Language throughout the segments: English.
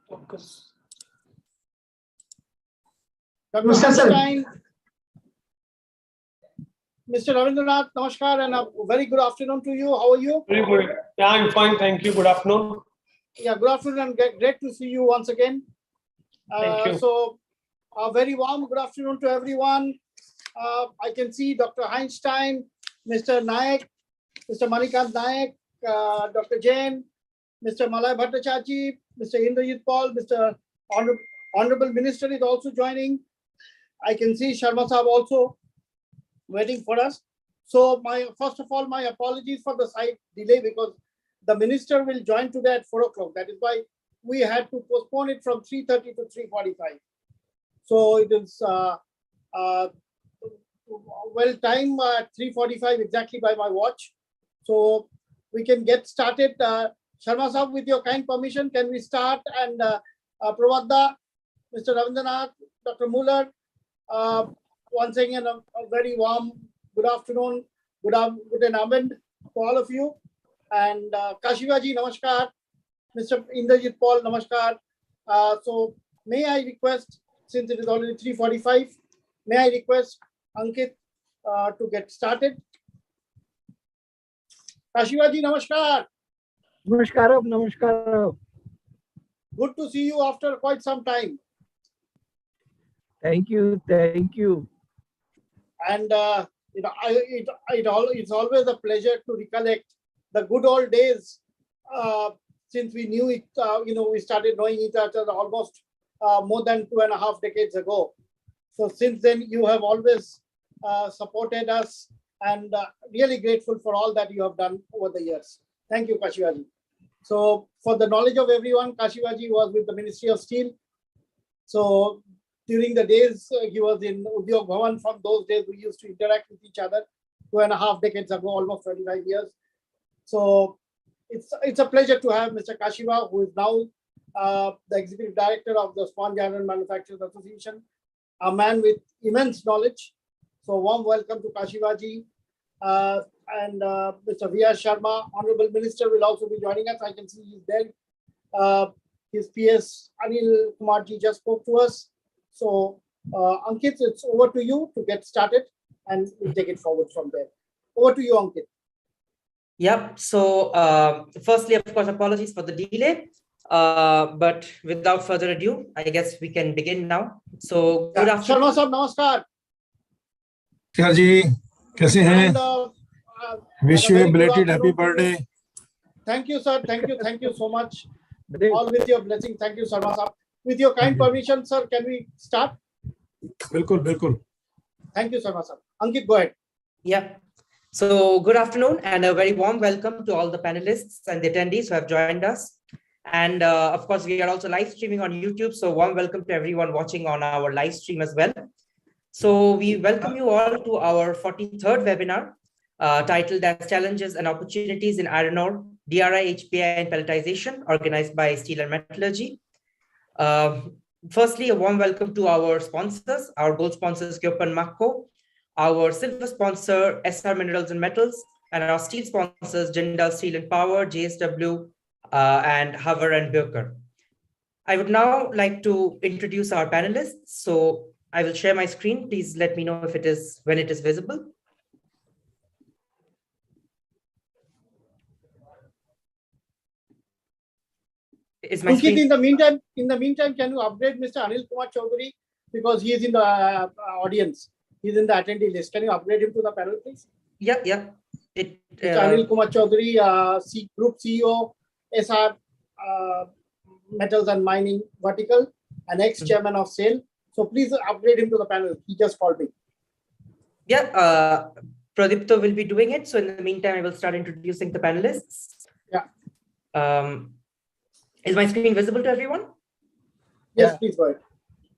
Focus. Dr. Einstein, Mr. Ravindranath, namaskar and a very good afternoon to you. How are you? very good. Yeah, I'm fine. Thank you. Good afternoon. Yeah, good afternoon and great to see you once again. Thank you. So, a very warm good afternoon to everyone. I can see Dr. Einstein, Mr. Nayak, Mr. Manikant Nayak, Dr. Jain, Mr. Malay Bhattacharjee, Mr. Indrajit Paul, Mr. Honorable Minister is also joining. I can see Sharma Sahab also waiting for us. So first of all, my apologies for the slight delay because the minister will join today at 4 o'clock. That is why we had to postpone it from 3:30 to 3:45. So it is well time at 3:45 exactly by my watch. So we can get started. Sharma Sahab, with your kind permission, can we start? And Pravada, Mr. Ravindranath, Dr. Muller, once again, a very warm good afternoon, good evening to all of you. And Kashivaji, namaskar. Mr. Indrajit Paul, namaskar. So may I request, since it is already 3:45, may I request Ankit to get started? Kashivaji, namaskar. Namaskar, namaskar. Good to see you after quite some time. Thank you, thank you. And it's always a pleasure to recollect the good old days since we knew it. We started knowing each other almost more than 2.5 decades ago. So since then, you have always supported us, and really grateful for all that you have done over the years. Thank you, Kashivaji. So for the knowledge of everyone, Kashivaji was with the Ministry of Steel. So during the days he was in Udyog Bhavan, from those days we used to interact with each other 2.5 decades ago, almost 25 years. So it's a pleasure to have Mr. Kashiva, who is now the Executive Director of the Sponge Iron Manufacturers Association, a man with immense knowledge. So warm welcome to Kashivaji. And Mr. V.R. Sharma, Honorable Minister, will also be joining us. I can see he's there. His PS Anil Kumarji just spoke to us. So Ankit, it's over to you to get started, and we'll take it forward from there. Over to you, Ankit. Yep. So firstly, of course, apologies for the delay. But without further ado, I guess we can begin now. So good afternoon. Sharma Sahab, namaskar. Namaskar ji, kaise hain? Wish you a belated happy birthday. Thank you, sir. Thank you so much. All with your blessing. Thank you, Sharma Sahab. With your kind permission, sir, can we start? Bilkul, bilkul. Thank you, Sharma Sahab. Ankit, go ahead. Yeah. So good afternoon and a very warm welcome to all the panelists and the attendees who have joined us. And of course, we are also live streaming on YouTube. So warm welcome to everyone watching on our live stream as well. So we welcome you all to our 43rd webinar titled as Challenges and Opportunities in Iron Ore, DRI, HBI and Pelletisation, organized by Steel and Metallurgy. Firstly, a warm welcome to our sponsors, our gold sponsors, Kyopan Makko, our silver sponsor, SR Minerals and Metals, and our steel sponsors, Jindal Steel and Power, JSW, and Haver and Birker. I would now like to introduce our panelists. So I will share my screen. Please let me know if when it is visible. Is my screen... In the meantime, can you update Mr. Anil Kumar Chaudhary, because he is in the audience. He's in the attendee list. Can you upgrade him to the panel, please? Yeah. Mr. Anil Kumar Chaudhary, Group CEO, SR Metals and Mining Vertical, and ex-chairman of SAIL. So please upgrade him to the panel. He just called me. Yeah, Pradipto will be doing it. So in the meantime, I will start introducing the panelists. Yeah. Is my screen visible to everyone? Yes, Yeah. please go ahead.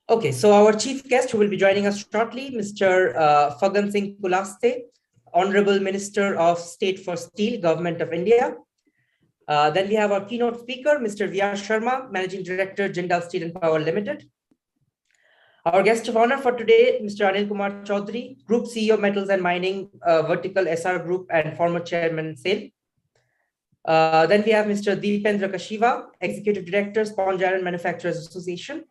Okay, so our chief guest who will be joining us shortly, Mr. Fagan Singh Kulaste, Honorable Minister of State for Steel, Government of India. Then we have our keynote speaker, Mr. V.R. Sharma, Managing Director, Jindal Steel and Power Limited. Our guest of honor for today, Mr. Anil Kumar Chaudhary, Group CEO, Metals and Mining Vertical SR Group and former Chairman SAIL. Then we have Mr. Deependra Kashiva, Executive Director, Sponge Iron Manufacturers Association.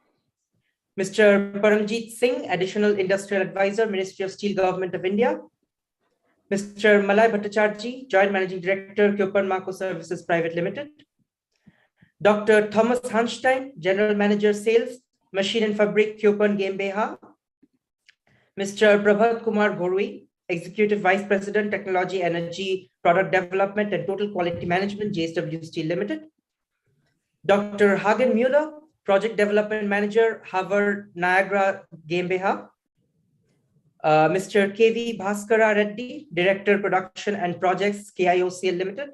Mr. Paramjit Singh, Additional Industrial Advisor, Ministry of Steel, Government of India. Mr. Malay Bhattacharjee, Joint Managing Director, Kyopan Marco Services Private Limited. Dr. Thomas Hanstein, General Manager, Sales, Machine and Fabric, Kyopan GmbH. Mr. Prabhat Kumar Ghorui, Executive Vice President, Technology, Energy, Product Development and Total Quality Management, JSW Steel Limited. Dr. Hagen Mueller, Project Development Manager, Harvard Niagara GmbH. Mr. KV Bhaskara Reddy, Director, Production and Projects, KIOCL Limited.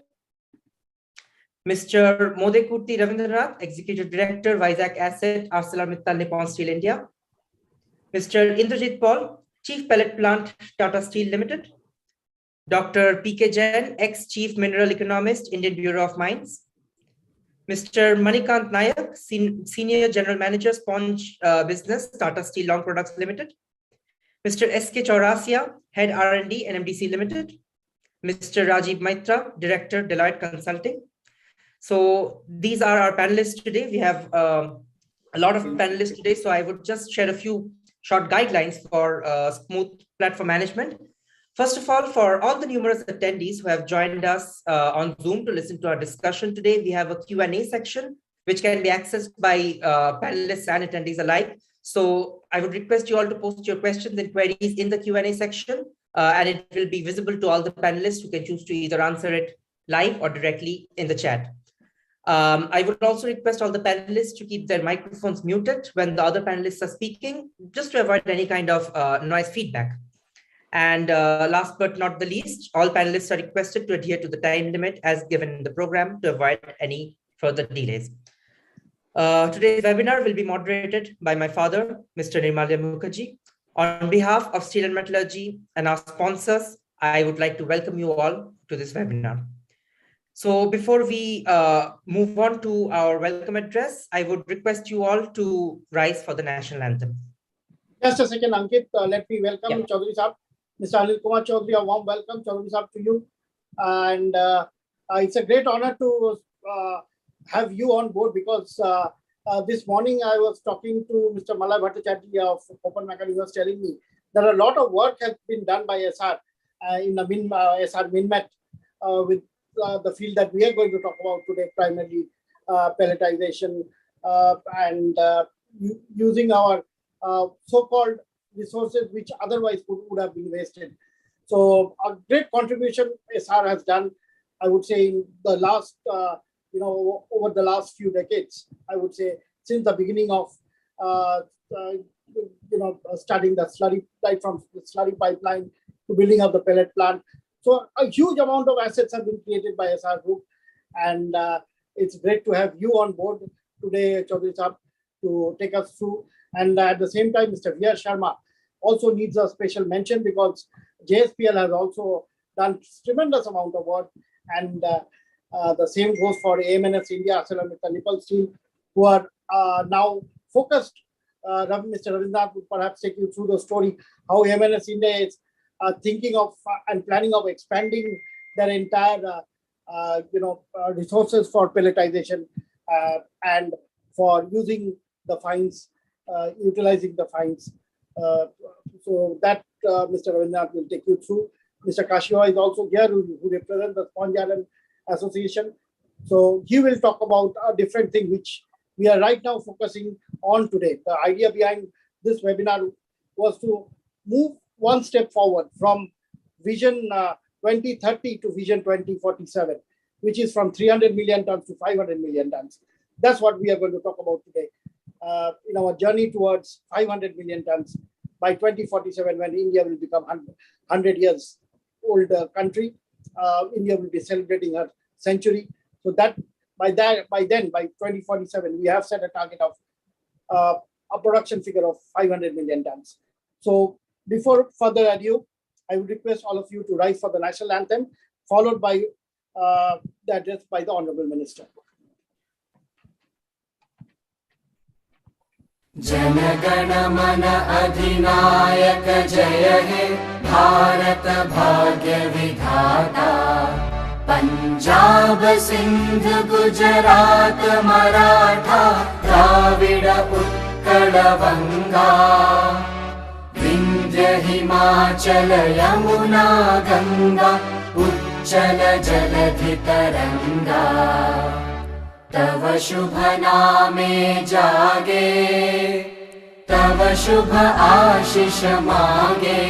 Mr. Modekurti Ravindranath, Executive Director, Vizag Asset, ArcelorMittal Nippon Steel India. Mr. Indrajit Paul, Chief Pellet Plant, Tata Steel Limited. Dr. P.K. Jain, ex-Chief Mineral Economist, Indian Bureau of Mines. Mr. Manikant Nayak, Senior General Manager, Sponge Business, Tata Steel Long Products Limited. Mr. S.K. Chaurasia, Head R&D, NMDC Limited. Mr. Rajiv Maitra, Director, Deloitte Consulting. So these are our panelists today. We have a lot of panelists today, so I would just share a few short guidelines for smooth platform management. First of all, for all the numerous attendees who have joined us on Zoom to listen to our discussion today, we have a Q&A section, which can be accessed by panelists and attendees alike. So I would request you all to post your questions and queries in the Q&A section, and it will be visible to all the panelists who can choose to either answer it live or directly in the chat. I would also request all the panelists to keep their microphones muted when the other panelists are speaking, just to avoid any kind of noise feedback. And last but not the least, all panelists are requested to adhere to the time limit as given in the program to avoid any further delays. Today's webinar will be moderated by my father, Mr. Nirmalya Mukherjee. On behalf of Steel and Metallurgy and our sponsors, I would like to welcome you all to this webinar. So before we move on to our welcome address, I would request you all to rise for the national anthem. Just a second, Ankit. Let me welcome Chaudhary Sahab. Mr. Anil Kumar Chaudhary, a warm welcome, Chaudhary Sahab, to you. And it's a great honor to have you on board, because this morning I was talking to Mr. Malay Bhattacharjee of Copenhagen. He was telling me that a lot of work has been done by SR in the SR Minmet with the field that we are going to talk about today, primarily pelletization and using our so-called resources which otherwise would have been wasted. So a great contribution SR has done, I would say, in the last, over the last few decades, I would say, since the beginning of, starting the slurry, right from the slurry pipeline to building up the pellet plant. So a huge amount of assets have been created by SR Group, and it's great to have you on board today, Chaudhary Sahab, to take us through. And at the same time, Mr. V.R. Sharma also needs a special mention, because JSPL has also done tremendous amount of work, and the same goes for AMNS India, ArcelorMittal Nippon Steel, who are now focused. Mr. Ravindranath would perhaps take you through the story how AMNS India is thinking of and planning of expanding their entire resources for pelletization and for using the fines, utilizing the fines. So that Mr. Ravindranath will take you through. Mr. Kashiwa is also here, who represents the Sponge Iron Association. So he will talk about a different thing which we are right now focusing on today. The idea behind this webinar was to move one step forward from Vision 2030 to Vision 2047, which is from 300 million tons to 500 million tons. That's what we are going to talk about today. In our journey towards 500 million tons by 2047, when India will become 100 years old country. India will be celebrating her century. So that by then, by 2047, we have set a target of a production figure of 500 million tons. So before further ado, I would request all of you to rise for the national anthem, followed by the address by the Honorable Minister. Jana Gana मन अधिनायक जय हे भारत भाग्य विधाता पंच पंजाब सिंध गुजरात मराठा द्राविड उत्कल बंगा विंध्य हिमाचल यमुना गंगा उच्चल जलधि तरंगा तव शुभ नामे जागे तव शुभ आशीष मागे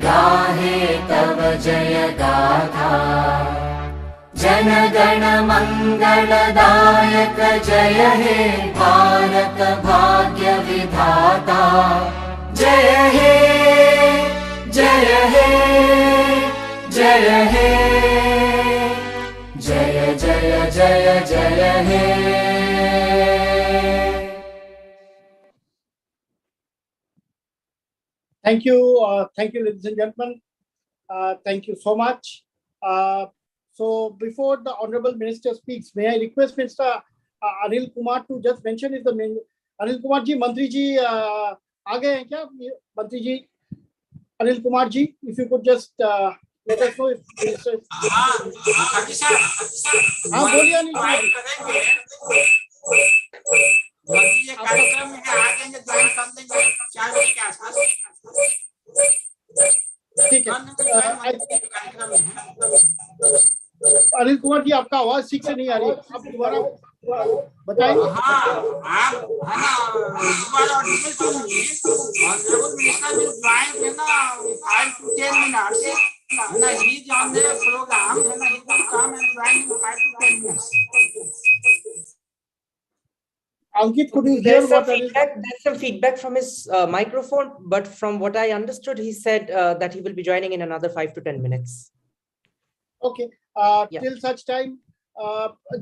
गाहे तव जय गाथा जन गण मंगलदायक जय हे भारत भाग्य विधाता जय हे जय हे जय हे जय जय जय जय हे। Thank you, ladies and gentlemen. Thank you so much. So before the Honorable Minister speaks, may I request Mr. Anil Kumar to just mention is the main. Anil Kumar ji, Mantri ji, आ गए हैं क्या? Mantri ji, Anil Kumar ji, if you could just let us know if Minister. हाँ बोलिए अनिल कुमार जी। ये कार्यक्रम है आगे join कर लेंगे 4 बजे के आसपास। ठीक है। कार्यक्रम है। अनिल कुमार जी आपका आवाज ठीक से नहीं आ रही है, आप दोबारा बताएंगे। हाँ आप है ना दोबारा audible to me honourable minister will join in 5 to 10 minutes है ना he is on the program है ना he will come and join in 5 to 10 minutes। Ankit, could you hear what there's some feedback from his microphone, but from what I understood, he said that he will be joining in another 5 to 10 minutes. Okay. Till such time,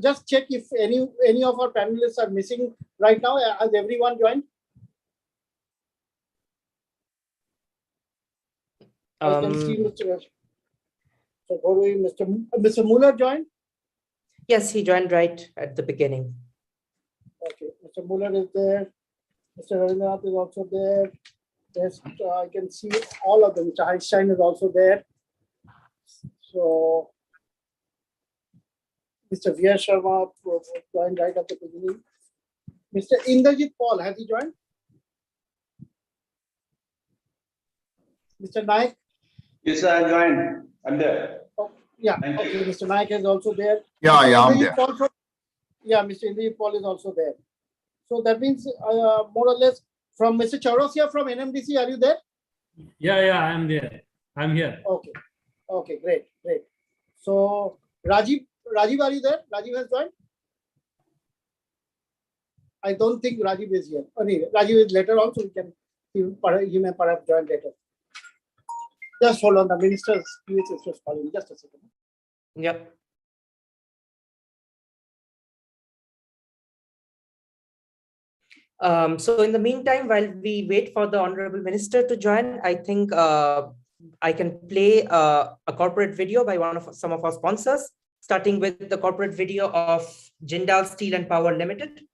just check if any of our panelists are missing right now. Has everyone joined? I can see Mr. Muller joined. Yes, he joined right at the beginning. Okay, Mr. Muller is there. Mr. Ravinath is also there. Yes, I can see all of them. Mr. Einstein is also there. So, Mr. V.R. Sharma joined right at the beginning. Mr. Inderjit Paul, has he joined? Mr. Naik? Yes, I joined. I'm there. Oh, yeah, Thank okay. you. Mr. Naik is also there. Yeah, Mr. I'm Inderjit there. Paul yeah, Mr. Inderjit Paul is also there. So that means more or less from Mr. Chaurasia from NMDC, are you there? Yeah, I'm there. I'm here. Okay. Okay, great. So Rajiv, are you there? Rajiv has joined? I don't think Rajiv is here. Anyway, Rajiv is later on, so he may perhaps join later. Just hold on, the minister's speech is just calling. Just a second. Yep. So in the meantime, while we wait for the Honorable Minister to join, I think I can play a corporate video by some of our sponsors, starting with the corporate video of Jindal Steel and Power Limited.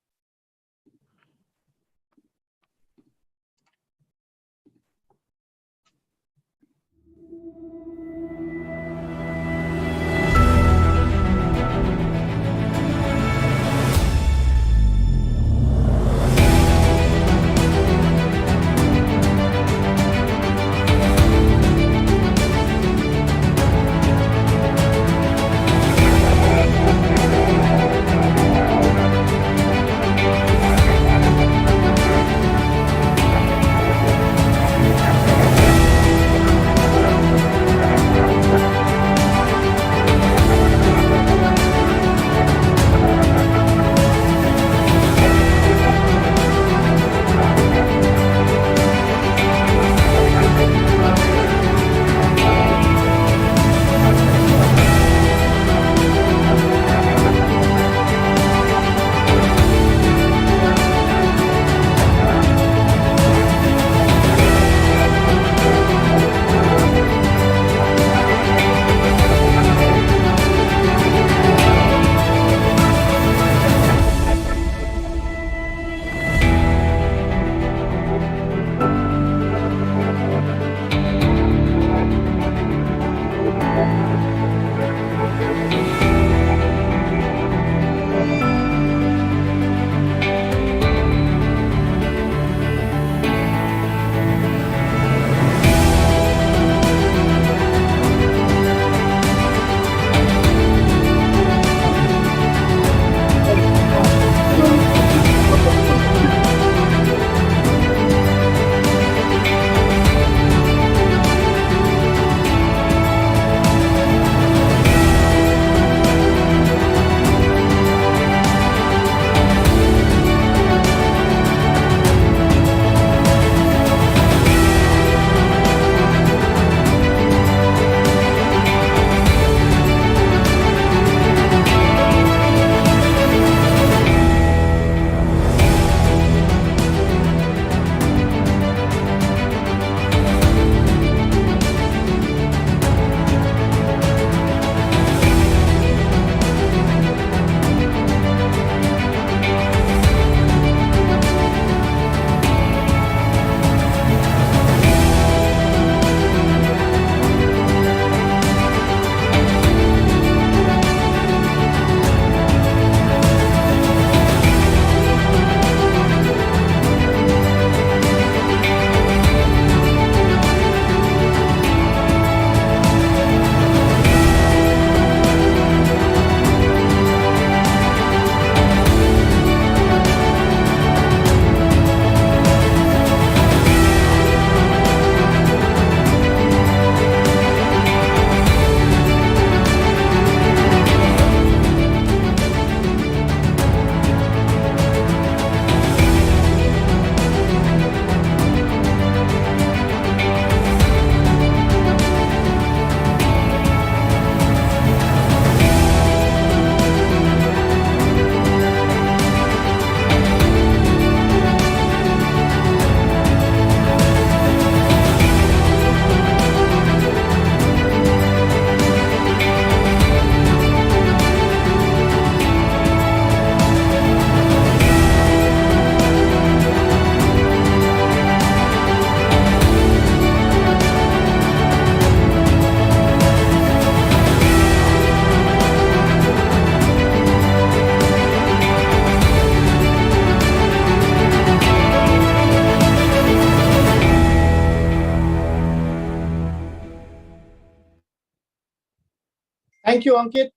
Thank you, Ankit.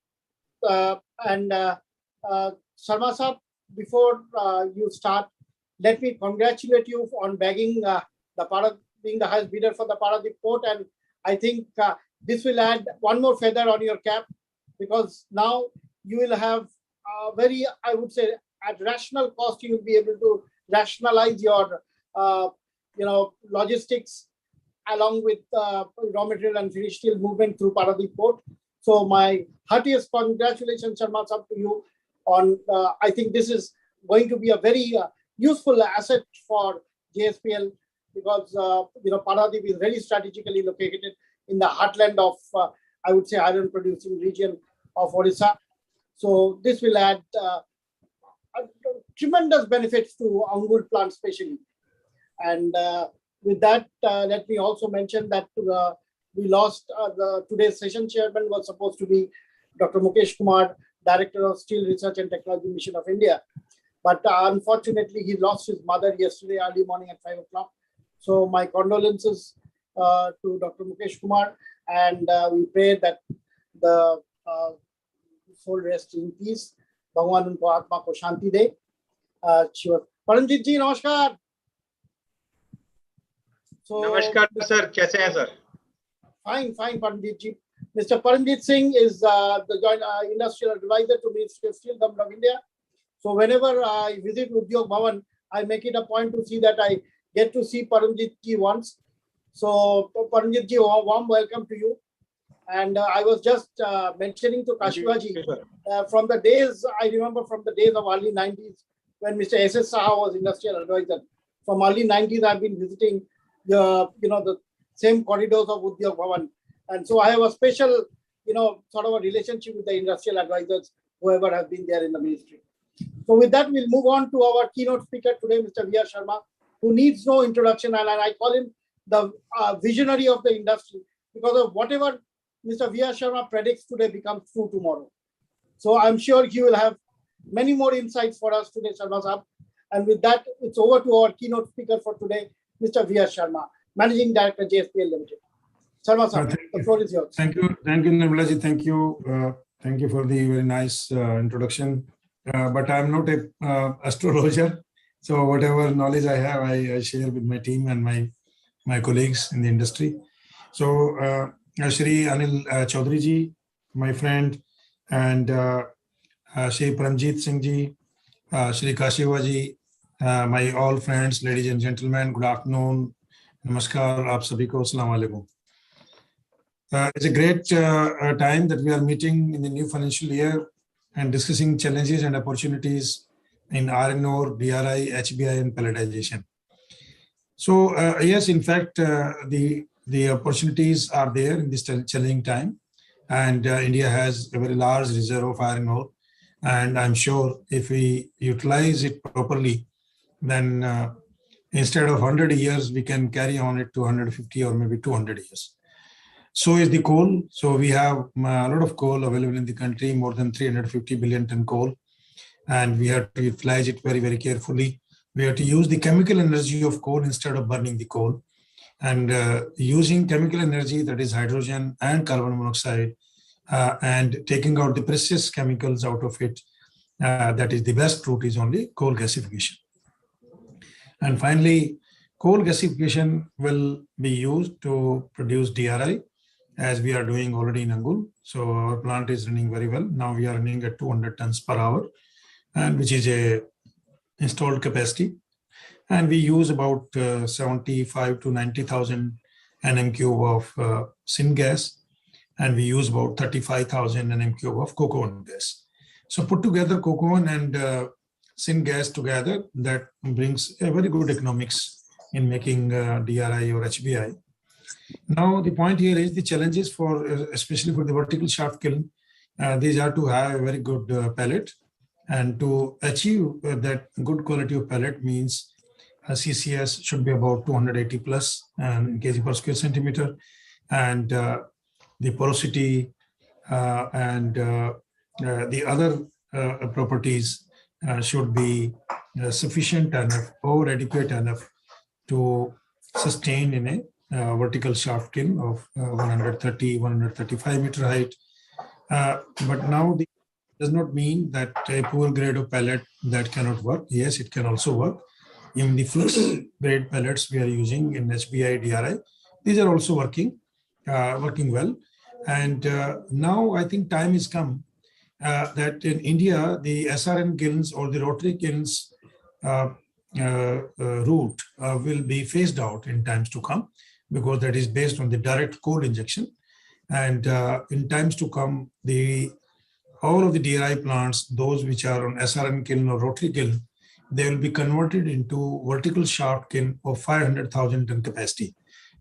Sharma Saab, before you start, let me congratulate you on bagging being the highest bidder for the Paradip port. And I think this will add one more feather on your cap, because now you will have very, I would say, at rational cost, you will be able to rationalize your, logistics along with raw material and finished steel movement through Paradip port. So my heartiest congratulations, Sharma Saab, to you on, I think this is going to be a very useful asset for JSPL, because, Paradip is very strategically located in the heartland of, I would say, iron producing region of Odisha. So this will add tremendous benefits to Angul plant especially. And with that, let me also mention that we lost today's session chairman was supposed to be Dr. Mukesh Kumar, Director of Steel Research and Technology Mission of India. But unfortunately, he lost his mother yesterday early morning at 5 o'clock. So my condolences to Dr. Mukesh Kumar, and we pray that the soul rest in peace. Bhagwan unko atma ko shanti de. Paranjit ji, namaskar. So, नमस्कार sir, कैसे हैं sir? Fine, Paranjit ji. Mr. Paranjit Singh is the joint industrial advisor to Ministry of Steel, Government of India. So whenever I visit Udyog Bhavan, I make it a point to see that I get to see Paranjit ji once. So Paranjit ji, warm welcome to you. And I was just mentioning to Kashiwa ji, from the days, I remember from the days of early 90s, when Mr. S.S. Saha was industrial advisor. From early 90s, I've been visiting the same corridors of Udyog Bhavan. And so I have a special, sort of a relationship with the industrial advisors, whoever has been there in the ministry. So with that, we'll move on to our keynote speaker today, Mr. V.R. Sharma, who needs no introduction. And I call him the visionary of the industry, because of whatever Mr. V.R. Sharma predicts today becomes true tomorrow. So I'm sure he will have many more insights for us today, Sharma Saab. And with that, it's over to our keynote speaker for today, Mr. V.R. Sharma, Managing Director, JSPL Limited. Sharma Saab, the floor is yours. Thank you, Nirmala ji. Thank you for the very nice introduction. But I'm not a astrologer, so whatever knowledge I have, I share with my team and my colleagues in the industry. So Shri Anil Chaudhary ji, my friend, and Shri Paramjit Singh ji, Shri Kashiwa ji, my all friends, ladies and gentlemen, good afternoon, namaskar, aap sabhi ko, assalamu alaikum. It's a great time that we are meeting in the new financial year and discussing challenges and opportunities in iron ore, DRI, HBI, and pelletization. So yes, in fact, the opportunities are there in this challenging time, and India has a very large reserve of iron ore, and I'm sure if we utilize it properly, then instead of 100 years, we can carry on it to 150 or maybe 200 years. So is the coal. So we have a lot of coal available in the country, more than 350 billion ton coal, and we have to utilize it very, very carefully. We have to use the chemical energy of coal instead of burning the coal, and using chemical energy, that is hydrogen and carbon monoxide, and taking out the precious chemicals out of it. That is the best route is only coal gasification. And finally, coal gasification will be used to produce DRI, as we are doing already in Angul. So our plant is running very well. Now we are running at 200 tons per hour, and which is a installed capacity. And we use about 75 to 90,000 nm³ of syngas, and we use about 35,000 nm³ of coke oven gas. So put together coke oven and syngas together, that brings a very good economics in making DRI or HBI. Now the point here is the challenges for, especially for the vertical shaft kiln, these are to have a very good pellet, and to achieve that good quality of pellet means CCS should be about 280 plus kg per square centimeter, and the porosity and the other properties should be sufficient enough or adequate enough to sustain in a vertical shaft kiln of 130, 135 meter height, But now this does not mean that a poor grade of pellet that cannot work. Yes, it can also work. In the flux grade pellets we are using in HBI, DRI, these are also working well. And now I think time has come that in India, the SRN kilns or the rotary kilns route will be phased out in times to come, because that is based on the direct coal injection. And in times to come, all of the DRI plants, those which are on SRN kiln or rotary kiln, they will be converted into vertical shaft kiln of 500,000 ton capacity.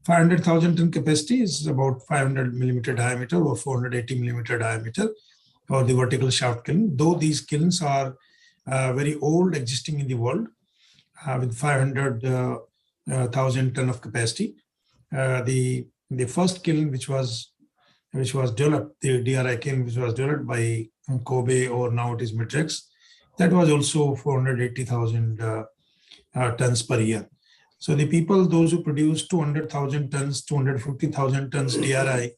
500,000 ton capacity is about 500 millimeter diameter or 480 millimeter diameter for the vertical shaft kiln. Though these kilns are very old, existing in the world, with 500,000 ton of capacity. The first kiln which was developed, the DRI kiln which was developed by Kobe, or now it is Midrex, that was also 480,000 tons per year. So the people, those who produce 200,000 tons, 250,000 tons DRI,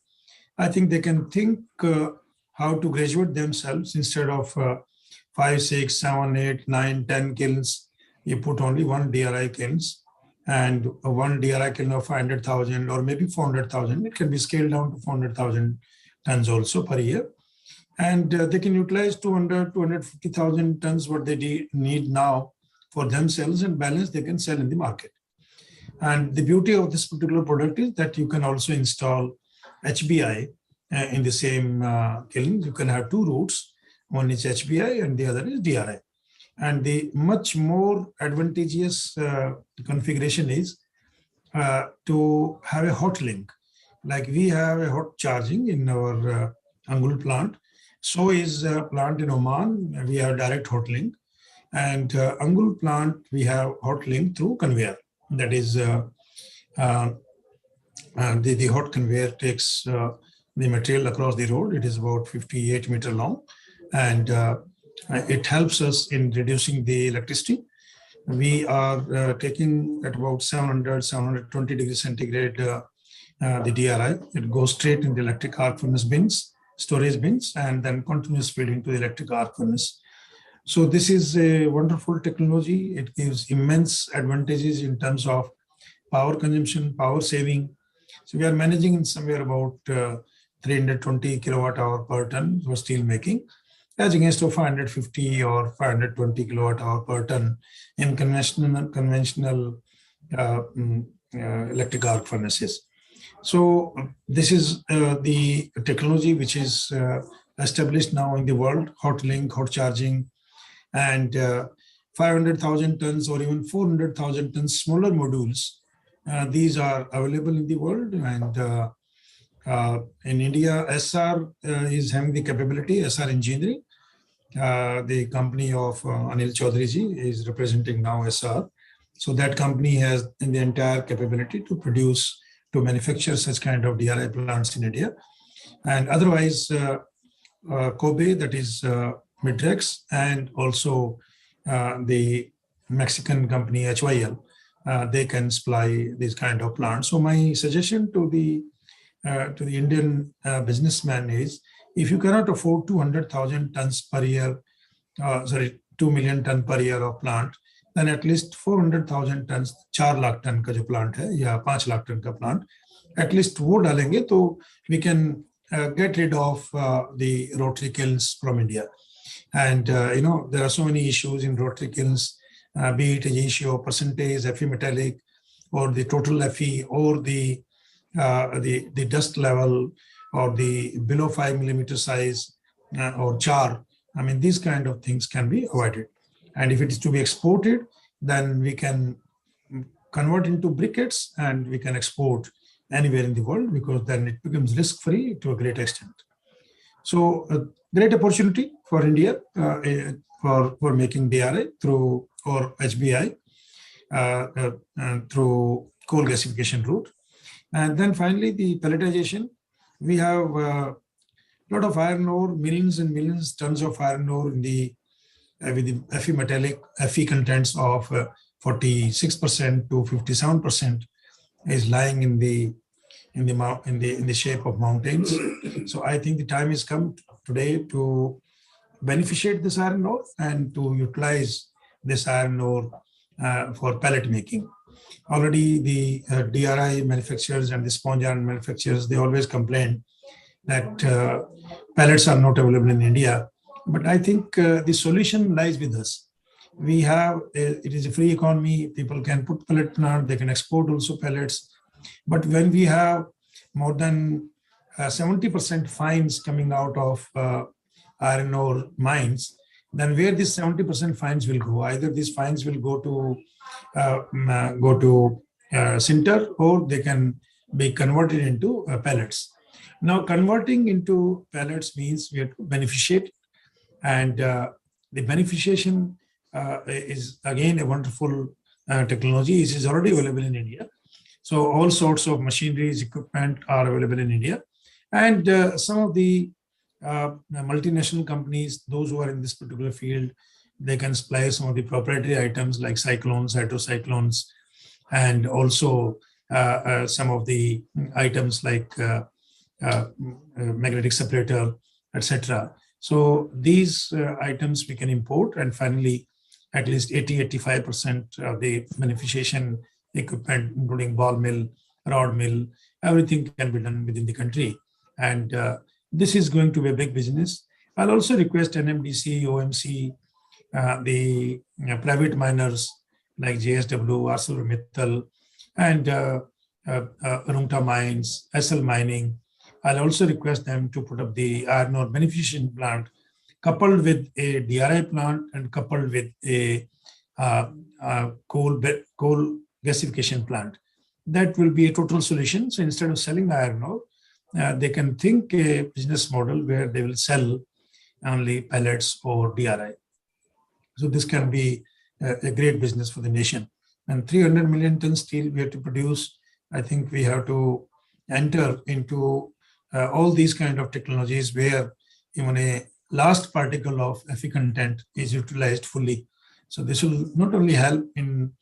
I think they can think how to graduate themselves. Instead of 5, 6, 7, 8, 9, 10 kilns, you put only one DRI kilns, and one DRI kiln of 500,000 or maybe 400,000. It can be scaled down to 400,000 tons also per year. And they can utilize 200, 250,000 tons what they need now for themselves, and balance they can sell in the market. And the beauty of this particular product is that you can also install HBI in the same kiln. You can have two routes. One is HBI and the other is DRI. And the much more advantageous configuration is to have a hot link. Like we have a hot charging in our Angul plant. So is a plant in Oman. We have direct hot link. And Angul plant, we have hot link through conveyor. That is, the hot conveyor takes the material across the road. It is about 58 meter long, and it helps us in reducing the electricity. We are taking at about 700, 720 degrees centigrade the DRI. It goes straight in the electric arc furnace bins, storage bins, and then continuous feeding to the electric arc furnace. So this is a wonderful technology. It gives immense advantages in terms of power consumption, power saving. So we are managing in somewhere about 320 kilowatt hour per ton for steel making, as against 550 or 520 kilowatt hour per ton in conventional electric arc furnaces. So this is the technology which is established now in the world: hot link, hot charging, and 500,000 tons or even 400,000 tons smaller modules. These are available in the world, and in India, SR is having the capability. SR Engineering, the company of Anil Chaudhary ji, is representing now SR. So that company has the entire capability to produce, to manufacture such kind of DRI plants in India. And otherwise, Kobe, that is Midrex, and also the Mexican company HYL, they can supply these kind of plants. So my suggestion to the Indian businessman is, if you cannot afford 200,000 tons per year, 2 million ton per year of plant, then at least 400,000 tons, 4 lakh ton का जो plant है या 5 lakh ton का plant, at least वो डालेंगे तो we can get rid of the rotary kilns from India. And there are so many issues in rotary kilns, be it an issue of percentage Fe metallic, or the total Fe, or the dust level, or the below 5 millimeter size, or char. I mean, these kind of things can be avoided. And if it is to be exported, then we can convert into briquettes and we can export anywhere in the world, because then it becomes risk-free to a great extent. So a great opportunity for India for making DRI through, or HBI through coal gasification route. And then finally, the pelletization. We have a lot of iron ore, millions and millions tons of iron ore in the with the Fe metallic, Fe contents of 46% to 57% is lying in the shape of mountains. So I think the time has come today to beneficiate this iron ore and to utilize this iron ore for pellet making. Already the DRI manufacturers and the sponge iron manufacturers, they always complain that pellets are not available in India. But I think the solution lies with us. We have, it is a free economy. People can put pellet plant, they can export also pellets. But when we have more than 70% fines coming out of iron ore mines, then where these 70% fines will go? Either these fines will go to sinter, or they can be converted into pellets. Now, converting into pellets means we have to beneficiate, and the beneficiation is again a wonderful technology. It is already available in India. So all sorts of machineries, equipment are available in India, and some of the multinational companies, those who are in this particular field, they can supply some of the proprietary items like cyclones, hydrocyclones, and also some of the items like magnetic separator, etc. So these items we can import, and finally, at least 80-85% of the beneficiation equipment, including ball mill, rod mill, everything can be done within the country. And this is going to be a big business. I'll also request NMDC, OMC, the private miners like JSW, ArcelorMittal, and Arunta Mines, SL Mining. I'll also request them to put up the iron ore beneficiation plant, coupled with a DRI plant and coupled with a coal gasification plant. That will be a total solution. So instead of selling the iron ore, they can think a business model where they will sell only pellets or DRI. So this can be a great business for the nation. And 300 million ton steel we have to produce. I think we have to enter into all these kind of technologies where even a last particle of Fe content is utilized fully. So this will not only help in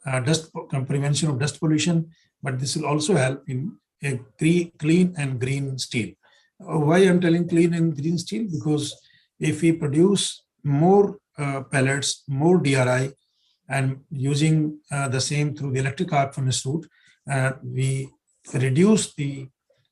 dust prevention of dust pollution, but this will also help in a clean and green steel. Why I'm telling clean and green steel? Because if we produce more pellets, more DRI, and using the same through the electric arc furnace route, we reduce the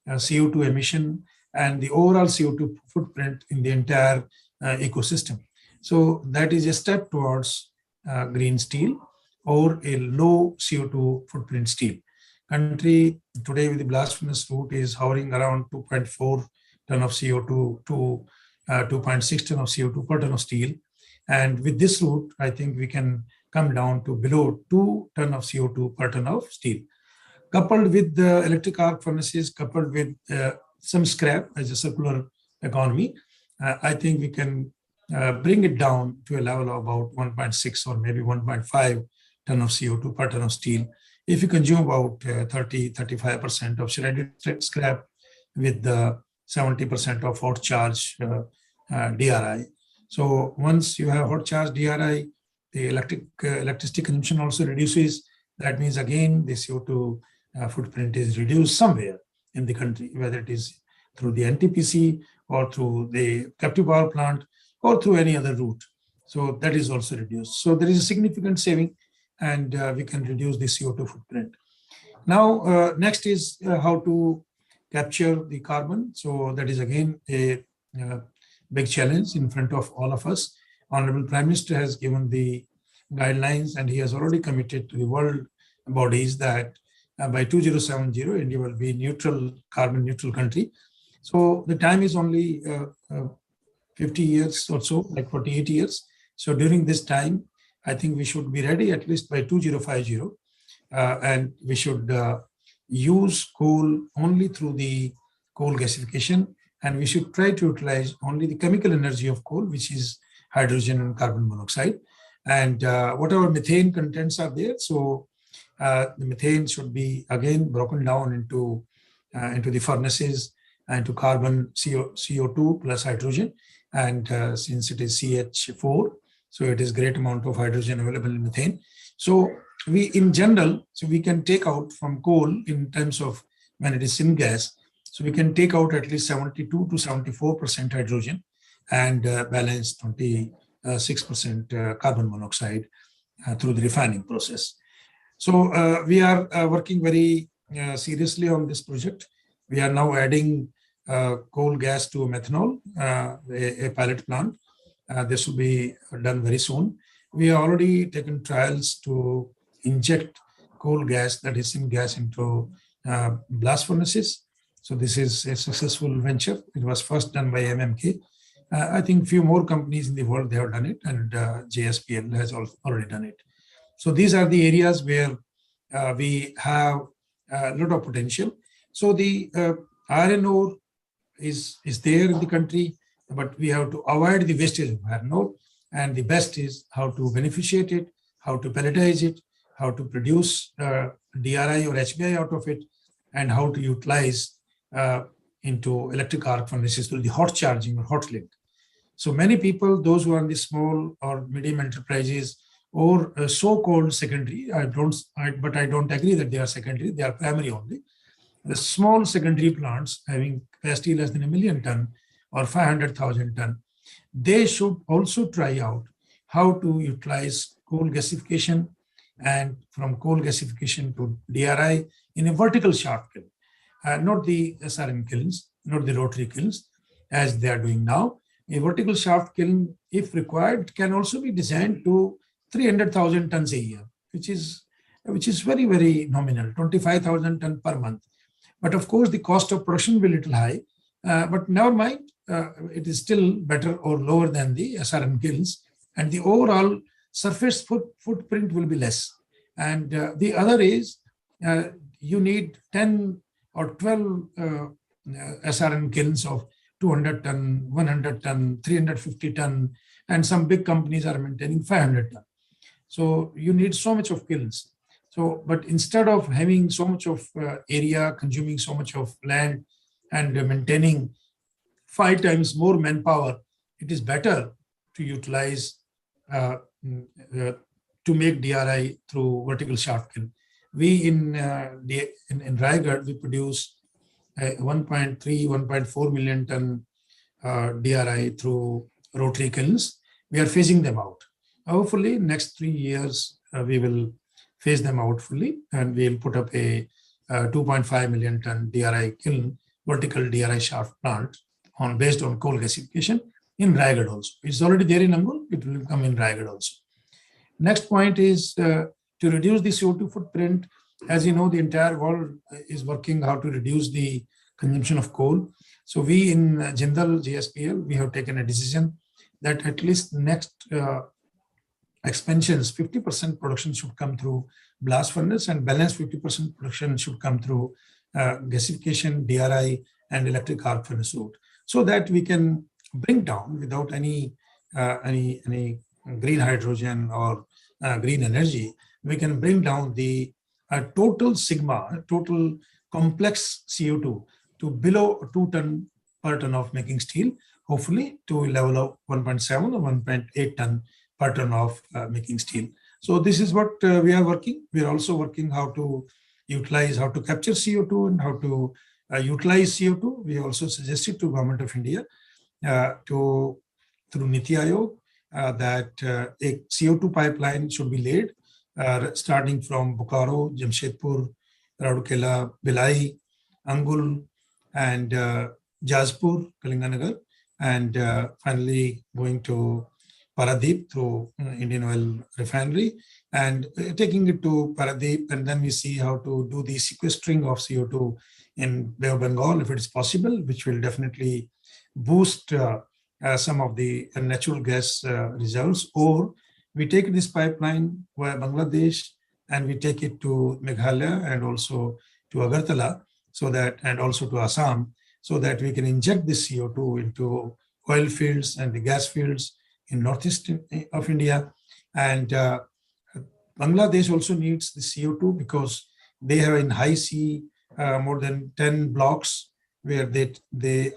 CO2 emission and the overall CO2 footprint in the entire ecosystem. So that is a step towards green steel or a low CO2 footprint steel. Country today with the blast furnace route is hovering around 2.4 ton of CO2 to 2.6 ton of CO2 per ton of steel. And with this route, I think we can come down to below 2 ton of CO2 per ton of steel. Coupled with the electric arc furnaces, coupled with some scrap as a circular economy, I think we can bring it down to a level of about 1.6 or maybe 1.5 ton of CO2 per ton of steel. If you consume about 30-35% of shredded scrap with the 70% of hot charge DRI. So once you have hot charge DRI, the electricity consumption also reduces. That means again the CO2 footprint is reduced somewhere in the country, whether it is through the NTPC or through the captive power plant or through any other route. So that is also reduced. So there is a significant saving, and we can reduce the CO2 footprint. Now, next is how to capture the carbon. So that is again a big challenge in front of all of us. Honorable Prime Minister has given the guidelines, and he has already committed to the world bodies that by 2070, India will be neutral, carbon neutral country. So the time is only 50 years or so, like 48 years. So during this time, I think we should be ready at least by 2050. And we should use coal only through the coal gasification. And we should try to utilize only the chemical energy of coal, which is hydrogen and carbon monoxide. And whatever methane contents are there, so the methane should be again broken down into the furnaces and to carbon CO2 plus hydrogen. And since it is CH4, so it is great amount of hydrogen available in methane. So we in general, so we can take out from coal in terms of when it is syngas. So we can take out at least 72 to 74% hydrogen and balance 26% carbon monoxide through the refining process. So we are working very seriously on this project. We are now adding coal gas to methanol, a pilot plant. This will be done very soon. We have already taken trials to inject coal gas, that is syngas, into blast furnaces. So this is a successful venture. It was first done by MMK. I think few more companies in the world, they have done it, and JSPL has already done it. So these are the areas where we have a lot of potential. So the iron ore is there in the country, but we have to avoid the wastage of iron ore. And the best is how to beneficiate it, how to pelletize it, how to produce DRI or HBI out of it, and how to utilize into electric arc furnaces through the hot charging or hot link. So many people, those who are in the small or medium enterprises or so-called secondary, but I don't agree that they are secondary, they are primary only. The small secondary plants having capacity less than 1 million ton or 500,000 ton, they should also try out how to utilize coal gasification, and from coal gasification to DRI in a vertical shaft kiln, not the SRM kilns, not the rotary kilns, as they are doing now. A vertical shaft kiln, if required, can also be designed to 300,000 tons a year, which is very, very nominal, 25,000 tons per month. But of course, the cost of production will be a little high, but never mind, it is still better or lower than the SRM kilns, and the overall surface footprint will be less. And the other is you need 10 or 12 SRM kilns of 200 ton, 100 ton, 350 ton, and some big companies are maintaining 500 ton. So you need so much of kilns. So, but instead of having so much of area, consuming so much of land, and maintaining 5 times more manpower, it is better to utilize to make DRI through vertical shaft kiln. We in Raigad, we produce 1.3, 1.4 million ton DRI through rotary kilns. We are phasing them out. Hopefully, next 3 years, we will phase them out fully, and we'll put up a 2.5 million ton DRI kiln, vertical DRI shaft plant based on coal gasification in Raigad also. It's already there in Angul, it will come in Raigad also. Next point is to reduce the CO2 footprint. As you know, the entire world is working how to reduce the consumption of coal. So we in Jindal JSPL, we have taken a decision that at least next expansions, 50% production should come through blast furnace, and balance 50% production should come through gasification, DRI, and electric arc furnace route, so that we can bring down without any green hydrogen or green energy, we can bring down the total sigma, total complex CO2 to below 2 ton per ton of making steel, hopefully to a level of 1.7 or 1.8 ton per ton of making steel. So this is what we are working. We are also working how to utilize, how to capture CO2 and how to utilize CO2. We also suggested to Government of India through Niti Aayog that a CO2 pipeline should be laid starting from Bokaro, Jamshedpur, Raurkela, Bhilai, Angul, and Jajpur, Kalinganagar, and finally going to Paradeep through Indian Oil Refinery, and taking it to Paradeep, and then we see how to do the sequestering of CO2 in Bay of Bengal if it is possible, which will definitely boost some of the natural gas reserves. Or we take this pipeline via Bangladesh and we take it to Meghalaya and also to Agartala, so that, and also to Assam, so that we can inject this CO2 into oil fields and the gas fields in northeast of India. And Bangladesh also needs the CO2 because they have in high sea more than 10 blocks where they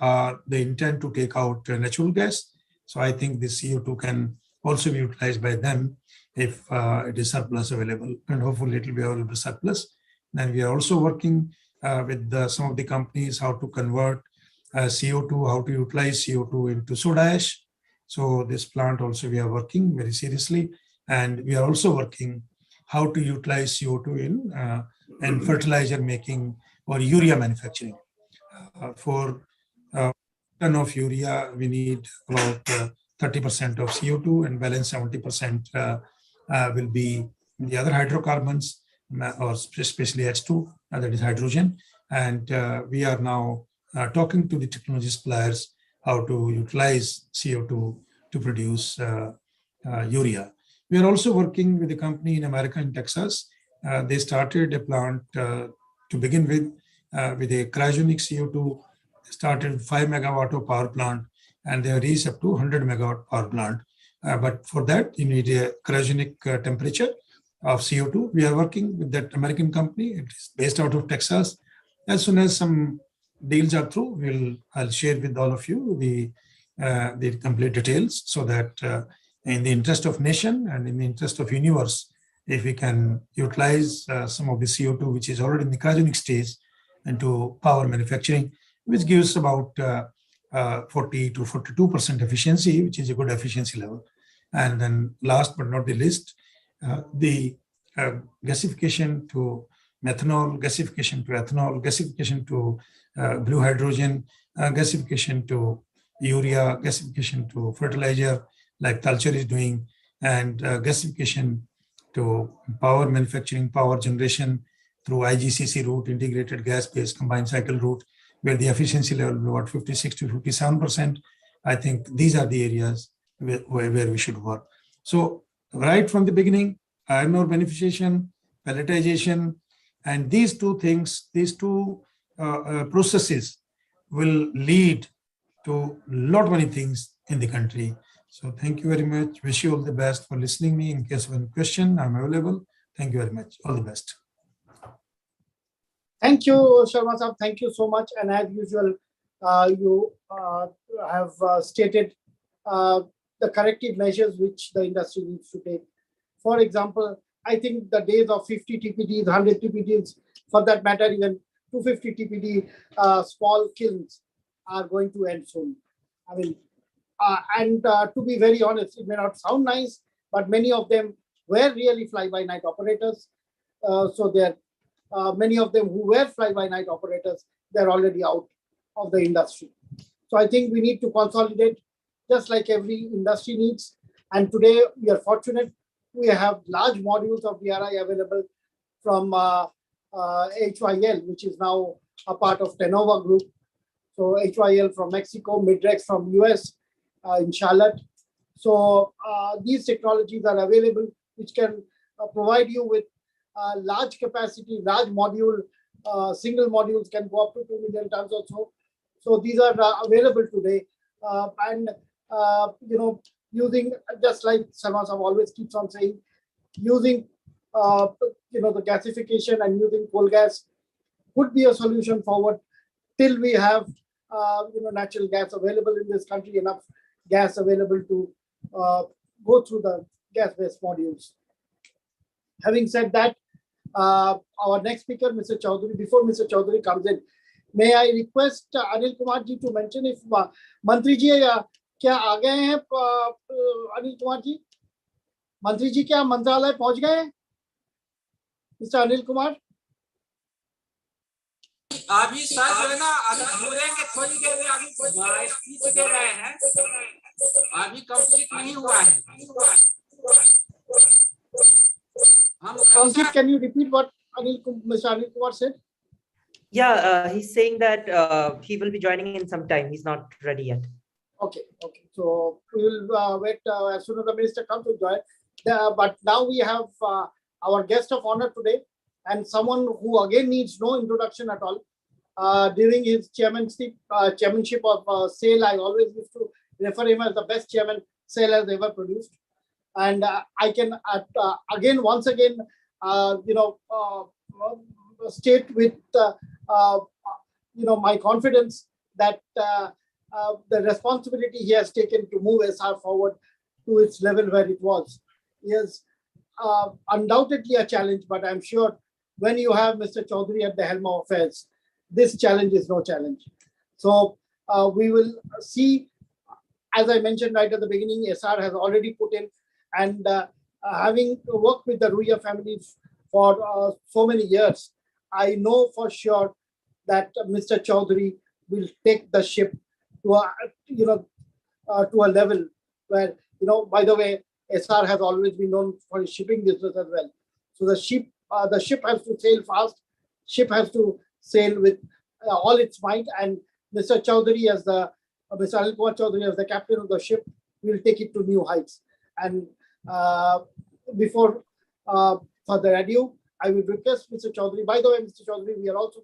intend to take out natural gas. So I think the CO2 can also be utilized by them if it is surplus available, and hopefully it will be available surplus. Then we are also working with some of the companies how to convert CO2, how to utilize CO2 into soda ash. So this plant also we are working very seriously, and we are also working how to utilize CO2 in fertilizer making or urea manufacturing. For ton of urea, we need about 30% of CO2, and balance 70% will be the other hydrocarbons, or especially H2, that is hydrogen. And we are now talking to the technology suppliers how to utilize CO2 to produce urea. We are also working with a company in America, in Texas. They started a plant to begin with a cryogenic CO2, started 5 megawatt of power plant, and they reached up to 100 megawatt power plant. But for that, you need a cryogenic temperature of CO2. We are working with that American company. It is based out of Texas. As soon as some deals are through, I'll share with all of you the complete details, so that in the interest of nation and in the interest of universe, if we can utilize some of the CO2 which is already in the cryogenic stage into power manufacturing, which gives about 40 to 42% efficiency, which is a good efficiency level. And then last but not the least, the gasification to methanol, gasification to ethanol, gasification to blue hydrogen, gasification to urea, gasification to fertilizer, like Talcher is doing, and gasification to power manufacturing, power generation through IGCC route, integrated gas-based combined cycle route, where the efficiency level will be about 56 to 57%. I think these are the areas where we should work. So right from the beginning, iron ore beneficiation, pelletization, and these two things, these two processes will lead to lot many things in the country. So thank you very much. Wish you all the best for listening me. In case of any question, I'm available. Thank you very much. All the best. Thank you, Sharma Sahab. Thank you so much. And as usual, you have stated the corrective measures which the industry needs to take. For example, I think the days of 50 TPDs, 100 TPDs, for that matter, even 250 TPD small kilns are going to end soon. I mean, to be very honest, it may not sound nice, but many of them were really fly-by-night operators. So they're many of them who were fly-by-night operators, they're already out of the industry. So I think we need to consolidate, just like every industry needs. And today we are fortunate. We have large modules of DRI available from HYL, which is now a part of Tenova Group. So HYL from Mexico, Midrex from US in Charlotte. So these technologies are available, which can provide you with large capacity, large module, single modules can go up to 2 million tons or so. So these are available today. Using, just like Sharma always keeps on saying, using the gasification and using coal gas could be a solution forward till we have natural gas available in this country, enough gas available to go through the gas-based modules. Having said that, our next speaker, Mr. Chaudhary, before Mr. Chaudhary comes in, may I request Anil Kumar ji to mention if Mantri ji क्या आ गए हैं अनिल कुमार जी? मंत्री जी क्या मंत्रालय पहुंच गए? Mister Anil Kumar, अभी sir जो है ना, अभी घूरेंगे थोड़ी देर में, अभी स्पीच दे रहे हैं, अभी कंप्लीट नहीं हुआ है. Ankit, can you repeat what Mr. Anil Kumar said? Yeah, he's saying that he will be joining in some time. He's not ready yet. Okay. So we will wait as soon as the minister comes to join. But now we have our guest of honor today, and someone who again needs no introduction at all. During his chairmanship of SAIL, I always used to refer him as the best chairman SAIL has ever produced. And I can once again state with my confidence that the responsibility he has taken to move SR forward to its level where it was is undoubtedly a challenge, but I'm sure when you have Mr. Chaudhary at the helm of affairs, this challenge is no challenge. So we will see, as I mentioned right at the beginning, SR has already put in, and having worked with the Ruya family for so many years, I know for sure that Mr. Chaudhary will take the ship to a level where, by the way, SR has always been known for his shipping business as well. So the ship has to sail fast. Ship has to sail with all its might, and Mr. Chaudhary Mr. Anil Kumar Chaudhary as the captain of the ship will take it to new heights. And before further ado, I will request Mr. Chaudhary. By the way, Mr. Chaudhary, we are also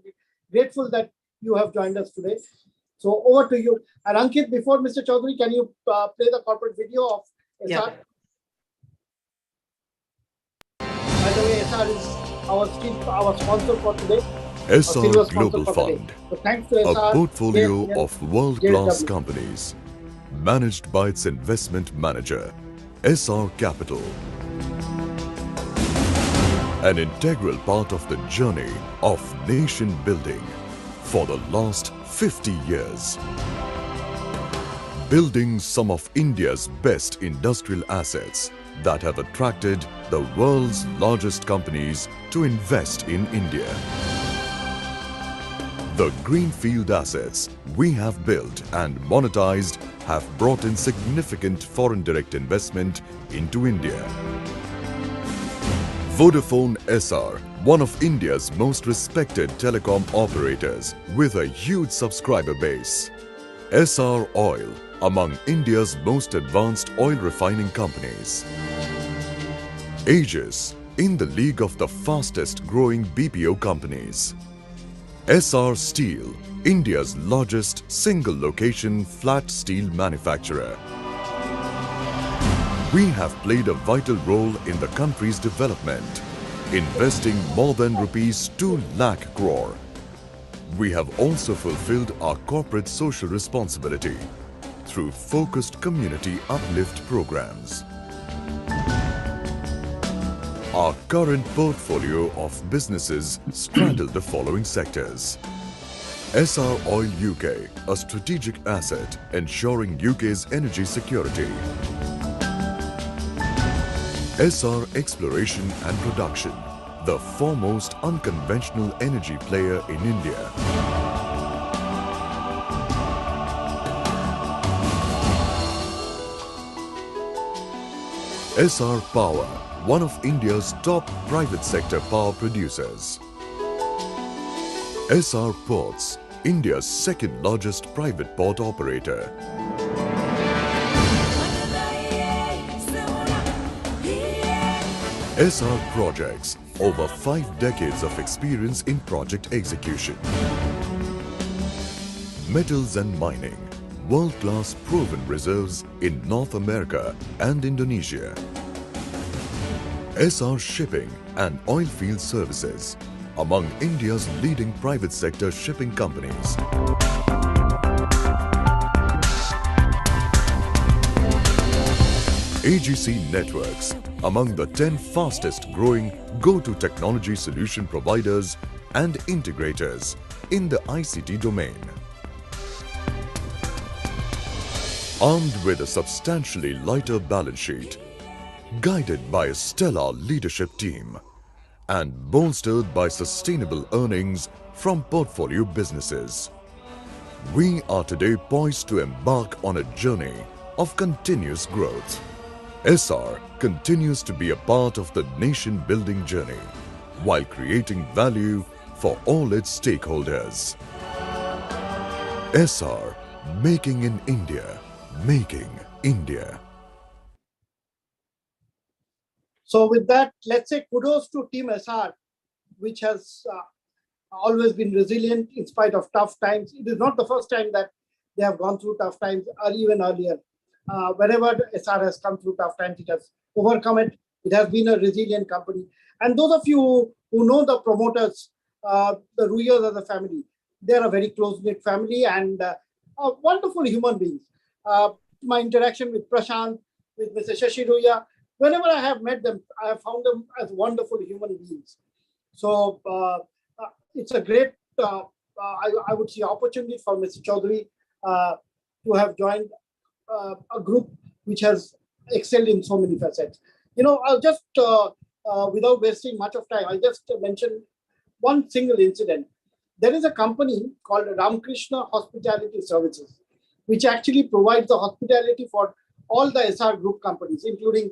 grateful that you have joined us today. So over to you. And Ankit, before Mr. Chaudhary, can you play the corporate video of SR? Yeah. By the way, SR is our sponsor for today. SR Global Fund, So thanks to a SR, portfolio JSPL, of world-class JSW. companies, managed by its investment manager, SR Capital. An integral part of the journey of nation building for the last 50 years. Building some of India's best industrial assets that have attracted the world's largest companies to invest in India. The greenfield assets we have built and monetized have brought in significant foreign direct investment into India. Vodafone SR, one of India's most respected telecom operators with a huge subscriber base. SR Oil, among India's most advanced oil refining companies. Aegis, in the league of the fastest growing BPO companies. SR Steel, India's largest single location flat steel manufacturer. We have played a vital role in the country's development, investing more than rupees 2 lakh crore. We have also fulfilled our corporate social responsibility through focused community uplift programs. Our current portfolio of businesses straddle the following sectors. SR Oil UK, a strategic asset ensuring UK's energy security. SR Exploration and Production, the foremost unconventional energy player in India. SR Power, one of India's top private sector power producers. SR Ports, India's second largest private port operator. SR Projects, over 5 decades of experience in project execution. Metals and Mining, world-class proven reserves in North America and Indonesia. SR Shipping and Oilfield Services, among India's leading private sector shipping companies. AGC Networks, among the 10 fastest growing go-to technology solution providers and integrators in the ICT domain. Armed with a substantially lighter balance sheet, guided by a stellar leadership team, and bolstered by sustainable earnings from portfolio businesses, we are today poised to embark on a journey of continuous growth. SR continues to be a part of the nation-building journey while creating value for all its stakeholders. SR, making in India, making India. So with that, let's say kudos to Team SR, which has always been resilient in spite of tough times. It is not the first time that they have gone through tough times, or even earlier. Whenever SR has come through tough times, it has overcome it. It has been a resilient company. And those of you who know the promoters, the Ruyas as a family, they are a very close-knit family and wonderful human beings. My interaction with Prashant, with Mr. Shashi Ruya, whenever I have met them, I have found them as wonderful human beings. So it's a great, I would say, opportunity for Mr. Chaudhary to have joined a group which has excelled in so many facets. I'll just, without wasting much of time, I'll just mention one single incident. There is a company called Ramakrishna Hospitality Services, which actually provides the hospitality for all the SR group companies, including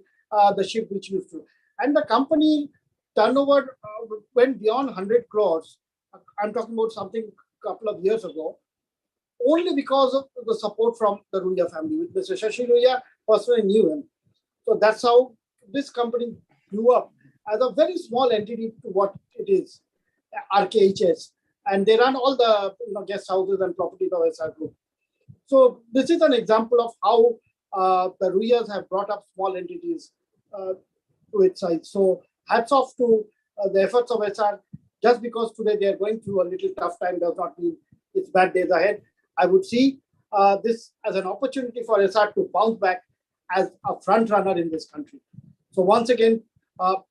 the ship which used to. And the company turnover went beyond 100 crores. I'm talking about something a couple of years ago, only because of the support from the Ruya family. With Mr. Shashi Ruya, personally knew him. So that's how this company grew up as a very small entity to what it is, RKHS. And they run all the guest houses and properties of SR Group. So this is an example of how the Ruyas have brought up small entities to its size. So hats off to the efforts of SR. Just because today they are going through a little tough time does not mean it's bad days ahead. I would see this as an opportunity for SR to bounce back as a front runner in this country. So once again,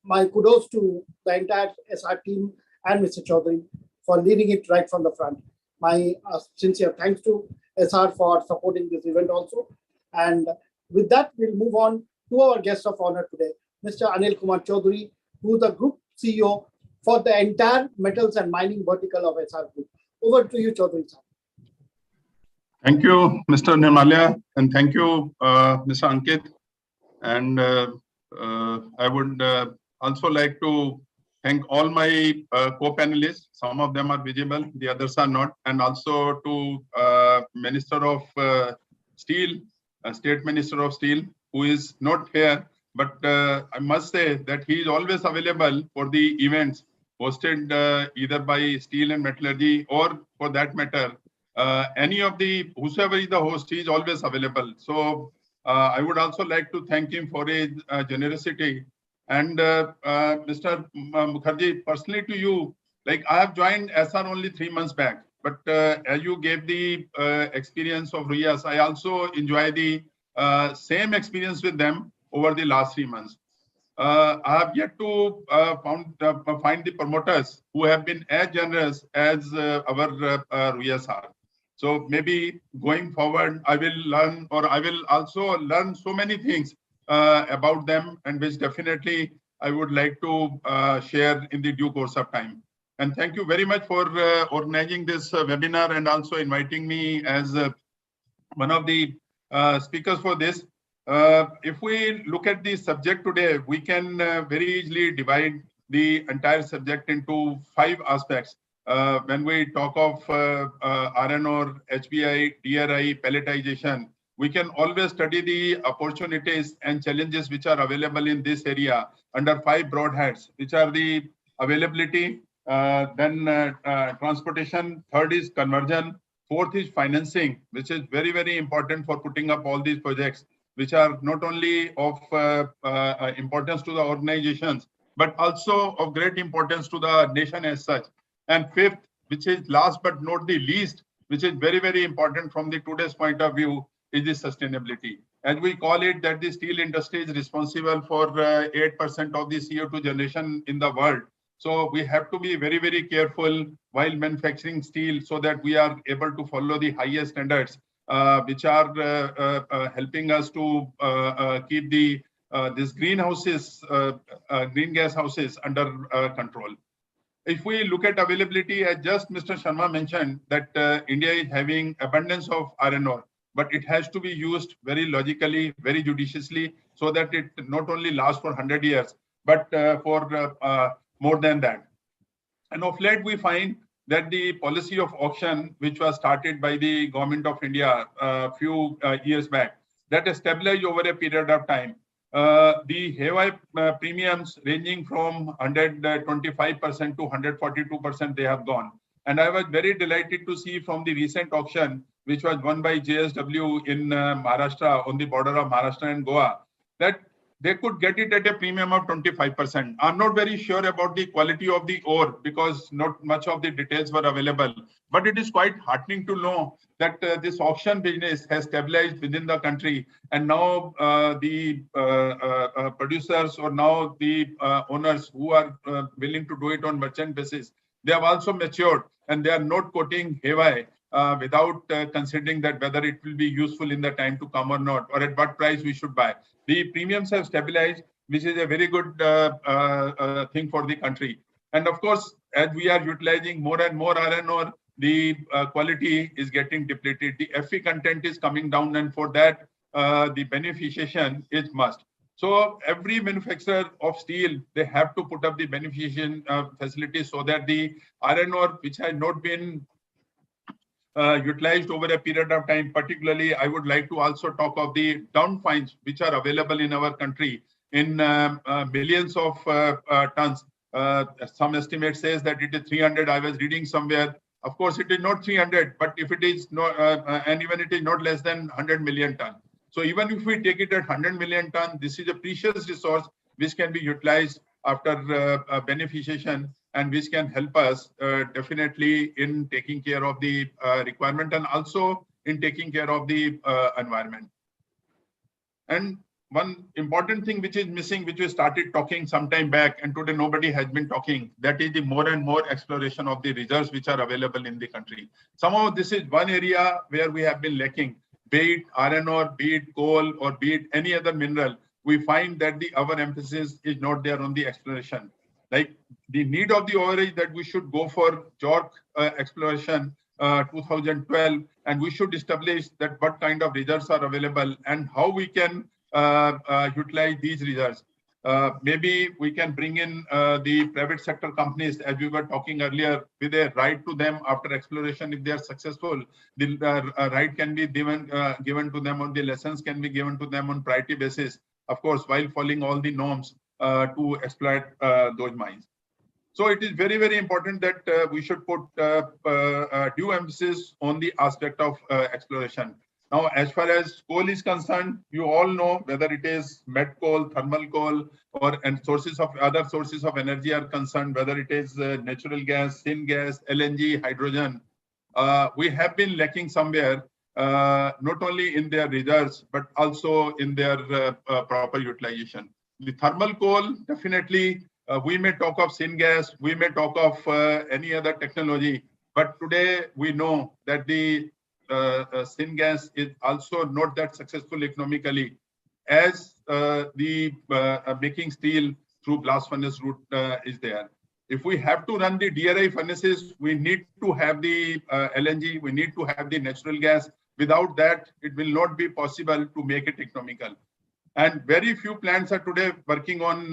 my kudos to the entire SR team and Mr. Chaudhary for leading it right from the front. My sincere thanks to SR for supporting this event also. And with that, we'll move on to our guest of honor today, Mr. Anil Kumar Chaudhary, who is the Group CEO for the entire metals and mining vertical of SR Group. Over to you, Chaudhary sir. Thank you, Mr. Nirmalya, and thank you, Mr. Ankit. And I would also like to thank all my co-panelists. Some of them are visible, the others are not. And also to Minister of Steel, State Minister of Steel, who is not here. But I must say that he is always available for the events hosted either by Steel and Metallurgy, or for that matter, any of the, whosoever is the host, he is always available. So I would also like to thank him for his generosity. And Mr. Mukherjee, personally to you, like I have joined SR only 3 months back, but as you gave the experience of Ruyas, I also enjoy the same experience with them over the last 3 months. I have yet to find the promoters who have been as generous as our Ruyas are. So maybe going forward, I will learn, or I will also learn so many things about them, and which definitely I would like to share in the due course of time. And thank you very much for organizing this webinar and also inviting me as one of the speakers for this. If we look at the subject today, we can very easily divide the entire subject into 5 aspects. When we talk of iron ore, HBI, DRI, pelletization, we can always study the opportunities and challenges which are available in this area under 5 broad heads, which are the availability, then transportation, third is conversion, fourth is financing, which is very, very important for putting up all these projects, which are not only of importance to the organizations, but also of great importance to the nation as such. And fifth, which is last but not the least, which is very, very important from the today's point of view, is the sustainability. As we call it, that the steel industry is responsible for 8% of the CO2 generation in the world. So we have to be very, very careful while manufacturing steel, so that we are able to follow the highest standards, which are helping us to keep the these greenhouses, green gas houses under control. If we look at availability, as just Mr. Sharma mentioned, that India is having abundance of iron ore, but it has to be used very logically, very judiciously, so that it not only lasts for 100 years, but for more than that. And of late, we find that the policy of auction, which was started by the government of India a few years back, that established over a period of time the HBI premiums ranging from 125% to 142%, they have gone. And I was very delighted to see from the recent auction, which was won by JSW in Maharashtra, on the border of Maharashtra and Goa, that they could get it at a premium of 25%. I'm not very sure about the quality of the ore because not much of the details were available. But it is quite heartening to know that this auction business has stabilized within the country. And now the producers or now the owners who are willing to do it on merchant basis, they have also matured and they are not quoting haywire without considering that whether it will be useful in the time to come or not, or at what price we should buy. The premiums have stabilized, which is a very good thing for the country. And of course, as we are utilizing more and more iron ore, the quality is getting depleted. The Fe content is coming down, and for that, the beneficiation is must. So every manufacturer of steel, they have to put up the beneficiation facilities so that the iron ore, which has not been utilized over a period of time. Particularly, I would like to also talk of the down fines which are available in our country in millions of tons. Some estimate says that it is 300. I was reading somewhere. Of course, it is not 300, but if it is not, and even it is not less than 100 million ton. So even if we take it at 100 million ton, this is a precious resource which can be utilized after beneficiation, and which can help us definitely in taking care of the requirement and also in taking care of the environment. And one important thing which is missing, which we started talking some time back and today nobody has been talking, that is the more and more exploration of the reserves which are available in the country. Somehow this is one area where we have been lacking, be it iron ore, be it coal, or be it any other mineral. We find that our emphasis is not there on the exploration. Like the need of the hour is that we should go for JORC exploration 2012, and we should establish that what kind of reserves are available and how we can utilize these reserves. Maybe we can bring in the private sector companies, as we were talking earlier, with a right to them after exploration. If they are successful, the right can be given to them, or the lessons can be given to them on priority basis, of course, while following all the norms to exploit those mines. So it is very, very important that we should put due emphasis on the aspect of exploration. Now, as far as coal is concerned, you all know whether it is met coal, thermal coal, or and sources of other sources of energy are concerned, whether it is natural gas, syngas, LNG, hydrogen. We have been lacking somewhere, not only in their reserves, but also in their proper utilization. The thermal coal, definitely, we may talk of syngas, we may talk of any other technology, but today we know that the syngas is also not that successful economically as the making steel through blast furnace route is there. If we have to run the DRI furnaces, we need to have the LNG, we need to have the natural gas. Without that, it will not be possible to make it economical. And very few plants are today working on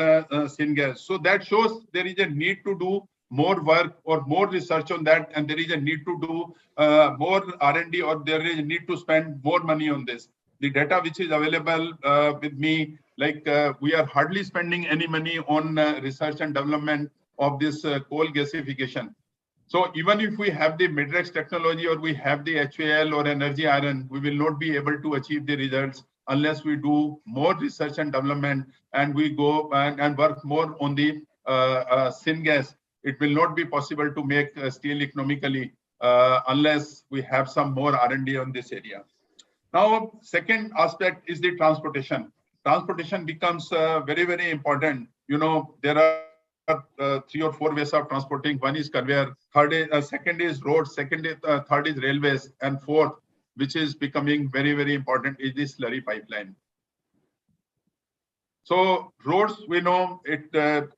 syngas. So that shows there is a need to do more work or more research on that, and there is a need to do more R&D, or there is a need to spend more money on this. The data which is available with me, like we are hardly spending any money on research and development of this coal gasification. So even if we have the Midrex technology or we have the HBI or energy iron, we will not be able to achieve the results unless we do more research and development and we go and work more on the syngas. It will not be possible to make steel economically unless we have some more R&D on this area. Now, second aspect is the transportation. Transportation becomes very, very important. You know, there are 3 or 4 ways of transporting. One is conveyor, second is roads, third is railways, and fourth, which is becoming very, very important, is the slurry pipeline. So roads, we know it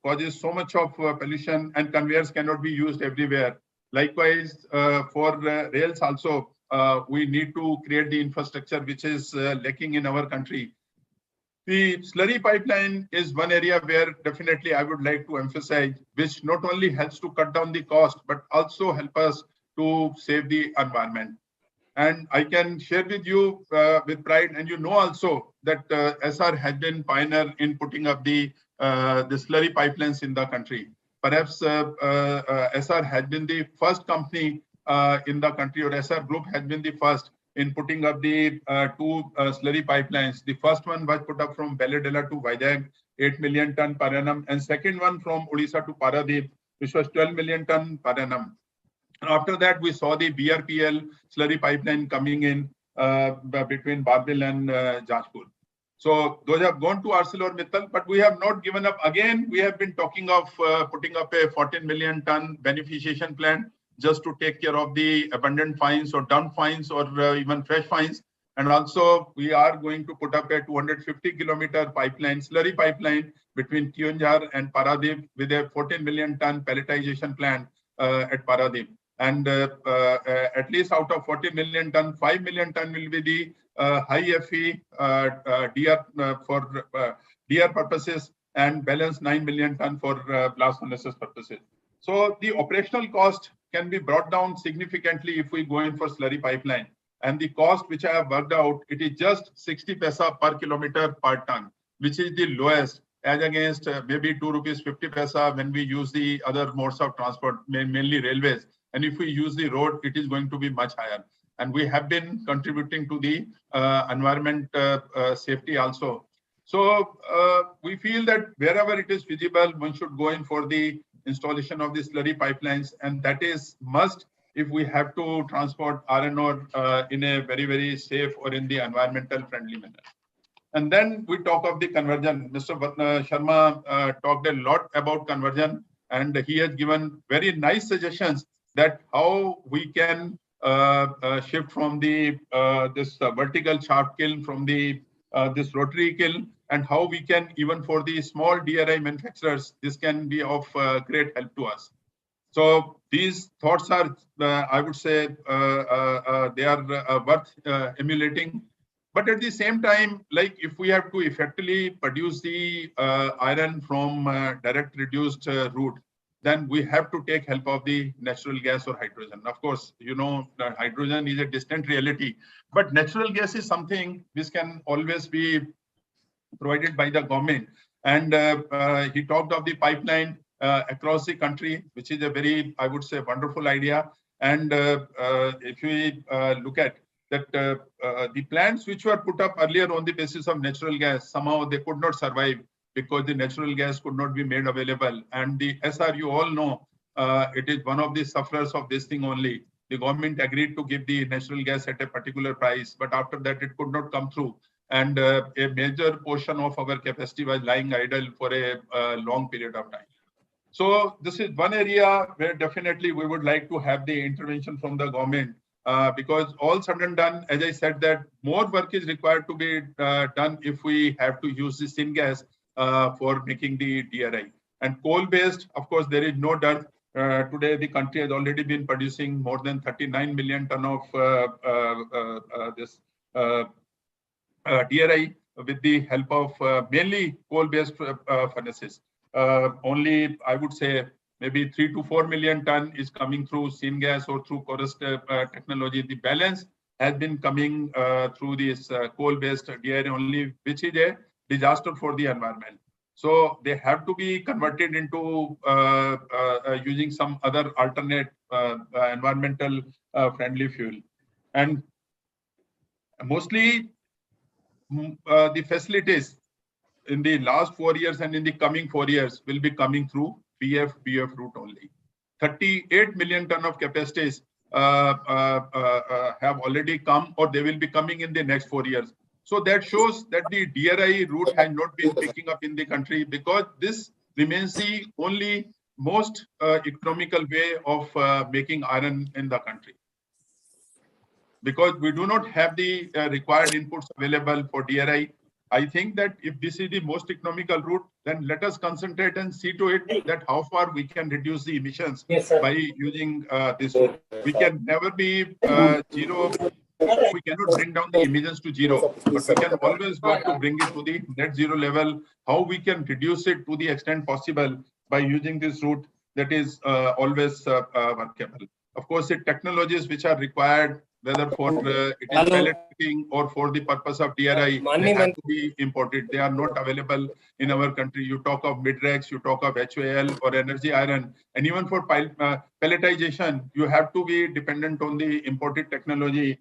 causes so much of pollution, and conveyors cannot be used everywhere. Likewise, for rails also, we need to create the infrastructure which is lacking in our country. The slurry pipeline is one area where definitely I would like to emphasize, which not only helps to cut down the cost, but also help us to save the environment. And I can share with you with pride, and you know also that SR has been pioneer in putting up the slurry pipelines in the country. Perhaps SR has been the first company in the country, or SR Group has been the first in putting up the two slurry pipelines. The first one was put up from Belladella to Vizag, 8 million ton per annum, and second one from Odisha to Paradip, which was 12 million ton per annum. After that, we saw the BRPL slurry pipeline coming in between Barbil and Jajpur. So those have gone to ArcelorMittal, but we have not given up. Again, we have been talking of putting up a 14 million ton beneficiation plant just to take care of the abundant fines or dump fines or even fresh fines. And also, we are going to put up a 250 kilometer pipeline, slurry pipeline between Kionjar and Paradip with a 14 million ton pelletization plant at Paradip. And at least out of 40 million ton, 5 million ton will be the high Fe DR for DR purposes, and balance 9 million ton for blast furnaces purposes. So the operational cost can be brought down significantly if we go in for slurry pipeline. And the cost which I have worked out, it is just 60 paisa per kilometer per ton, which is the lowest, as against maybe 2 rupees 50 paisa when we use the other modes of transport, mainly railways. And if we use the road, it is going to be much higher. And we have been contributing to the environment safety also. So we feel that wherever it is feasible, one should go in for the installation of the slurry pipelines. And that is must if we have to transport iron ore in a very, very safe or in the environmental friendly manner. And then we talk of the conversion. Mr. Sharma talked a lot about conversion, and he has given very nice suggestions that how we can shift from the this vertical shaft kiln from the this rotary kiln, and how we can, even for the small DRI manufacturers, this can be of great help to us. So these thoughts are, I would say, they are worth emulating. But at the same time, like if we have to effectively produce the iron from direct reduced route, then we have to take help of the natural gas or hydrogen. Of course, you know, hydrogen is a distant reality, but natural gas is something which can always be provided by the government. And he talked of the pipeline across the country, which is a very, I would say, wonderful idea. And if we look at that, the plants which were put up earlier on the basis of natural gas, somehow they could not survive because the natural gas could not be made available. And the SR, you all know, it is one of the sufferers of this thing only. The government agreed to give the natural gas at a particular price, but after that it could not come through. And a major portion of our capacity was lying idle for a long period of time. So this is one area where definitely we would like to have the intervention from the government, because all said and done, as I said, that more work is required to be done if we have to use the syngas for making the DRI. And coal-based, of course, there is no doubt. Today, the country has already been producing more than 39 million ton of this DRI with the help of mainly coal-based furnaces. Only, I would say, maybe 3 to 4 million ton is coming through syngas or through chorus technology. The balance has been coming through this coal-based DRI only, which is a disaster for the environment. So they have to be converted into using some other alternate environmental friendly fuel. And mostly the facilities in the last 4 years and in the coming 4 years will be coming through BF route only. 38 million ton of capacities have already come, or they will be coming in the next 4 years. So that shows that the DRI route has not been picking up in the country, because this remains the only most economical way of making iron in the country. Because we do not have the required inputs available for DRI. I think that if this is the most economical route, then let us concentrate and see to it that how far we can reduce the emissions by using this route. We can never be zero. We cannot bring down the emissions to zero, but we can always work to bring it to the net zero level. How we can reduce it to the extent possible by using this route, that is always workable. Of course, the technologies which are required, whether for it is pelleting or for the purpose of DRI, they have to be imported. They are not available in our country. You talk of Midrex, you talk of HAL or energy iron, and even for pelletization, you have to be dependent on the imported technology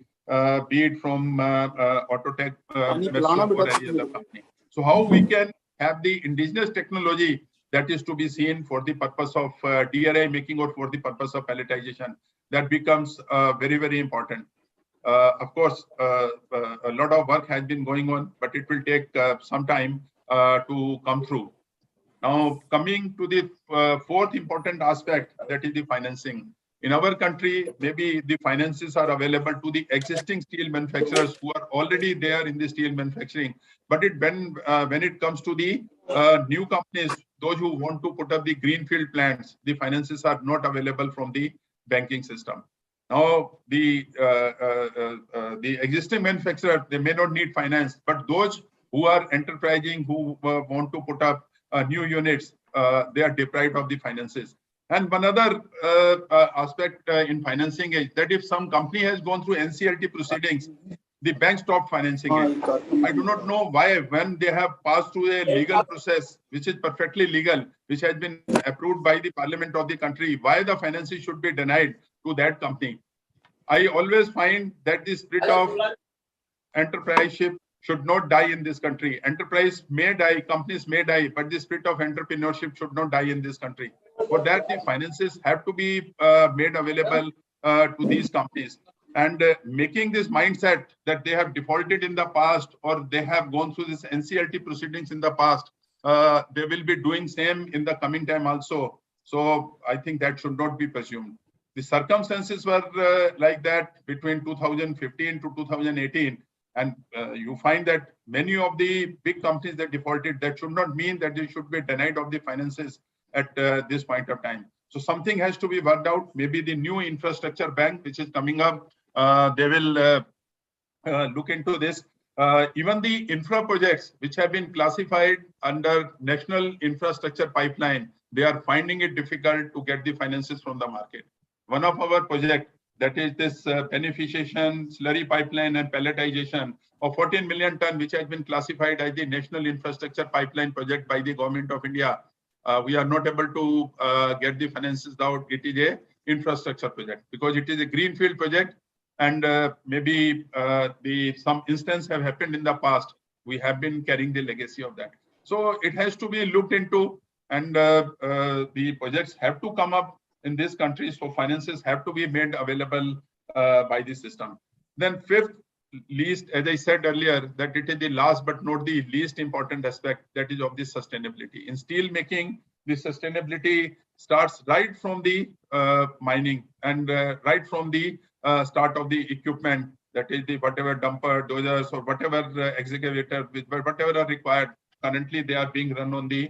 be it from Autotech, Ministerial, or any other company. So how we can have the indigenous technology that is to be seen for the purpose of DRI making or for the purpose of pelletization, that becomes very, very important. Of course, a lot of work has been going on, but it will take some time to come through. Now, coming to the fourth important aspect, that is the financing. In our country, maybe the finances are available to the existing steel manufacturers who are already there in the steel manufacturing. But when it comes to the new companies, those who want to put up the greenfield plants, the finances are not available from the banking system. Now, the existing manufacturer, they may not need finance, but those who are enterprising, who want to put up new units, they are deprived of the finances. And one other aspect in financing is that if some company has gone through NCLT proceedings, the bank stopped financing it. I do not know why, when they have passed through a legal process, which is perfectly legal, which has been approved by the parliament of the country, why the finances should be denied to that company. I always find that the spirit of enterpriseship should not die in this country. Enterprise may die, companies may die, but the spirit of entrepreneurship should not die in this country. For that, the finances have to be made available to these companies. And making this mindset that they have defaulted in the past or they have gone through this NCLT proceedings in the past, they will be doing same in the coming time also. So I think that should not be presumed. The circumstances were like that between 2015 to 2018. And you find that many of the big companies that defaulted, that should not mean that they should be denied of the finances at this point of time. So something has to be worked out. Maybe the new infrastructure bank, which is coming up, they will look into this. Even the infra projects, which have been classified under National Infrastructure Pipeline, they are finding it difficult to get the finances from the market. One of our projects, that is this beneficiation, slurry pipeline and pelletization of 14 million ton, which has been classified as the National Infrastructure Pipeline project by the Government of India. We are not able to get the finances out. It is a infrastructure project because it is a greenfield project, and maybe some instances have happened in the past. We have been carrying the legacy of that. So it has to be looked into, and the projects have to come up in this country, so finances have to be made available by the system. Then fifth, least, as I said earlier, that it is the last but not the least important aspect, that is of the sustainability. In steel making, the sustainability starts right from the mining and right from the start of the equipment, that is the whatever dumper, dozers, or whatever excavator, whatever are required. Currently, they are being run on the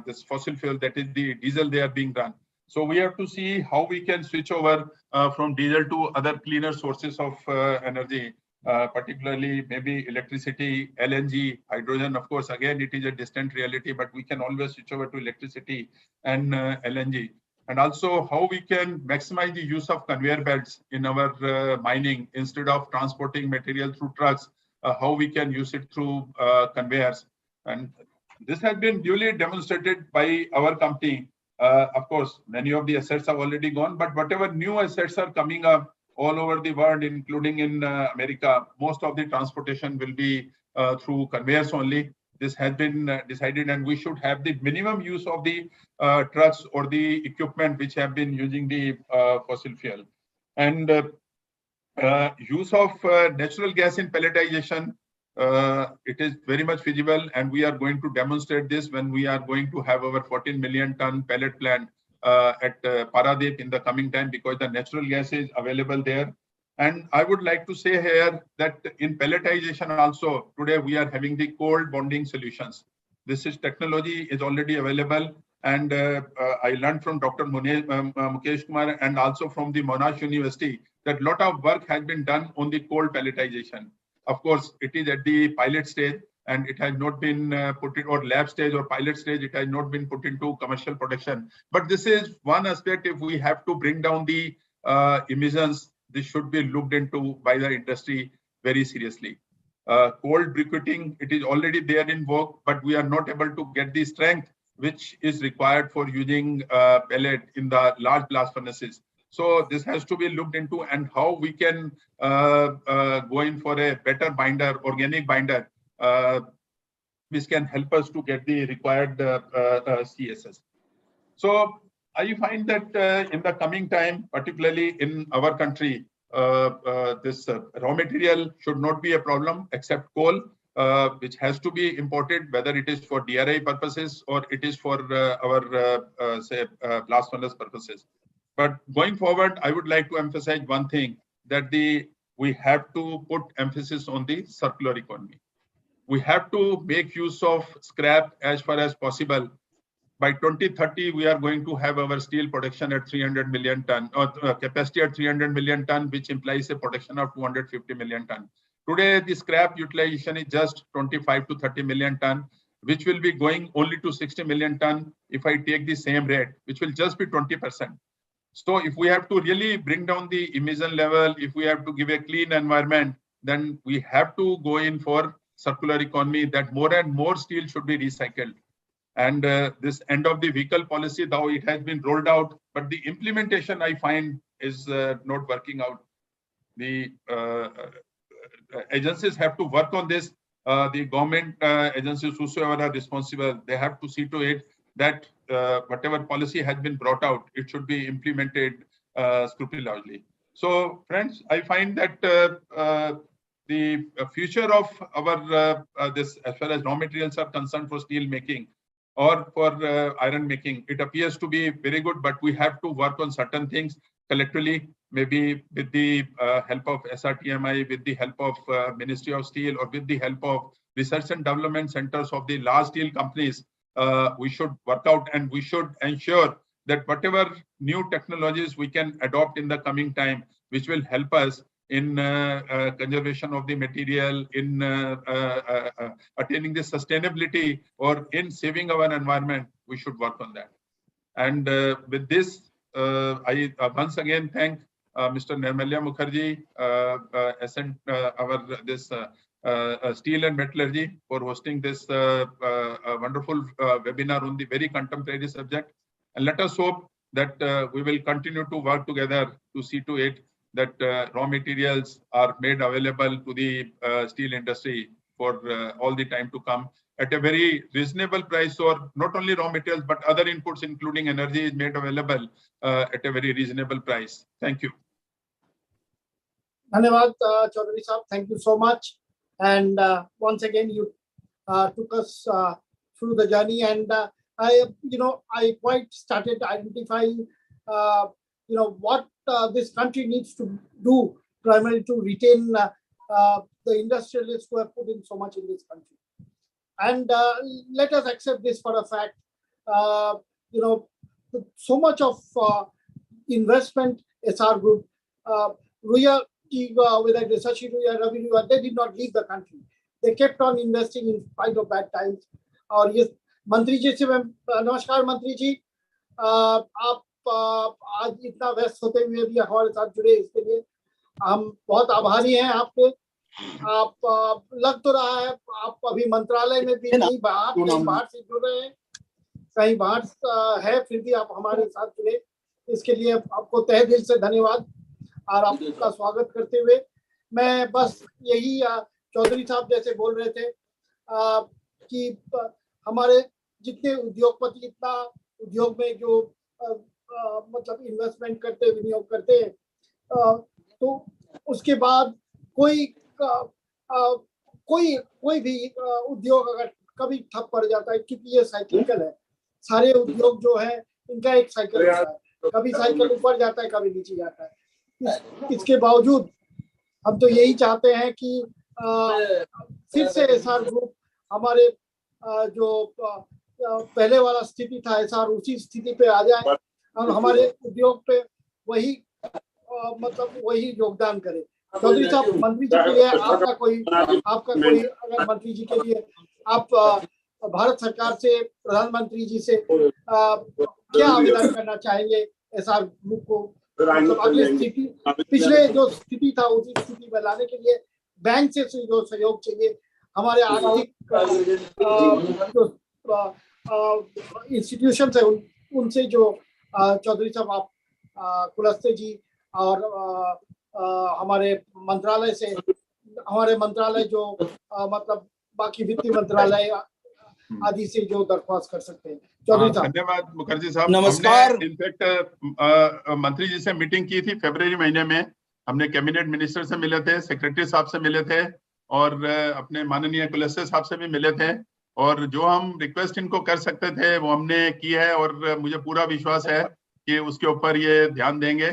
this fossil fuel, that is the diesel, they are being run. So we have to see how we can switch over from diesel to other cleaner sources of energy, particularly maybe electricity, LNG, hydrogen. Of course, again, it is a distant reality, but we can always switch over to electricity and LNG. And also how we can maximize the use of conveyor belts in our mining instead of transporting material through trucks, how we can use it through conveyors. And this has been duly demonstrated by our company. Of course, many of the assets have already gone, but whatever new assets are coming up all over the world, including in America, most of the transportation will be through conveyors only. This has been decided, and we should have the minimum use of the trucks or the equipment which have been using the fossil fuel. And use of natural gas in pelletization, it is very much feasible, and we are going to demonstrate this when we are going to have our 14 million ton pellet plant at Paradip in the coming time, because the natural gas is available there. And I would like to say here that in pelletization also, today we are having the cold bonding solutions. This is technology is already available, and I learned from Dr. Mukesh Kumar and also from the Monash University that a lot of work has been done on the cold pelletization. Of course, it is at the pilot stage, and it has not been put in, or lab stage or pilot stage, it has not been put into commercial production. But this is one aspect. If we have to bring down the emissions, this should be looked into by the industry very seriously. Cold briquetting, it is already there in vogue, but we are not able to get the strength which is required for using pellet in the large blast furnaces. So this has to be looked into, and how we can go in for a better binder, organic binder, which can help us to get the required CSS. So I find that in the coming time, particularly in our country, this raw material should not be a problem, except coal, which has to be imported, whether it is for DRI purposes or it is for our blast furnace purposes. But going forward, I would like to emphasize one thing, that we have to put emphasis on the circular economy. We have to make use of scrap as far as possible. By 2030, we are going to have our steel production at 300 million ton, or capacity at 300 million ton, which implies a production of 250 million ton. Today, the scrap utilization is just 25 to 30 million ton, which will be going only to 60 million ton if I take the same rate, which will just be 20%. So if we have to really bring down the emission level, if we have to give a clean environment, then we have to go in for circular economy, that more and more steel should be recycled. And this end of the vehicle policy, though it has been rolled out, but the implementation I find is not working out. The agencies have to work on this. The government agencies, whosoever are responsible, they have to see to it that whatever policy has been brought out, it should be implemented scrupulously. So, friends, I find that the future of our this, as far as raw materials are concerned for steel making or for iron making, it appears to be very good, but we have to work on certain things collectively, maybe with the help of SRTMI, with the help of Ministry of Steel, or with the help of research and development centers of the large steel companies. We should work out, and we should ensure that whatever new technologies we can adopt in the coming time, which will help us in conservation of the material, in attaining the sustainability, or in saving our environment, we should work on that. And with this, I once again thank Mr. Nirmalya Mukherjee, our Steel and Metallurgy, for hosting this wonderful webinar on the very contemporary subject. And let us hope that we will continue to work together to see to it that raw materials are made available to the steel industry for all the time to come at a very reasonable price, or not only raw materials, but other inputs, including energy, is made available at a very reasonable price. Thank you. Dhanyavad, Chaudhary Sahab, thank you so much. And once again, you took us through the journey, and I quite started identifying, what this country needs to do primarily to retain the industrialists who have put in so much in this country. And let us accept this for a fact. So much of investment, SR Group, Ruya, whether it is Shashi Ruya, Ravi Ruya, they did not leave the country. They kept on investing in spite of bad times. और ये मंत्री जी से मैं नमस्कार मंत्री जी, आप आज इतना व्यस्त होते हुए भी हमारे साथ जुड़े, इसके लिए हम बहुत आभारी हैं आपके। आप लग तो रहा है आप अभी मंत्रालय में भी नहीं, बाहर से जुड़ रहे हैं, कहीं बाहर है, फिर भी आप हमारे साथ जुड़े, इसके लिए आपको तहे दिल से धन्यवाद। और आपका स्वागत करते हुए मैं बस यही, चौधरी साहब जैसे बोल रहे थे कि हमारे जितने उद्योगपति इतना उद्योग में जो मतलब इन्वेस्टमेंट करते, विनियोग करते हैं, तो उसके बाद कोई भी उद्योग अगर कभी ठप पड़ जाता है, क्योंकि ये साइक्लिकल है, सारे उद्योग जो है इनका एक साइकिल होता है, कभी साइकिल ऊपर जाता है, कभी नीचे जाता है। इसके बावजूद हम तो यही चाहते हैं कि फिर से एसआर ग्रुप हमारे जो पहले वाला स्थिति था, एसआर उसी स्थिति पे आ जाए और हमारे उद्योग पे वही मतलब वही योगदान करे। चौधरी साहब, मंत्री जी के लिए आपका कोई अगर मंत्री जी के लिए आप भारत सरकार से, प्रधानमंत्री जी से क्या आवेदन करना चाहेंगे एसआर ग्रुप को, मतलब अगली स्थिति, पिछले जो स्थिति था उसी स्थिति में लाने के लिए बैंक से जो सहयोग चाहिए, हमारे आर्थिक जो इंस्टीट्यूशन है उनसे जो चौधरी साहब आप कुलस्ते जी और हमारे मंत्रालय से, हमारे मंत्रालय जो मतलब बाकी वित्तीय मंत्रालय आदि से जो दरख्वास्त कर सकते हैं। चौधरी साहब। धन्यवाद मुखर्जी साहब। नमस्कार। इनफैक्ट मंत्री जी से मीटिंग की थी फरवरी महीने में। हमने कैबिनेट मिनिस्टर से मिले थे, सेक्रेटरी साहब से मिले थे और अपने माननीय कुलस्ते साहब से भी मिले थे, और जो हम रिक्वेस्ट इनको कर सकते थे वो हमने की है, और मुझे पूरा विश्वास है कि उसके ऊपर ये ध्यान देंगे।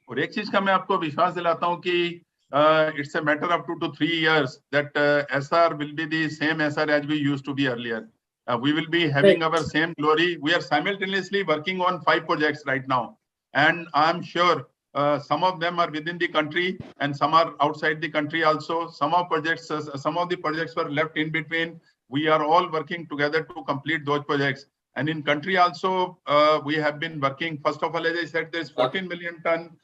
और एक चीज का मैं आपको विश्वास दिलाता हूँ कि it's a matter of 2 to 3 years that SR will be the same SR as we used to be earlier. We will be having our same glory. We are simultaneously working on 5 projects right now, and I'm sure some of them are within the country and some are outside the country also. Some of the projects were left in between. We are all working together to complete those projects. And in country also, we have been working. First of all, as I said, there's 14 million ton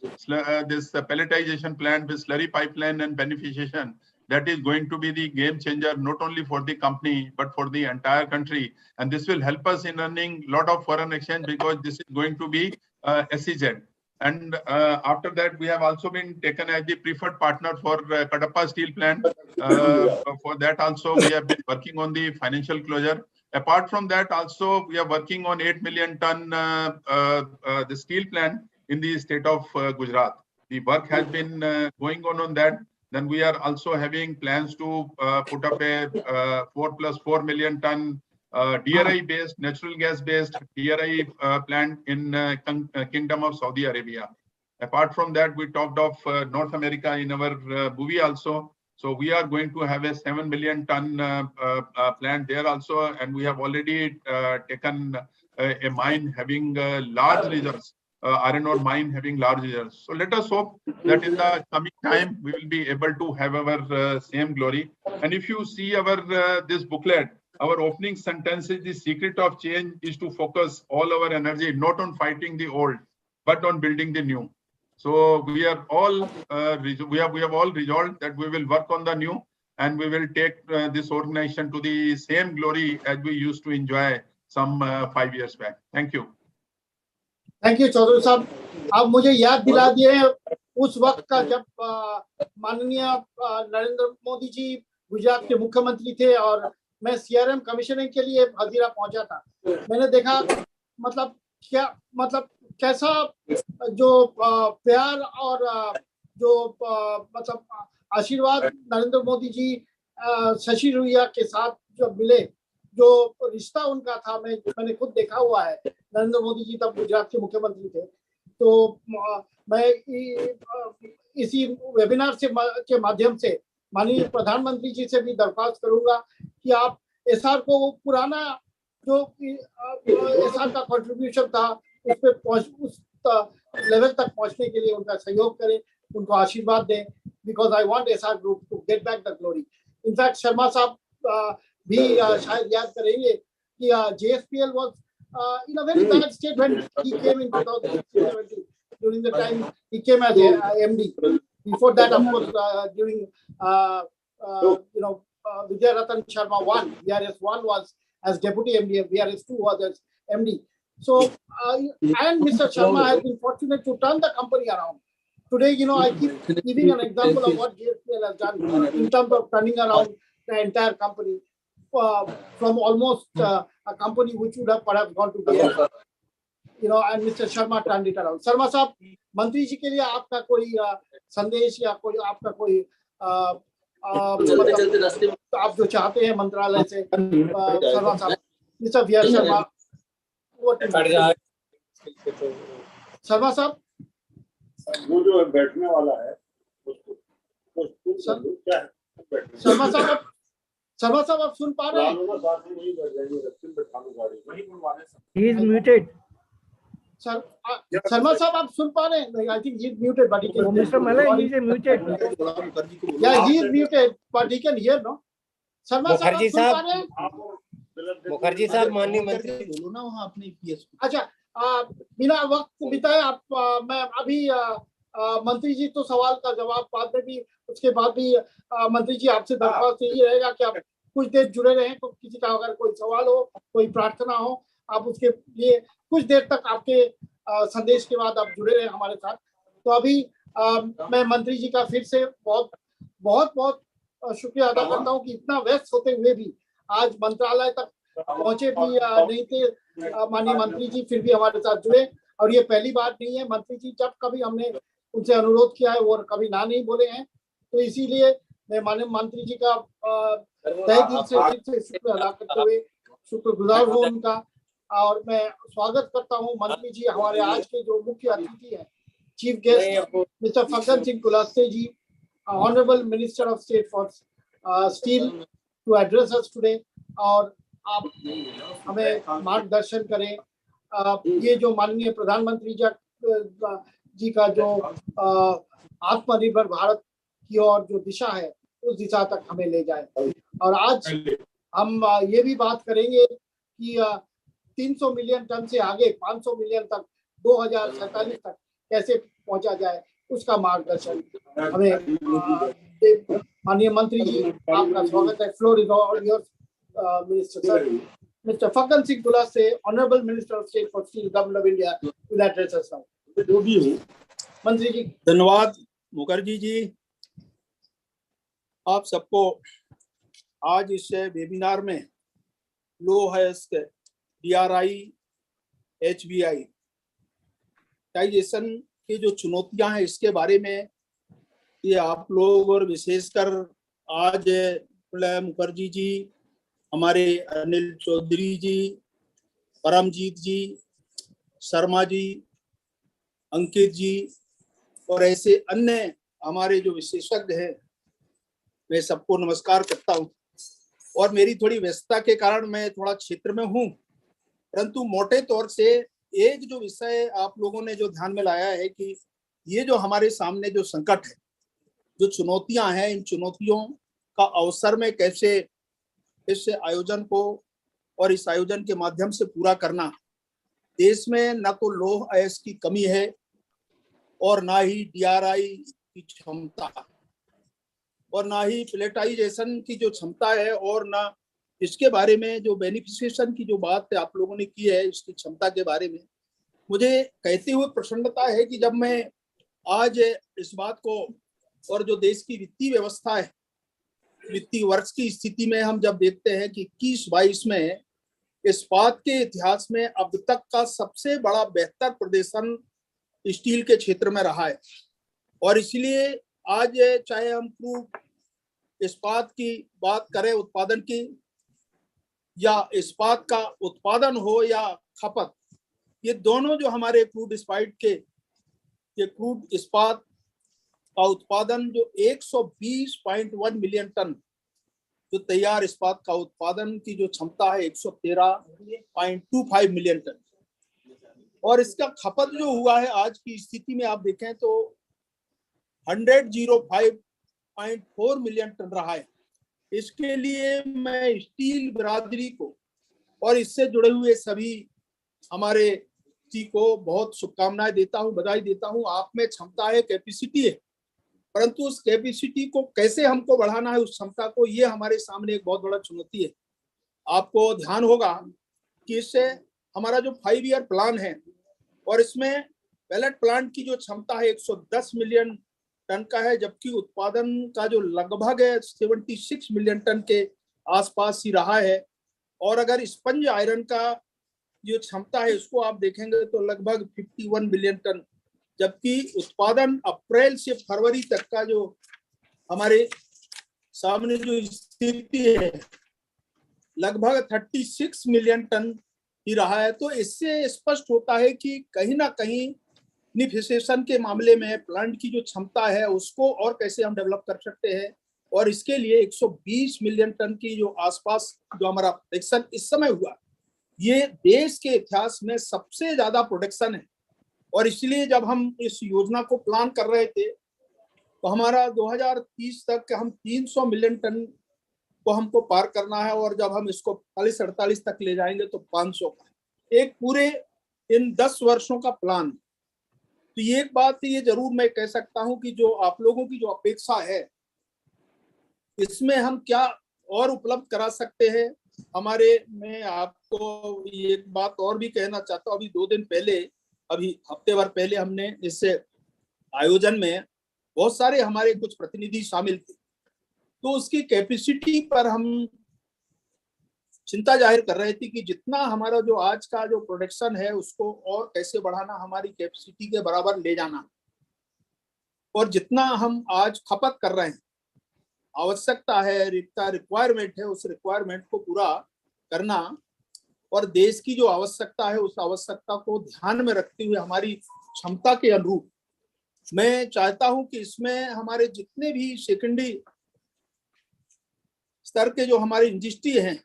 this pelletization plant with slurry pipeline and beneficiation. That is going to be the game changer, not only for the company, but for the entire country. And this will help us in earning a lot of foreign exchange, because this is going to be SEZ. And after that, we have also been taken as the preferred partner for Kadapa steel plant. For that also, we have been working on the financial closure. Apart from that, also, we are working on 8 million ton the steel plant in the state of Gujarat. The work has been going on that. Then we are also having plans to put up a 4+4 million ton DRI based, natural gas based DRI plant in Kingdom of Saudi Arabia. Apart from that, we talked of North America in our movie also. So we are going to have a 7 million ton plant there also, and we have already taken a mine having large reserves, iron ore mine having large reserves. So let us hope that in the coming time we will be able to have our same glory. And if you see our this booklet, our opening sentence is: the secret of change is to focus all our energy not on fighting the old, but on building the new. So we are all we have all resolved that we will work on the new, and we will take this organization to the same glory as we used to enjoy some 5 years back. Thank you. Thank you Chaudhary साहब। आप मुझे याद दिला दिए उस वक्त का जब माननीय नरेंद्र मोदी जी गुजरात के मुख्यमंत्री थे और मैं सीआरएम कमिश्नरिंग के लिए हजीरा पहुंचा था। मैंने देखा मतलब कैसा जो प्यार और जो मतलब आशीर्वाद नरेंद्र मोदी जी शशि रुइया के साथ जो मिले, जो रिश्ता उनका था, मैंने खुद देखा हुआ है। नरेंद्र मोदी जी तब गुजरात के मुख्यमंत्री थे। तो मैं इसी वेबिनार के माध्यम से माननीय प्रधानमंत्री जी से भी दरख्वास्त करूंगा कि आप एसआर को पुराना जो एसआर का कंट्रीब्यूशन था उस लेवल तक पहुंचने के लिए उनका सहयोग करें, उनको आशीर्वाद दें, because I want SR group to get back the glory. In fact Sharma साहब भी शायद याद करेंगे कि JSPL was in a very bad state when he came in 2017, during the time he came as MD. Before that, of course, during Vijay Ratan Sharma 1, VRS1 was as deputy MD, VRS2 was as MD. So, and Mr. Sharma has been fortunate to turn the company around. Today, I keep giving an example of what JSPL has done in terms of turning around the entire company from almost a company which would have perhaps gone to the and Mr. Sharma turned it around. Sharma साहब, मंत्री जी के लिए आपका कोई संदेश या कोई आपका कोई आप जो चाहते हैं मंत्रालय से, शर्मा साहब, mister V R Sharma, Sharma साहब, वो जो बैठने वाला है शर्मा साहब आप सुन पा रहे हैं? He is muted. शर्मा साहब आप सुन पा रहे हैं? I think he is muted, but he can. Mr. Malay, he is muted. Yeah, he is muted, but he can hear, no? Sharma साहब आप सुन पा रहे हैं? मुखर्जी साहब, माननीय मंत्री बोलो ना वहाँ अपने PS को। अच्छा, बिना वक्त बिताए मैं अभी मंत्री जी तो सवाल का जवाब बाद में भी, उसके बाद भी मंत्री जी आपसे दरख्वास्त यही रहेगा कि आप कुछ देर जुड़े रहें, तो किसी का अगर कोई सवाल हो, कोई प्रार्थना हो, आप उसके लिए कुछ देर तक आपके संदेश के बाद आप जुड़े रहे हमारे साथ। तो अभी मैं मंत्री जी का फिर से बहुत बहुत बहुत शुक्रिया अदा करता हूँ कि इतना व्यस्त होते हुए भी आज मंत्रालय तक पहुंचे भी नहीं थे माननीय मंत्री जी, फिर भी हमारे साथ जुड़े। और ये पहली बार नहीं है, मंत्री जी जब कभी हमने उनसे अनुरोध किया है वो कभी ना नहीं बोले हैं। तो इसीलिए मैं माननीय मंत्री जी का तहे दिल से फिर से शुक्र अदा करते हुए शुक्रगुजार हूँ उनका। और मैं स्वागत करता हूँ मंत्री जी, हमारे आज के जो मुख्य अतिथि हैं, chief guest mister Faggan Singh Kulaste ji, honourable minister of state for steel, to address us today. और आप हमें मार्गदर्शन करें। ये जो माननीय प्रधानमंत्री जी का जो आत्मनिर्भर भारत की ओर जो दिशा है उस दिशा तक हमें ले जाए। और आज हम ये भी बात करेंगे कि 300 मिलियन टन से आगे 500 मिलियन तक 2047 तक कैसे पहुंचा जाए, उसका मार्गदर्शन हमें माननीय मंत्री जी, आपका स्वागत है। Floor is all yours minister sir. Mr. Faggan Singh Kulasте, Honorable Minister of State for Steel, Government of India, will address us now. जो भी हो, मंत्री जी। धन्यवाद मुखर्जी जी। आप सबको आज इस वेबिनार में लो हाईएस्ट DRI HBI टाइजेशन की जो चुनौतियां हैं इसके बारे में ये आप लोग, और विशेषकर आज मुखर्जी जी, हमारे अनिल चौधरी जी, परमजीत जी, शर्मा जी, अंकित जी और ऐसे अन्य हमारे जो विशेषज्ञ हैं, मैं सबको नमस्कार करता हूं। और मेरी थोड़ी व्यस्तता के कारण मैं थोड़ा क्षेत्र में हूं, परंतु मोटे तौर से एक जो विषय आप लोगों ने जो ध्यान में लाया है कि ये जो हमारे सामने जो संकट है, जो चुनौतियां हैं, इन चुनौतियों का अवसर में कैसे इस आयोजन को और इस आयोजन के माध्यम से पूरा करना। देश में न तो लौह अयस्क की कमी है और ना ही DRI की क्षमता और ना ही पेलेटाइजेशन की जो क्षमता है, और ना इसके बारे में जो बेनिफिसिएशन की जो बात आप लोगों ने की है इसकी क्षमता के बारे में मुझे कहते हुए प्रसन्नता है कि जब मैं आज इस बात को, और जो देश की वित्तीय व्यवस्था है, वित्तीय वर्ष की स्थिति में हम जब देखते हैं कि 21-22 में इस्पात के इतिहास में अब तक का सबसे बड़ा बेहतर प्रदर्शन स्टील के क्षेत्र में रहा है। और इसलिए आज चाहे हम क्रूड इस्पात की बात करें, उत्पादन की, या इस्पात का उत्पादन हो या खपत, ये दोनों जो हमारे क्रूड इस्पात का उत्पादन जो 120.1 मिलियन टन, जो तैयार इस्पात का उत्पादन की जो क्षमता है 113.25 मिलियन टन, और इसका खपत जो हुआ है आज की स्थिति में आप देखें तो 105.4 मिलियन टन रहा है। इसके लिए मैं स्टील बिरादरी को और इससे जुड़े हुए सभी हमारे जी को बहुत शुभकामनाएं देता हूं, बधाई देता हूं। आप में क्षमता है, कैपेसिटी है, परंतु उस कैपेसिटी को कैसे हमको बढ़ाना है, उस क्षमता को, ये हमारे सामने एक बहुत बड़ा चुनौती है। आपको ध्यान होगा कि इससे हमारा जो 5 ईयर प्लान है और इसमें पैलेट प्लांट की जो क्षमता है 110 मिलियन टन का है, जबकि उत्पादन का जो लगभग है 76 मिलियन टन के आसपास ही रहा है। और अगर स्पंज आयरन का जो क्षमता है उसको आप देखेंगे तो लगभग 51 मिलियन टन, जबकि उत्पादन अप्रैल से फरवरी तक का जो हमारे सामने जो स्थिति है लगभग 36 मिलियन टन ही रहा है। तो इससे स्पष्ट होता है कि कहीं ना कहीं बेनिफिसिएशन के मामले में प्लांट की जो क्षमता है उसको और कैसे हम डेवलप कर सकते हैं, और इसके लिए 120 मिलियन टन की जो आसपास जो हमारा प्रोडक्शन इस समय हुआ, ये देश के इतिहास में सबसे ज्यादा प्रोडक्शन है। और इसलिए जब हम इस योजना को प्लान कर रहे थे तो हमारा 2030 तक हम 300 मिलियन टन को हमको पार करना है, और जब हम इसको 40-48 तक ले जाएंगे तो 500 का, एक पूरे इन 10 वर्षों का प्लान। तो ये एक बात ये जरूर मैं कह सकता हूं कि जो आप लोगों की जो अपेक्षा है इसमें हम क्या और उपलब्ध करा सकते हैं हमारे। मैं आपको एक बात और भी कहना चाहता हूँ। अभी 2 दिन पहले अभी हफ्ते भर पहले हमने इस आयोजन में बहुत सारे हमारे कुछ प्रतिनिधि शामिल थे, तो उसकी कैपेसिटी पर हम चिंता जाहिर कर रहे थे कि जितना हमारा जो आज का जो प्रोडक्शन है उसको और कैसे बढ़ाना, हमारी कैपेसिटी के बराबर ले जाना, और जितना हम आज खपत कर रहे हैं, आवश्यकता है, रिक्वायरमेंट है, उस रिक्वायरमेंट को पूरा करना, और देश की जो आवश्यकता है उस आवश्यकता को ध्यान में रखते हुए हमारी क्षमता के अनुरूप मैं चाहता हूं कि इसमें हमारे जितने भी सेकेंडरी स्तर के जो हमारे इंडस्ट्री हैं,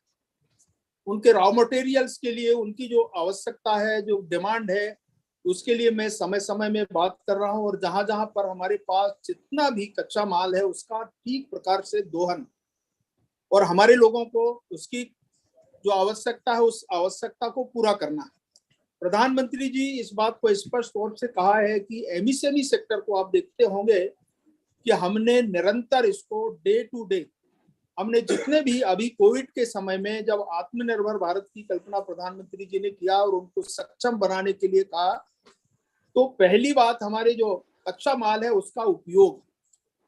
उनके रॉ मटेरियल्स के लिए उनकी जो आवश्यकता है, जो डिमांड है, उसके लिए मैं समय समय में बात कर रहा हूं, और जहां जहां पर हमारे पास जितना भी कच्चा माल है उसका ठीक प्रकार से दोहन और हमारे लोगों को उसकी जो आवश्यकता है उस आवश्यकता को पूरा करना है। प्रधानमंत्री जी इस बात को स्पष्ट तौर से कहा है कि एमएसएमई सेक्टर को आप देखते होंगे कि हमने निरंतर इसको डे टू डे, हमने जितने भी अभी कोविड के समय में जब आत्मनिर्भर भारत की कल्पना प्रधानमंत्री जी ने किया और उनको सक्षम बनाने के लिए कहा, तो पहली बात हमारे जो कच्चा माल है उसका उपयोग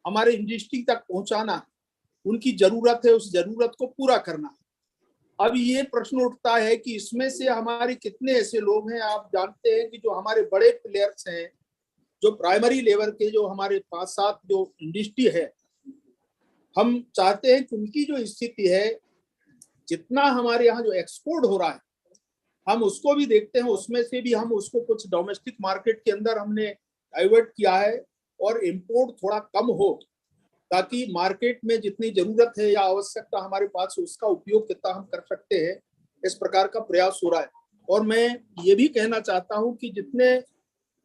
हमारे इंडस्ट्री तक पहुंचाना, उनकी जरूरत है उस जरूरत को पूरा करना। अब ये प्रश्न उठता है कि इसमें से हमारे कितने ऐसे लोग हैं, आप जानते हैं कि जो हमारे बड़े प्लेयर्स हैं, जो प्राइमरी लेवल के जो हमारे 5-7 जो इंडस्ट्री है, हम चाहते हैं कि उनकी जो स्थिति है, जितना हमारे यहाँ जो एक्सपोर्ट हो रहा है हम उसको भी देखते हैं, उसमें से भी हम उसको कुछ डोमेस्टिक मार्केट के अंदर हमने डाइवर्ट किया है और इंपोर्ट थोड़ा कम हो, ताकि मार्केट में जितनी जरूरत है या आवश्यकता हमारे पास उसका उपयोग कितना हम कर सकते हैं, इस प्रकार का प्रयास हो रहा है। और मैं ये भी कहना चाहता हूं कि जितने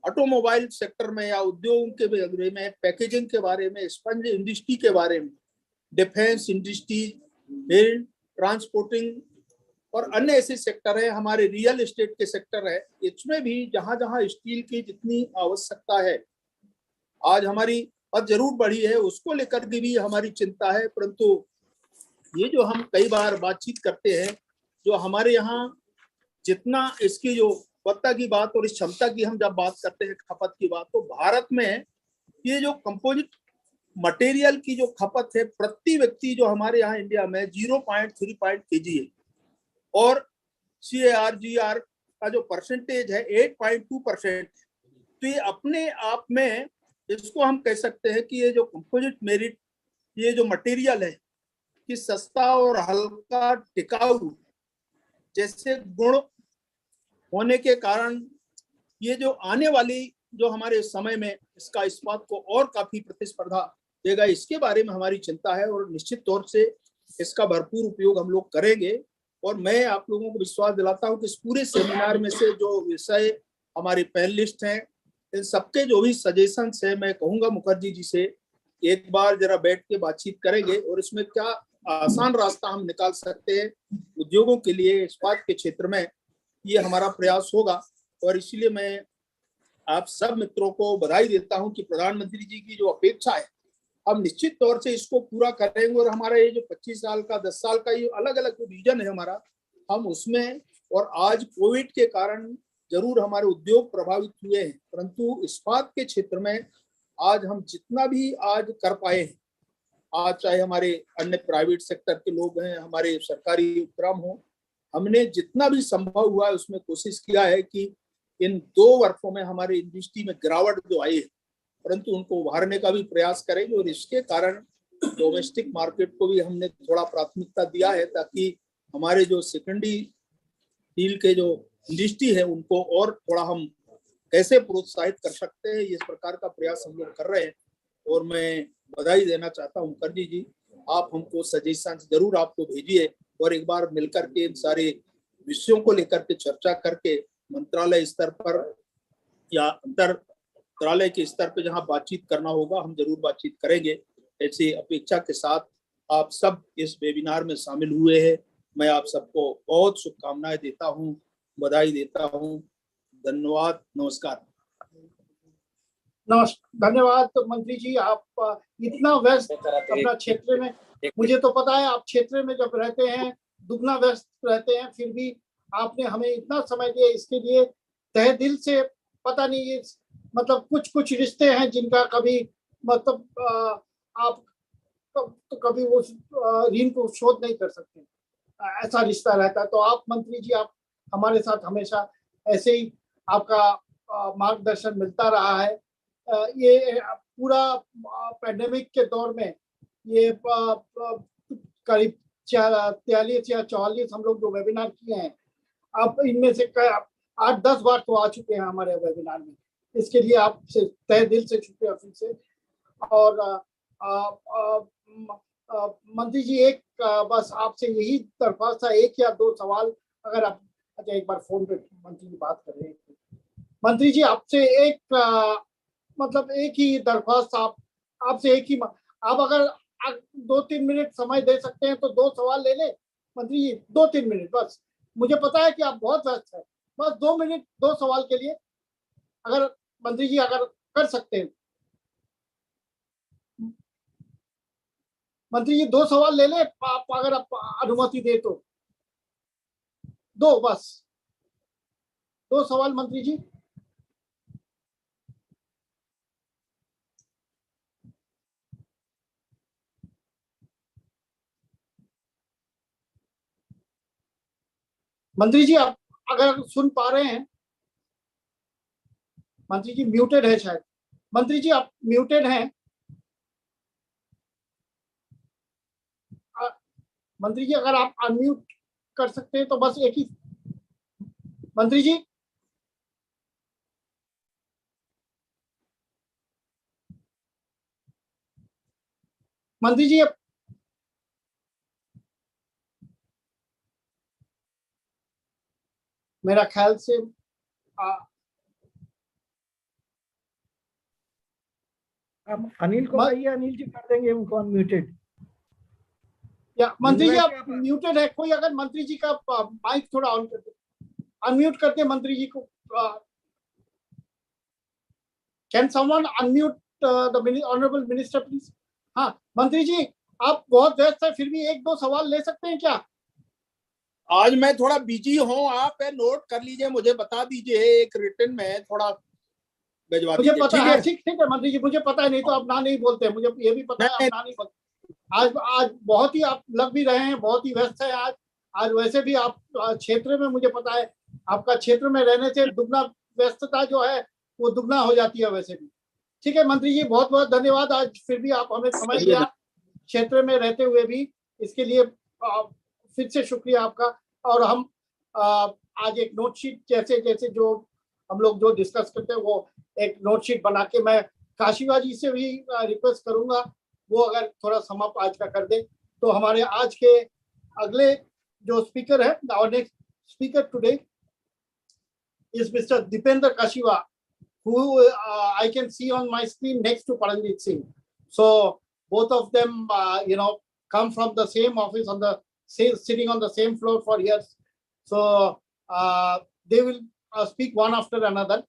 ऑटोमोबाइल सेक्टर में या उद्योग के बारे में, पैकेजिंग के बारे में, स्पंज इंडस्ट्री के बारे में, डिफेंस इंडस्ट्री, मेरिन ट्रांसपोर्टिंग और अन्य ऐसे सेक्टर है, हमारे रियल एस्टेट के सेक्टर है, इसमें भी जहां जहां स्टील की जितनी आवश्यकता है, आज हमारी और जरूर बढ़ी है, उसको लेकर के भी हमारी चिंता है। परंतु ये जो हम कई बार बातचीत करते हैं, जो हमारे यहाँ जितना इसकी जो गुणवत्ता की बात और इस क्षमता की हम जब बात करते हैं, खपत की बात, तो भारत में ये जो कंपोजिट मटेरियल की जो खपत है प्रति व्यक्ति जो हमारे यहाँ इंडिया में 0.35 kg है, और CAGR का जो परसेंटेज है 8.2%। तो ये अपने आप में इसको हम कह सकते हैं कि ये जो कंपोजिट मेरिट, ये जो मटेरियल है कि सस्ता और हल्का टिकाऊ जैसे गुण होने के कारण ये जो आने वाली जो हमारे समय में इसका इस बात को और काफी प्रतिस्पर्धा देगा, इसके बारे में हमारी चिंता है और निश्चित तौर से इसका भरपूर उपयोग हम लोग करेंगे। और मैं आप लोगों को विश्वास दिलाता हूं कि इस पूरे सेमिनार में से जो विषय हमारे पैनलिस्ट हैं, इन सबके जो भी सजेशंस है, मैं कहूंगा मुखर्जी जी से एक बार जरा बैठ के बातचीत करेंगे और इसमें क्या आसान रास्ता हम निकाल सकते हैं उद्योगों के लिए, इस्पात के क्षेत्र में, ये हमारा प्रयास होगा। और इसीलिए मैं आप सब मित्रों को बधाई देता हूं कि प्रधानमंत्री जी की जो अपेक्षा है हम निश्चित तौर से इसको पूरा करेंगे, और हमारा ये जो 25 साल का 10 साल का ये अलग अलग विजन है हमारा, हम उसमें, और आज कोविड के कारण जरूर हमारे उद्योग प्रभावित हुए हैं, परंतु इस्पात के क्षेत्र में आज हम जितना भी आज कर पाए हैं, आज चाहे हमारे अन्य प्राइवेट सेक्टर के लोग हैं, हमारे सरकारी उपक्रम हो, हमने जितना भी संभव हुआ है उसमें कोशिश किया है कि इन 2 वर्षों में हमारे इंडस्ट्री में गिरावट जो आई है, परंतु उनको उभारने का भी प्रयास करेंगे। और इसके कारण डोमेस्टिक मार्केट को भी हमने थोड़ा प्राथमिकता दिया है, ताकि हमारे जो सेकेंडरी स्टील के जो इंडस्ट्री है उनको और थोड़ा हम कैसे प्रोत्साहित कर सकते हैं, इस प्रकार का प्रयास हम लोग कर रहे हैं। और मैं बधाई देना चाहता हूं मुखर्जी जी, आप हमको सजेशन जरूर आपको भेजिए और एक बार मिलकर के इन सारे विषयों को लेकर के चर्चा करके मंत्रालय स्तर पर या अंतर मंत्रालय के स्तर पर जहां बातचीत करना होगा हम जरूर बातचीत करेंगे। ऐसी अपेक्षा के साथ आप सब इस वेबिनार में शामिल हुए हैं, मैं आप सबको बहुत शुभकामनाएं देता हूं, बधाई देता हूं। धन्यवाद, नमस्कार। धन्यवाद तो मंत्री जी, आप इतना व्यस्त अपना क्षेत्र में, मुझे तो पता है आप क्षेत्र में जब रहते हैं दुगना व्यस्त रहते हैं, फिर भी आपने हमें इतना समय दिया, इसके लिए तहे दिल से पता नहीं ये मतलब कुछ रिश्ते हैं जिनका कभी मतलब आप तो कभी वो ऋण को शोध नहीं कर सकते, ऐसा रिश्ता रहता है। तो आप मंत्री जी, आप हमारे साथ हमेशा ऐसे ही आपका मार्गदर्शन मिलता रहा है। ये पूरा पैंडेमिक के दौर में ये करीब 43 या 44 हम लोग जो वेबिनार किए हैं, अब इनमें से 8-10 बार तो आ चुके हैं हमारे वेबिनार में। इसके लिए आपसे तहे दिल से शुक्रिया फिर से। और मंत्री जी, एक बस आपसे यही दरख्वास्त था, 1 या 2 सवाल अगर आप, अच्छा एक बार फोन पे मंत्री जी बात कर रहे हैं। मंत्री जी आपसे मतलब एक ही दरख्वास्त, आपसे एक ही, आप अगर 2-3 मिनट समय दे सकते हैं तो 2 सवाल ले ले मंत्री जी, 2-3 मिनट बस। मुझे पता है कि आप बहुत व्यस्त हैं, बस 2 मिनट 2 सवाल के लिए अगर मंत्री जी अगर कर सकते हैं। मंत्री जी 2 सवाल ले ले आप, अगर आप अनुमति दे तो 2 बस 2 सवाल मंत्री जी। मंत्री जी आप अगर सुन पा रहे हैं, मंत्री जी म्यूटेड है शायद। मंत्री जी आप म्यूटेड हैं। मंत्री जी अगर आप अनम्यूट कर सकते हैं तो बस एक ही। मंत्री जी मंत्री जी मेरा ख्याल से अब अनिल को कहिए, अनिल जी कर देंगे उनको अनम्यूटेड। या मंत्री जी आप म्यूटेड है, कोई अगर मंत्री जी का माइक थोड़ा ऑन कर दे, अनम्यूट करते मंत्री जी को। Can someone unmute the honourable minister please. हाँ मंत्री जी आप बहुत व्यस्त है, फिर भी 1-2 सवाल ले सकते हैं क्या? आज मैं थोड़ा बिजी हूँ, आप नोट कर लीजिए, मुझे बता दीजिए एक रिटर्न में थोड़ा भिजवा मुझे दीजिए। पता है, ठीक है मंत्री जी, मुझे पता है, नहीं तो आप ना नहीं बोलते, मुझे ये भी पता है आप ना नहीं बोलते। आज बहुत ही आप लग भी रहे हैं, बहुत ही व्यस्त है आज वैसे भी आप क्षेत्र में, मुझे पता है आपका क्षेत्र में रहने से दुगना व्यस्तता जो है वो दुगना हो जाती है वैसे भी। ठीक है मंत्री जी, बहुत बहुत धन्यवाद, आज फिर भी आप हमें समय दिया क्षेत्र में रहते हुए भी, इसके लिए फिर से शुक्रिया आपका। और हम आज एक नोटशीट जैसे जो हम लोग जो डिस्कस करते हैं वो एक नोटशीट बना के मैं काशीवा जी से भी रिक्वेस्ट करूंगा, वो अगर थोड़ा समाप्त आज का कर दे तो हमारे आज के अगले जो स्पीकर है, our next speaker today is Mr. Dipender Kashiwa, who I can see on my screen next to Paranjit Singh. So both of them, come from the same office sitting on the same floor for years. So they will speak one after another.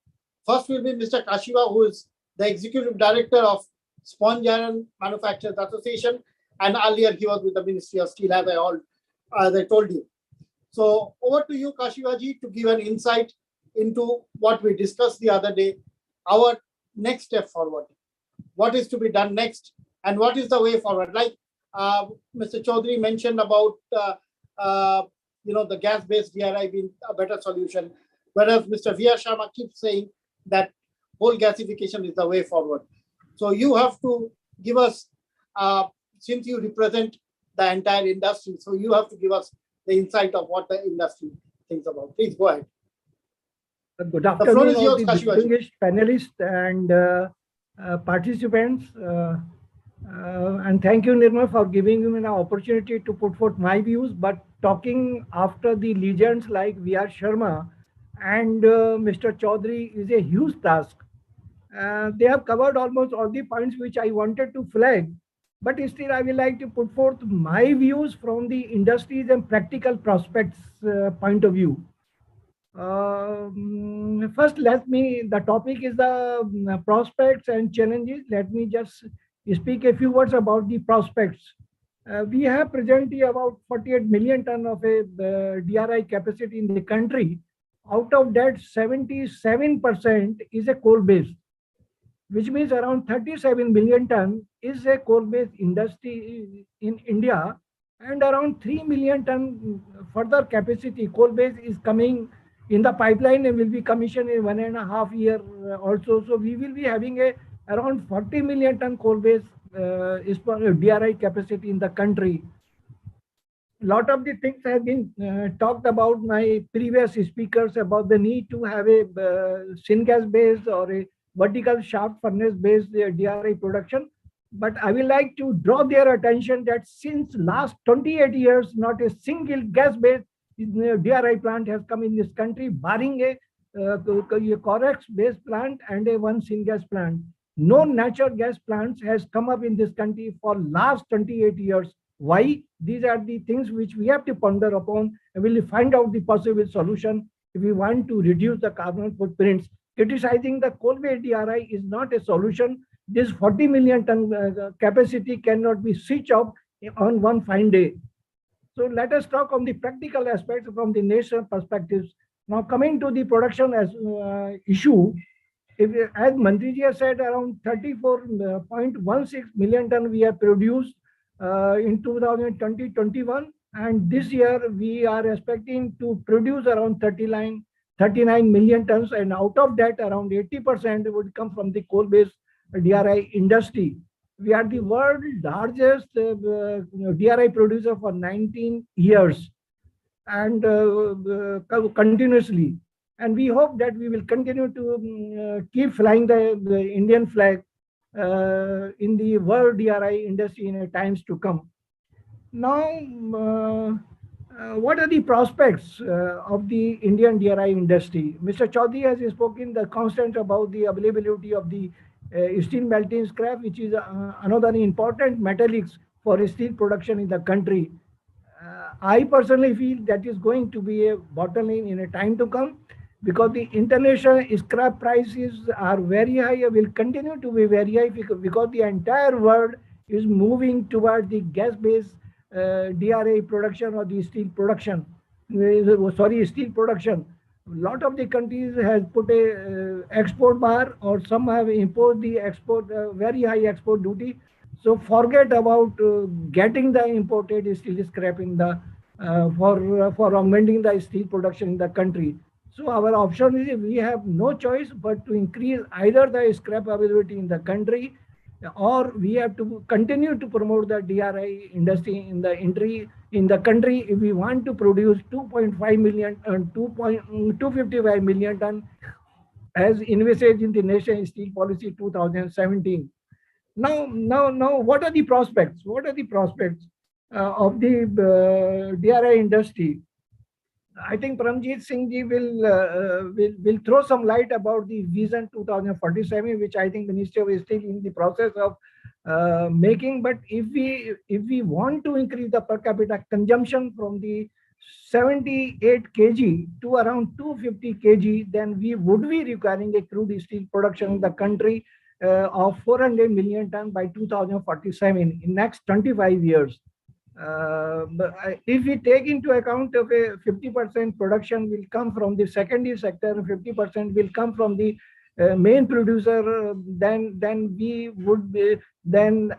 First will be Mr. Kashiwa, who is the Executive Director of Sponge Iron Manufacturers Association, and earlier he was with the Ministry of Steel, as I told you. So over to you, Kashiwa ji, to give an insight into what we discussed the other day, our next step forward, what is to be done next, and what is the way forward. Like Mr. Chaudhary mentioned about the gas-based DRI being a better solution, whereas Mr. V.R. Sharma keeps saying that whole gasification is the way forward. So you have to give us, since you represent the entire industry, so you have to give us the insight of what the industry thinks about. Please go ahead. Good afternoon, all the distinguished panelists and participants. And thank you, Nirmal, for giving me an opportunity to put forth my views. But talking after the legends like V.R. Sharma and Mr. Chaudhary is a huge task. They have covered almost all the points which I wanted to flag. But still, I will like to put forth my views from the industries and practical prospects point of view. First, the topic is the prospects and challenges. Let me just speak a few words about the prospects. We have presently about 48 million ton of a DRI capacity in the country, Out of that, 77% is a coal-based, which means around 37 million ton is a coal-based industry in India, and around 3 million ton further capacity coal-based is coming in the pipeline and will be commissioned in 1.5 years also. So we will be having a around 40 million ton coal-based DRI capacity in the country. Lot of the things have been talked about my previous speakers about the need to have a syngas based or a vertical shaft furnace based DRI production. But I will like to draw their attention that since last 28 years, not a single gas based DRI plant has come in this country, barring a Corex based plant and a one syngas plant. No natural gas plants has come up in this country for last 28 years. Why? These are the things which we have to ponder upon and we'll find out the possible solution if we want to reduce the carbon footprints. Criticizing the coal-based DRI is not a solution. This 40 million ton capacity cannot be switched off on one fine day. So let us talk on the practical aspects from the national perspectives. Now coming to the production as issue, as Mantriji has said, around 34.16 million ton we have produced in 2020-21, and this year we are expecting to produce around 39 million tons, and out of that around 80% would come from the coal-based DRI industry. We are the world's largest DRI producer for 19 years and continuously. And we hope that we will continue to keep flying the Indian flag in the world DRI industry in times to come. Now, what are the prospects of the Indian DRI industry? Mr. Chaudhary has spoken the constant about the availability of the steel melting scrap, which is another important metallics for steel production in the country. I personally feel that is going to be a bottleneck in a time to come, because the international scrap prices are very high and will continue to be very high because the entire world is moving toward the gas-based DRI production or the steel production. Steel production. A lot of the countries has put a export bar, or some have imposed the export very high export duty. So forget about getting the imported steel scrap in the for augmenting the steel production in the country. So our option is we have no choice but to increase either the scrap availability in the country, or we have to continue to promote the DRI industry in the country if we want to produce 2.5 million and 255 million ton as envisaged in the Nation Steel Policy 2017. Now, what are the prospects? What are the prospects of the DRI industry? I think Paramjit Singh ji will throw some light about the Vision 2047, which I think Ministerial is still in the process of making. But if we want to increase the per capita consumption from the 78 kg to around 250 kg, then we would be requiring a crude steel production in the country of 400 million ton by 2047 in next 25 years. But if we take into account of a 50% production will come from the secondary sector, 50% will come from the main producer, then we would be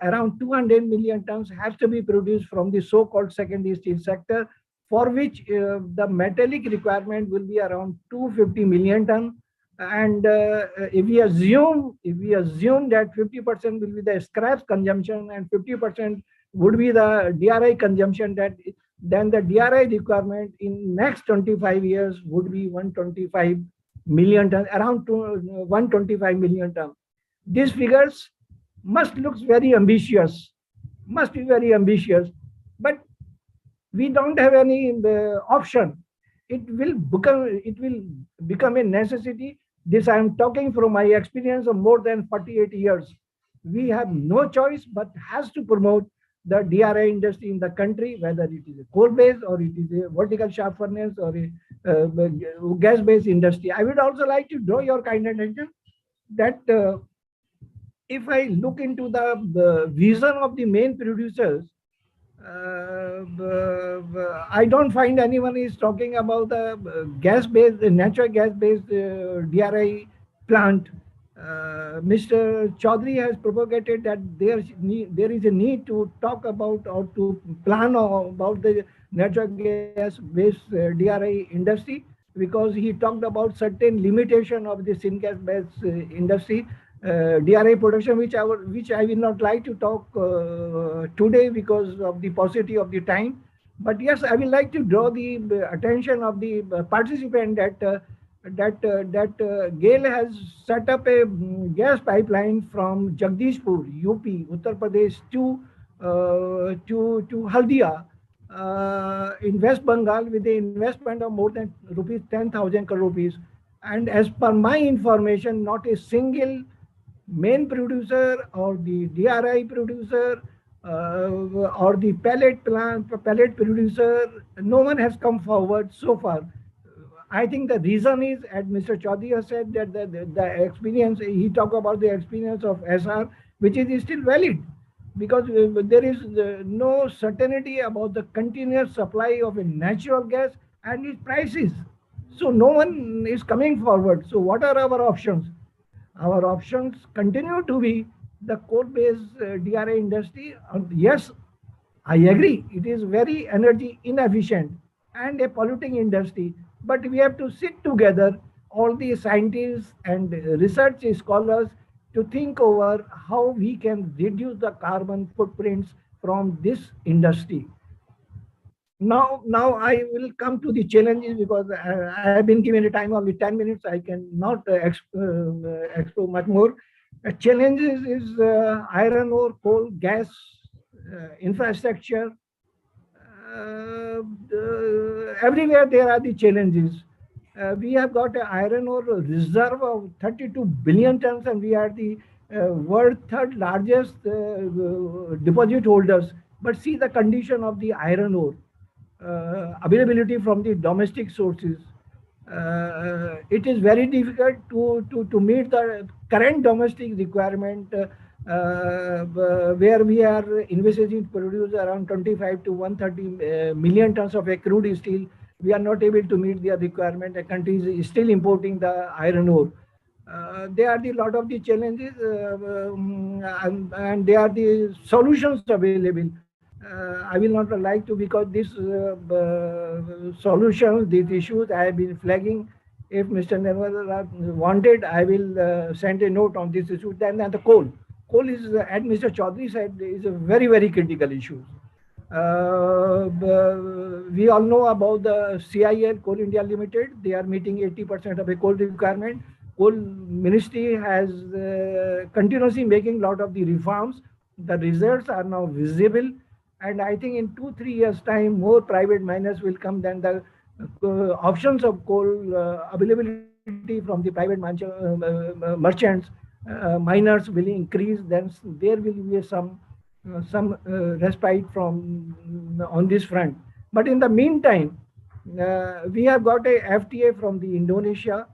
around 200 million tons has to be produced from the so-called secondary steel sector, for which the metallic requirement will be around 250 million ton. And if we assume that 50% will be the scrap consumption and 50% would be the DRI consumption, then the DRI requirement in next 25 years would be 125 million ton, around 125 million ton. These figures must look very ambitious, must be very ambitious, but we don't have any option. It will become a necessity. This I am talking from my experience of more than 48 years. We have no choice but has to promote the DRI industry in the country, whether it is a coal-based or it is a vertical shaft furnace or a gas-based industry. I would also like to draw your kind attention that if I look into the vision of the main producers, I don't find anyone is talking about the gas-based, natural gas-based DRI plant. Mr. Chaudhary has propagated that there is a need to talk about or to plan about the natural gas-based DRI industry, because he talked about certain limitation of the syngas-based industry DRI production, which I will not like to talk today because of the paucity of the time. But yes, I will like to draw the attention of the participant that GAIL has set up a gas pipeline from Jagdishpur, UP, Uttar Pradesh to Haldia in West Bengal with the investment of more than rupees 10,000 crore rupees. And as per my information, not a single main producer or the DRI producer or the pellet producer, no one has come forward so far. I think the reason is, as Mr. Chaudhary has said, that the experience, he talked about the experience of SR, which is still valid, because there is no certainty about the continuous supply of a natural gas and its prices. So no one is coming forward. So what are our options? Our options continue to be the coal-based DRI industry. Yes, I agree, it is very energy inefficient and a polluting industry, but we have to sit together, all the scientists and research scholars, to think over how we can reduce the carbon footprints from this industry. Now I will come to the challenges, because I have been given a time only 10 minutes. I cannot explore much more. Challenges is iron ore, coal, gas, infrastructure. Everywhere there are the challenges. We have got an iron ore reserve of 32 billion tons, and we are the world third largest deposit holders. But see the condition of the iron ore. Availability from the domestic sources. It is very difficult to meet the current domestic requirement, where we are envisaging to produce around 25 to 130 million tons of a crude steel. We are not able to meet their requirement. The country is still importing the iron ore. There are a lot of the challenges, and there are the solutions available. I will not like to, because these solutions, these issues I have been flagging. If Mr. Nirmal wanted, I will send a note on this issue. Then the coal. Coal is, as Mr. Chaudhary said, is a very, very critical issue. We all know about the CIL, Coal India Limited. They are meeting 80% of the coal requirement. Coal Ministry has continuously making a lot of the reforms. The results are now visible. And I think in 2-3 years' time, more private miners will come, than the options of coal availability from the private merchants, miners will increase. Then there will be some respite from on this front. But in the meantime, we have got a FTA from the Indonesia,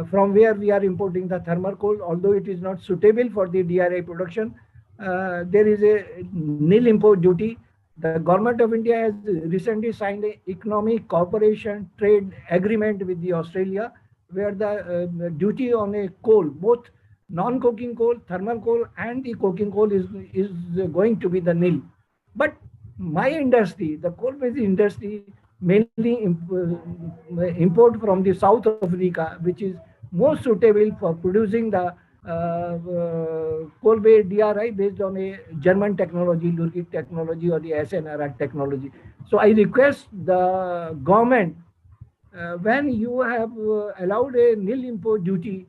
from where we are importing the thermal coal, although it is not suitable for the DRI production. There is a nil import duty. The government of India has recently signed an economic cooperation trade agreement with the Australia, where the duty on a coal, both non-coking coal, thermal coal, and the coking coal is going to be the nil. But my industry, the coal-based industry, mainly import from the South Africa, which is more suitable for producing the coal-based DRI based on a German technology, Lurkic technology, or the SNRR technology. So I request the government, when you have allowed a nil import duty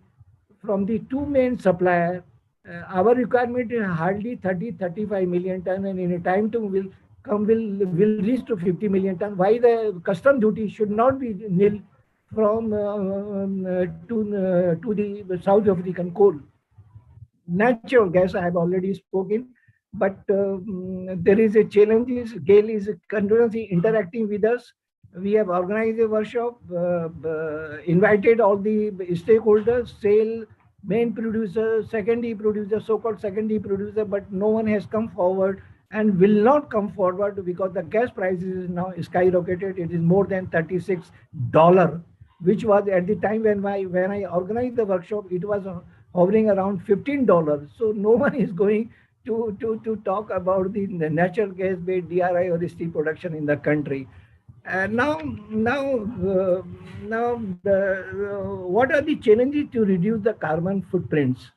from the two main suppliers, our requirement is hardly 30-35 million ton, and in a time to will reach to 50 million ton. Why the custom duty should not be nil from to the South African coal? Natural gas, I have already spoken, but there is a challenge. GAIL is continuously interacting with us. We have organized a workshop, invited all the stakeholders, sale, main producer, secondary producer, so-called secondary producer, but no one has come forward and will not come forward because the gas prices is now skyrocketed. It is more than $36, which was at the time when I organized the workshop, it was hovering around $15. So no one is going to talk about the natural gas-based DRI or steel production in the country. What are the challenges to reduce the carbon footprints?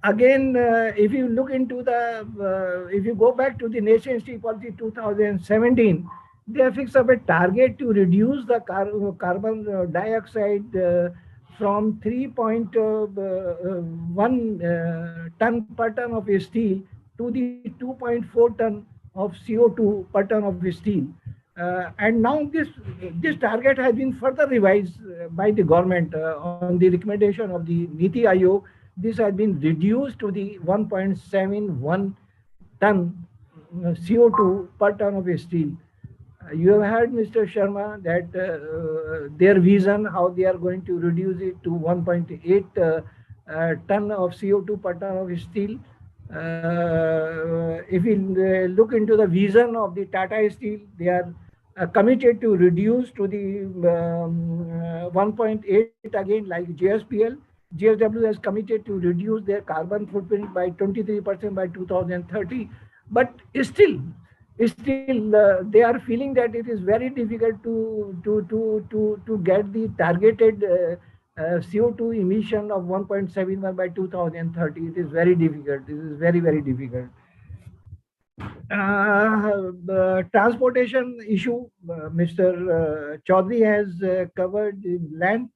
If you look into if you go back to the Nation Steel Policy 2017, they have fixed up a target to reduce the carbon dioxide from 3.1 ton per ton of steel to the 2.4 ton of CO2 per ton of steel. And now this target has been further revised by the government on the recommendation of the Niti Aayog. This has been reduced to the 1.71 ton CO2 per ton of steel. You have heard, Mr. Sharma, that their vision, how they are going to reduce it to 1.8 ton of CO2 per ton of steel. If we look into the vision of the Tata Steel, they are committed to reduce to the 1.8 again, like JSPL. JSW has committed to reduce their carbon footprint by 23% by 2030. But still, they are feeling that it is very difficult to get the targeted CO2 emission of 1.71 by 2030. It is very difficult. This is very, very difficult. The transportation issue, Mr. Chaudhary has covered in length.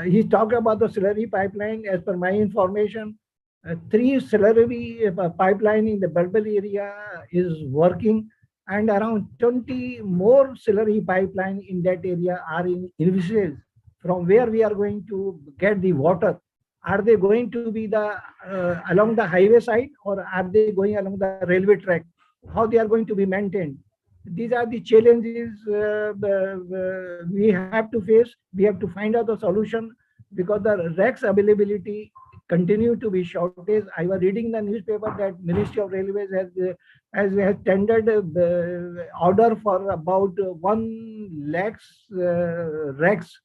He talked about the slurry pipeline. As per my information, 3 slurry pipeline in the Berbel area is working, and around 20 more slurry pipeline in that area are in envisaged. From where we are going to get the water? Are they going to be along the highway side, or are they going along the railway track? How they are going to be maintained? These are the challenges we have to face. We have to find out the solution, because the REX availability continue to be shortage. I was reading the newspaper that Ministry of Railways has tendered order for about 1 lakhs REX.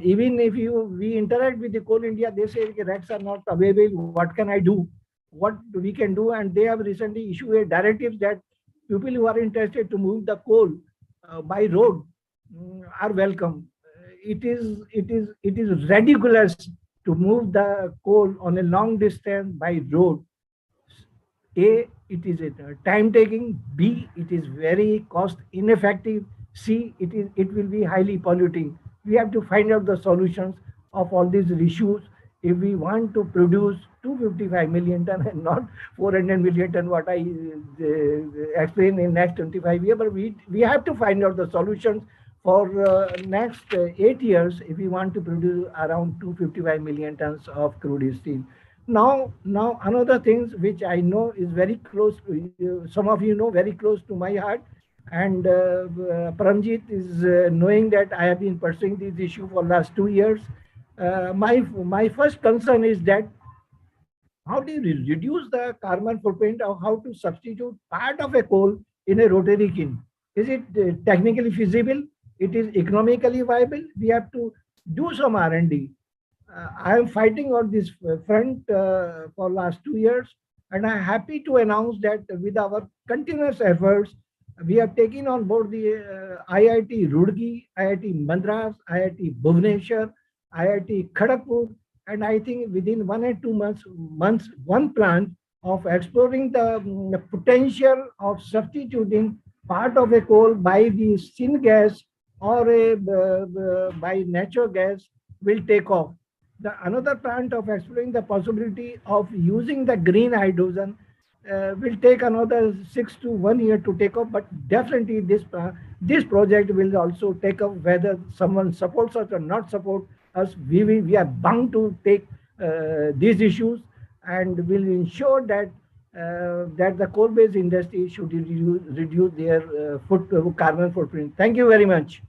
Even if we interact with the Coal India, they say REX are not available. What can I do? What we can do? And they have recently issued a directive that people who are interested to move the coal by road are welcome. It is ridiculous to move the coal on a long distance by road. A, it is time taking. B, it is very cost ineffective. C, it will be highly polluting. We have to find out the solutions of all these issues if we want to produce 255 million ton and not 400 million ton, what I explained in next 25 years. But we have to find out the solutions for next 8 years if we want to produce around 255 million tons of crude steel. Now another thing which I know is very close to some of you know, very close to my heart, and Paramjit is knowing that I have been pursuing this issue for last 2 years. My first concern is that how do you reduce the carbon footprint, or how to substitute part of a coal in a rotary kiln? Is it technically feasible? It is economically viable? We have to do some R&D. I am fighting on this front for last 2 years, and I am happy to announce that with our continuous efforts, we have taken on board the IIT Roorkee, IIT Madras, IIT Bhubaneswar, IIT Kharagpur, and I think within 1 or 2 months, one plan of exploring the potential of substituting part of a coal by the syngas or by natural gas will take off. Another plant of exploring the possibility of using the green hydrogen will take another 6 to 1 year to take off, but definitely this project will also take off. Whether someone supports us or not support us, we are bound to take these issues, and will ensure that the coal-based industry should reduce their carbon footprint. Thank you very much.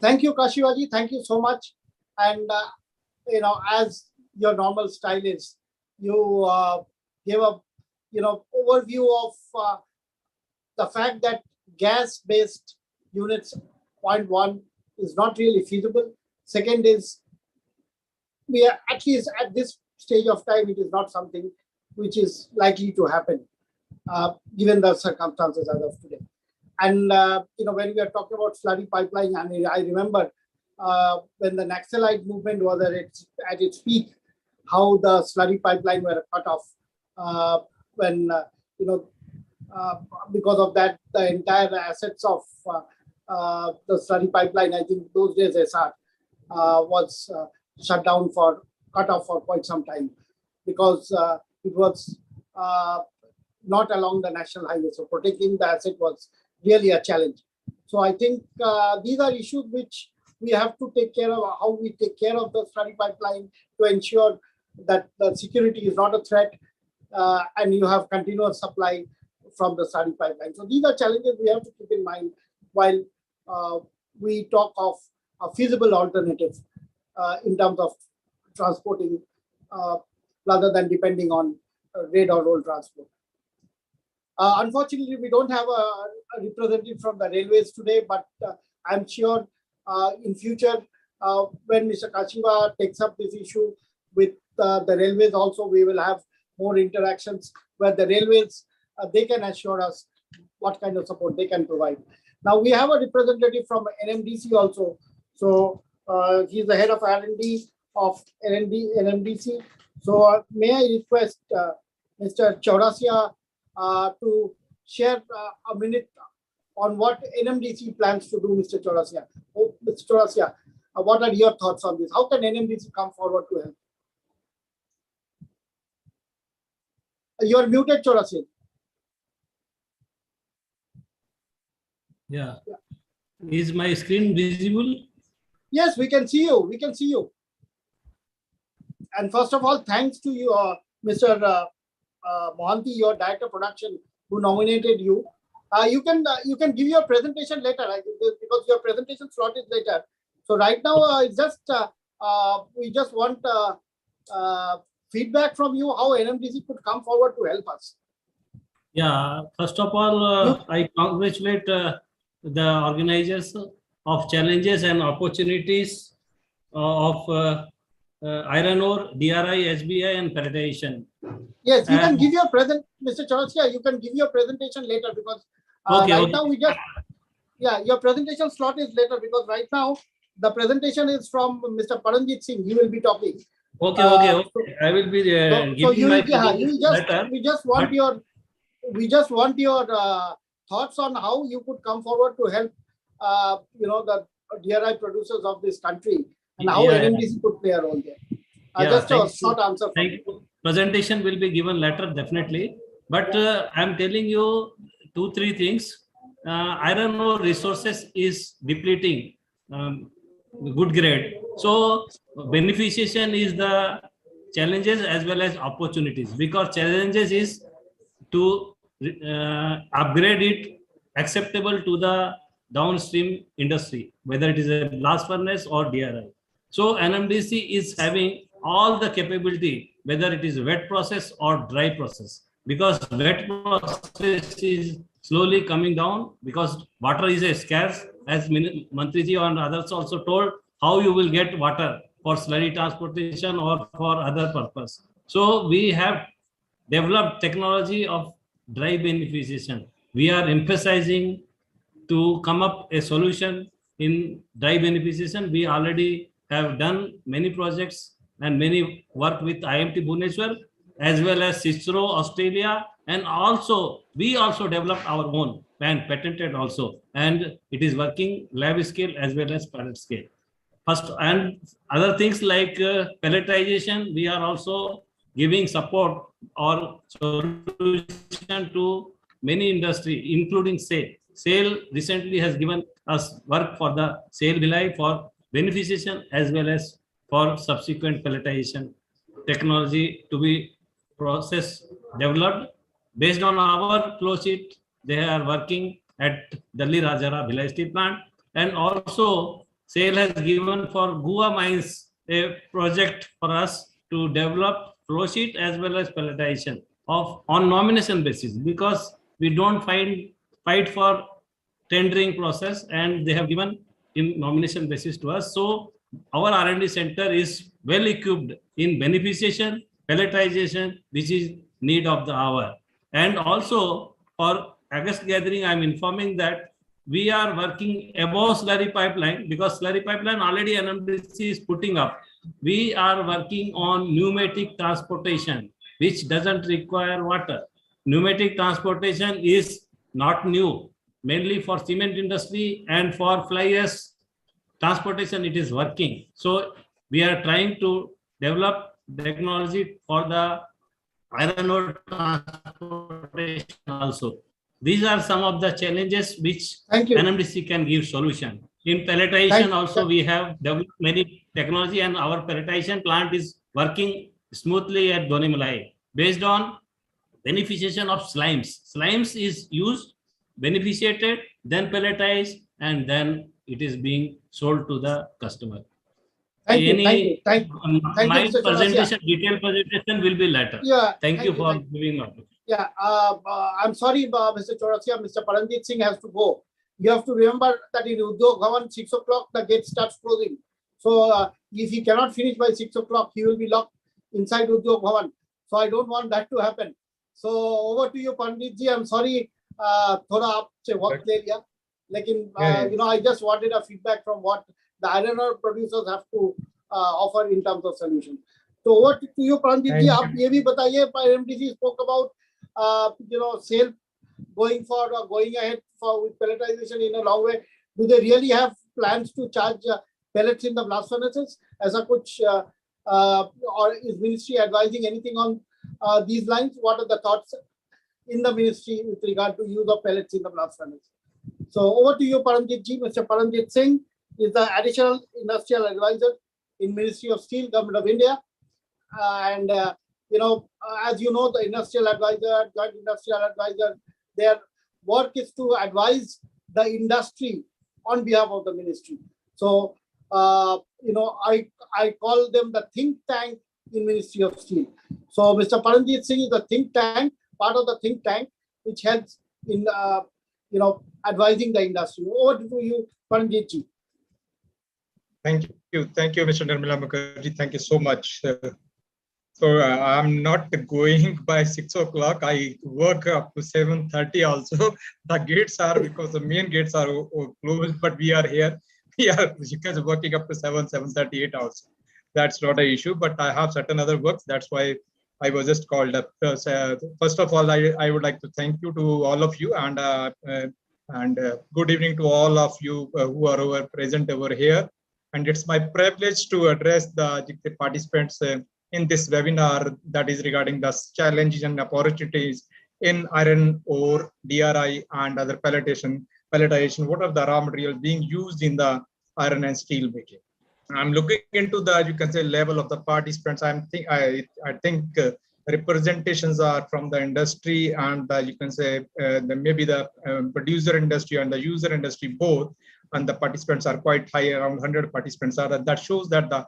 Thank you, Kashivaji. Thank you so much. And as your normal style is. You gave a overview of the fact that gas-based units, point one, is not really feasible. Second is, we are, at least at this stage of time, it is not something which is likely to happen, given the circumstances as of today. And when we are talking about slurry pipeline, I remember when the Naxalite movement was at its peak, how the slurry pipeline were cut off when because of that, the entire assets of the slurry pipeline, I think those days SR was cut off for quite some time, because it was not along the national highway. So protecting the asset was really a challenge. So I think these are issues which we have to take care of, how we take care of the slurry pipeline to ensure that the security is not a threat and you have continuous supply from the slurry pipeline. So these are challenges we have to keep in mind while we talk of a feasible alternative in terms of transporting rather than depending on rail or road transport. Unfortunately, we don't have a representative from the railways today, but I'm sure in future, when Mr. Kashiwa takes up this issue with the railways also, we will have more interactions where the railways, they can assure us what kind of support they can provide. Now, we have a representative from NMDC also. So he's the head of R&D of NMDC. So may I request Mr. Chaurasia to share a minute on what NMDC plans to do, Mr. Chaurasia. Oh, Mr. Chaurasia, what are your thoughts on this? How can NMDC come forward to help? You are muted, Chaurasia. Yeah. Is my screen visible? Yes, we can see you. We can see you. And first of all, thanks to you, Mr. Mohanty, your director of production, who nominated you. You can give your presentation later, because your presentation slot is later. So right now, it's just we just want feedback from you how NMDC could come forward to help us. Yeah. First of all, I congratulate the organizers of challenges and opportunities of iron ore, DRI, HBI, and pelletisation. Yes, you can give your Mr. Chaurasia, you can give your presentation later, because now we just, your presentation slot is later, because right now the presentation is from Mr. Paranjit Singh. He will be talking. Okay. I will be giving my letter. We just want your thoughts on how you could come forward to help the DRI producers of this country, and how NMDC could play a role there. Just a short answer. Thank you. Presentation will be given later, definitely. But I'm telling you 2-3 things. Iron ore resources is depleting, good grade. So beneficiation is the challenges as well as opportunities, because challenges is to upgrade it acceptable to the downstream industry, whether it is a blast furnace or DRI. So NMDC is having all the capability, whether it is wet process or dry process, because wet process is slowly coming down, because water is a scarce, as Mantriji and others also told, how you will get water for slurry transportation or for other purpose. So we have developed technology of dry beneficiation. We are emphasizing to come up a solution in dry beneficiation. We already have done many projects and many work with IMT Bhubaneswar as well as CISRO Australia, and also we also developed our own and patented also, and it is working lab scale as well as pilot scale. First, and other things like pelletization, we are also giving support or solution to many industry, including SAIL. SAIL recently has given us work for the SAIL Bhilai for beneficiation as well as for subsequent pelletization technology to be process developed. Based on our flow sheet, they are working at Delhi Rajara Bhilai Steel Plant, and also SAIL has given for Goa mines a project for us to develop flow sheet as well as pelletization on nomination basis, because we don't fight for tendering process, and they have given in nomination basis to us. So our R&D center is well equipped in beneficiation, pelletization, which is need of the hour. And also for August gathering, I'm informing that we are working above slurry pipeline, because slurry pipeline already NMDC is putting up. We are working on pneumatic transportation, which doesn't require water. Pneumatic transportation is not new, mainly for cement industry and for fly ash transportation it is working. So we are trying to develop technology for the iron ore transportation also. These are some of the challenges which NMDC can give solution. In pelletization also we have developed many technology, and our pelletization plant is working smoothly at Donimalai based on beneficiation of slimes. Slimes is used, beneficiated, then pelletized, and then it is being sold to the customer. Thank you. My presentation, detailed presentation will be later. Yeah. Thank you for giving up. Yeah. I'm sorry, Mr. Chaurasia, Mr. Paranjit Singh has to go. You have to remember that in Udyog Bhavan, 6 o'clock, the gate starts closing. So if he cannot finish by 6 o'clock, he will be locked inside Udyog Bhavan. So I don't want that to happen. So over to you, Pandit ji. I'm sorry, thoda aapse waqt le liya. Lekin, you know, I just wanted a feedback from what the iron ore producers have to offer in terms of solution. So over to you, Pandit ji. Aap ye bhi bataiye, MDC spoke about, you know, sale going ahead with pelletization in a long way. Do they really have plans to charge pellets in the blast furnaces? Aisa kuch, or is ministry advising anything on these lines? What are the thoughts in the ministry with regard to use of pellets in the blast furnace? So over to you, Paranjit ji. Mr. Paranjit Singh is the additional industrial advisor in Ministry of Steel, Government of India. And you know, as you know, the industrial advisor, joint industrial advisor, their work is to advise the industry on behalf of the ministry. So you know, I call them the think tank in Ministry of Steel. So Mr. Paranjit Singh is the think tank, part of the think tank, which helps in you know, advising the industry. Over to you, Paranjit ji. Thank you, Mr. Nirmala Mukherjee. Thank you so much. So I'm not going by 6 o'clock. I work up to 7:30 also. The gates are, because the main gates are closed, but we are here. We are, you guys are working up to 7:38 also. That's not an issue, but I have certain other works. That's why I was just called up. First of all, I would like to thank you to all of you, and good evening to all of you who are present over here. And it's my privilege to address the participants in this webinar that is regarding the challenges and opportunities in iron ore, DRI, and other pelletization. What are the raw materials being used in the iron and steel making? I'm looking into the, you can say, level of the participants. I think representations are from the industry and you can say maybe the producer industry and the user industry both, and the participants are quite high, around 100 participants are. That shows that the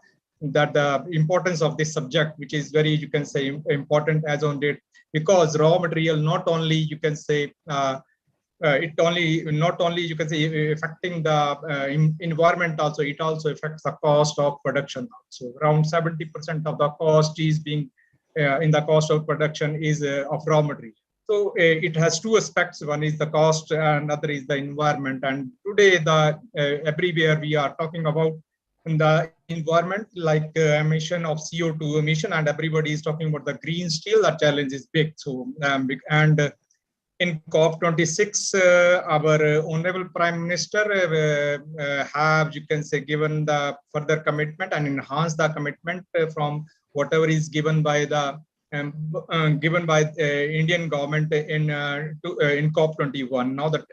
importance of this subject, which is very, you can say, important as on date, because raw material not only, you can say, not only you can say affecting the environment, also it also affects the cost of production. So around 70% of the cost is being in the cost of production is of raw material. So it has two aspects. One is the cost and other is the environment. And today everywhere we are talking about in the environment, like emission of CO2 emission, and everybody is talking about the green steel. That challenge is big. So and in COP26, our Honorable Prime Minister have, you can say, given the further commitment and enhanced the commitment from whatever is given by the Indian government in COP21. Now the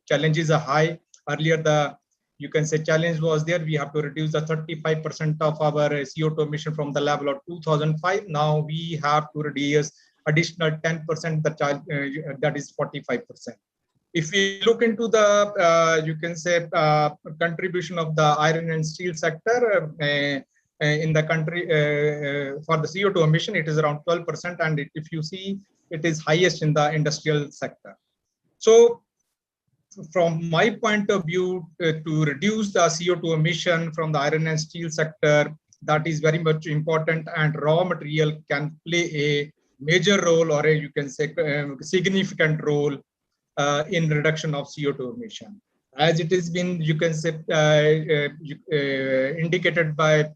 challenges are high. Earlier, you can say challenge was there. We have to reduce the 35% of our CO2 emission from the level of 2005. Now we have to reduce additional 10%, that is 45%. If we look into the, you can say, contribution of the iron and steel sector, in the country for the CO2 emission, it is around 12%, and if you see, it is highest in the industrial sector. So from my point of view, to reduce the CO2 emission from the iron and steel sector, that is very much important, and raw material can play a major role, or you can say significant role in reduction of CO2 emission. As it has been, you can say, indicated by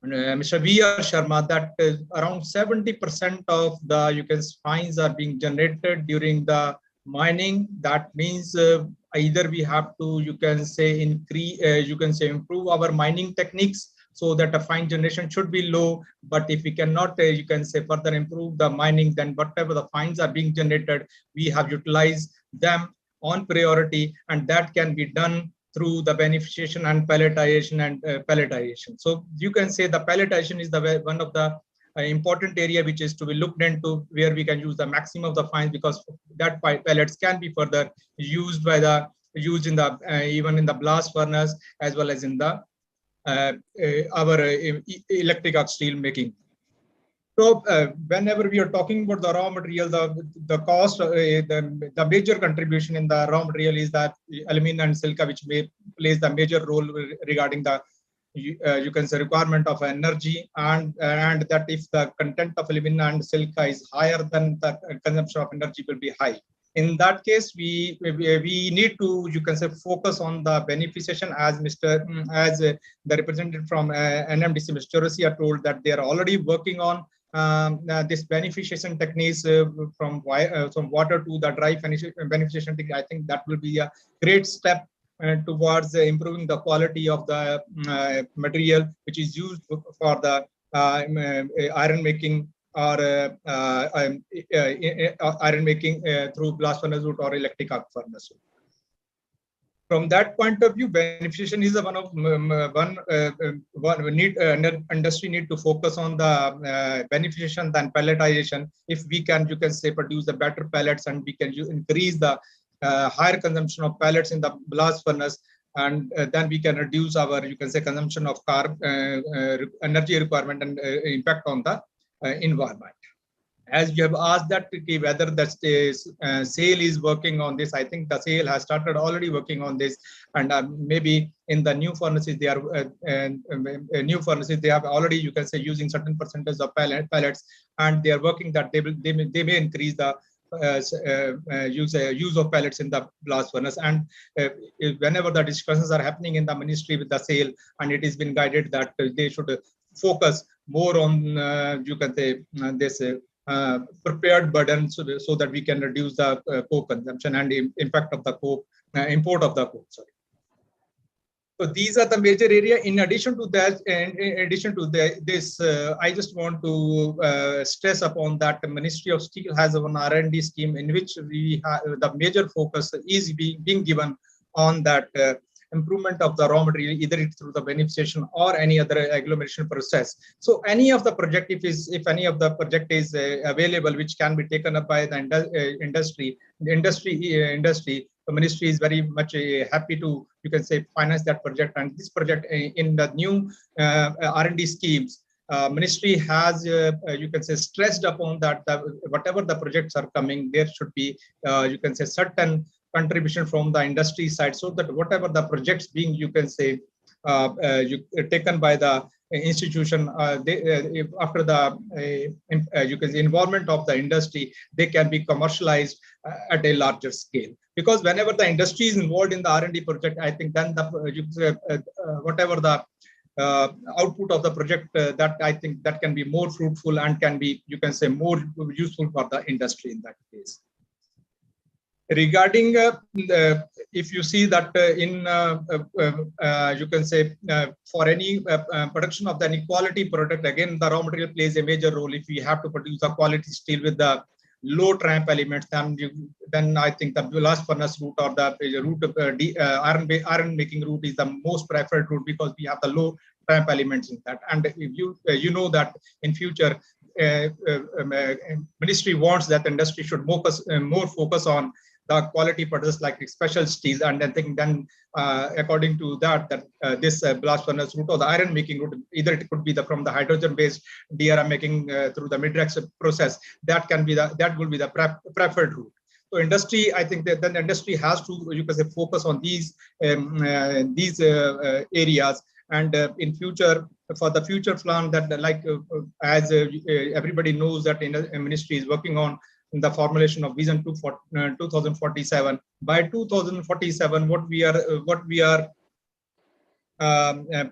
Mr. V.R. Sharma, that around 70% of the, you can, fines are being generated during the mining. That means either we have to, you can say, increase, you can say, improve our mining techniques so that the fine generation should be low. But if we cannot, you can say, further improve the mining, then whatever the fines are being generated, we have utilized them on priority, and that can be done through the beneficiation and pelletization and pelletization. So you can say the pelletization is the one of the important area which is to be looked into, where we can use the maximum of the fines, because that pellets can be further used by the in the even in the blast furnace, as well as in the our electric arc steel making. So whenever we are talking about the raw material, the cost, the major contribution in the raw material is that alumina and silica, which plays the major role regarding the you can say requirement of energy, and that if the content of alumina and silica is higher, then the consumption of energy will be high. In that case, we need to, you can say, focus on the beneficiation, as the representative from NMDC, Mr. Chaurasia, told that they are already working on this beneficiation techniques from water to the dry beneficiation technique. I think that will be a great step towards improving the quality of the material which is used for the iron making, or iron making through blast furnace route or electric arc furnace route. From that point of view, beneficiation is industry need to focus on the beneficiation than pelletization. If we can, you can say, produce the better pellets, and we can increase the higher consumption of pellets in the blast furnace, and then we can reduce our, you can say, consumption of energy requirement and impact on the environment. As you have asked that whether the SAIL is working on this, I think the SAIL has started already working on this, and maybe in the new furnaces they are they have already, you can say, using certain percentage of pellets, and they are working that they may increase the use of pellets in the blast furnace. And whenever the discussions are happening in the ministry with the SAIL, and it has been guided that they should focus more on you can say this prepared burden, so that we can reduce the coke consumption and the impact of the coke import of the coke. Sorry. So these are the major area. In addition to that, this, I just want to stress upon that the Ministry of Steel has an R&D scheme in which we have the major focus is being given on that improvement of the raw material, either through the beneficiation or any other agglomeration process. So any of the project, if any of the project is available, which can be taken up by the industry, the ministry is very much happy to, you can say, finance that project. And this project in the new R&D schemes, ministry has, you can say, stressed upon that whatever the projects are coming, there should be, you can say, certain contribution from the industry side, so that whatever the projects being, you can say, taken by the institution, after the you can say, involvement of the industry, they can be commercialized at a larger scale. Because whenever the industry is involved in the R&D project, I think then the whatever the output of the project, that I think that can be more fruitful and can be, you can say, more useful for the industry in that case. Regarding if you see that in you can say for any production of the inequality product, again the raw material plays a major role. If we have to produce a quality steel with the low tramp elements, then I think the blast furnace route or the route of iron making route is the most preferred route, because we have the low tramp elements in that. And if you know that in future ministry wants that industry should more focus on the quality products like special steels, and then according to that this blast furnace route or the iron making route, either it could be from the hydrogen based DRI making through the mid-rex process, that will be the preferred route. So industry, I think that then industry has to, you can say, focus on these areas, and in future, for the future plan that as everybody knows that ministry is working on the formulation of vision 2047. By 2047, what we are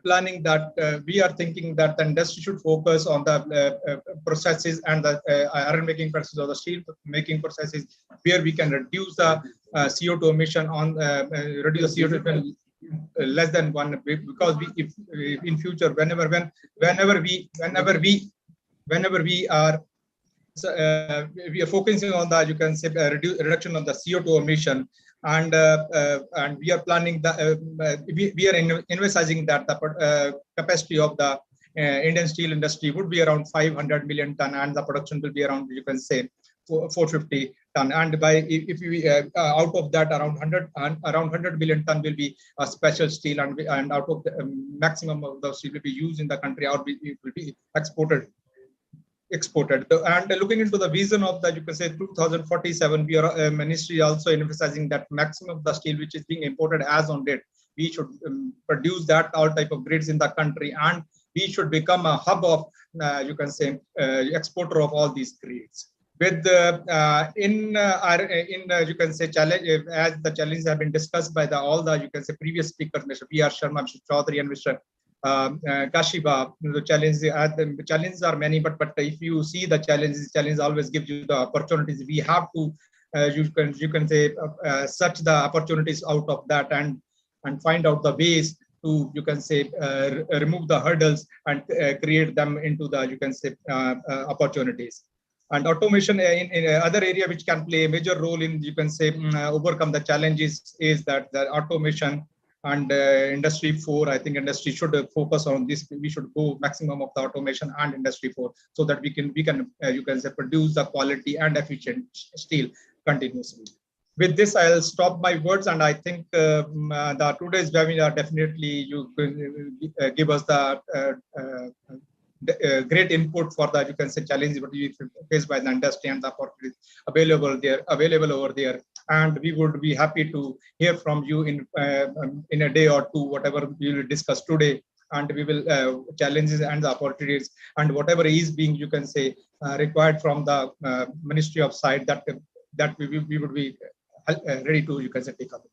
planning that we are thinking that the industry should focus on the processes and the iron making processes or the steel making processes, where we can reduce the CO2 emission reduce the CO2 emission less than 1, because if in future whenever we are focusing on the, you can say, reduction of the CO2 emission, and we are planning that we are envisaging that the capacity of the Indian steel industry would be around 500 million ton, and the production will be around, you can say, 450 ton. And by if we out of that, around 100 million ton will be a special steel, and out of the maximum of the steel will be used in the country, or it will be exported. And looking into the vision of the, you can say, 2047, we are ministry also emphasizing that maximum of the steel which is being imported as on date, we should produce that all type of grades in the country, and we should become a hub of, you can say, exporter of all these grades. With you can say, challenge, as the challenges have been discussed by all the, you can say, previous speakers, Mr. B.R. Sharma, Mr. Chaudhary, and Mr. Kashiba. The challenges are many, but if you see the challenges always gives you the opportunities. We have to you can say search the opportunities out of that, and find out the ways to, you can say, remove the hurdles and create them into the, you can say, opportunities. And automation in other area which can play a major role in, you can say, overcome the challenges is that the automation. And industry 4, I think industry should focus on this. We should go maximum of the automation and industry 4, so that we can you can say, produce the quality and efficient steel continuously. With this, I'll stop my words, and I think the today's webinar definitely you give us the great input for the, you can say, challenges what we faced by the industry and the opportunities available over there. And we would be happy to hear from you in a day or two, whatever we will discuss today, and we will challenges and the opportunities, and whatever is being, you can say, required from the Ministry of Side, that we would be ready to, you can say, take up.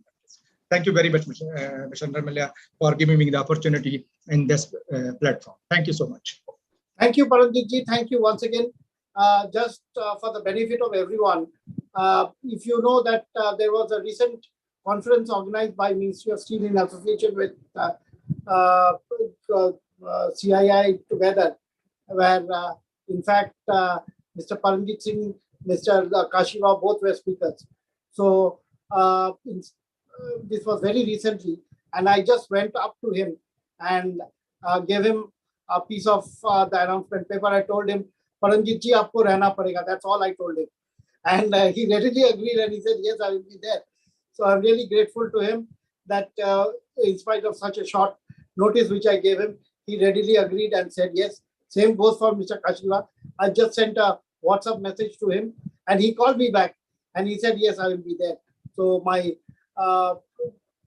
Thank you very much, Mr. Nirmalya, for giving me the opportunity in this platform. Thank you so much. Thank you, Paramjit. Thank you once again. Just for the benefit of everyone, if you know that there was a recent conference organized by Ministry of Steel in association with CII together, where in fact Mr. Paramjit Singh, Mr. Kashiva, both were speakers. So this was very recently, and I just went up to him and gave him a piece of the announcement paper. I told him, Paramjit ji, aapko rehna padega. That's all I told him. And he readily agreed, and he said, yes, I will be there. So I'm really grateful to him that in spite of such a short notice which I gave him, he readily agreed and said yes. Same goes for Mr. Kashiva. I just sent a WhatsApp message to him, and he called me back, and he said, yes, I will be there. So my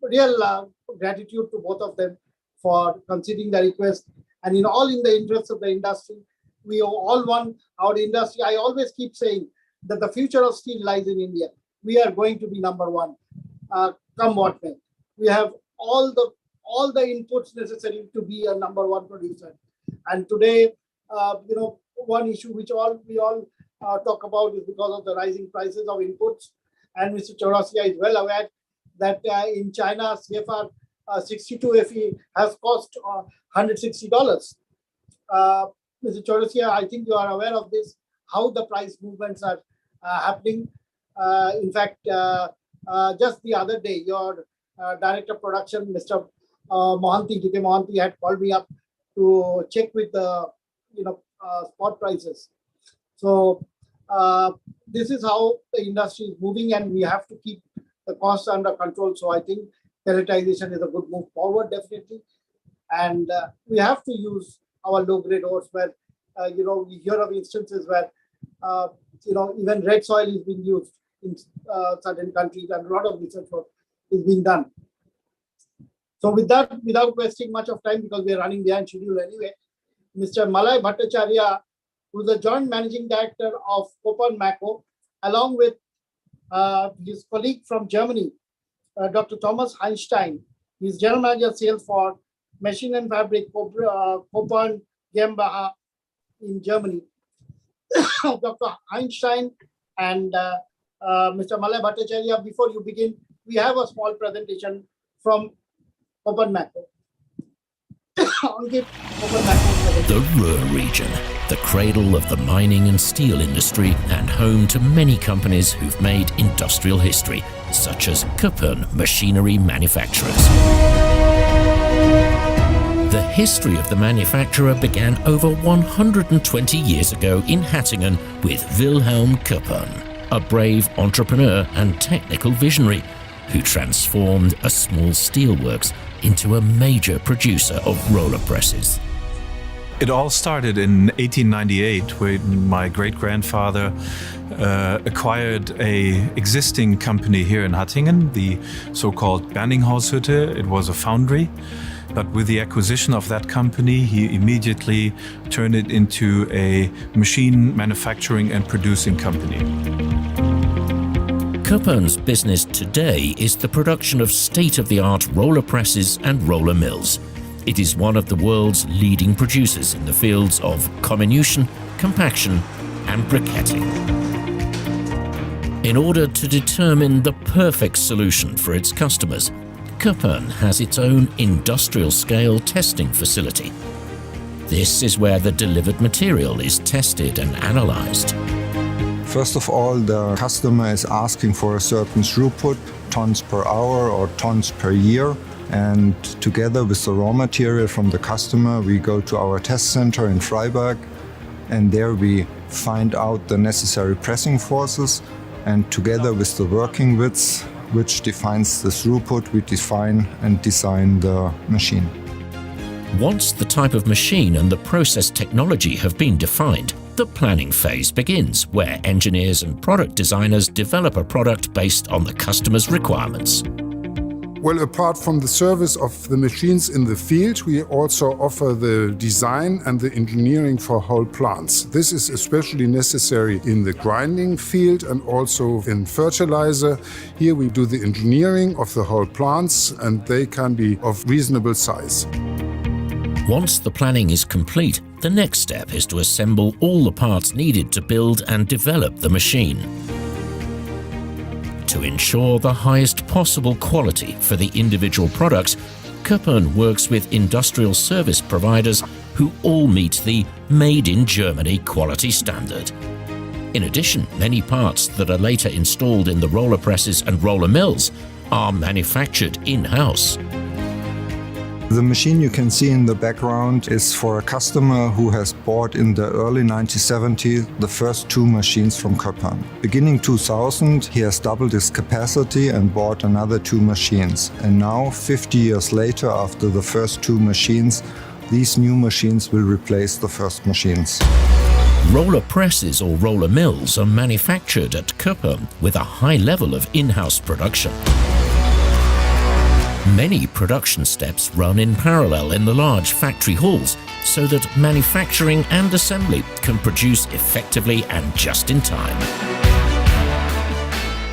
real gratitude to both of them for considering the request, and in the interest of the industry. We all want our industry. I always keep saying that the future of steel lies in India. We are going to be number one, come what may. We have all the inputs necessary to be a number one producer. And today, one issue which we all talk about is because of the rising prices of inputs. And Mr. Chaurasia is well aware that in China, CFR 62 Fe has cost $160. Mr. Chaurasia, I think you are aware of this, how the price movements are happening. In fact, just the other day, your Director of Production, Mr. Mohanty, DK Mohanty, had called me up to check with the spot prices. So this is how the industry is moving, and we have to keep the costs under control. So I think pelletization is a good move forward, definitely. And we have to use our low-grade ores where, we hear of instances where, even red soil is being used in certain countries, and a lot of research work is being done. So with that, without wasting much of time, because we are running behind schedule anyway, Mr. Malay Bhattacharya, who is the joint managing director of Kopan Mako, along with his colleague from Germany, Dr. Thomas Einstein. He's general manager sales for Machine and Fabric, Kopan GmbH in Germany. Dr. Einstein and Mr. Malay Bhattacharya, before you begin, we have a small presentation from Kopan Mako. The Ruhr region, the cradle of the mining and steel industry and home to many companies who've made industrial history, such as Kopan Machinery Manufacturers. The history of the manufacturer began over 120 years ago in Hattingen with Wilhelm Kopan, a brave entrepreneur and technical visionary who transformed a small steelworks into a major producer of roller presses. It all started in 1898 when my great-grandfather acquired an existing company here in Hattingen, the so-called Berninghaushütte. It was a foundry. But with the acquisition of that company, he immediately turned it into a machine manufacturing and producing company. Kopan's business today is the production of state-of-the-art roller presses and roller mills. It is one of the world's leading producers in the fields of comminution, compaction, and briquetting. In order to determine the perfect solution for its customers, Kopan has its own industrial-scale testing facility. This is where the delivered material is tested and analyzed. First of all, the customer is asking for a certain throughput, tons per hour or tons per year. And together with the raw material from the customer, we go to our test center in Freiberg, and there we find out the necessary pressing forces, and together with the working widths, which defines the throughput, we define and design the machine. Once the type of machine and the process technology have been defined, the planning phase begins, where engineers and product designers develop a product based on the customer's requirements. Well, apart from the service of the machines in the field, we also offer the design and the engineering for whole plants. This is especially necessary in the grinding field and also in fertilizer. Here we do the engineering of the whole plants, and they can be of reasonable size. Once the planning is complete, the next step is to assemble all the parts needed to build and develop the machine. To ensure the highest possible quality for the individual products, Kopan works with industrial service providers who all meet the Made in Germany quality standard. In addition, many parts that are later installed in the roller presses and roller mills are manufactured in-house. The machine you can see in the background is for a customer who has bought in the early 1970s the first two machines from Kopan. Beginning 2000, he has doubled his capacity and bought another two machines. And now, 50 years later, after the first two machines, these new machines will replace the first machines. Roller presses or roller mills are manufactured at Kopan with a high level of in-house production. Many production steps run in parallel in the large factory halls so that manufacturing and assembly can produce effectively and just in time.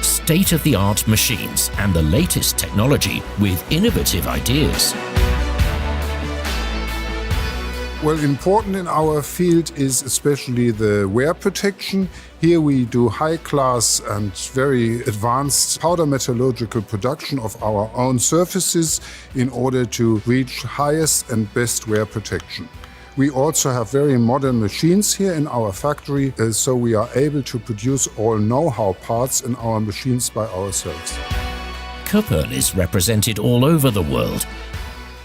State-of-the-art machines and the latest technology with innovative ideas. Well, important in our field is especially the wear protection. Here we do high-class and very advanced powder metallurgical production of our own surfaces in order to reach highest and best wear protection. We also have very modern machines here in our factory, so we are able to produce all know-how parts in our machines by ourselves. Kopan is represented all over the world,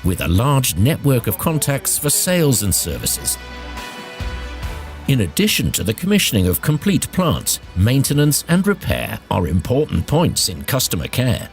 with a large network of contacts for sales and services. In addition to the commissioning of complete plants, maintenance and repair are important points in customer care.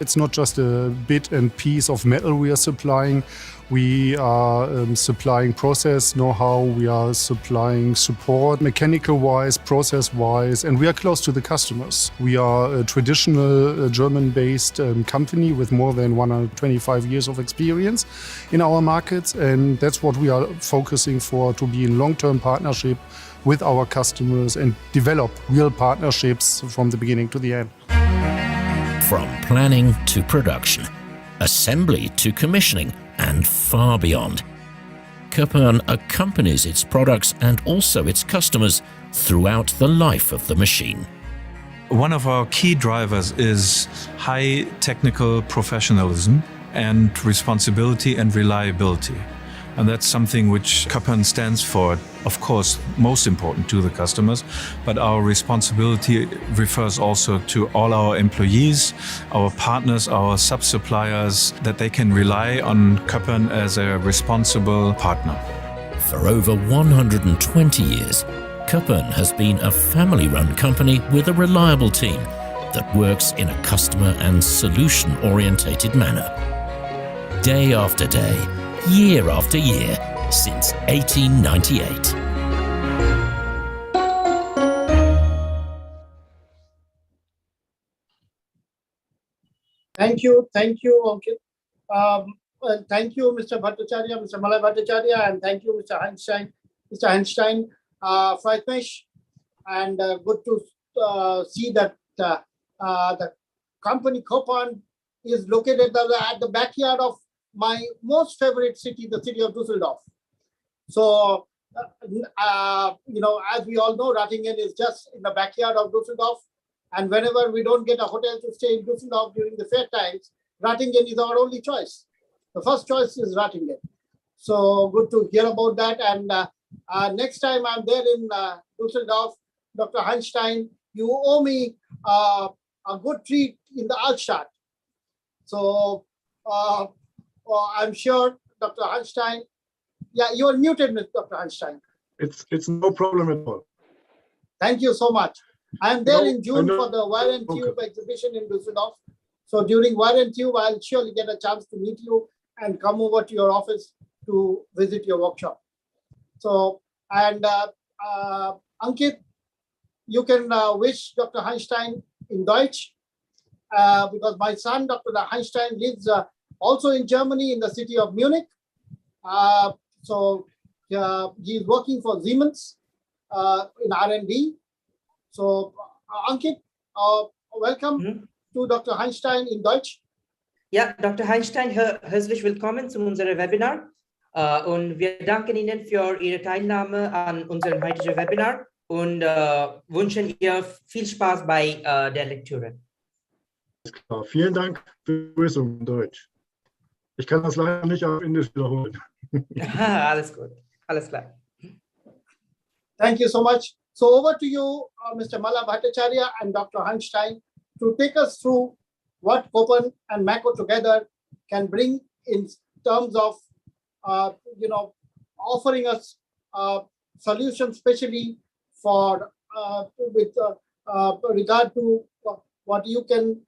It's not just a bit and piece of metal we are supplying. We are supplying process know-how, we are supplying support, mechanical-wise, process-wise, and we are close to the customers. We are a traditional German-based company with more than 125 years of experience in our markets, and that's what we are focusing for, to be in long-term partnership with our customers and develop real partnerships from the beginning to the end. From planning to production, assembly to commissioning, and far beyond, Köpern accompanies its products and also its customers throughout the life of the machine. One of our key drivers is high technical professionalism and responsibility and reliability. And that's something which Köpern stands for, of course, most important to the customers, but our responsibility refers also to all our employees, our partners, our sub-suppliers, that they can rely on Köpern as a responsible partner. For over 120 years, Köpern has been a family-run company with a reliable team that works in a customer and solution-orientated manner. Day after day, year after year, since 1898. Thank you, Ankit. Well, thank you, Mr. Bhattacharya, Mr. Malay Bhattacharya, and thank you, Mr. Einstein, Freitmesh, and good to see that the company Köpern is located at the backyard of my most favorite city, the city of Düsseldorf. So, as we all know, Ratingen is just in the backyard of Düsseldorf. And whenever we don't get a hotel to stay in Düsseldorf during the fair times, Ratingen is our only choice. The first choice is Ratingen. So good to hear about that. And next time I'm there in Düsseldorf, Dr. Einstein, you owe me a good treat in the Altstadt. So, I'm sure, Dr. Einstein. Yeah, you are muted, Dr. Einstein. It's no problem at all. Thank you so much. I'm there in June for the Wire and Tube exhibition in Düsseldorf. So during Wire and Tube, I'll surely get a chance to meet you and come over to your office to visit your workshop. So, and Ankit, you can wish Dr. Einstein in Deutsch because my son, Dr. Einstein, lives also in Germany, in the city of Munich. So he is working for Siemens in R&D. So Ankit, welcome to Dr. Einstein in Deutsch. Ja, Dr. Einstein, herzlich willkommen zu unserem Webinar. Und wir danken Ihnen für Ihre Teilnahme an unserem heutigen Webinar und wünschen ihr viel Spaß bei der Lektüre. Klar. Vielen Dank für die Begrüßung in Deutsch. Ich kann das leider nicht auf Indisch wiederholen. Alles gut, alles klar. Thank you so much. So over to you, Mr. Malay Bhattacharya and Dr. Einstein, to take us through what Köpern and Mako together can bring in terms of, offering us solutions, especially for with regard to what you can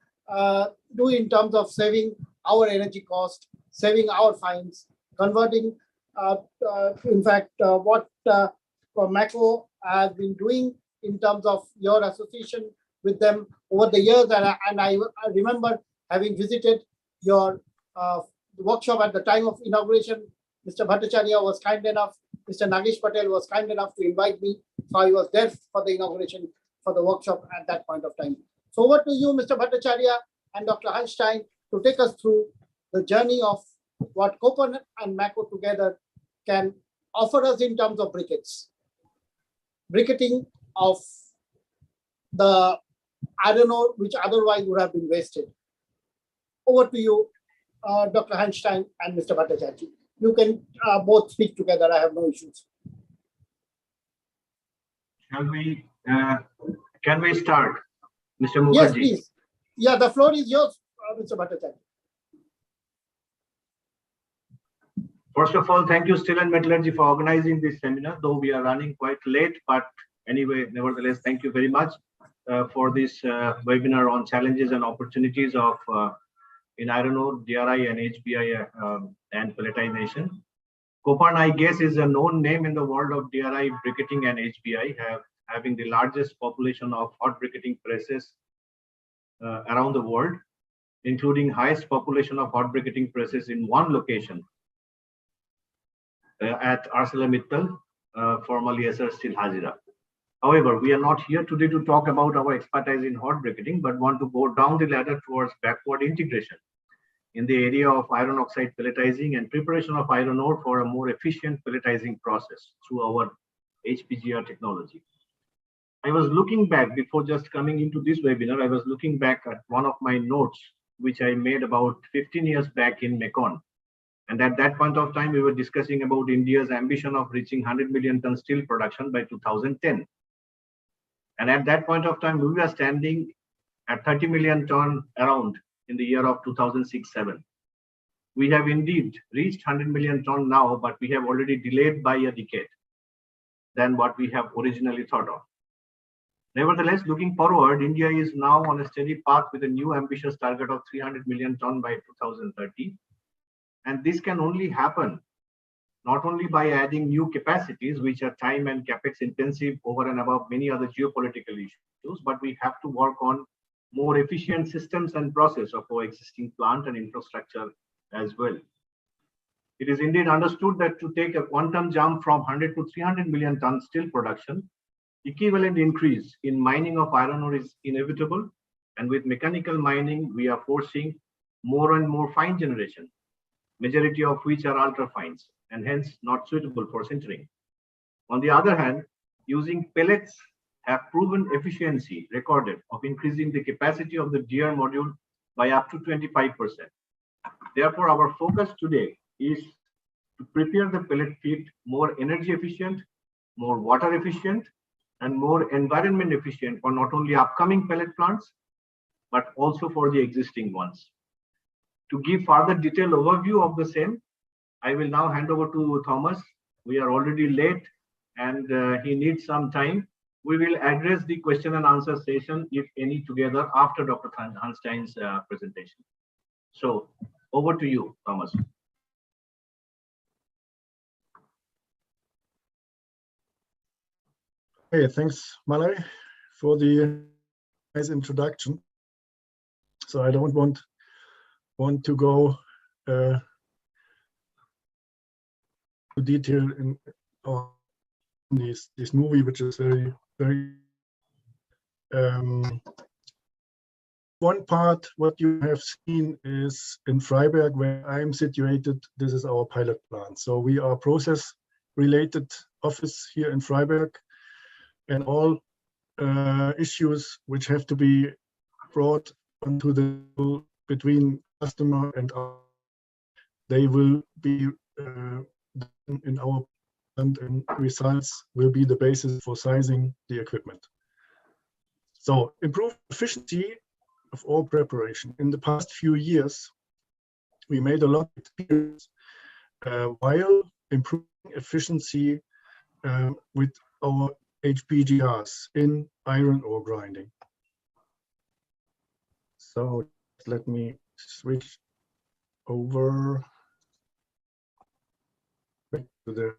do in terms of saving our energy cost, saving our fines, converting, in fact, what Mako has been doing in terms of your association with them over the years. And I remember having visited your workshop at the time of inauguration. Mr. Bhattacharya was kind enough, Mr. Nagesh Patel was kind enough to invite me. So I was there for the inauguration for the workshop at that point of time. So over to you, Mr. Bhattacharya and Dr. Einstein, to take us through the journey of what Köpern and Mako together can offer us in terms of bricketing of the iron ore, which otherwise would have been wasted. Over to you, Dr. Einstein and Mr. Bhattacharya. You can both speak together. I have no issues. Can we start, Mr. Mukherjee? Yes, please. Yeah, the floor is yours, Mr. Bhattacharya. First of all, thank you Steel and Metallurgy for organizing this seminar, though we are running quite late, but anyway, nevertheless, thank you very much for this webinar on challenges and opportunities of in iron ore, DRI and HBI and pelletization. Kopan, I guess, is a known name in the world of DRI briquetting and HBI, having the largest population of hot briquetting presses around the world, including highest population of hot briquetting presses in one location at ArcelorMittal, formerly SR Steel Hazira. However, we are not here today to talk about our expertise in hot briquetting, but want to go down the ladder towards backward integration in the area of iron oxide pelletizing and preparation of iron ore for a more efficient pelletizing process through our HPGR technology. I was looking back before just coming into this webinar. I was looking back at one of my notes, which I made about 15 years back in Mekong. And at that point of time, we were discussing about India's ambition of reaching 100 million ton steel production by 2010. And at that point of time, we were standing at 30 million ton around in the year of 2006-07. We have indeed reached 100 million ton now, but we have already delayed by a decade than what we have originally thought of. Nevertheless, looking forward, India is now on a steady path with a new ambitious target of 300 million ton by 2030. And this can only happen not only by adding new capacities, which are time and capex intensive over and above many other geopolitical issues, but we have to work on more efficient systems and process of our existing plant and infrastructure as well. It is indeed understood that to take a quantum jump from 100 to 300 million ton steel production, equivalent increase in mining of iron ore is inevitable. And with mechanical mining, we are forcing more and more fine generation, majority of which are ultra fines and hence not suitable for sintering. On the other hand, using pellets have proven efficiency recorded of increasing the capacity of the DR module by up to 25%. Therefore, our focus today is to prepare the pellet feed more energy efficient, more water efficient, and more environment efficient for not only upcoming pellet plants, but also for the existing ones. To give further detailed overview of the same, I will now hand over to Thomas. We are already late and he needs some time. We will address the question and answer session, if any, together after Dr. Hanstein's presentation. So over to you, Thomas. Hey, thanks, Malay, for the nice introduction. So I don't want to go to detail in this movie, which is very one part. What you have seen is in Freiberg, where I am situated. This is our pilot plant. So we are process-related office here in Freiberg, and all issues which have to be brought onto the between customer and us, they will be in our plant, and results will be the basis for sizing the equipment. So improve efficiency of all preparation. In the past few years, we made a lot of experience while improving efficiency with our HPGRs in iron ore grinding. So let me switch over back to the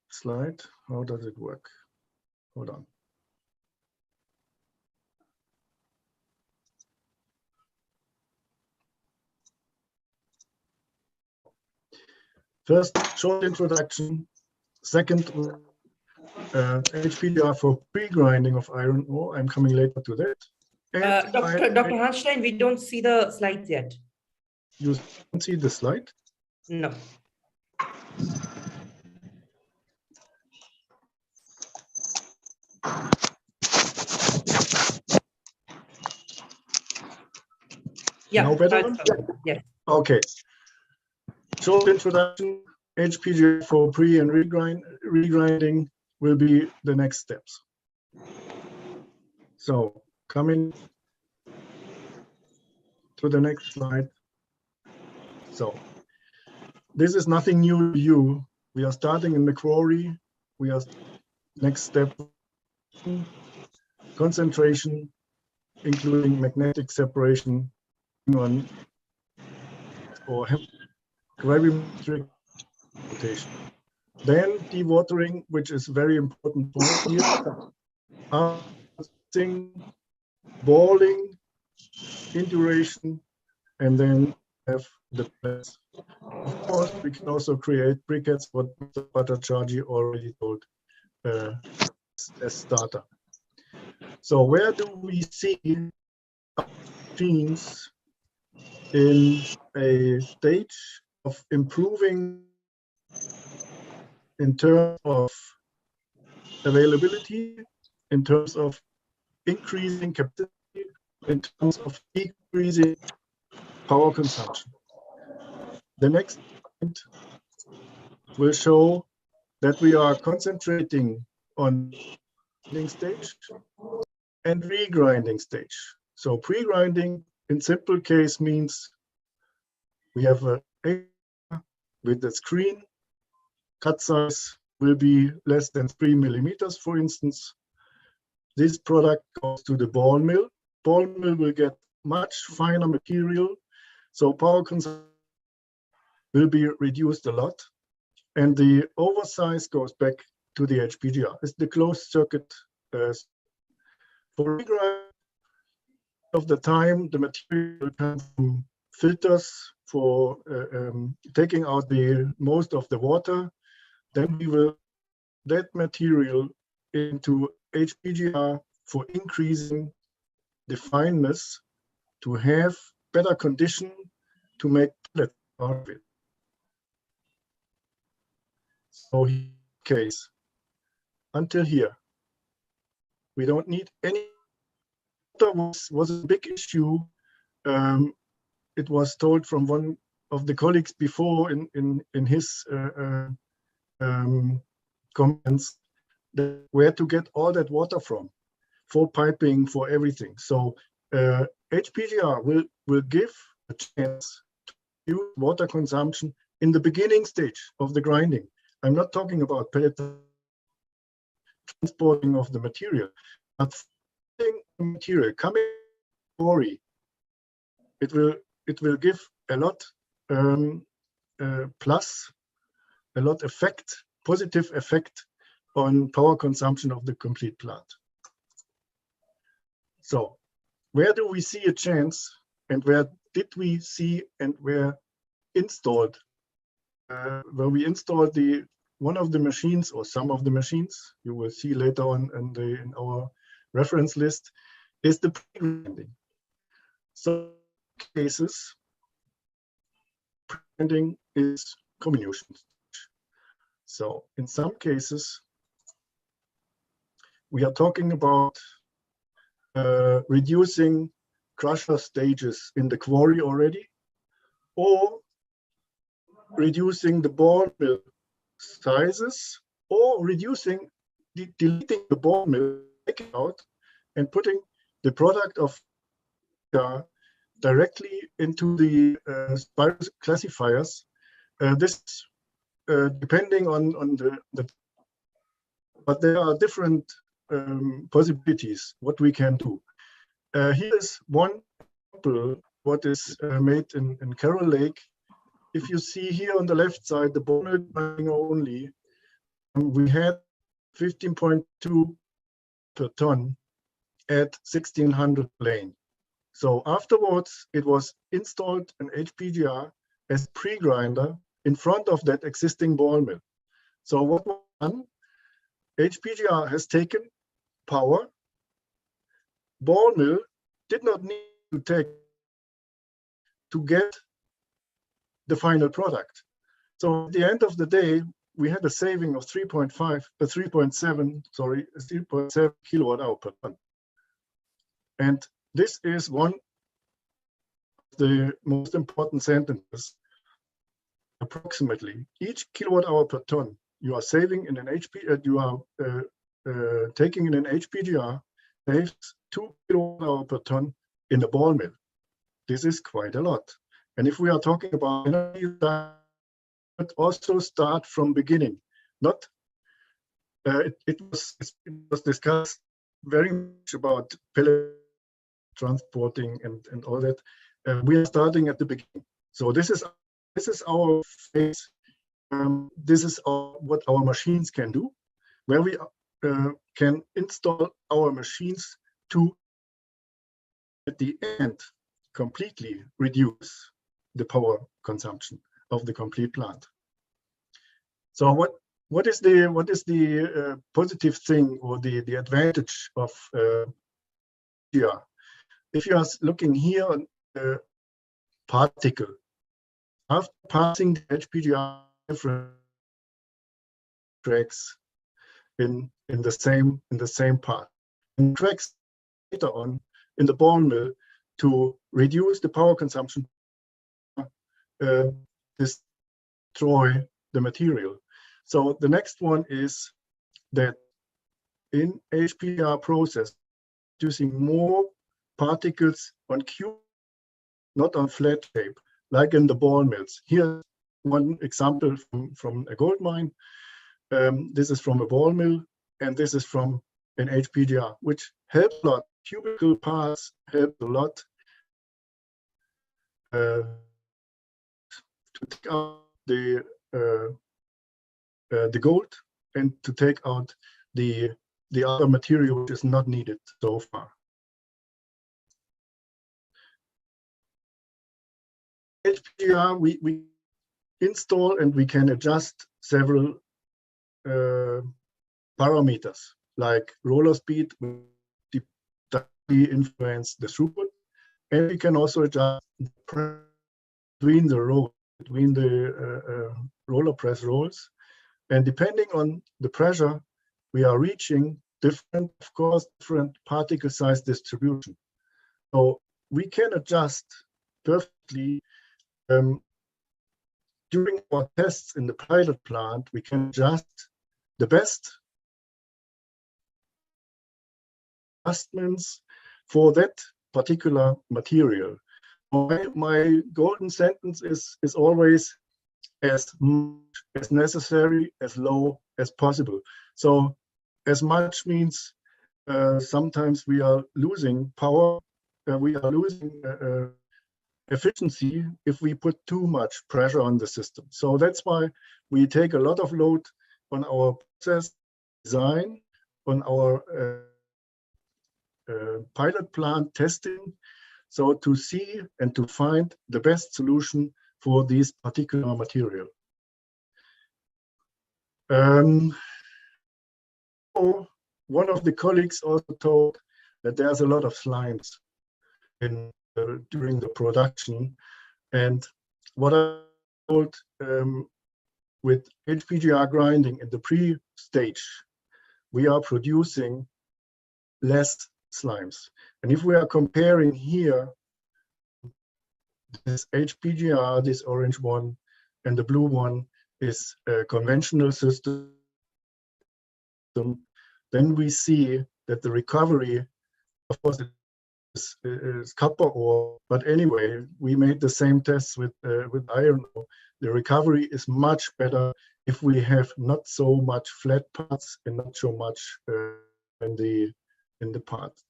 slide. How does it work? Hold on. First, short introduction. Second, HPGR for pre-grinding of iron ore. I'm coming later to that. Dr. Hanstein, we don't see the slides yet. You don't see the slide? No. Yeah. Now better? Yes. Okay. Short introduction. HPGR for pre and regrinding will be the next steps. So coming to the next slide. So This is nothing new to you. We are starting in the quarry. We are next step, concentration, including magnetic separation on or gravimetric rotation. Then dewatering, which is very important point here. Balling, induration, and then have the plants. Of course, we can also create briquettes, what Mr. Bhattacharjee already told as starter. So where do we see machines in a stage of improving in terms of availability, in terms of increasing capacity, in terms of decreasing power consumption? The next point will show that we are concentrating on grinding stage and regrinding stage. So pre-grinding in simple case means we have a with the screen, cut size will be less than 3 millimeters, for instance. This product goes to the ball mill. Ball mill will get much finer material, so power consumption will be reduced a lot, and the oversize goes back to the HPGR. It's the closed circuit. For regrind of the time, the material will come from filters for taking out the most of the water. Then we will that material into HPGR for increasing the fineness to have better condition to make pellets out of it. So in case, until here, we don't need any. Was a big issue. It was told from one of the colleagues before in his comments that where to get all that water from for piping, for everything. So HPGR will give a chance to use water consumption in the beginning stage of the grinding. I'm not talking about pellet transporting of the material, but material coming quarry. It will give a lot plus a lot effect, positive effect on power consumption of the complete plant. So where do we see a chance, and where did we see and where installed where we installed one of the machines or some of the machines you will see later on in our reference list is the pre-grinding. So cases pre-grinding is comminution. So in some cases we are talking about reducing crusher stages in the quarry already, or reducing the ball mill sizes, or deleting the ball mill, taking out and putting the product of directly into the spiral classifiers. This depending on the but there are different possibilities what we can do. Here is one example what is made in Carroll Lake. If you see here on the left side, the ball mill only, we had 15.2 per ton at 1600 lane. So afterwards, it was installed an HPGR as pre-grinder in front of that existing ball mill. So what was done? HPGR has taken power. Ball mill did not need to take to get the final product. So at the end of the day, we had a saving of 3.7 kilowatt hour per ton. And this is one of the most important sentences. Approximately each kilowatt hour per ton you are saving in an taking in an HPGR saves 2 kilowatt hour per ton in the ball mill. This is quite a lot. And if we are talking about energy but also start from beginning. Not it was discussed very much about pellet transporting and all that. We are starting at the beginning. So this is our phase. This is what our machines can do, where we can install our machines to, at the end, completely reduce the power consumption of the complete plant. So what is the positive thing or the advantage of HBI? If you are looking here on particle, after passing the HBI different tracks in the same part, and tracks later on in the ball mill to reduce the power consumption, destroy the material. So the next one is that in HBI process, using more particles on cube, not on flat shape, like in the ball mills. Here's one example from a gold mine. This is from a ball mill, and this is from an HBI, which helps a lot. Cubical parts help a lot to take out the gold and to take out the other material which is not needed so far. HBI we install and we can adjust several parameters like roller speed, influence the throughput, and we can also adjust between the roll, between the roller press rolls, and depending on the pressure we are reaching, different particle size distribution. So we can adjust perfectly. During our tests in the pilot plant, we can adjust the best adjustments for that particular material. My golden sentence is always as much as necessary, as low as possible. So as much means sometimes we are losing power, we are losing efficiency if we put too much pressure on the system. So that's why we take a lot of load on our process design, on our pilot plant testing, so to see and to find the best solution for this particular material. One of the colleagues also told that there's a lot of slimes during the production, and what I told with HBI grinding in the pre-stage, we are producing less slimes. And if we are comparing here, this HBI, this orange one, and the blue one is a conventional system, then we see that the recovery, of course, is copper ore, but anyway, we made the same tests with iron ore. The recovery is much better if we have not so much flat parts and not so much in the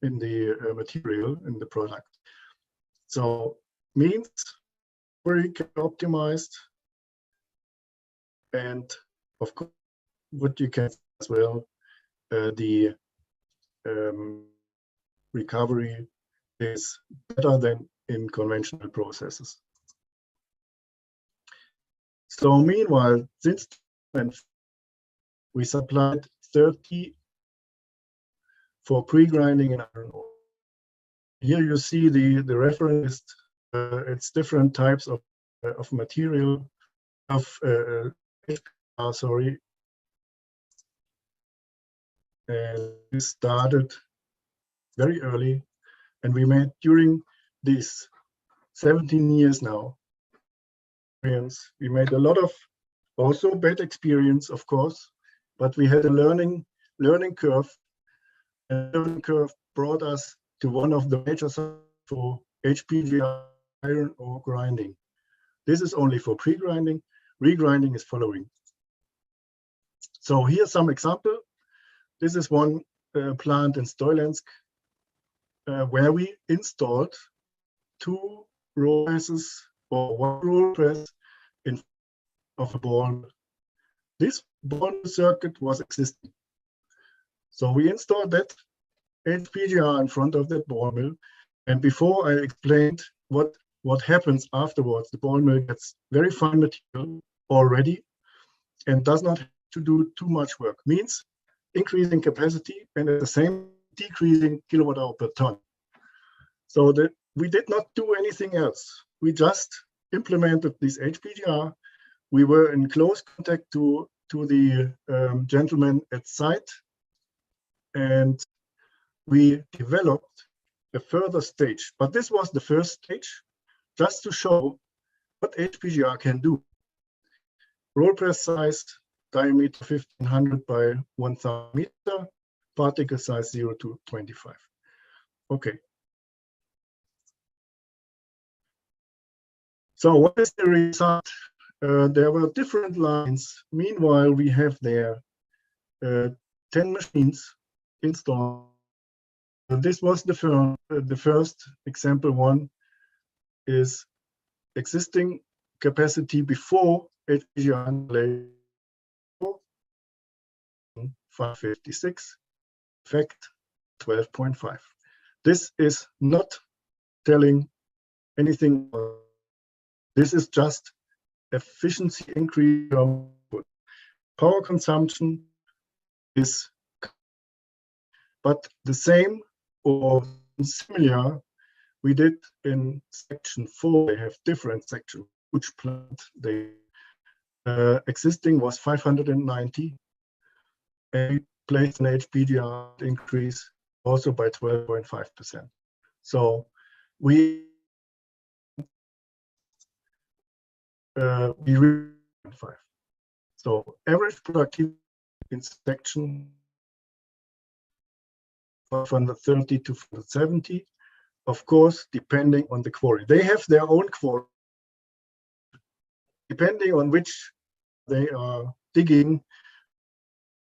material, in the product. So means very optimized, and of course, what you can as well, the recovery is better than in conventional processes. So meanwhile, since we supplied 30 for pre-grinding in iron ore. Here you see the reference. It's different types of material of sorry. And we started very early, and we made during these 17 years now. We made a lot of also bad experience, of course, but we had a learning curve. And the learning curve brought us to one of the major for HBI iron ore grinding. This is only for pre-grinding. regrinding is following. So here's some example. This is one plant in Stoylensk where we installed 2 roll presses or 1 roll press in front of a ball mill. This ball mill circuit was existing. So we installed that HPGR in front of that ball mill. And before I explained what happens afterwards, the ball mill gets very fine material already and does not have to do too much work. Means increasing capacity and at the same decreasing kilowatt hour per ton. So that we did not do anything else. We just implemented this HPGR. We were in close contact to the gentleman at site, and we developed a further stage. But this was the first stage, just to show what HPGR can do. Roll press size, diameter 1500 by 1000 meter, particle size 0 to 25. Okay. So what is the result? There were different lines. Meanwhile, we have there 10 machines installed. And this was the first example. One is existing capacity before HPGR 556, effect 12.5. This is not telling anything. This is just efficiency increase. Power consumption is, but the same or similar we did in section 4. They have different sections. Which plant they existing was 590, and placed an HPGR increase also by 12.5%. So we reached 5. So average productivity in section 530 to 470, of course, depending on the quarry. They have their own quarry. Depending on which they are digging,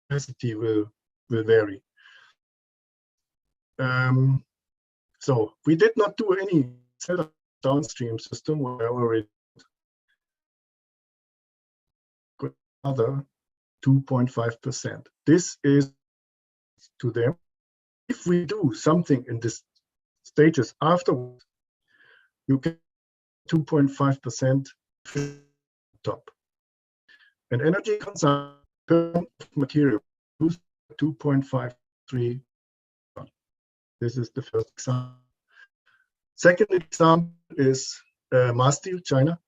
capacity will vary. So we did not do any setup downstream system where already another 2.5%. This is to them. If we do something in this stages afterwards, you get 2.5% top. And energy consumption per material 2.53. This is the first example. Second example is mass steel, China,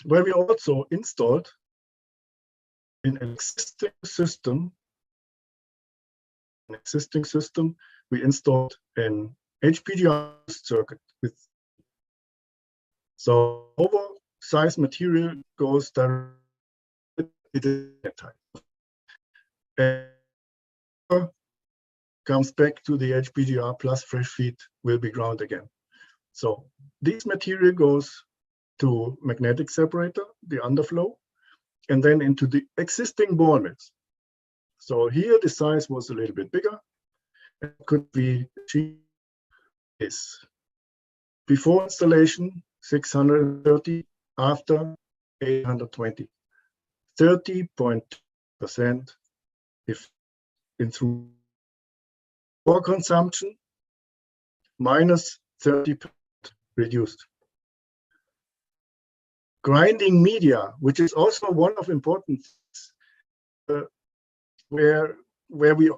where we also installed in an existing system. We installed an HPGR circuit with so oversized material goes directly to the type. And comes back to the HPGR plus fresh feed will be ground again. So this material goes to magnetic separator, the underflow, and then into the existing ball mills. So here the size was a little bit bigger. It could be this. Before installation, 630, after 820. 30.2% if in through power consumption, minus 30% reduced. Grinding media, which is also one of importance, where we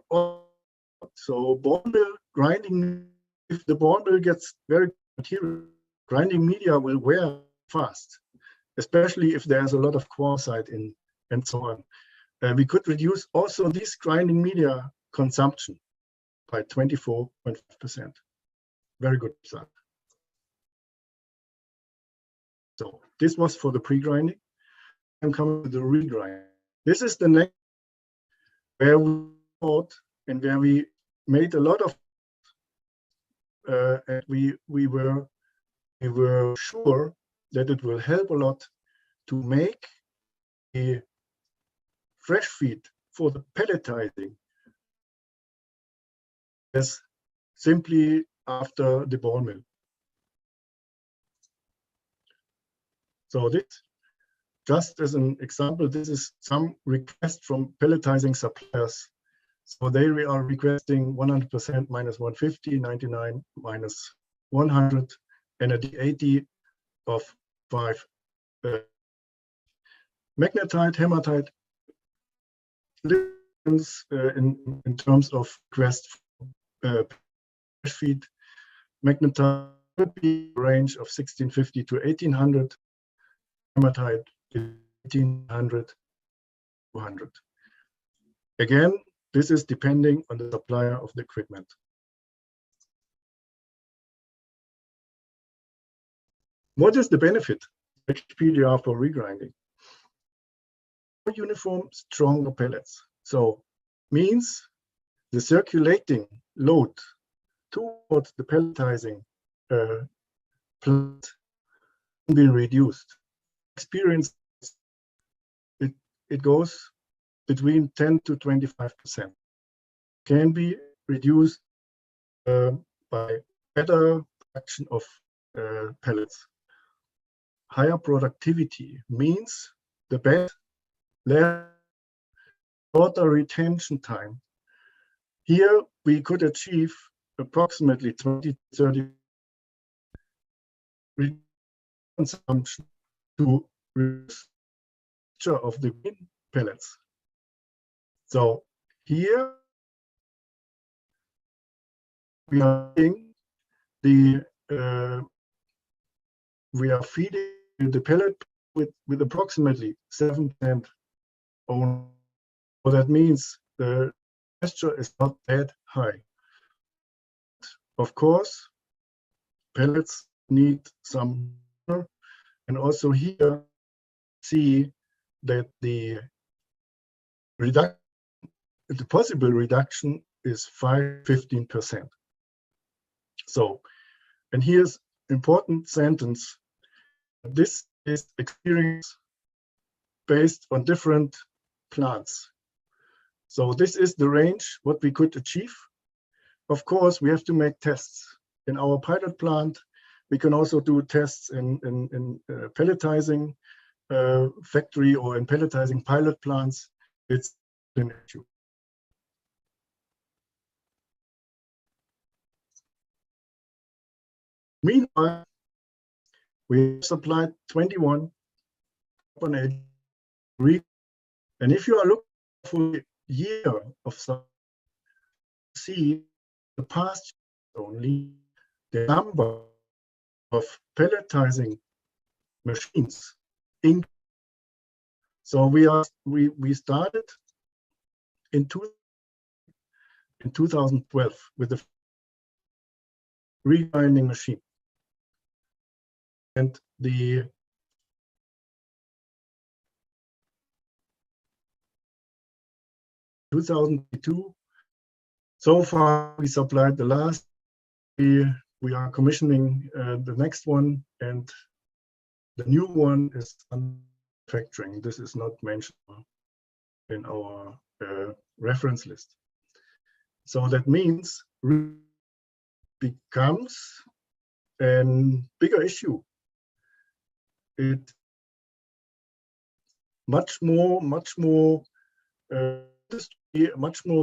so ball mill grinding, if the ball mill gets very material, grinding media will wear fast, especially if there's a lot of quartzite in and so on. We could reduce also this grinding media consumption by 24.5%. Very good result. So this was for the pre-grinding. I'm coming to the regrind. This is the next where we thought and where we made a lot of and we were sure that it will help a lot to make the fresh feed for the pelletizing is simply after the ball mill. So this, just as an example, this is some request from pelletizing suppliers. So they are requesting 100% minus 150, 99 minus 100, and a D80 of 5. Magnetite, hematite, in terms of request feed, magnetite would be a range of 1650 to 1800, hematite 1800, 200. Again, this is depending on the supplier of the equipment. What is the benefit of HPDR for regrinding? More uniform, stronger pellets. So means the circulating load towards the pelletizing plant can be reduced. Experience, it goes between 10 to 25%. Can be reduced by better production of pellets. Higher productivity means the best, shorter retention time. Here we could achieve approximately 20 to 30 consumption to reduce of the green pellets. So here we are feeding the pellet with approximately 7% own. So that means the moisture is not that high. Of course, pellets need some water, and also here see that the possible reduction is 15%. So, and here's important sentence. This is experience based on different plants. So this is the range what we could achieve. Of course, we have to make tests. In our pilot plant, we can also do tests in pelletizing factory or in pelletizing pilot plants. It's an issue. Meanwhile, we supplied 21 and if you are looking for a year of supply, see the past only the number of pelletizing machines. So we started in 2012 with the regrinding machine, and the (2002). So far, we supplied the last. We are commissioning the next one, and the new one is manufacturing. This is not mentioned in our reference list. So that means becomes a bigger issue. It much more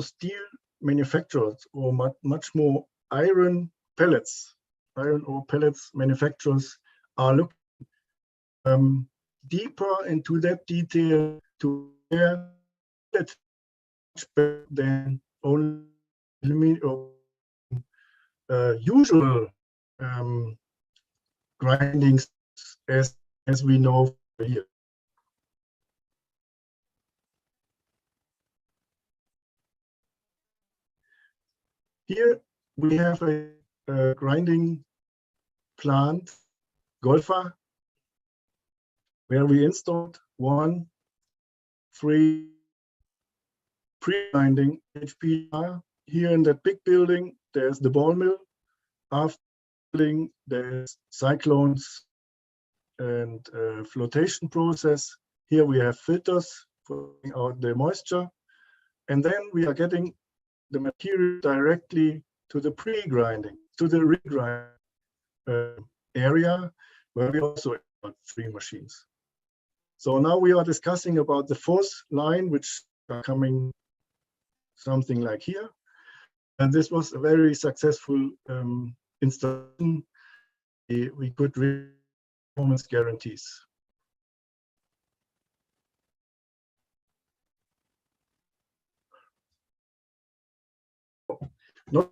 steel manufacturers or much more iron ore pellets manufacturers are looking deeper into that detail to much better than only usual grindings as we know here. Here we have a grinding plant, Golfa, where we installed 3 pre-grinding HBI. Here in that big building, there's the ball mill. After the building, there's cyclones and flotation process. Here we have filters for taking out the moisture. And then we are getting the material directly to the pre-grinding, to the regrind area, where we also have 3 machines. So now we are discussing about the 4th line, which are coming something like here. And this was a very successful installation. We could reach performance guarantees. Not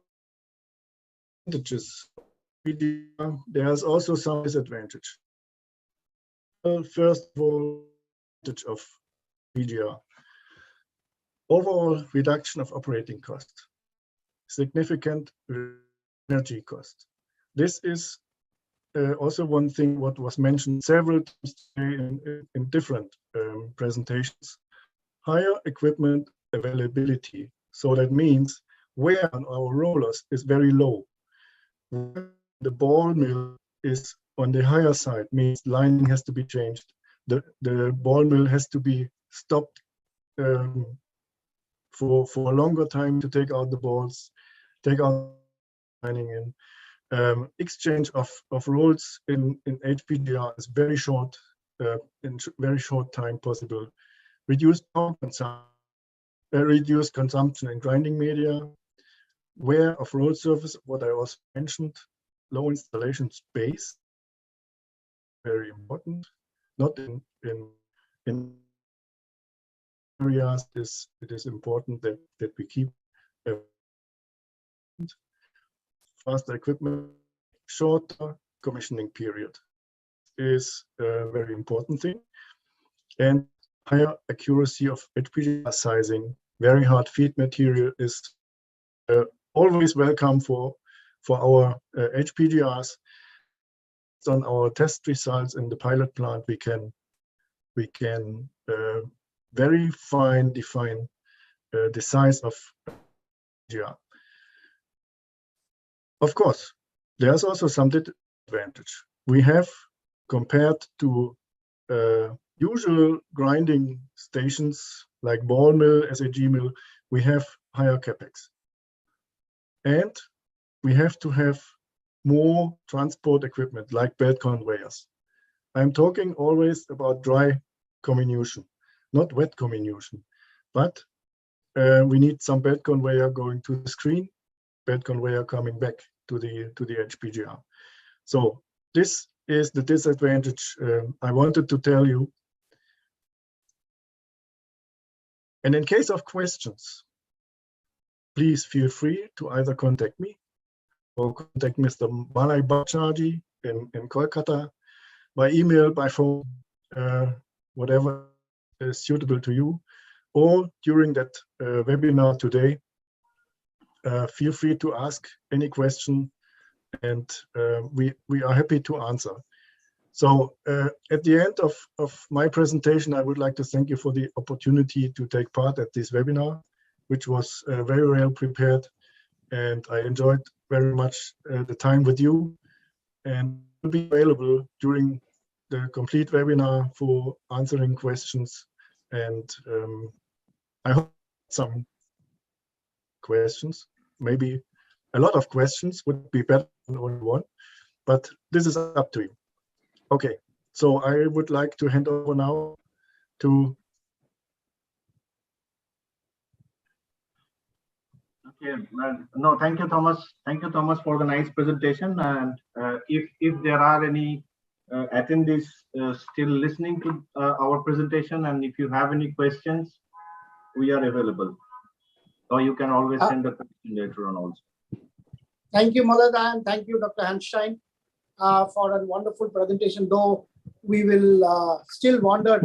advantages. There's also some disadvantage. Well, first of all, advantage of PGR. Overall reduction of operating cost. Significant energy cost. This is also one thing what was mentioned several times today in different presentations. Higher equipment availability. So that means wear on our rollers is very low. The ball mill is on the higher side, means lining has to be changed. The ball mill has to be stopped for a longer time to take out the balls, take out lining in. Exchange of rolls in HPGR is very short, in very short time possible. Reduced power consumption, reduced consumption in grinding media, wear of roll surface, what I also mentioned, low installation space, very important. Not in areas, it is important that we keep faster equipment, shorter commissioning period is a very important thing, and higher accuracy of HPGR sizing. Very hard feed material is always welcome for our HPGRs. On our test results in the pilot plant, we can very fine define the size of HPGR. Of course, there's also some disadvantage. We have, compared to usual grinding stations like ball mill, SAG mill, we have higher capex. And we have to have more transport equipment like belt conveyors. I'm talking always about dry comminution, not wet comminution, but we need some belt conveyor going to the screen, belt conveyor coming back to the HPGR. So this is the disadvantage I wanted to tell you. And in case of questions, please feel free to either contact me or contact Mr. Malay Bacharji in Kolkata, by email, by phone, whatever is suitable to you, or during that webinar today. Feel free to ask any question, and we are happy to answer. So at the end of my presentation, I would like to thank you for the opportunity to take part at this webinar, which was very well prepared, and I enjoyed very much the time with you, and will be available during the complete webinar for answering questions. And I hope some questions, maybe a lot of questions would be better than only one, but this is up to you. Okay, so I would like to hand over now to. Okay, no, thank you, Thomas. Thank you, Thomas, for the nice presentation. And if there are any attendees still listening to our presentation, and if you have any questions, we are available. Or you can always send a question later on also. Thank you, Malada, and thank you, Dr. Hanstein, for a wonderful presentation, though we will still wonder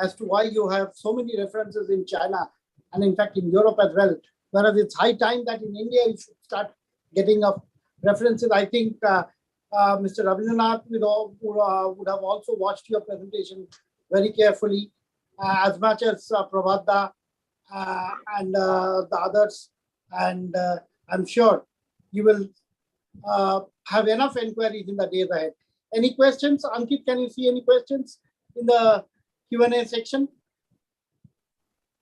as to why you have so many references in China and in fact in Europe as well. Whereas it's high time that in India you should start getting up references. I think Mr. Rabindranath would have also watched your presentation very carefully, as much as Prabhada and the others. And I'm sure you will have enough inquiries in the days ahead. Any questions? Ankit, can you see any questions in the Q&A section?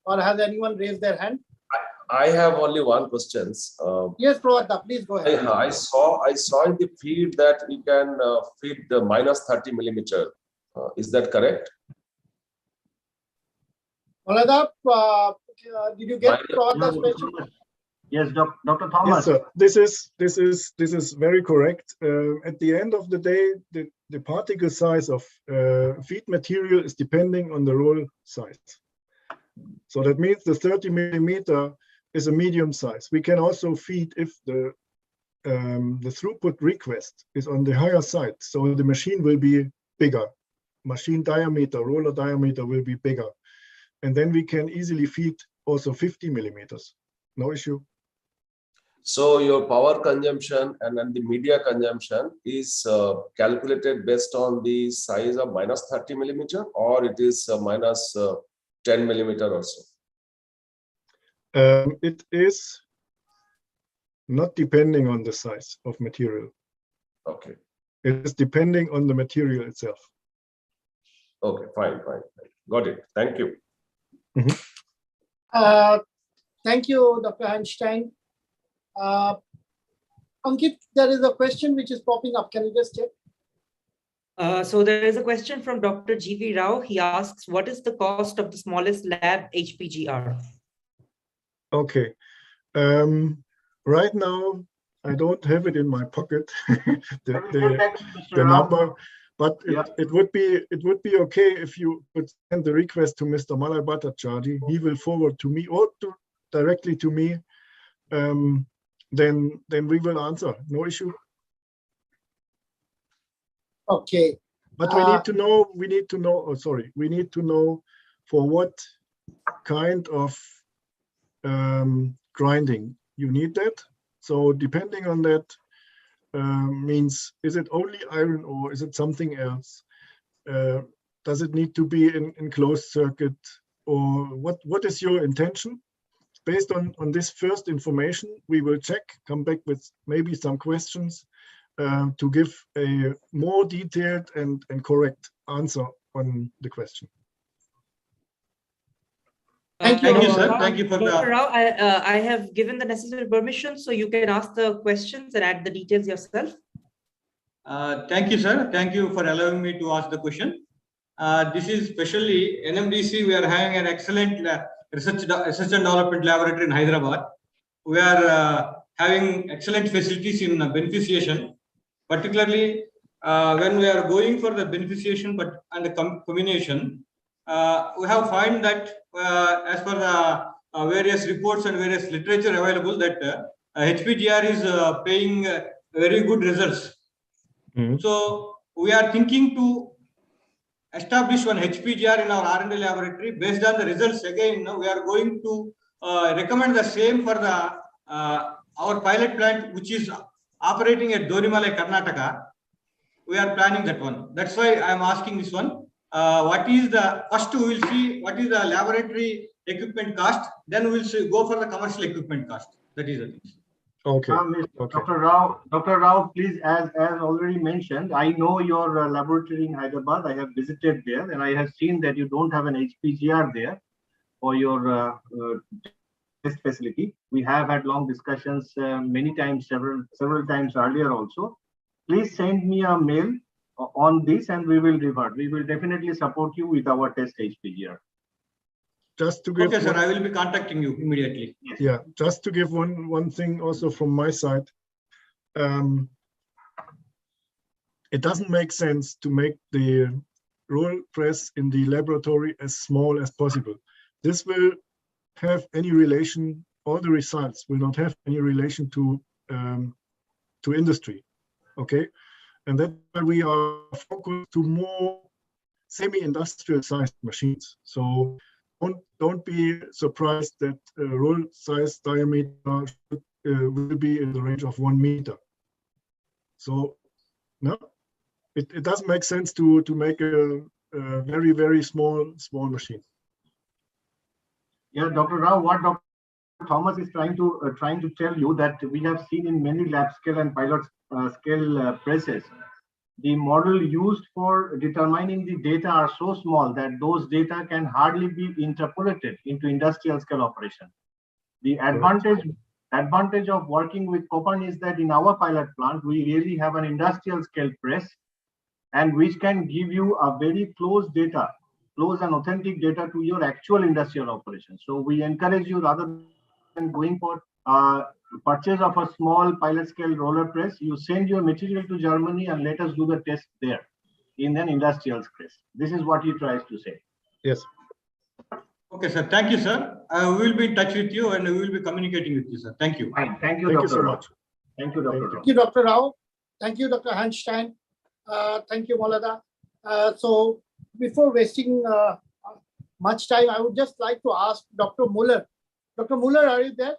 Or has anyone raised their hand? I have only one question. Yes, Pravada, please go ahead. I saw in the feed that you can feed the -30 millimeter. Is that correct? Pravada, did you get Pravada's question? Yes, Dr. Thomas. Yes, sir. This is very correct. At the end of the day, the particle size of feed material is depending on the roll size. So that means the 30 millimeter is a medium size. We can also feed if the throughput request is on the higher side. So the machine will be bigger. Machine diameter, roller diameter will be bigger. And then we can easily feed also 50 millimeters. No issue. So your power consumption and then the media consumption is calculated based on the size of -30 millimeter, or it is -10 millimeter or so? It is not depending on the size of material. Okay. It is depending on the material itself. Okay, fine. Got it. Thank you. Thank you, Dr. Einstein. Ankit, there is a question which is popping up. Can you just check? So there is a question from Dr. G.V. Rao. He asks, what is the cost of the smallest lab HPGR? Okay. Right now, I don't have it in my pocket, the number, but it would be okay if you could send the request to Mr. Malay Bhattacharjee. He will forward to me or directly to me. Then we will answer. No issue. Okay. But we need to know. Oh, sorry. We need to know for what kind of grinding you need that. So depending on that, means is it only iron or is it something else? Does it need to be in closed circuit, or what is your intention? Based on this first information, we will check, come back with maybe some questions to give a more detailed and correct answer on the question. Thank you, sir. Thank you for Dr. Rao, I have given the necessary permission, so you can ask the questions and add the details yourself. Thank you, sir. Thank you for allowing me to ask the question. This is especially NMDC. We are having an excellent research and development laboratory in Hyderabad. We are having excellent facilities in beneficiation, particularly when we are going for the beneficiation and the combination. We have found that as per the various reports and various literature available, that HPGR is paying very good results. So we are thinking to establish one HPGR in our R&D laboratory. Based on the results, again, we are going to recommend the same for the our pilot plant, which is operating at Donimalai, Karnataka. We are planning that one. That's why I am asking this one. What is the first? We will see what is the laboratory equipment cost. Then we will go for the commercial equipment cost. That is the thing. Okay. Dr. Rao, please, as already mentioned, I know your laboratory in Hyderabad. I have visited there, and I have seen that you don't have an HPGR there for your test facility. We have had long discussions many times, several times earlier also. Please send me a mail on this, and we will revert. We will definitely support you with our test HPGR. Just to give okay, sir, I will be contacting you immediately. Yes. Yeah, just to give one thing also from my side. It doesn't make sense to make the roll press in the laboratory as small as possible. This will have any relation, all the results will not have any relation to industry. Okay, and that's why we are focused to more semi-industrial sized machines. So don't be surprised that roll size diameter will be in the range of 1 meter. So no, it doesn't make sense to make a very small machine. Yeah, Dr. Rao, what Dr. Thomas is trying to tell you that we have seen in many lab scale and pilot scale presses the model used for determining the data are so small that those data can hardly be interpolated into industrial scale operation. The advantage of working with Copan is that in our pilot plant, we really have an industrial scale press, and which can give you a very close and authentic data to your actual industrial operation. So we encourage you, rather than going for purchase of a small pilot scale roller press, you send your material to Germany and let us do the test there in an industrial press. This is what he tries to say. Yes. Okay, sir. Thank you, sir. We will be in touch with you and we will be communicating with you, sir. Thank you. Fine. Thank you, Thank you Dr. so Rao. much. Thank you, Dr. Rao. Thank you, Dr. Rao. Thank you, Dr. Hanstein. Thank you, Maulana. So before wasting much time, I would just like to ask Dr. Muller. Dr. Muller, are you there?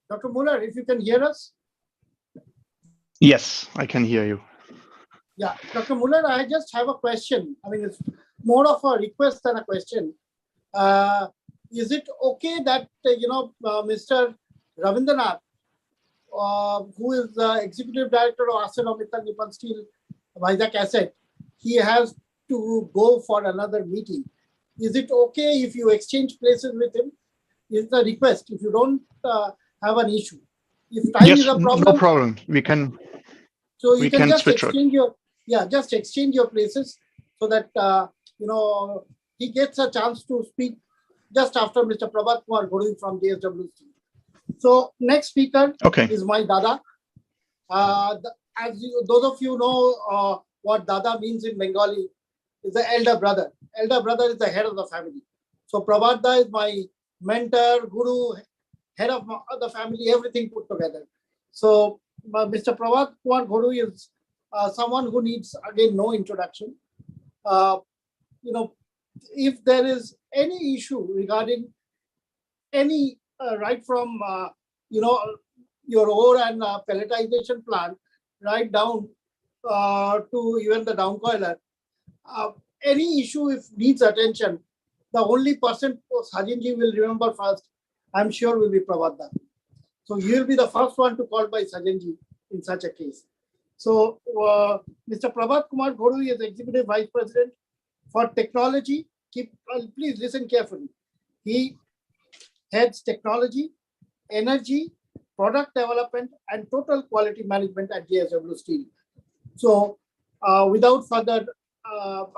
Dr. Muller, if you can hear us. Yes, I can hear you. Yeah, Dr. Muller, I just have a question. I mean, it's more of a request than a question. Is it okay that, Mr. Ravindranath, who is the Executive Director of ArcelorMittal Nippon Steel Vizag Asset, he has to go for another meeting. Is it okay if you exchange places with him? Is the request, if you don't have an issue. If time Yes, is a problem, no problem. We can. so you we can just switch exchange just exchange your places so that he gets a chance to speak just after Mr. Prabhat Kumar Ghodui from JSW Steel. So next speaker is my Dada. Those of you know what Dada means in Bengali, is the elder brother. Elder brother is the head of the family. So Prabhat Da is my mentor, guru, head of the family, everything put together. So Mr. Prabhat Kumar Ghodui is someone who needs, again, no introduction. If there is any issue regarding any, right from, your ore and pelletization plant, right down to even the downcoiler, any issue if needs attention, the only person Sajinji will remember first, I'm sure, will be Prabhat Da. So you will be the first one to call by Sajinji in such a case. So Mr. Prabhat Kumar Ghodui is Executive Vice President for Technology. Please listen carefully. He heads technology, energy, product development, and total quality management at JSW Steel. So without further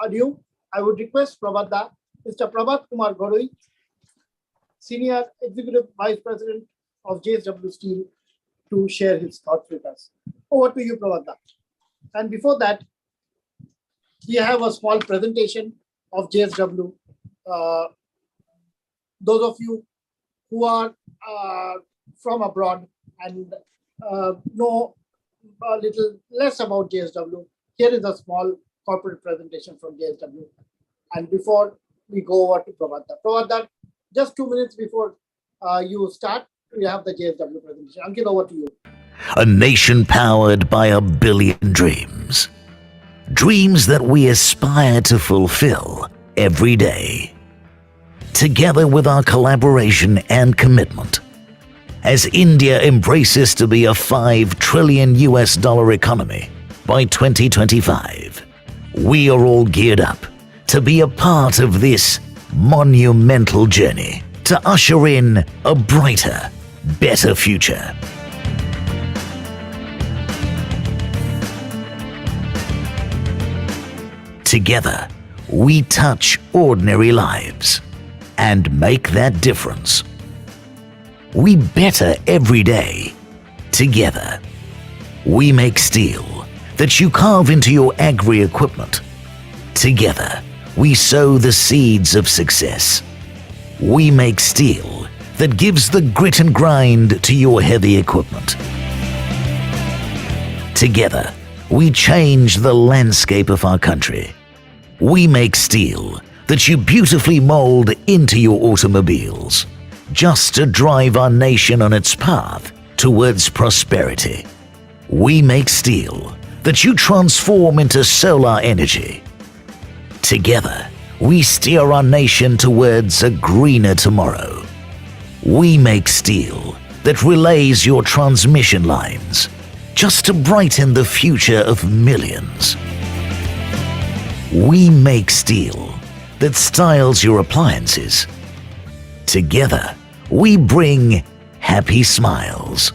ado, I would request Prabhat Da, Mr. Prabhat Kumar Ghodui, Senior Executive Vice President of JSW Steel, to share his thoughts with us. Over to you, Prabhat Da. And before that, we have a small presentation of JSW. Those of you who are from abroad and know a little less about JSW, here is a small corporate presentation from JSW. And before we go over to Prabhat Da. Prabhat Da, just 2 minutes before you start, we have the JSW presentation. Ankit, over to you. A nation powered by 1 billion dreams. Dreams that we aspire to fulfill every day. Together with our collaboration and commitment, as India embraces to be a $5 trillion economy by 2025, we are all geared up to be a part of this monumental journey to usher in a brighter, better future. Together, we touch ordinary lives and make that difference. We better every day. Together, we make steel that you carve into your agri-equipment. Together, we sow the seeds of success. We make steel that gives the grit and grind to your heavy equipment. Together, we change the landscape of our country. We make steel that you beautifully mold into your automobiles, just to drive our nation on its path towards prosperity. We make steel that you transform into solar energy. Together, we steer our nation towards a greener tomorrow. We make steel that relays your transmission lines just to brighten the future of millions. We make steel that styles your appliances. Together, we bring happy smiles.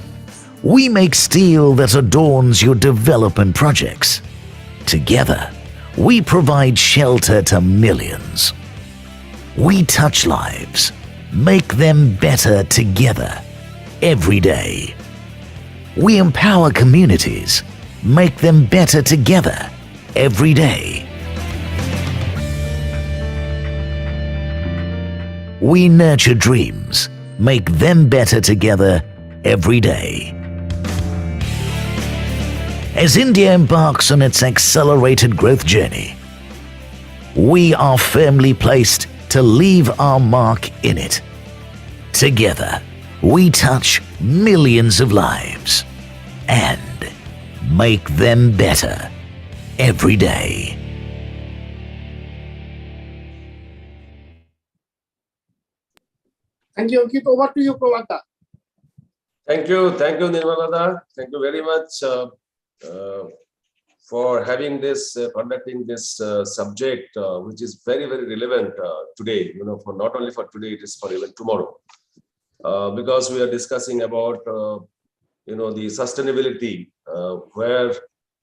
We make steel that adorns your development projects. Together, we provide shelter to millions. We touch lives, make them better together, every day. We empower communities, make them better together, every day. We nurture dreams, make them better together, every day. As India embarks on its accelerated growth journey, we are firmly placed to leave our mark in it. Together, we touch millions of lives and make them better every day. Thank you, Ankit. Over to you, Pravanta. Thank you, Nirmalada. Thank you very much for having this, conducting this subject, which is very, very relevant today. You know, for not only for today, it is for even tomorrow, because we are discussing about you know, the sustainability, where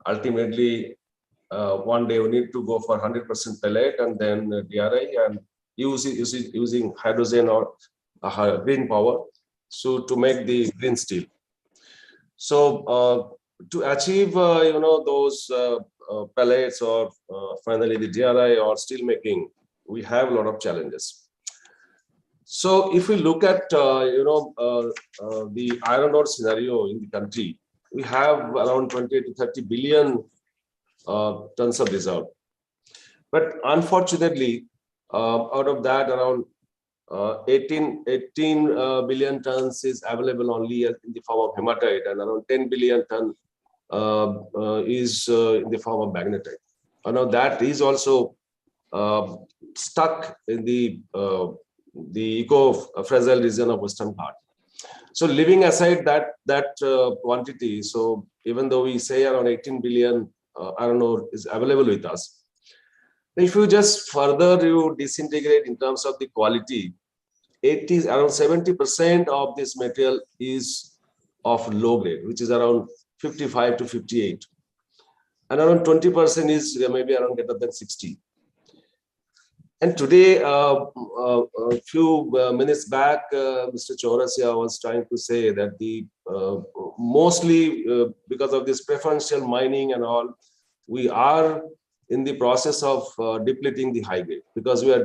ultimately one day we need to go for 100% pellet and then DRI and using hydrogen or green power, so to make the green steel. So to achieve you know, those pellets or finally the DRI or steel making, we have a lot of challenges. So if we look at you know, the iron ore scenario in the country, we have around 20 to 30 billion tons of reserve. But unfortunately, out of that, around 18 billion tons is available only in the form of hematite, and around 10 billion ton is in the form of magnetite. Now that is also stuck in the eco-fragile region of Western Ghat. So leaving aside that quantity, so even though we say around 18 billion iron ore is available with us, if you just further you disintegrate in terms of the quality, around 70% of this material is of low grade, which is around 55 to 58, and around 20% is maybe around greater than 60. And today, a few minutes back, Mr. Chaurasia was trying to say that the mostly because of this preferential mining and all, we are in the process of depleting the high grade, because we are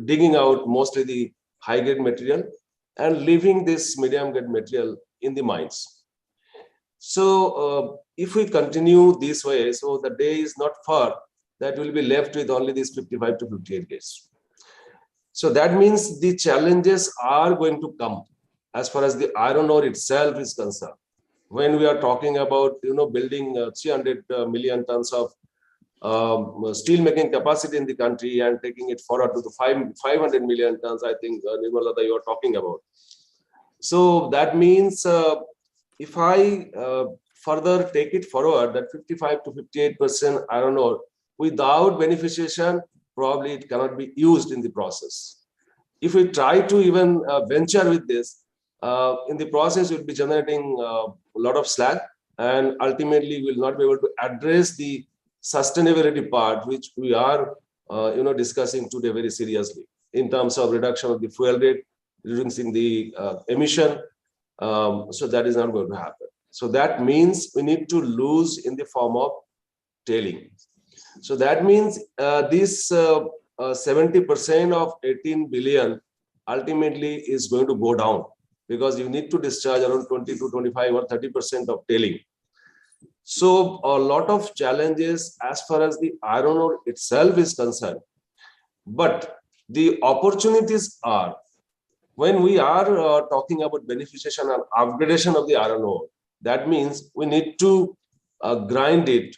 digging out mostly the high grade material and leaving this medium grade material in the mines. So if we continue this way, so the day is not far that will be left with only these 55 to 58 grades. So that means the challenges are going to come as far as the iron ore itself is concerned. When we are talking about, you know, building 300 million tons of steel making capacity in the country and taking it forward to the 500 million tons, I think, Nirmalada, you are talking about. So that means if I further take it forward, that 55 to 58% iron ore without beneficiation, probably it cannot be used in the process. If we try to even venture with this, in the process, we'll be generating a lot of slag, and ultimately we'll not be able to address the sustainability part, which we are you know, discussing today very seriously in terms of reduction of the fuel rate, reducing the emission. So that is not going to happen. So that means we need to lose in the form of tailing. So that means this 70% of 18 billion ultimately is going to go down, because you need to discharge around 20 to 25 or 30% of tailing. So a lot of challenges as far as the iron ore itself is concerned. But the opportunities are, when we are talking about beneficiation and upgradation of the iron ore, that means we need to grind it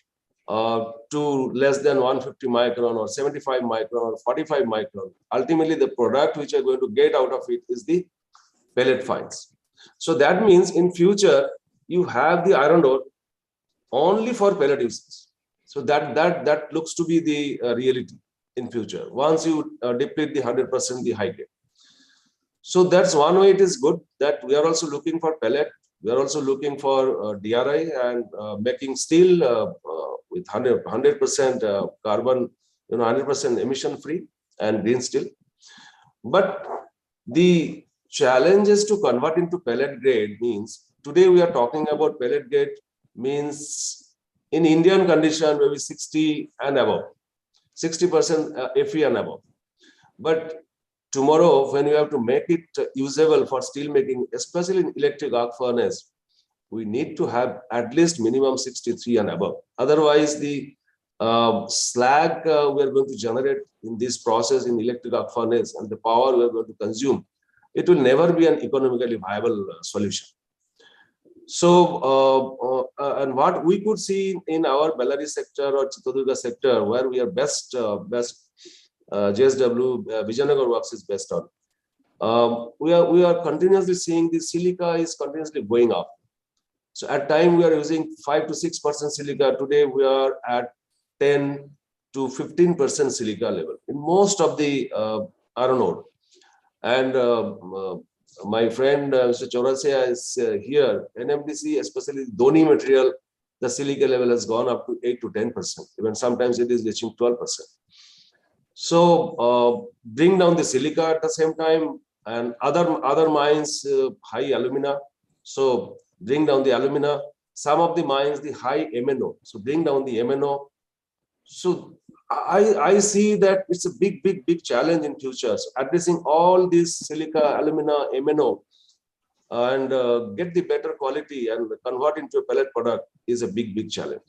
to less than 150 micron or 75 micron or 45 micron. Ultimately, the product which are going to get out of it is the pellet fines. So that means in future, you have the iron ore only for pellet uses. So that looks to be the reality in future. Once you deplete the 100% the high grade. So that's one way it is good that we are also looking for pellet. We are also looking for DRI and making steel with 100% carbon, 100% emission free and green steel. But the challenge is to convert into pellet grade means today we are talking about pellet grade means in Indian condition maybe 60 and above, 60% Fe and above. But tomorrow, when we have to make it usable for steel making, especially in electric arc furnace, we need to have at least minimum 63 and above. Otherwise, the slag we are going to generate in this process in electric arc furnace and the power we are going to consume, it will never be an economically viable solution. So, and what we could see in our Bellary sector or Chitradurga sector, where we are best JSW Vijayanagar works is based on. We are continuously seeing the silica is continuously going up. So at time we are using 5 to 6% silica. Today we are at 10 to 15% silica level in most of the iron ore. And my friend Mr. Chaurasia is here. NMDC, especially Doni material, the silica level has gone up to 8 to 10%. Even sometimes it is reaching 12%. So bring down the silica at the same time, and other mines high alumina. So bring down the alumina. Some of the mines the high MNO. So bring down the MNO. So I see that it's a big challenge in future. So addressing all these silica, alumina, MNO, and get the better quality and convert into a pellet product is a big challenge.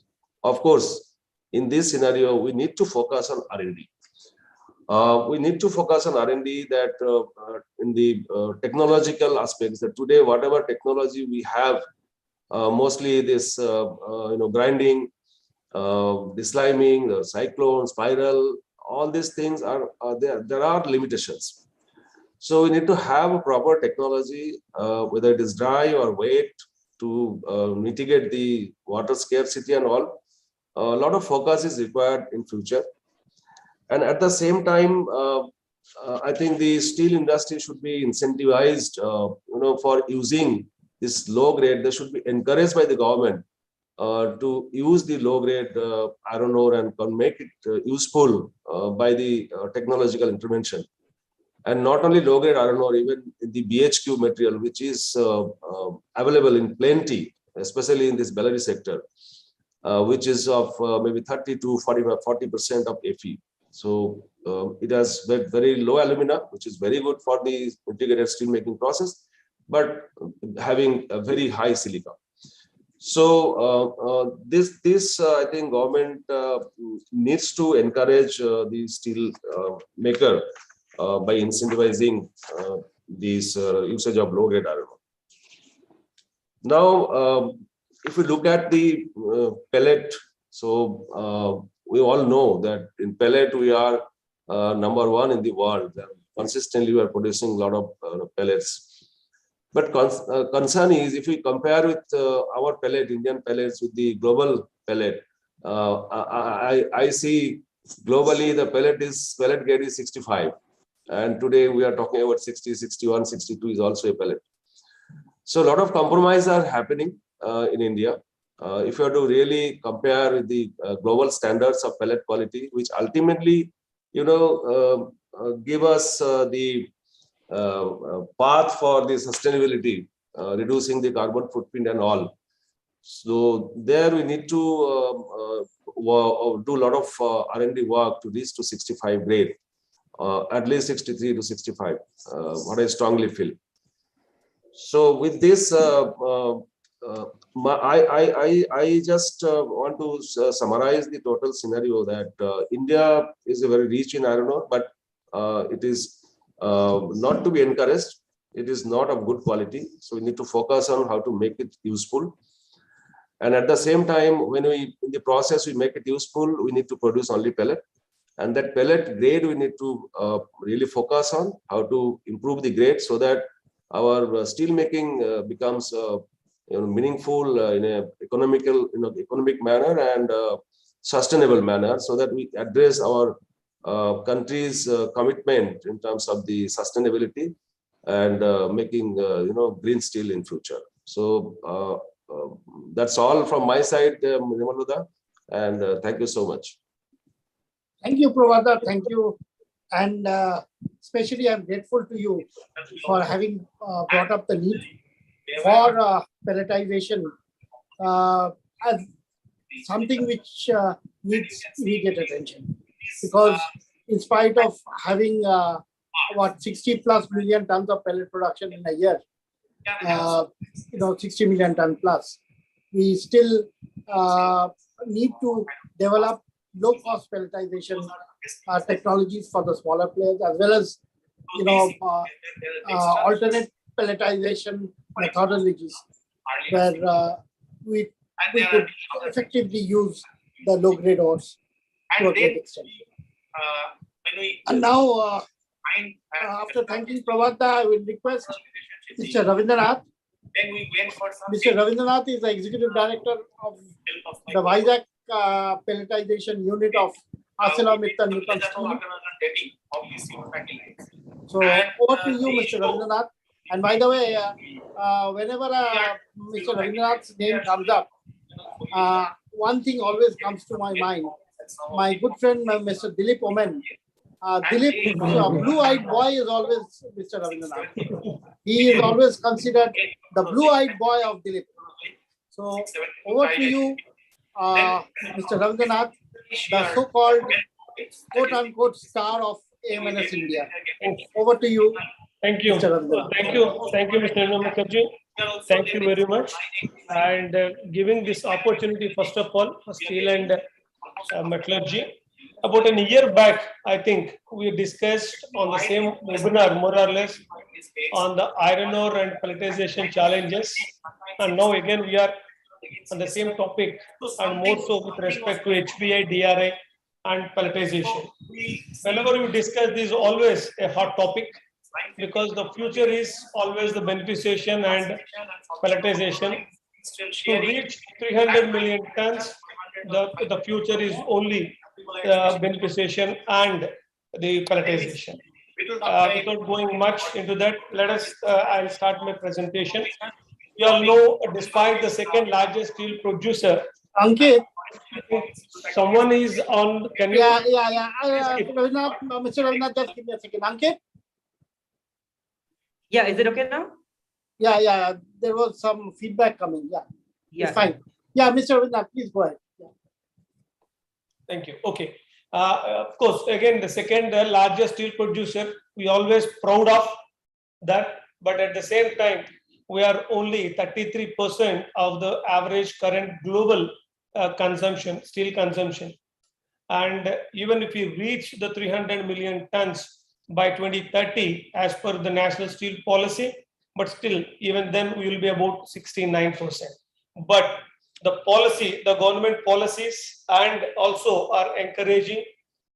Of course, in this scenario, we need to focus on R&D. We need to focus on R&D that in the technological aspects, that today whatever technology we have, mostly this grinding, desliming, the cyclone, spiral, all these things are there are limitations. So we need to have a proper technology, whether it is dry or wet, to mitigate the water scarcity and all. A lot of focus is required in future. And at the same time, I think the steel industry should be incentivized, for using this low grade. They should be encouraged by the government to use the low grade iron ore and make it useful by the technological intervention. And not only low grade iron ore, even the BHQ material, which is available in plenty, especially in this Bellary sector, which is of maybe 30 to 40% of Fe. So it has very low alumina, which is very good for the integrated steel making process, but having a very high silica. So this I think government needs to encourage the steel maker by incentivizing this usage of low grade iron ore. Now, if we look at the pellet, so we all know that in pellet we are #1 in the world. Consistently, we are producing a lot of pellets. But concern is if we compare with our pellet, Indian pellets, with the global pellet, I see globally the pellet grade is 65. And today we are talking about 60, 61, 62 is also a pellet. So a lot of compromise are happening in India. If you have to really compare with the global standards of pellet quality, which ultimately, give us the path for the sustainability, reducing the carbon footprint and all. So there we need to do a lot of R&D work to reach to 65 grade, at least 63 to 65, what I strongly feel. So with this, I just want to summarize the total scenario that India is a very rich in iron ore, but it is not to be encouraged. It is not of good quality. So we need to focus on how to make it useful. And at the same time, when in the process we make it useful, we need to produce only pellet. And that pellet grade, we need to really focus on how to improve the grade so that our steel making becomes meaningful in a economic manner and sustainable manner, so that we address our country's commitment in terms of the sustainability and making green steel in future. So that's all from my side, Nirmaluda, and thank you so much. Thank you, Pravada. Thank you. And especially I'm grateful to you for having brought up the need for pelletization as something which needs immediate attention. Because in spite of having 60 plus million tons of pellet production in a year, 60 million ton plus, we still need to develop low-cost pelletization technologies for the smaller players, as well as alternate pelletization methodologies where we could effectively use the low-grade ores to a great extent. And now, after thanking Pravada, I will request Mr. Ravindranath. Mr. Ravindranath is the Executive Director of the Vizag Pelletization Unit of ArcelorMittal Nippon Steel. So over to you, Mr. Ravindranath. And by the way, whenever Mr. Ravindranath's name comes up, one thing always comes to my mind. My good friend, Mr. Dilip Omen. Dilip, blue-eyed boy is always Mr. Ravindranath. He is always considered the blue-eyed boy of Dilip. So over to you, Mr. Ravindranath, the so-called quote-unquote star of AMNS India. Over to you. Thank you. Thank you, Mr. Mukherjee. Thank you very much. And giving this opportunity, first of all, for steel and metallurgy. About a year back, I think we discussed on the same webinar, more or less, on the iron ore and pelletization challenges. And now again, we are on the same topic, and more so with respect to HBI, DRI, and pelletization. Whenever we discuss this, is always a hot topic, because the future is always the beneficiation and pelletization. To reach 300 million tons, the future is only beneficiation and the pelletization. Without going much into that, I'll start my presentation. You all know, despite the second largest steel producer, Ankit, someone is on. Can you? Yeah. Mr. Ravinath, just give me a second. Ankit? Yeah, is it okay now? Yeah. There was some feedback coming. Yeah. It's fine. Yeah, Mr. Ravinath, please go ahead. Yeah. Thank you. Okay. Of course, again, the second largest steel producer, we always proud of that, but at the same time, we are only 33% of the average current global consumption, steel consumption. And even if we reach the 300 million tons by 2030, as per the national steel policy, but still, even then, we will be about 69%. But the policy, the government policies, and also are encouraging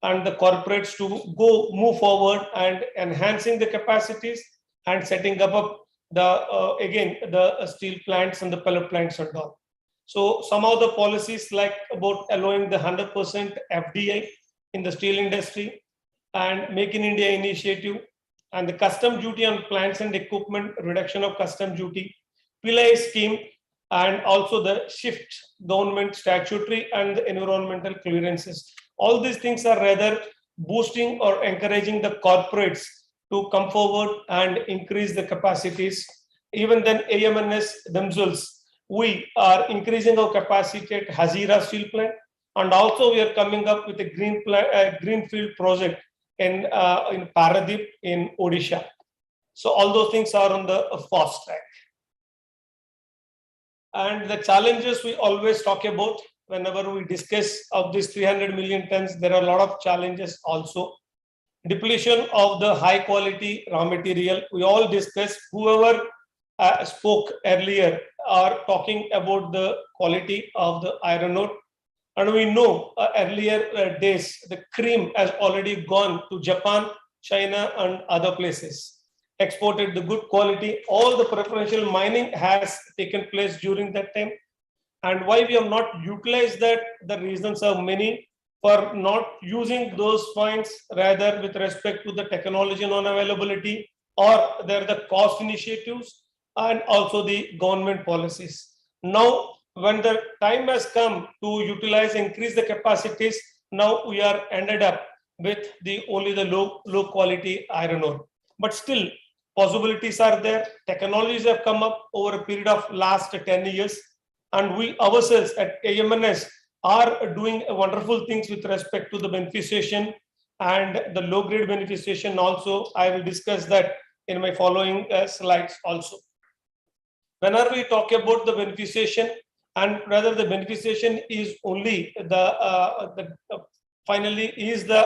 and the corporates to move forward and enhancing the capacities and setting up the steel plants and the pellet plants and all. So some of the policies, like about allowing the 100% FDI in the steel industry and Make in India initiative, and the custom duty on plants and equipment, reduction of custom duty, PLI scheme, and also the shift government statutory and the environmental clearances. All these things are rather boosting or encouraging the corporates to come forward and increase the capacities. Even then, AMNS themselves, we are increasing our capacity at Hazira steel plant, and also we are coming up with a greenfield project in Paradeep in Odisha. So all those things are on the fast track. And the challenges we always talk about whenever we discuss of this 300 million tons, there are a lot of challenges also. Depletion of the high quality raw material. We all discussed, whoever spoke earlier are talking about the quality of the iron ore. And we know earlier days, the cream has already gone to Japan, China, and other places. exported the good quality. All the preferential mining has taken place during that time. And why we have not utilized that, the reasons are many for not using those finds, rather with respect to the technology non-availability, or there are the cost initiatives and also the government policies. Now, when the time has come to utilize, increase the capacities, now we are ended up with only the low quality iron ore. But still, possibilities are there. Technologies have come up over a period of last 10 years. And we ourselves at AMNS are doing wonderful things with respect to the beneficiation and the low grade beneficiation also. I will discuss that in my following slides also. Whenever we talk about the beneficiation, and rather the beneficiation is only finally is the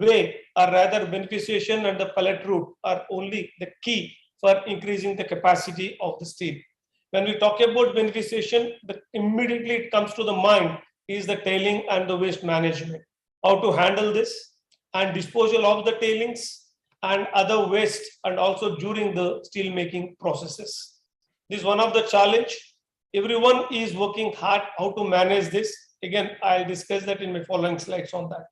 way, or rather beneficiation and the pellet route are only the key for increasing the capacity of the steel. When we talk about beneficiation, immediately it comes to the mind is the tailing and the waste management. How to handle this and disposal of the tailings and other waste, and also during the steel making processes. This is one of the challenge. Everyone is working hard how to manage this. Again, I'll discuss that in my following slides on that.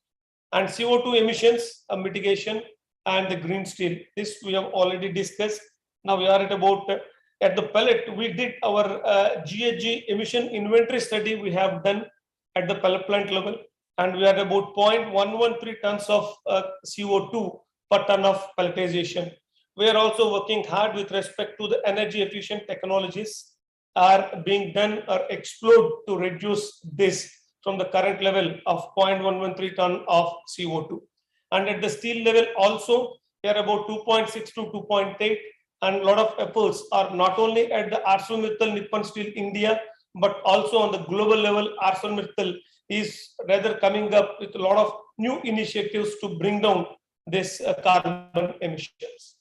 And CO2 emissions, mitigation, and the green steel. This we have already discussed. Now we are at about at the pellet. We did our GHG emission inventory study we have done at the pellet plant level, and we are about 0.113 tons of CO2 per ton of pelletization. We are also working hard with respect to the energy efficient technologies are being done or explored to reduce this from the current level of 0.113 ton of CO2. And at the steel level also, we are about 2.6 to 2.8, and a lot of efforts are not only at the ArcelorMittal Nippon Steel India, but also on the global level. ArcelorMittal is rather coming up with a lot of new initiatives to bring down this carbon emissions.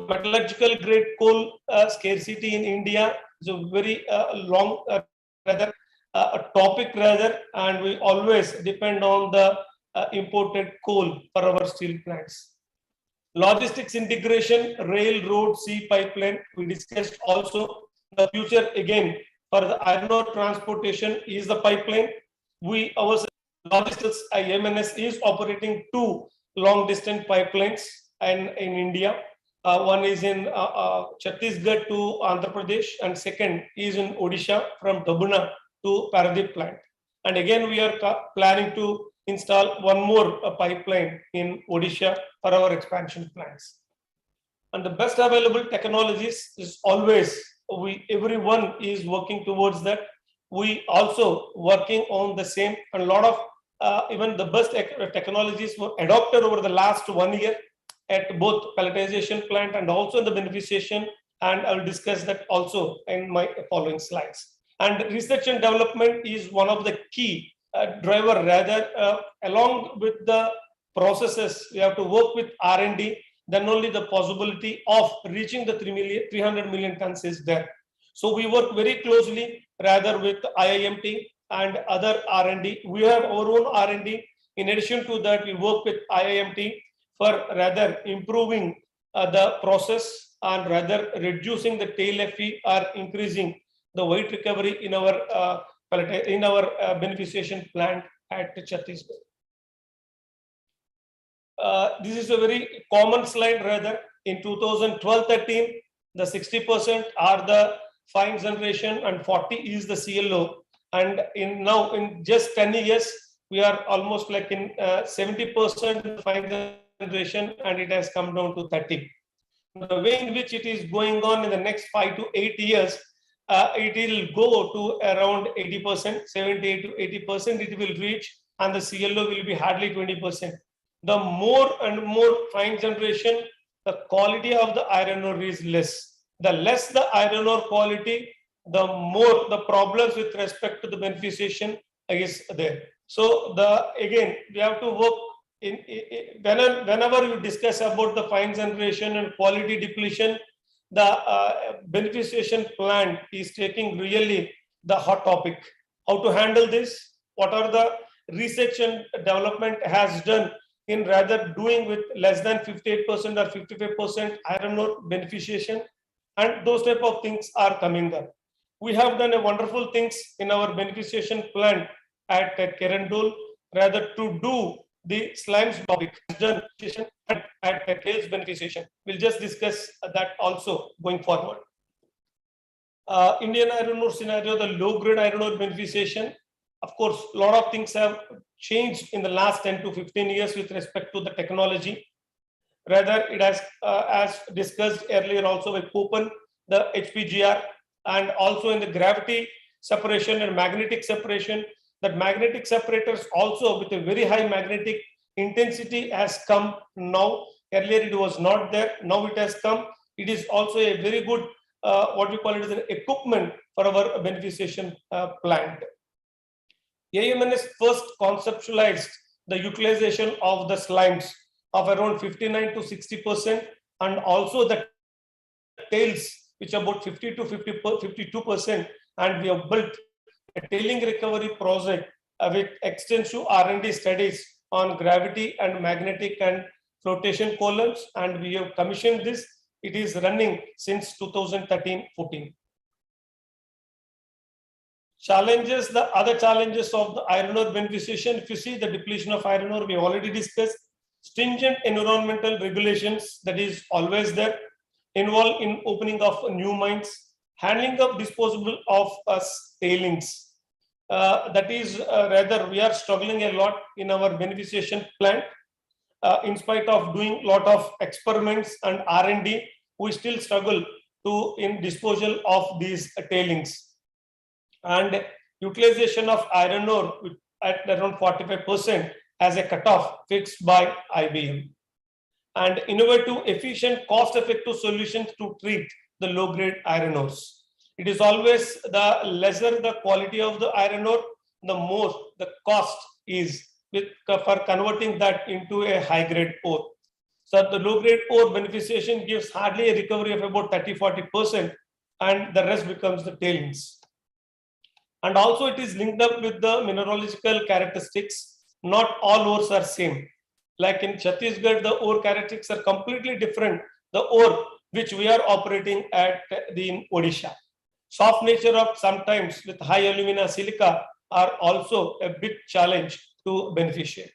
Metallurgical grade coal scarcity in India is a very long rather a topic rather, and we always depend on the imported coal for our steel plants. Logistics integration, rail, road, sea, pipeline, we discussed also. The future again for the iron ore transportation is the pipeline. We ourselves, logistics IMNS is operating 2 long distance pipelines in India. One is in Chhattisgarh to Andhra Pradesh, and second is in Odisha from Dabuna to Paradip plant. And again, we are planning to install one more pipeline in Odisha for our expansion plans. And the best available technologies is always, everyone is working towards that. We also working on the same, and a lot of even the best technologies were adopted over the last 1 year at both pelletization plant and also in the beneficiation, and I'll discuss that also in my following slides. And research and development is one of the key driver rather, along with the processes, we have to work with R&D, then only the possibility of reaching the 300 million tons is there. So we work very closely rather with IIMT and other R&D. We have our own R&D. In addition to that, we work with IIMT for rather improving the process and rather reducing the tail FE or increasing the weight recovery in our beneficiation plant at Chhattisgarh. This is a very common slide rather. In 2012-13, the 60% are the fine generation and 40 is the CLO. And now in just 10 years, we are almost like in 70% fine generation, and it has come down to 30. The way in which it is going on in the next 5 to 8 years, it will go to around 80%, 78 to 80% it will reach, and the CLO will be hardly 20%. The more and more fine generation, the quality of the iron ore is less. The less the iron ore quality, the more the problems with respect to the beneficiation is there. So again, we have to work in whenever you discuss about the fine generation and quality depletion, the beneficiation plant is taking really the hot topic. How to handle this? What are the research and development has done in rather doing with less than 58% or 55% iron ore beneficiation, and those type of things are coming up. We have done a wonderful things in our beneficiation plant at Kerandul, rather to do the slimes topic done at tails beneficiation. We'll just discuss that also going forward. Indian iron ore scenario, the low grade iron ore beneficiation. Of course, a lot of things have changed in the last 10 to 15 years with respect to the technology. Rather, it has, as discussed earlier also with Copen, the HPGR, and also in the gravity separation and magnetic separation, that magnetic separators also with a very high magnetic intensity has come now. Earlier it was not there, now it has come. It is also a very good, what we call it as an equipment for our beneficiation plant. AMNS first conceptualized the utilization of the slimes of around 59 to 60%, and also the tails, which are about 50 to 52%, and we have built a tailing recovery project with extensive R&D studies on gravity and magnetic and flotation columns, and we have commissioned this. It is running since 2013-14. Challenges, the other challenges of the iron ore beneficiation, if you see the depletion of iron ore, we already discussed. Stringent environmental regulations, that is always there, involved in opening of new mines, handling of disposable of tailings. That is rather we are struggling a lot in our beneficiation plant. In spite of doing a lot of experiments and R&D, we still struggle in disposal of these tailings. And utilization of iron ore at around 45% as a cutoff fixed by IBM. And innovative, efficient, cost-effective solutions to treat the low-grade iron ores. It is always the lesser the quality of the iron ore, the more the cost is for converting that into a high-grade ore. So the low-grade ore beneficiation gives hardly a recovery of about 30-40%, and the rest becomes the tailings. And also it is linked up with the mineralogical characteristics. Not all ores are same. Like in Chhattisgarh, the ore characteristics are completely different. The ore which we are operating at in Odisha. Soft nature of sometimes with high alumina silica are also a big challenge to beneficiate.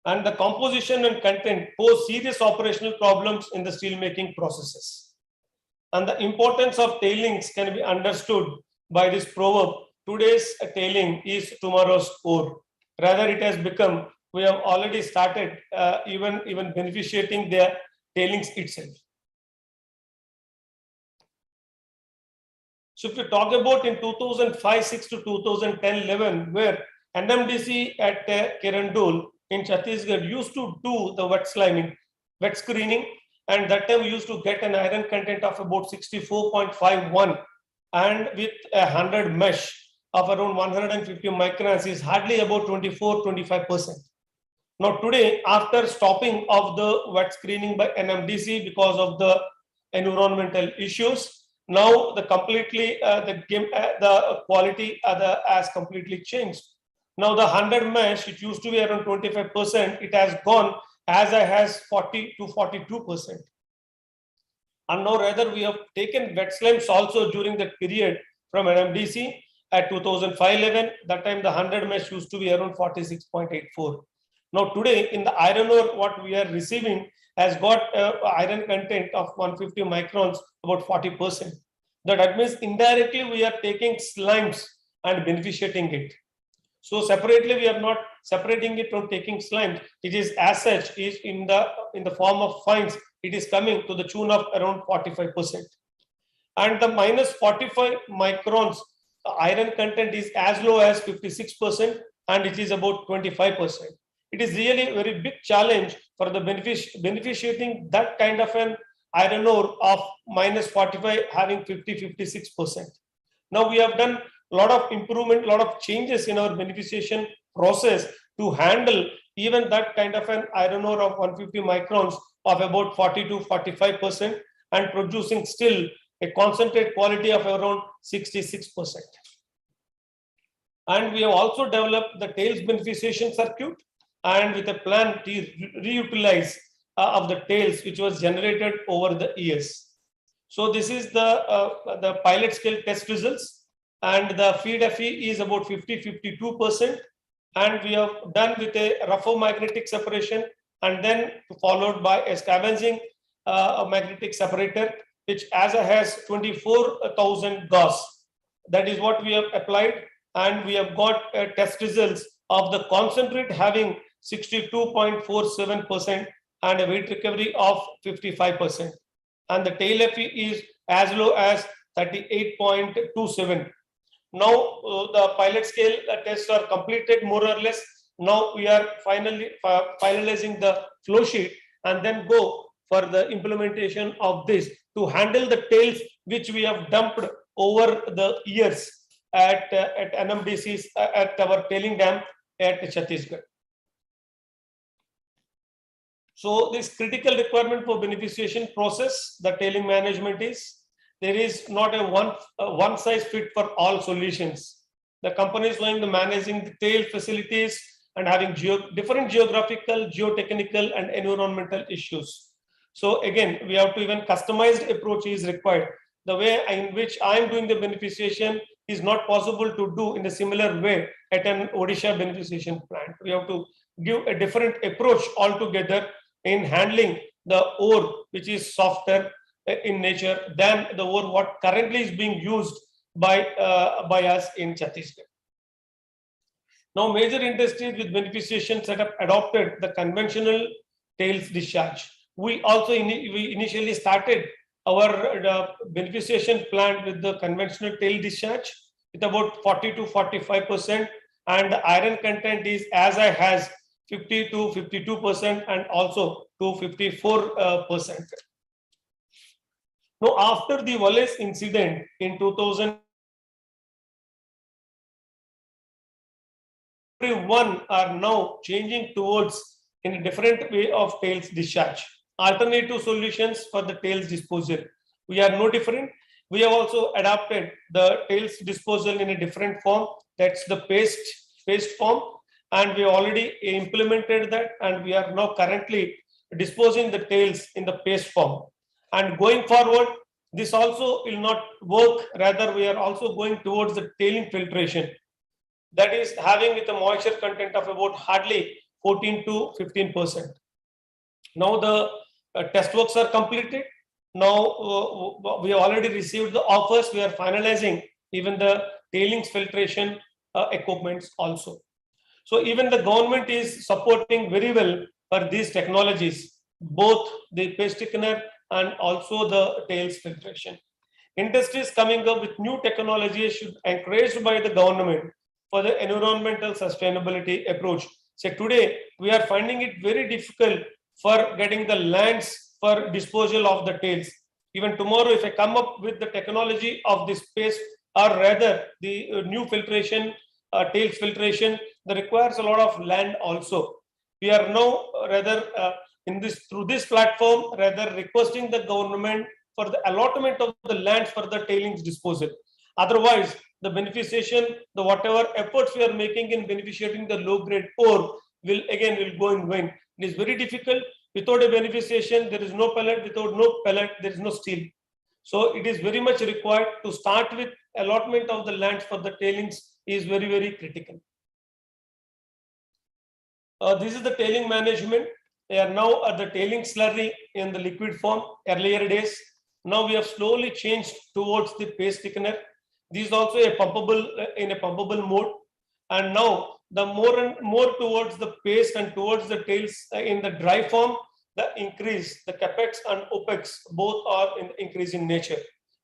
And the composition and content pose serious operational problems in the steelmaking processes. And the importance of tailings can be understood by this proverb: today's tailing is tomorrow's ore. Rather, it has become, we have already started even beneficiating their tailings itself. So if you talk about in 2005-06 to 2010-11, where NMDC at Kerandul in Chhattisgarh used to do the wet sliming, wet screening, and that time we used to get an iron content of about 64.51, and with 100 mesh of around 150 microns is hardly about 24-25%. Now today, after stopping of the wet screening by NMDC because of the environmental issues, now the completely the quality has completely changed. Now the 100 mesh, it used to be around 25%, it has gone as high as 40 to 42%. And now rather we have taken wet slimes also during that period from NMDC at 2005-11. That time the 100 mesh used to be around 46.84. Now today in the iron ore, what we are receiving has got iron content of 150 microns, about 40%. That means indirectly we are taking slimes and beneficiating it. So separately we are not separating it from taking slimes. It is as such is in the form of fines. It is coming to the tune of around 45%. And the minus 45 microns iron content is as low as 56%, and it is about 25%. It is really a very big challenge for the beneficiating that kind of an iron ore of minus 45 having 50-56%. Now we have done a lot of improvement, a lot of changes in our beneficiation process to handle even that kind of an iron ore of 150 microns of about 40-45% and producing still a concentrate quality of around 66%. And we have also developed the tails beneficiation circuit, and with a plan to reutilize of the tails which was generated over the years. So this is the pilot scale test results, and the feed FE is about 52%, and we have done with a rougher magnetic separation, and then followed by a scavenging magnetic separator, which has 24,000 Gauss. That is what we have applied, and we have got test results of the concentrate having 62.47% and a weight recovery of 55%. And the tail FE is as low as 38.27. Now the pilot scale tests are completed more or less. Now we are finalizing the flow sheet and then go for the implementation of this to handle the tails which we have dumped over the years at NMDCs at our tailing dam at Chhattisgarh. So this critical requirement for beneficiation process, the tailing management is, there is not a one size fit for all solutions. The company is going to managing the tail facilities and having different geographical, geotechnical and environmental issues. So again, we have to even customized approach is required. The way in which I am doing the beneficiation is not possible to do in a similar way at an Odisha beneficiation plant. We have to give a different approach altogether in handling the ore which is softer in nature than the ore what currently is being used by us in Chhattisgarh. Now major industries with beneficiation setup adopted the conventional tails discharge. We also we initially started our beneficiation plant with the conventional tail discharge with about 40 to 45%, and the iron content is as high as 50 to 52% and also to 54%. Now, after the Wallace incident in 2000, everyone are now changing towards in a different way of tails discharge. Alternative solutions for the tails disposal. We are no different. We have also adapted the tails disposal in a different form. That's the paste form. And we already implemented that, and we are now currently disposing the tails in the paste form. And going forward, this also will not work. Rather, we are also going towards the tailing filtration. That is having with a moisture content of about hardly 14 to 15%. Now the test works are completed. Now we have already received the offers. We are finalizing even the tailings filtration equipments also. So even the government is supporting very well for these technologies, both the paste thickener and also the tails filtration. Industries coming up with new technologies should be encouraged by the government for the environmental sustainability approach. So today we are finding it very difficult for getting the lands for disposal of the tails. Even tomorrow, if I come up with the technology of this paste, or rather the new filtration, tails filtration, that requires a lot of land also. We are now rather through this platform rather requesting the government for the allotment of the land for the tailings disposal. Otherwise, the beneficiation, the whatever efforts we are making in beneficiating the low grade ore will go in vain. It is very difficult. Without a beneficiation, there is no pellet. Without no pellet, there is no steel. So it is very much required to start with allotment of the lands for the tailings is very, very critical. This is the tailing management. They are now at the tailing slurry in the liquid form earlier days. Now we have slowly changed towards the paste thickener. This is also a pumpable in a pumpable mode. And now the more and more towards the paste and towards the tails in the dry form, the increase, the capex and opex both are in increasing nature.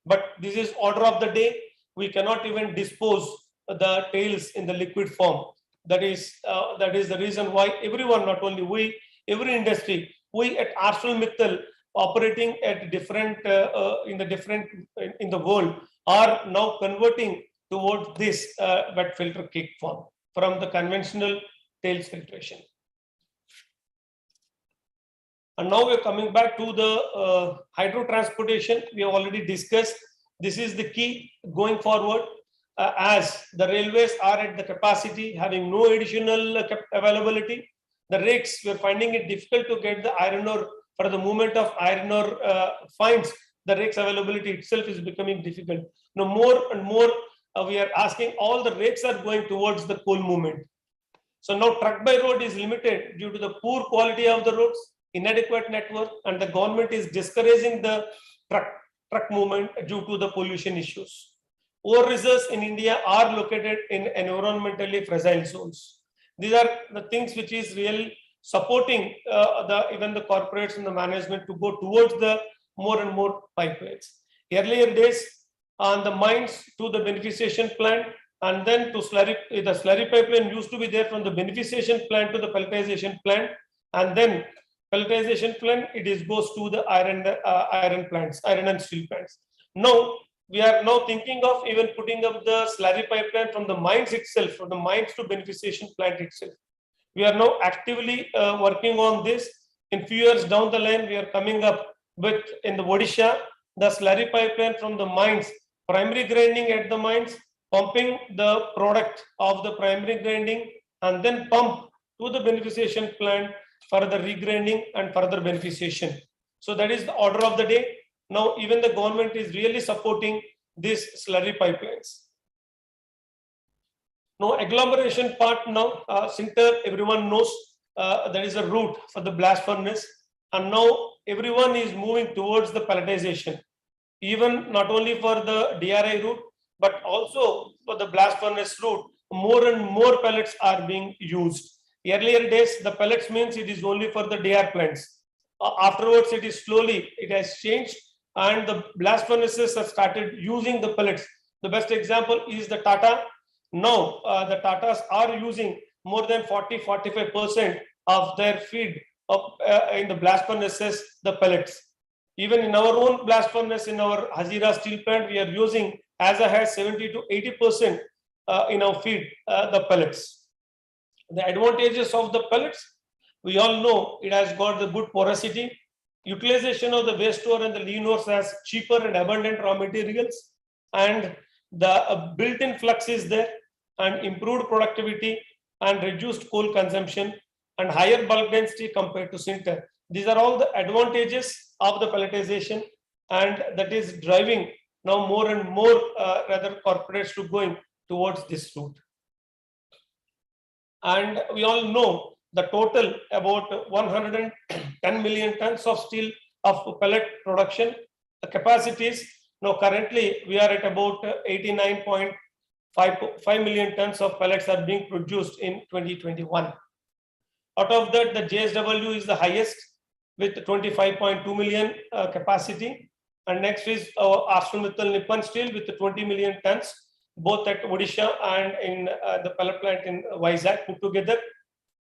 But this is order of the day. We cannot even dispose the tails in the liquid form. That is the reason why everyone, not only we, every industry, we at ArcelorMittal operating at different in the world are now converting towards this wet filter cake form from the conventional tails filtration. And now we're coming back to the hydro transportation. We have already discussed. This is the key going forward. As the railways are at the capacity, having no additional availability, the rakes, we're finding it difficult to get the iron ore for the movement of iron ore finds. The rakes availability itself is becoming difficult. Now, more and more we are asking, all the rakes are going towards the coal movement. So now truck by road is limited due to the poor quality of the roads, inadequate network, and the government is discouraging the truck movement due to the pollution issues. Ore reserves in India are located in environmentally fragile zones. These are the things which is really supporting even the corporates and the management to go towards the more and more pipelines. Earlier days, on the mines to the beneficiation plant, and then to slurry, the slurry pipeline used to be there from the beneficiation plant to the pelletization plant, and then pelletization plant, goes to the iron plants, iron and steel plants. Now, we are now thinking of even putting up the slurry pipeline from the mines itself, from the mines to beneficiation plant itself. We are now actively working on this. In few years down the line, we are coming up with, in the Odisha, the slurry pipeline from the mines, primary grinding at the mines, pumping the product of the primary grinding, and then pump to the beneficiation plant for the regrinding and further beneficiation. So that is the order of the day. Now, even the government is really supporting these slurry pipelines. Now, agglomeration part now, Sinter, everyone knows there is a route for the blast furnace, and now everyone is moving towards the pelletization, even not only for the DRI route, but also for the blast furnace route. More and more pellets are being used. Earlier days, the pellets means it is only for the DR plants. Afterwards, it has changed, and the blast furnaces have started using the pellets. The best example is the Tata. Now, the Tatas are using more than 40-45% of their feed in the blast furnaces, the pellets. Even in our own blast furnace, in our Hazira steel plant, we are using as a has 70-80% in our feed, the pellets. The advantages of the pellets, we all know it has got the good porosity, utilization of the waste ore and the lean ores as cheaper and abundant raw materials, and the built-in flux is there, and improved productivity and reduced coal consumption and higher bulk density compared to sinter. These are all the advantages of the pelletization, and that is driving now more and more rather corporates to going towards this route. And we all know the total about 110 million tons of steel of pellet production. The capacities now currently we are at about 89.5 million tons of pellets are being produced in 2021. Out of that, the JSW is the highest with 25.2 million capacity, and next is ArcelorMittal Nippon Steel with 20 million tons, both at Odisha and in the pellet plant in Vizag put together,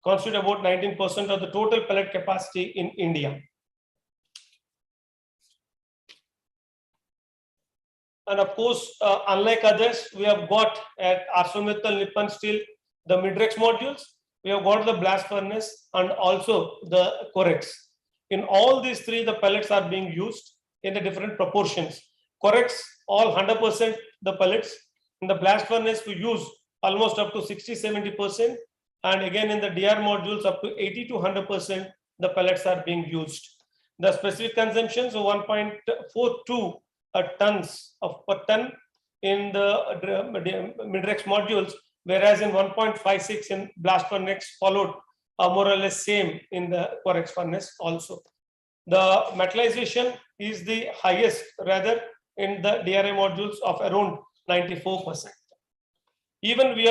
constitute about 19% of the total pellet capacity in India. And of course, unlike others, we have got at ArcelorMittal Nippon Steel the Midrex modules, we have got the blast furnace and also the Corex. In all these three, the pellets are being used in the different proportions. Corex, all 100% the pellets. In the blast furnace, we use almost up to 60-70%. And again, in the DR modules, up to 80-100%, the pellets are being used. The specific consumptions of 1.42 tons per ton in the Midrex modules, whereas in 1.56 in blast furnace followed more or less same in the Corex furnace also. The metallization is the highest rather in the DRI modules of around 94%. Even we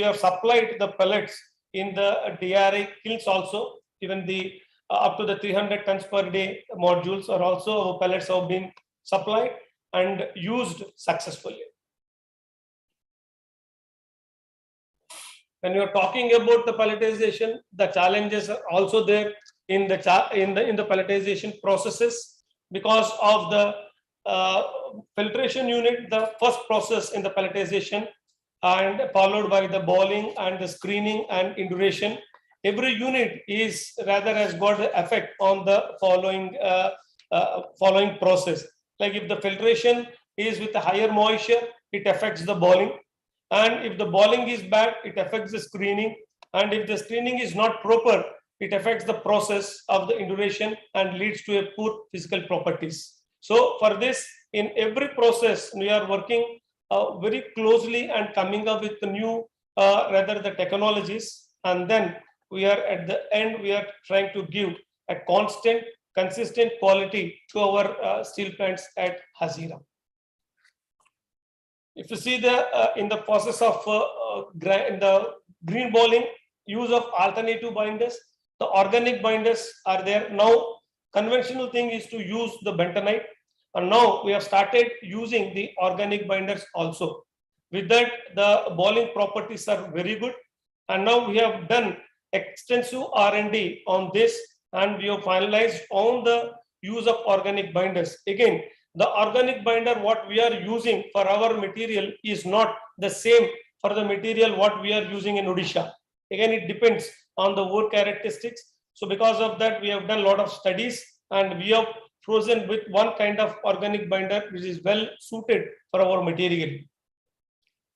have supplied the pellets in the DRI kilns also. Even the up to the 300 tons per day modules are also our pellets have been supplied and used successfully. When you are talking about the pelletization, the challenges are also there in the pelletization processes because of the filtration unit, the first process in the pelletization, and followed by the boiling and the screening and induration. Every unit is rather has got the effect on the following process. Like if the filtration is with a higher moisture, it affects the boiling. And if the boiling is bad, it affects the screening. And if the screening is not proper, it affects the process of the induration and leads to a poor physical properties. So for this, in every process, we are working very closely and coming up with the new, the technologies. And then we are at the end, we are trying to give a constant, consistent quality to our steel plants at Hazira. If you see the in the process of the green balling, use of alternative binders, the organic binders are there. Now, conventional thing is to use the bentonite, and now we have started using the organic binders also. With that, the balling properties are very good, and now we have done extensive R&D on this, and we have finalized on the use of organic binders. Again, the organic binder what we are using for our material is not the same for the material what we are using in Odisha. Again, it depends on the ore characteristics. So because of that, we have done a lot of studies, and we have chosen with one kind of organic binder which is well suited for our material.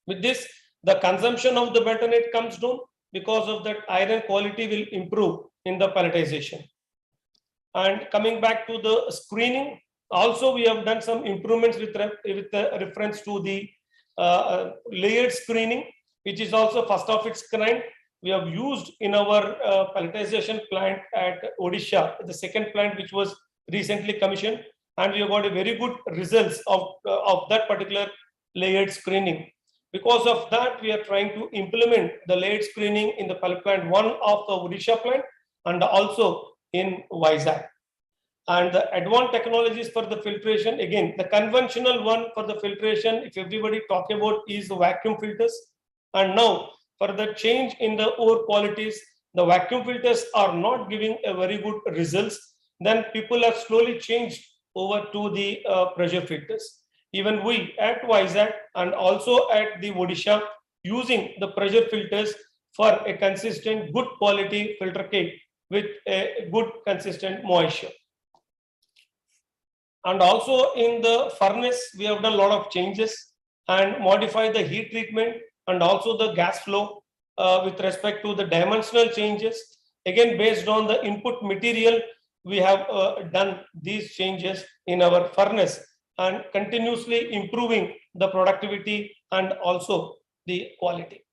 With this, the consumption of the bentonite comes down. Because of that, iron quality will improve in the pelletization. And coming back to the screening, also we have done some improvements with reference to the layered screening, which is also first of its kind. We have used in our pelletization plant at Odisha, the second plant which was recently commissioned, and we have got a very good results of that particular layered screening. Because of that, we are trying to implement the layered screening in the pellet plant 1 of the Odisha plant and also in Vizag. And the advanced technologies for the filtration, again, the conventional one for the filtration, if everybody talk about, is the vacuum filters. And now for the change in the ore qualities, the vacuum filters are not giving a very good results. Then people have slowly changed over to the pressure filters. Even we at Vizag and also at the Odisha using the pressure filters for a consistent, good quality filter cake with a good consistent moisture. And also in the furnace, we have done a lot of changes and modified the heat treatment and also the gas flow with respect to the dimensional changes. Again, based on the input material, we have done these changes in our furnace and continuously improving the productivity and also the quality.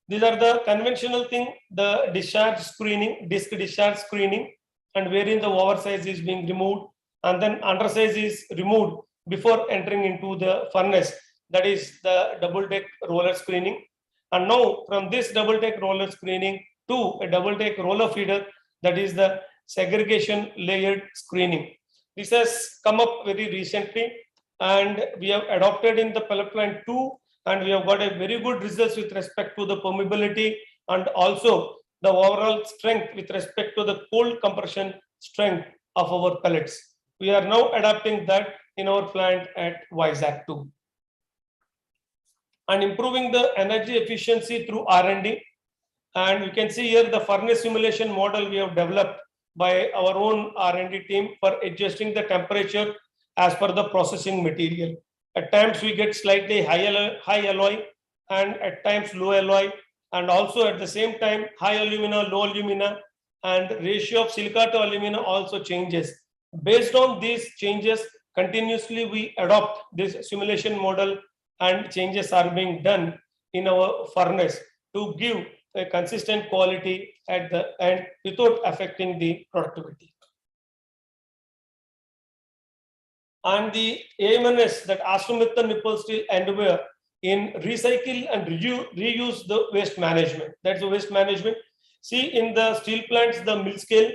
These are the conventional thing, the discharge screening, disc discharge screening, and wherein the oversize is being removed and then undersize is removed before entering into the furnace. That is the double deck roller screening. And now from this double deck roller screening to a double deck roller feeder, that is the segregation layered screening. This has come up very recently, and we have adopted in the pellet plant 2, and we have got a very good results with respect to the permeability and also the overall strength with respect to the cold compression strength of our pellets. We are now adapting that in our plant at Vizag 2. And improving the energy efficiency through R&D. And you can see here the furnace simulation model we have developed by our own R&D team for adjusting the temperature as per the processing material. At times we get slightly high alloy and at times low alloy, and also at the same time high alumina, low alumina, and ratio of silica to alumina also changes. Based on these changes, continuously we adopt this simulation model and changes are being done in our furnace to give a consistent quality at the end without affecting the productivity. And the AMNS, that Ashwamitra nipple steel underwear, in recycle and reuse the waste management. That's the waste management. See, in the steel plants, the mill scale,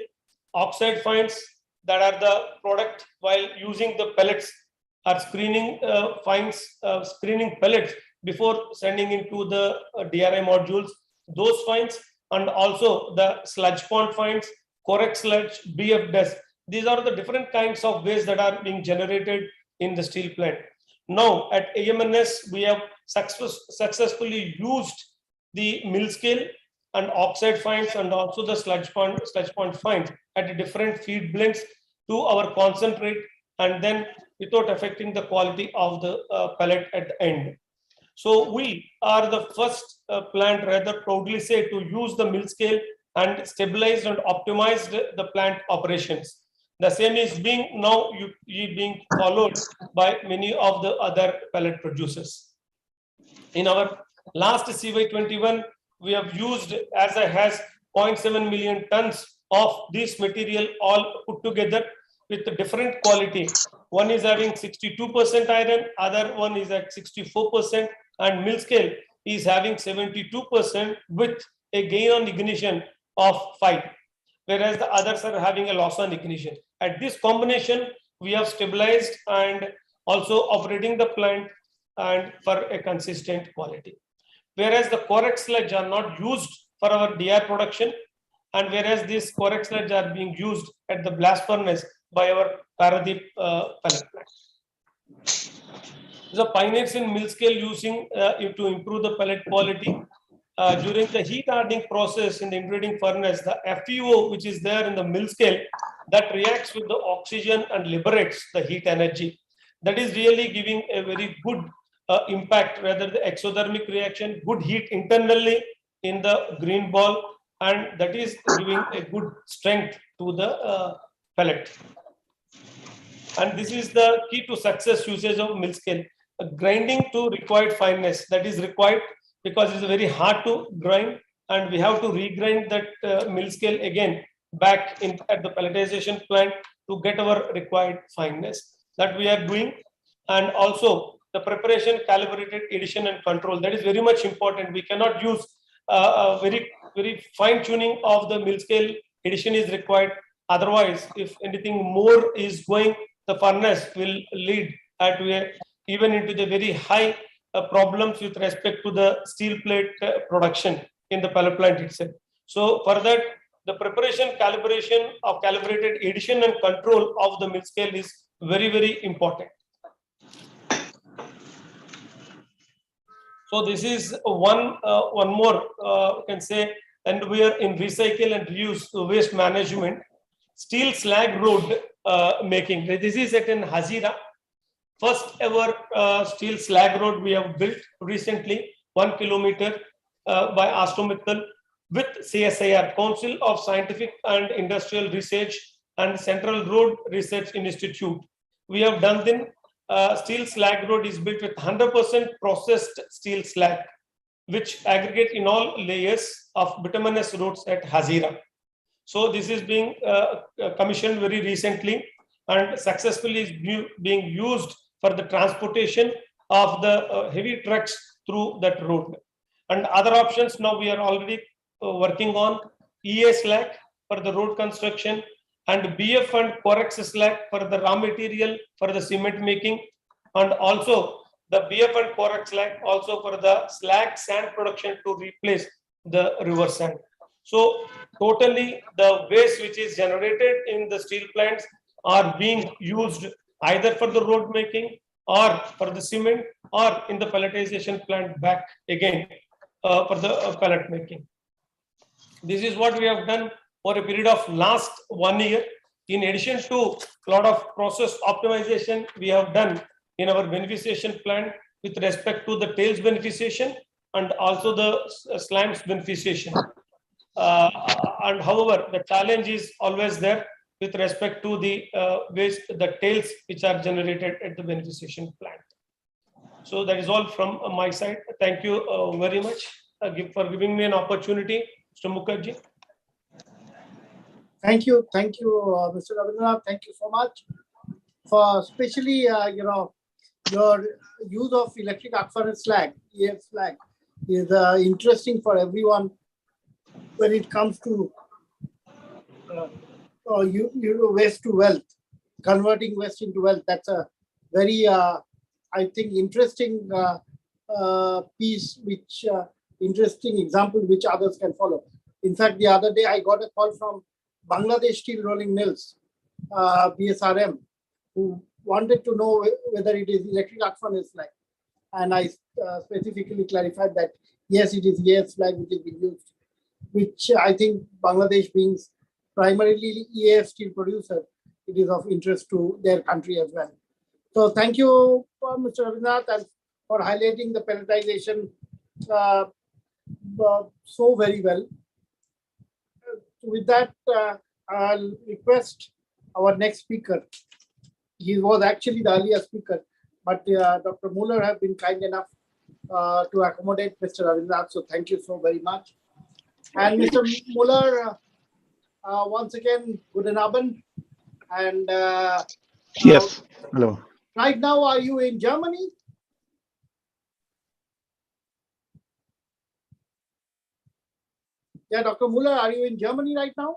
oxide fines that are the product while using the pellets are screening fines, screening pellets before sending into the DRI modules. Those fines and also the sludge pond fines, correct sludge, BF dust. These are the different kinds of waste that are being generated in the steel plant. Now at AMNS, we have successfully used the mill scale and oxide fines and also the sludge pond fines at different feed blends to our concentrate, and then without affecting the quality of the pellet at the end. So we are the first plant, rather proudly say, to use the mill scale and stabilized and optimized the plant operations. The same is being now being followed by many of the other pellet producers. In our last CY21, we have used as a has 0.7 million tons of this material all put together with a different quality. One is having 62% iron, other one is at 64%, and mill scale is having 72% with a gain on ignition of 5, whereas the others are having a loss on ignition. At this combination, we have stabilized and also operating the plant and for a consistent quality. Whereas the correct sludge are not used for our DRI production, and whereas these correct sludge are being used at the blast furnace by our Paradeep pellet plant. The pioneers in mill scale using to improve the pellet quality. During the heat hardening process in the integrating furnace, the FeO, which is there in the mill scale, that reacts with the oxygen and liberates the heat energy. That is really giving a very good impact, rather the exothermic reaction, good heat internally in the green ball, and that is giving a good strength to the pellet. And this is the key to success usage of mill scale. Grinding to required fineness, that is required because it's very hard to grind, and we have to regrind that mill scale again back in at the pelletization plant to get our required fineness. That we are doing. And also the preparation, calibrated addition and control, that is very much important. We cannot use very fine tuning of the mill scale. Addition is required. Otherwise, if anything more is going, the furnace will lead even into the very high problems with respect to the steel plate production in the pellet plant itself. So for that, the preparation, calibration of calibrated addition and control of the mill scale is very, very important. So this is one more can say, and we are in recycle and reuse waste management. Steel slag road making. This is at in Hazira. First ever steel slag road we have built recently, 1 kilometer by ArcelorMittal with CSIR, Council of Scientific and Industrial Research and Central Road Research Institute. We have done the steel slag road is built with 100% processed steel slag, which aggregate in all layers of bituminous roads at Hazira. So this is being commissioned very recently and successfully is being used for the transportation of the heavy trucks through that road. And other options now we are already working on EA slag for the road construction and BF and Corex slag for the raw material for the cement making, and also the BF and Corex slag also for the slag sand production to replace the river sand. So totally the waste which is generated in the steel plants are being used either for the road making or for the cement or in the pelletization plant back again for the pellet making. This is what we have done for a period of last 1 year. In addition to a lot of process optimization we have done in our beneficiation plant with respect to the tails beneficiation and also the slams beneficiation. And however, the challenge is always there with respect to the waste, the tails which are generated at the beneficiation plant. So that is all from my side. Thank you very much for giving me an opportunity, Mr. Mukherjee. Thank you, Mr. Rabindranath. Thank you so much for especially your use of electric arc furnace slag, EF slag, is interesting for everyone when it comes to waste to wealth, converting waste into wealth. That's a very, I think, interesting piece, which interesting example which others can follow. In fact, the other day I got a call from Bangladesh Steel Rolling Mills, BSRM, who wanted to know whether it is electric arc furnace slag, and I specifically clarified that yes, it is EAF slag which is being used, which I think Bangladesh being primarily EAF steel producer, it is of interest to their country as well. So thank you, Mr. Rabindranath, and for highlighting the pelletization so very well. With that, I'll request our next speaker. He was actually the earlier speaker, but Dr. Muller have been kind enough to accommodate Mr. Ravindran. So thank you so very much. And Mr. Muller, once again, guten Abend. And yes, hello. Right now, are you in Germany? Yeah, Dr. Muller, are you in Germany right now?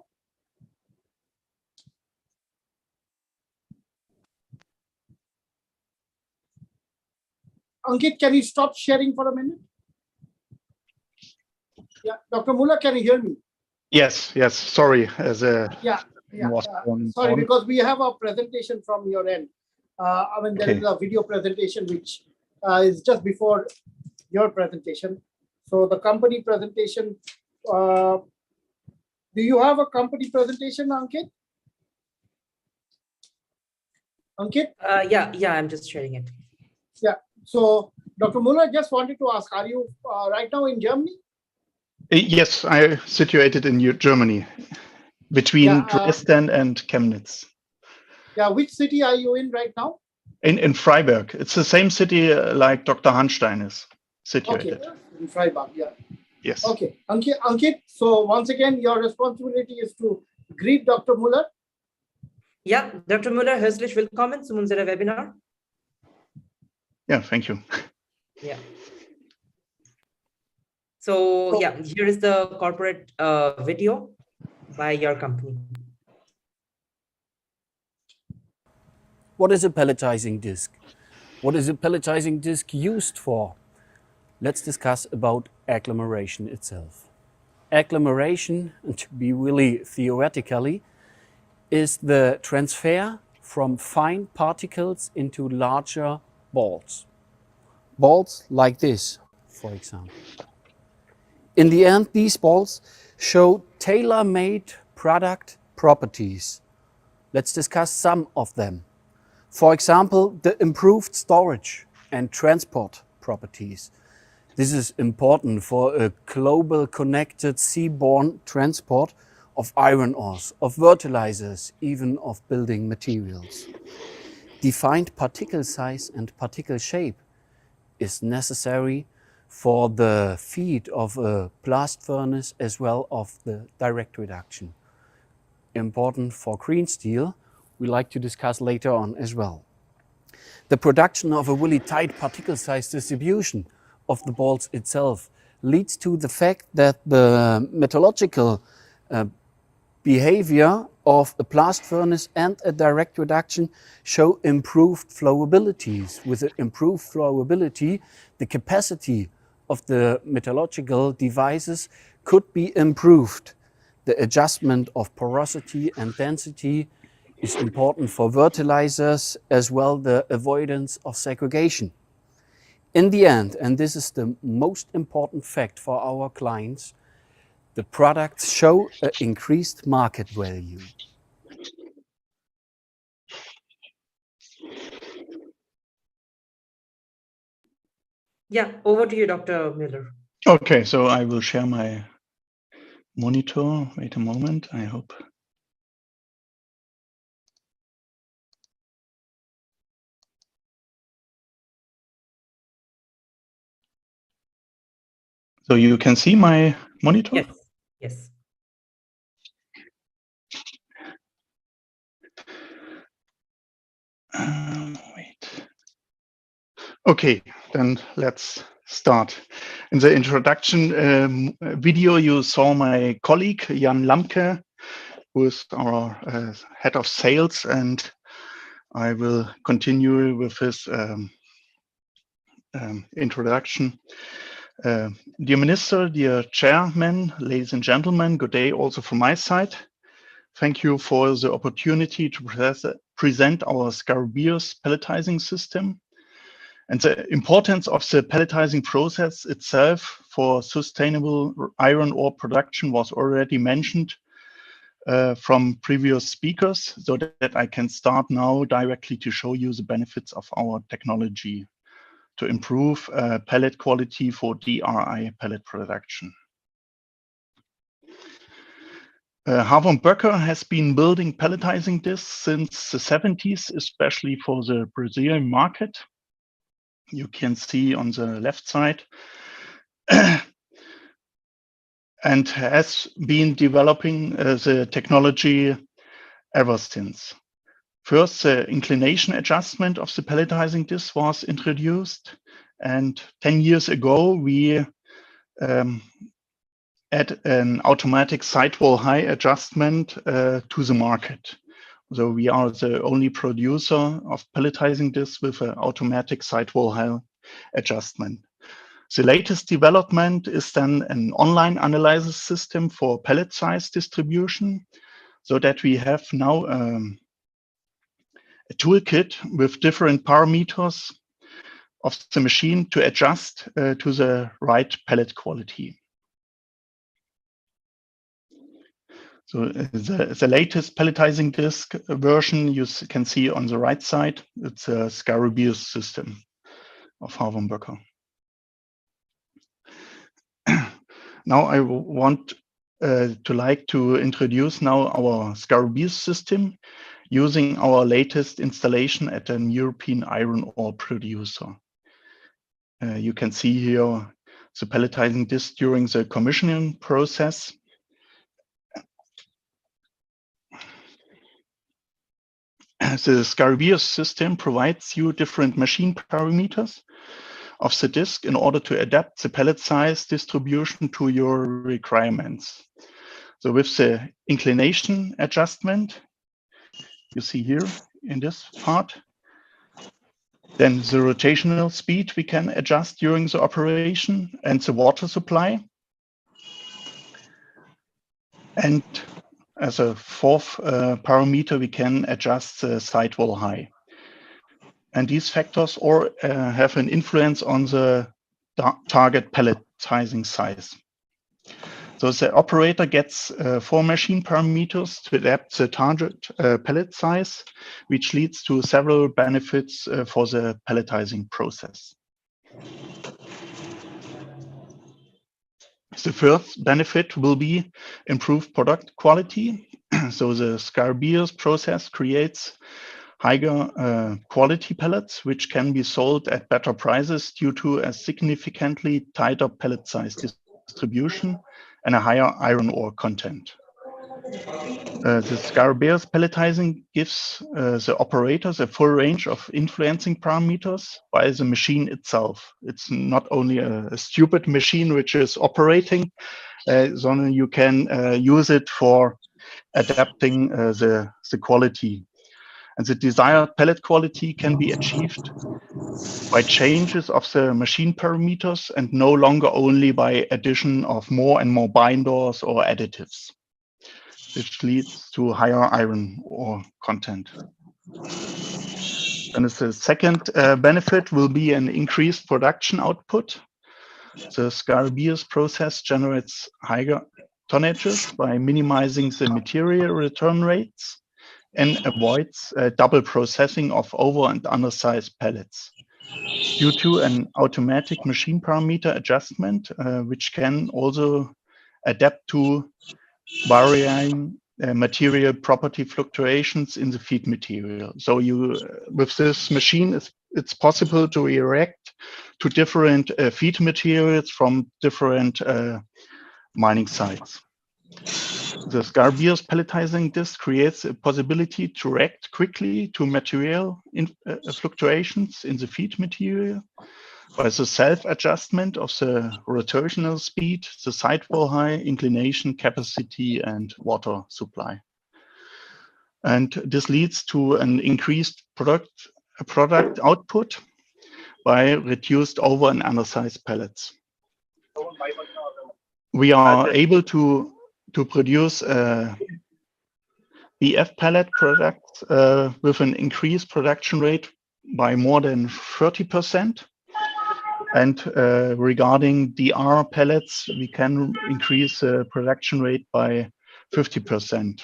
Ankit, can you stop sharing for a minute? Yeah, Dr. Muller, can you hear me? Yes, yes, sorry. Sorry, because we have a presentation from your end. I mean, there is a video presentation which is just before your presentation. So the company presentation, do you have a company presentation, Ankit? Ankit? Yeah, I'm just sharing it. Yeah. So, Dr. Muller, just wanted to ask, are you right now in Germany? Yes, I'm situated in Germany, between Dresden and Chemnitz. Yeah, which city are you in right now? In Freiberg. It's the same city like Dr. Hanstein is situated. Okay, in Freiburg, yeah. Yes. Okay, Ankit, so once again, your responsibility is to greet Dr. Muller. Ja, Dr. Müller, herzlich willkommen zu unserem Webinar. Yeah, thank you. Yeah. So yeah, here is the corporate video by your company. What is a pelletizing disc? What is a pelletizing disc used for? Let's discuss about agglomeration itself. Agglomeration, and to be really theoretically, is the transfer from fine particles into larger balls. Balls like this, for example. In the end, these balls show tailor-made product properties. Let's discuss some of them. For example, the improved storage and transport properties. This is important for a global connected seaborne transport of iron ores, of fertilizers, even of building materials. Defined particle size and particle shape is necessary for the feed of a blast furnace as well of the direct reduction. Important for green steel, we like to discuss later on as well. The production of a really tight particle size distribution of the balls itself leads to the fact that the metallurgical behavior of a blast furnace and a direct reduction show improved flowabilities. With the improved flowability, the capacity of the metallurgical devices could be improved. The adjustment of porosity and density is important for fertilizers, as well the avoidance of segregation. In the end, and this is the most important fact for our clients, the products show an increased market value. Yeah, over to you, Dr. Miller. Okay, so I will share my monitor. Wait a moment, I hope. So you can see my monitor? Yes, yes. Wait. Okay, then let's start. In the introduction video, you saw my colleague, Jan Lamke, who is our head of sales, and I will continue with his introduction. Dear Minister, dear Chairman, ladies and gentlemen, good day also from my side. Thank you for the opportunity to present our Scarabeus pelletizing system and the importance of the pelletizing process itself for sustainable iron ore production was already mentioned from previous speakers, so that I can start now directly to show you the benefits of our technology to improve pellet quality for DRI pellet production. Havon Böcker has been building pelletizing discs since the 70s, especially for the Brazilian market. You can see on the left side, and has been developing the technology ever since. First, the inclination adjustment of the pelletizing disc was introduced, and 10 years ago, we add an automatic sidewall height adjustment to the market. So we are the only producer of pelletizing discs with an automatic sidewall height adjustment. The latest development is then an online analysis system for pellet size distribution, so that we have now a toolkit with different parameters of the machine to adjust to the right pellet quality. So the latest pelletizing disc version you can see on the right side. It's a Scarabeus system of Havon Böcker. Now I want to introduce now our Scarabeus system using our latest installation at an European iron ore producer. You can see here the pelletizing disc during the commissioning process. The Scarabeus system provides you different machine parameters of the disk in order to adapt the pellet size distribution to your requirements. So with the inclination adjustment, you see here in this part, then the rotational speed we can adjust during the operation and the water supply. And as a fourth parameter, we can adjust the sidewall height. And these factors all have an influence on the target pelletizing size. So the operator gets 4 machine parameters to adapt the target pellet size, which leads to several benefits for the pelletizing process. The first benefit will be improved product quality. So the Scarabeus process creates higher quality pellets, which can be sold at better prices due to a significantly tighter pellet size distribution and a higher iron ore content. The Scarabeus pelletizing gives the operators a full range of influencing parameters by the machine itself. It's not only a stupid machine which is operating, sondern you can use it for adapting the quality. And the desired pellet quality can be achieved by changes of the machine parameters and no longer only by addition of more and more binders or additives, which leads to higher iron ore content. And the second benefit will be an increased production output. The Scarabeus process generates higher tonnages by minimizing the material return rates and avoids double processing of over and undersized pellets due to an automatic machine parameter adjustment, which can also adapt to varying material property fluctuations in the feed material. So with this machine, it's possible to react to different feed materials from different mining sites. The Scarabeus pelletizing disc creates a possibility to react quickly to material fluctuations in the feed material by the self-adjustment of the rotational speed, the sidewall height, inclination, capacity, and water supply. And this leads to an increased product output by reduced over and undersized pellets. We are able to produce BF pellet products with an increased production rate by more than 30%. And regarding DR pellets, we can increase the production rate by 50%.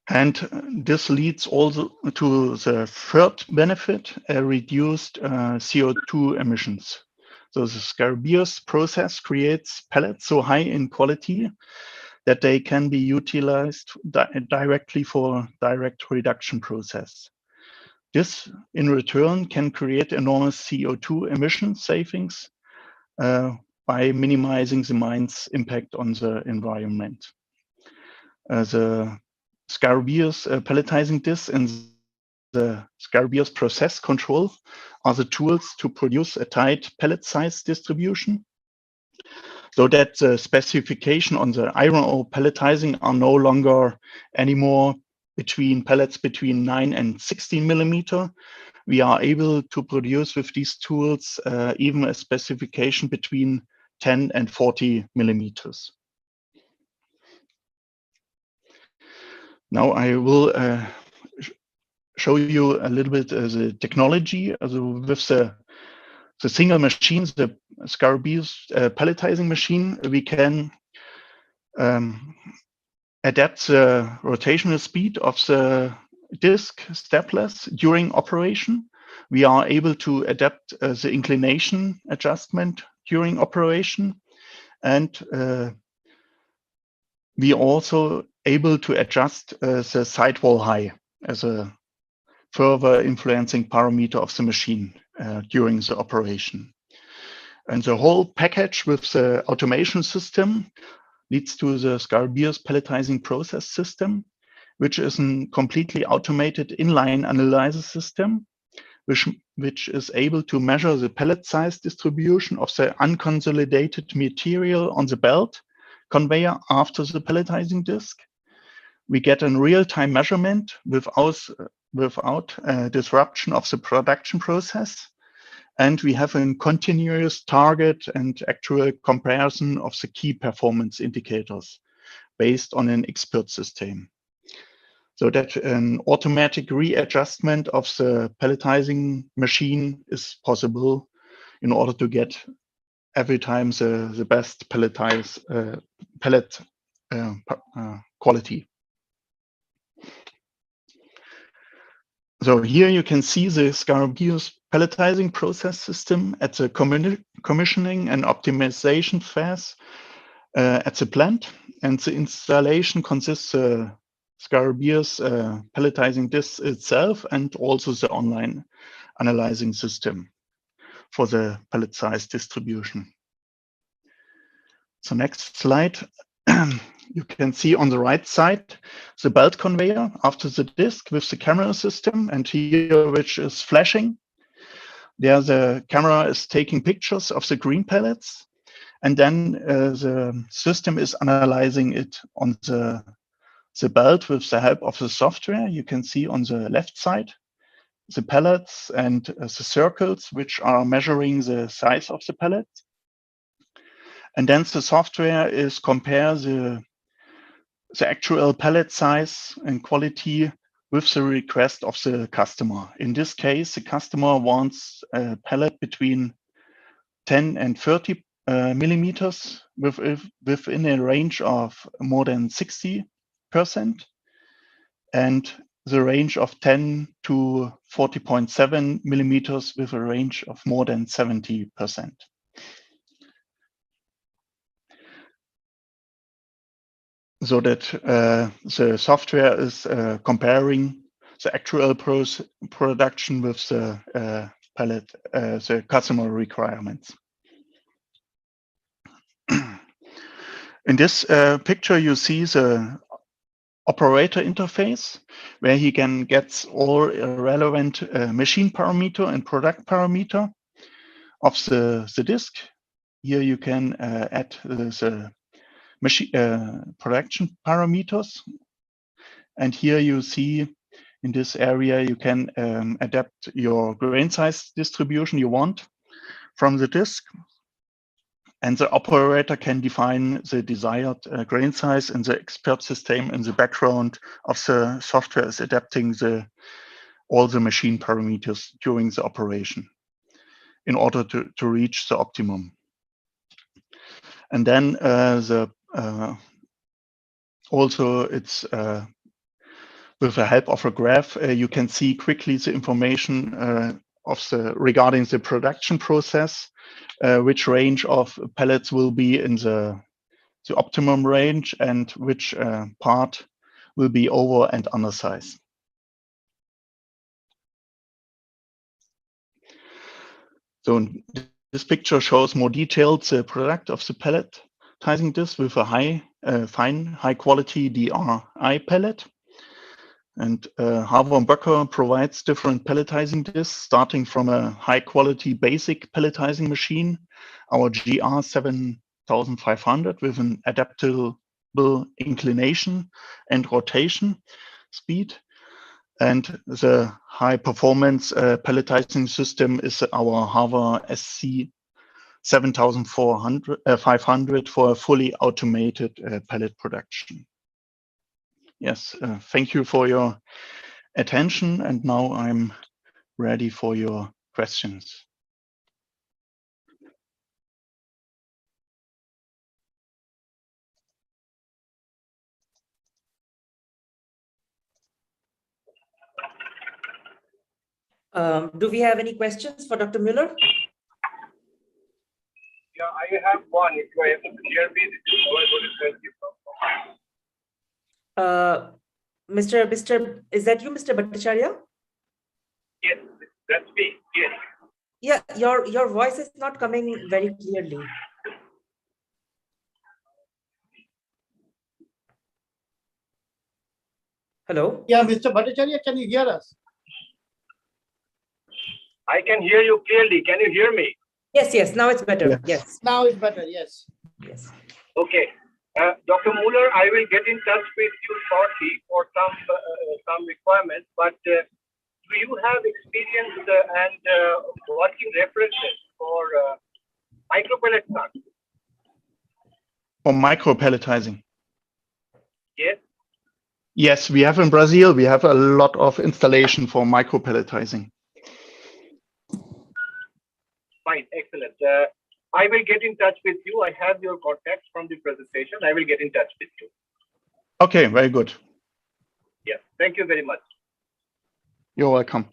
And this leads also to the third benefit, reduced CO2 emissions. So the Scarabeus process creates pellets so high in quality that they can be utilized directly for direct reduction process. This, in return, can create enormous CO2 emission savings by minimizing the mine's impact on the environment. The Scarabeus pelletizing disc and the Scarabeus process control are the tools to produce a tight pellet size distribution, so that the specification on the iron ore pelletizing are no longer anymore between pellets between 9 and 16 millimeter. We are able to produce with these tools even a specification between 10 and 40 millimeters. Now I will show you a little bit the technology with the single machines, the Scarabeus pelletizing machine. We can adapt the rotational speed of the disc stepless during operation. We are able to adapt the inclination adjustment during operation, and we also able to adjust the sidewall height as a further influencing parameter of the machine during the operation. And the whole package with the automation system leads to the Scarabeus pelletizing process system, which is a completely automated inline analysis system, which is able to measure the pellet size distribution of the unconsolidated material on the belt conveyor after the pelletizing disc. We get a real-time measurement without disruption of the production process. And we have a continuous target and actual comparison of the key performance indicators based on an expert system. So that an automatic readjustment of the pelletizing machine is possible in order to get every time the best pellet quality. So here you can see the Scarabeus pelletizing process system at the commissioning and optimization phase at the plant. And the installation consists of Scarabeus pelletizing disc itself and also the online analyzing system for the pellet size distribution. So next slide. You can see on the right side the belt conveyor after the disc with the camera system, and here which is flashing. There the camera is taking pictures of the green pellets, and then the system is analyzing it on the belt with the help of the software. You can see on the left side the pellets and the circles which are measuring the size of the pellet. And then the software is compare the actual pellet size and quality with the request of the customer. In this case, the customer wants a pellet between 10 and 30 millimeters within a range of more than 60%, and the range of 10 to 40.7 millimeters with a range of more than 70%. So that the software is comparing the actual production with the pellet, the customer requirements. In this picture, you see the operator interface, where he can get all relevant machine parameter and product parameter of the disk. Here you can add the machine production parameters, and here you see in this area you can adapt your grain size distribution you want from the disk, and the operator can define the desired grain size, and the expert system in the background of the software is adapting all the machine parameters during the operation in order to reach the optimum. And then also it's With the help of a graph, you can see quickly the information regarding the production process, which range of pellets will be in the optimum range and which part will be over and undersize. So this picture shows more detailed the product of the pelletizing disc with a fine, high quality DRI pellet. And Harbour & Böcker provides different pelletizing discs, starting from a high quality basic pelletizing machine, our GR 7500 with an adaptable inclination and rotation speed. And the high performance pelletizing system is our Harbour SC 7500 for a fully automated pellet production. Yes, thank you for your attention. And now I'm ready for your questions. Do we have any questions for Dr. Müller? Yeah, I have one. If you are able to hear me, this is how I will request you. Mr. Is that you, Mr. Bhattacharya? Yes, that's me. Yes. Yeah, your voice is not coming very clearly. Hello? Yeah, Mr. Bhattacharya, can you hear us? I can hear you clearly. Can you hear me? Yes, now it's better. Yes. Now it's better, yes. Yes. Okay. Dr. Müller, I will get in touch with you shortly for some requirements, but do you have experience and working references for micropellet plants? For micro-pelletizing? Yes. Yes, we have in Brazil, we have a lot of installation for micro-pelletizing. Fine, excellent. I will get in touch with you. I have your contacts from the presentation. I will get in touch with you. Okay, very good. Yeah, thank you very much. You're welcome.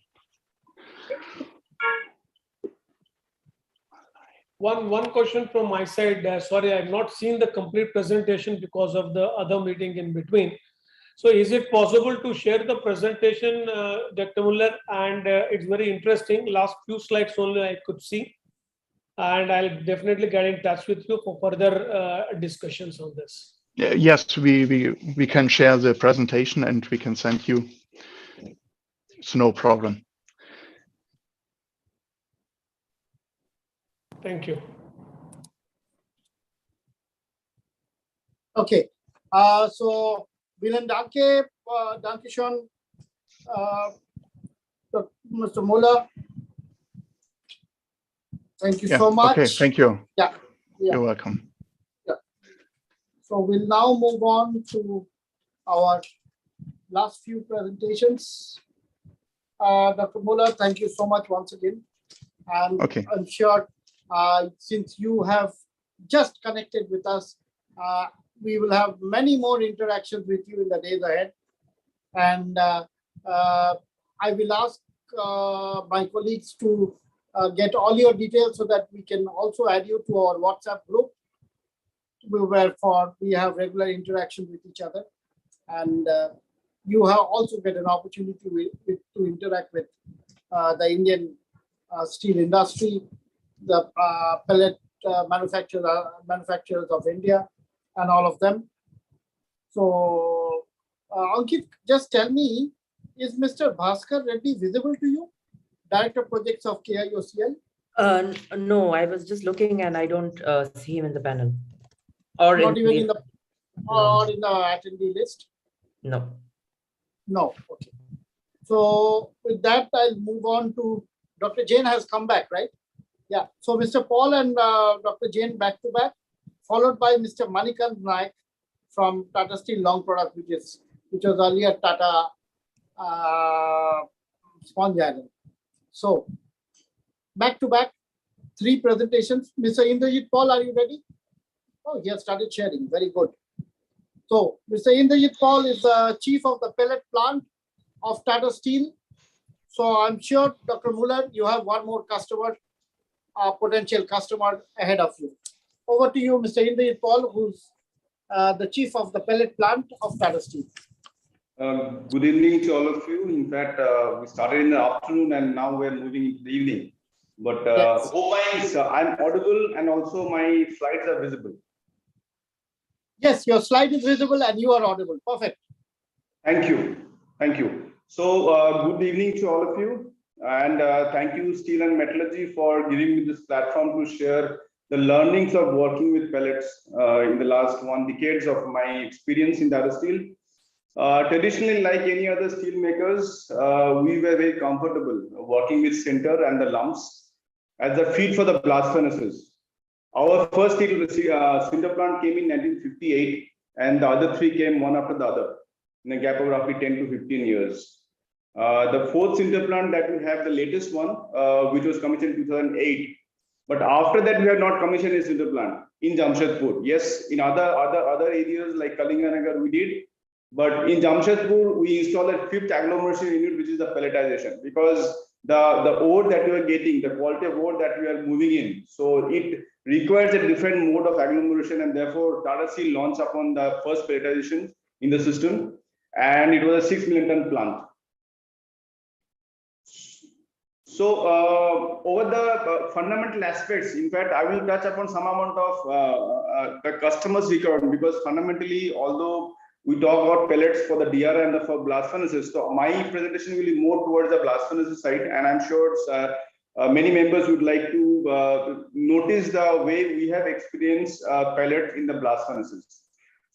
One question from my side. Sorry, I've not seen the complete presentation because of the other meeting in between. So is it possible to share the presentation, Dr. Müller? And it's very interesting. Last few slides only I could see. And I'll definitely get in touch with you for further discussions on this. Yes, we can share the presentation and we can send you. It's no problem. Thank you. Okay. So vielen Dank, Dankeschön, Mr. Müller. Thank you so much. Okay, thank you. Yeah. You're welcome. Yeah. So we'll now move on to our last few presentations. Dr. Müller, thank you so much once again. And okay. I'm sure since you have just connected with us, we will have many more interactions with you in the days ahead. And I will ask my colleagues to get all your details so that we can also add you to our WhatsApp group, where we have regular interaction with each other. And you have also get an opportunity to interact with the Indian steel industry, the pellet manufacturers of India, and all of them. So, Ankit, just tell me, is Mr. Bhaskar Reddy visible to you? Director Projects of KIOCL? No, I was just looking and I don't see him in the panel. Or not even in the attendee list? No. No, okay. So with that, I'll move on to Dr. Jain has come back, right? Yeah. So Mr. Paul and Dr. Jain back to back, followed by Mr. Manikant Naik from Tata Steel Long Product, which was earlier Tata Sponge Iron. So back to back, 3 presentations. Mr. Indrajit Paul, are you ready? Oh, he has started sharing. Very good. So Mr. Indrajit Paul is the chief of the pellet plant of Tata Steel. So I'm sure, Dr. Muller, you have one more customer, potential customer ahead of you. Over to you, Mr. Indrajit Paul, who's the chief of the pellet plant of Tata Steel. Good evening to all of you. In fact, we started in the afternoon and now we're moving into the evening. But hope I'm audible and also my slides are visible. Yes, your slide is visible and you are audible. Perfect. Thank you. Thank you. So good evening to all of you. And thank you, Steel and Metallurgy, for giving me this platform to share the learnings of working with pellets in the last 1 decade of my experience in Tata Steel. Traditionally, like any other steel makers, we were very comfortable working with sinter and the lumps as the feed for the blast furnaces. Our first steel sinter plant came in 1958, and the other 3 came one after the other in a gap of roughly 10 to 15 years. The 4th sinter plant that we have, the latest one, which was commissioned in 2008. But after that, we have not commissioned a sinter plant in Jamshedpur. Yes, in other areas like Kalinganagar, we did. But in Jamshedpur, we installed a 5th agglomeration unit, which is the pelletization, because the ore that we are getting, the quality of ore that we are moving in, so it requires a different mode of agglomeration, and therefore Tata Steel launched upon the first pelletization in the system, and it was a 6 million ton plant. So over the fundamental aspects, in fact, I will touch upon some amount of the customer's requirement, because fundamentally, although we talk about pellets for the DRI and for blast furnaces, so my presentation will be more towards the blast furnaces side, and I'm sure many members would like to notice the way we have experienced pellet in the blast furnaces.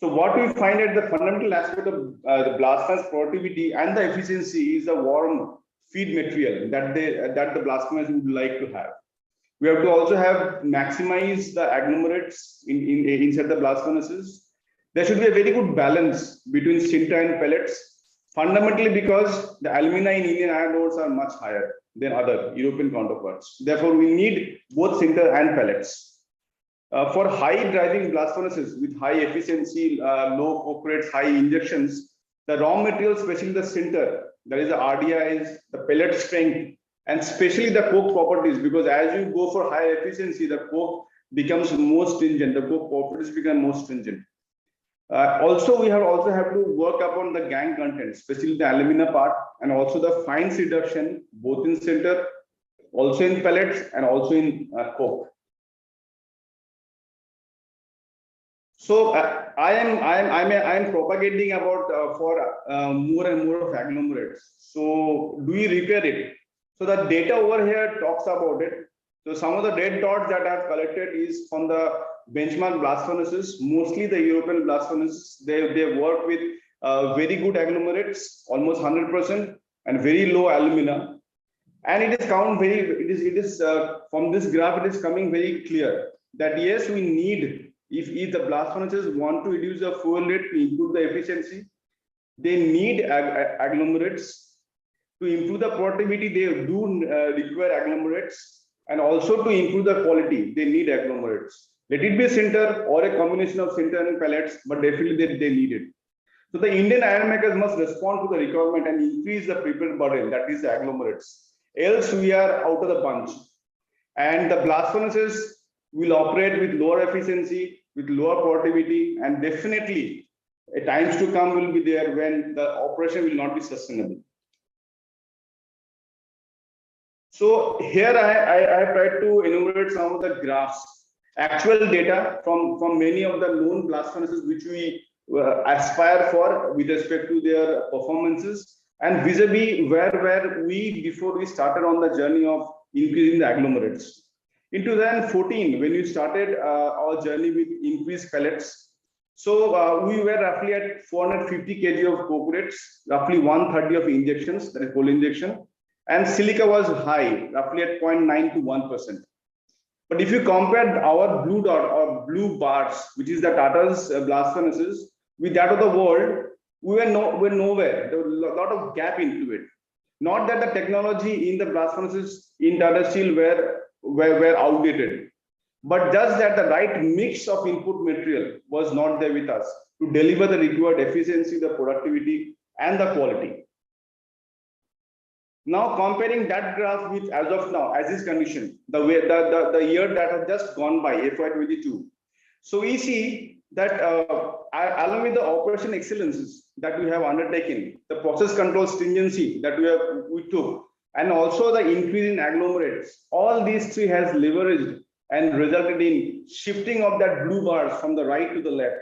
So what we find at the fundamental aspect of the blast furnace productivity and the efficiency is the warm feed material that the blast furnace would like to have. We have to also have maximize the agglomerates inside the blast furnaces. There should be a very good balance between sinter and pellets, fundamentally because the alumina in Indian iron ores are much higher than other European counterparts. Therefore, we need both sinter and pellets. For high driving blast furnaces with high efficiency, low coke rates, high injections, the raw materials, especially the sinter, that is the RDIs, the pellet strength, and especially the coke properties, because as you go for high efficiency, the coke becomes more stringent, the coke properties become more stringent. Also, we also have to work upon the gangue content, especially the alumina part, and also the fines reduction, both in sinter, also in pellets, and also in coke. So I am propagating about for more and more of agglomerates. So do we repair it? So the data over here talks about it. So some of the red dots that I have collected is from the benchmark blast furnaces, mostly the European blast furnaces. They work with very good agglomerates, almost 100%, and very low alumina. And it is from this graph, it is coming very clear that yes, we need, if the blast furnaces want to reduce the fuel rate to improve the efficiency, they need agglomerates. To improve the productivity, they do require agglomerates, and also to improve the quality, they need agglomerates. Let it be a sinter or a combination of sinter and pellets, but definitely they need it. So the Indian iron makers must respond to the requirement and increase the prepared burden, that is the agglomerates. Else we are out of the bunch. And the blast furnaces will operate with lower efficiency, with lower productivity, and definitely times to come will be there when the operation will not be sustainable. So here I have tried to enumerate some of the graphs, actual data from many of the known blast furnaces which we aspire for with respect to their performances, and vis-a-vis where were we before we started on the journey of increasing the agglomerates. In 2014, when we started our journey with increased pellets, so we were roughly at 450 kg of coke rates, roughly 130 of injections, that is coal injection, and silica was high, roughly at 0.9 to 1%. But if you compare our blue dot or blue bars, which is the Tata's blast furnaces, with that of the world, we were nowhere. There was a lot of gap into it. Not that the technology in the blast furnaces in Tata Steel were outdated, but just that the right mix of input material was not there with us to deliver the required efficiency, the productivity, and the quality. Now comparing that graph with as of now, as is condition, the year that has just gone by, FY22. So we see that along with the operation excellences that we have undertaken, the process control stringency that we took, and also the increase in agglomerates, all these three has leveraged and resulted in shifting of that blue bars from the right to the left.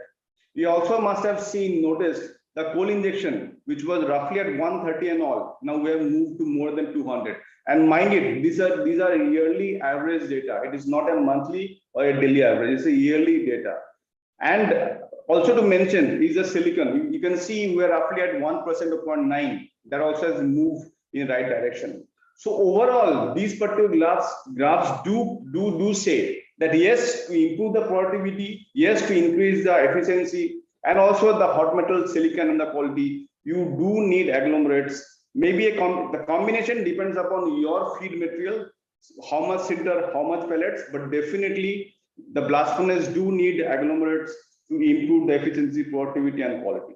We also must have noticed the coal injection, which was roughly at 130 and all. Now we have moved to more than 200. And mind it, these are yearly average data. It is not a monthly or a daily average. It's a yearly data. And also to mention is the silicon. You can see we're roughly at 1% of 0.9. That also has moved in the right direction. So overall, these particular graphs do say that yes, to improve the productivity, yes, to increase the efficiency, and also the hot metal silicon and the quality, you do need agglomerates. Maybe the combination depends upon your feed material, how much sinter, how much pellets, but definitely the blast furnace do need agglomerates to improve the efficiency, productivity, and quality.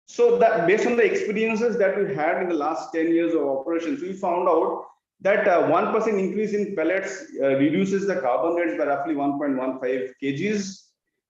So that based on the experiences that we had in the last 10 years of operations, we found out that 1% increase in pellets reduces the carbon rates by roughly 1.15 kgs.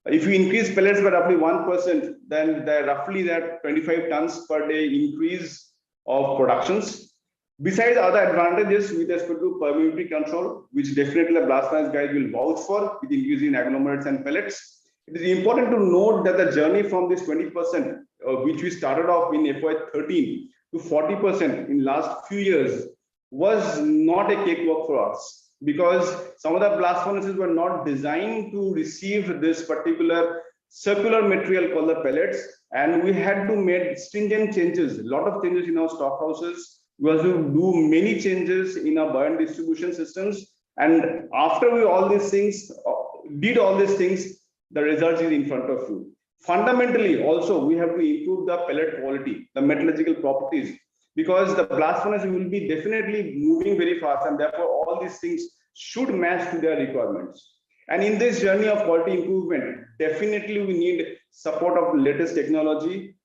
If you increase pellets by roughly 1%, then roughly that 25 tons per day increase of productions. Besides other advantages with respect to permeability control, which definitely the blast furnace guys will vouch for with increasing agglomerates and pellets, it is important to note that the journey from this 20%, which we started off in FY13 to 40% in last few years, was not a cakewalk for us, because some of the blast furnaces were not designed to receive this particular circular material called the pellets, and we had to make stringent changes, a lot of changes in our stock houses. We had to do many changes in our burn distribution systems, and after we did all these things, the results is in front of you. Fundamentally, also we have to improve the pellet quality, the metallurgical properties, because the blast furnace will be definitely moving very fast, and therefore all these things should match to their requirements. And in this journey of quality improvement, definitely we need support of latest technology,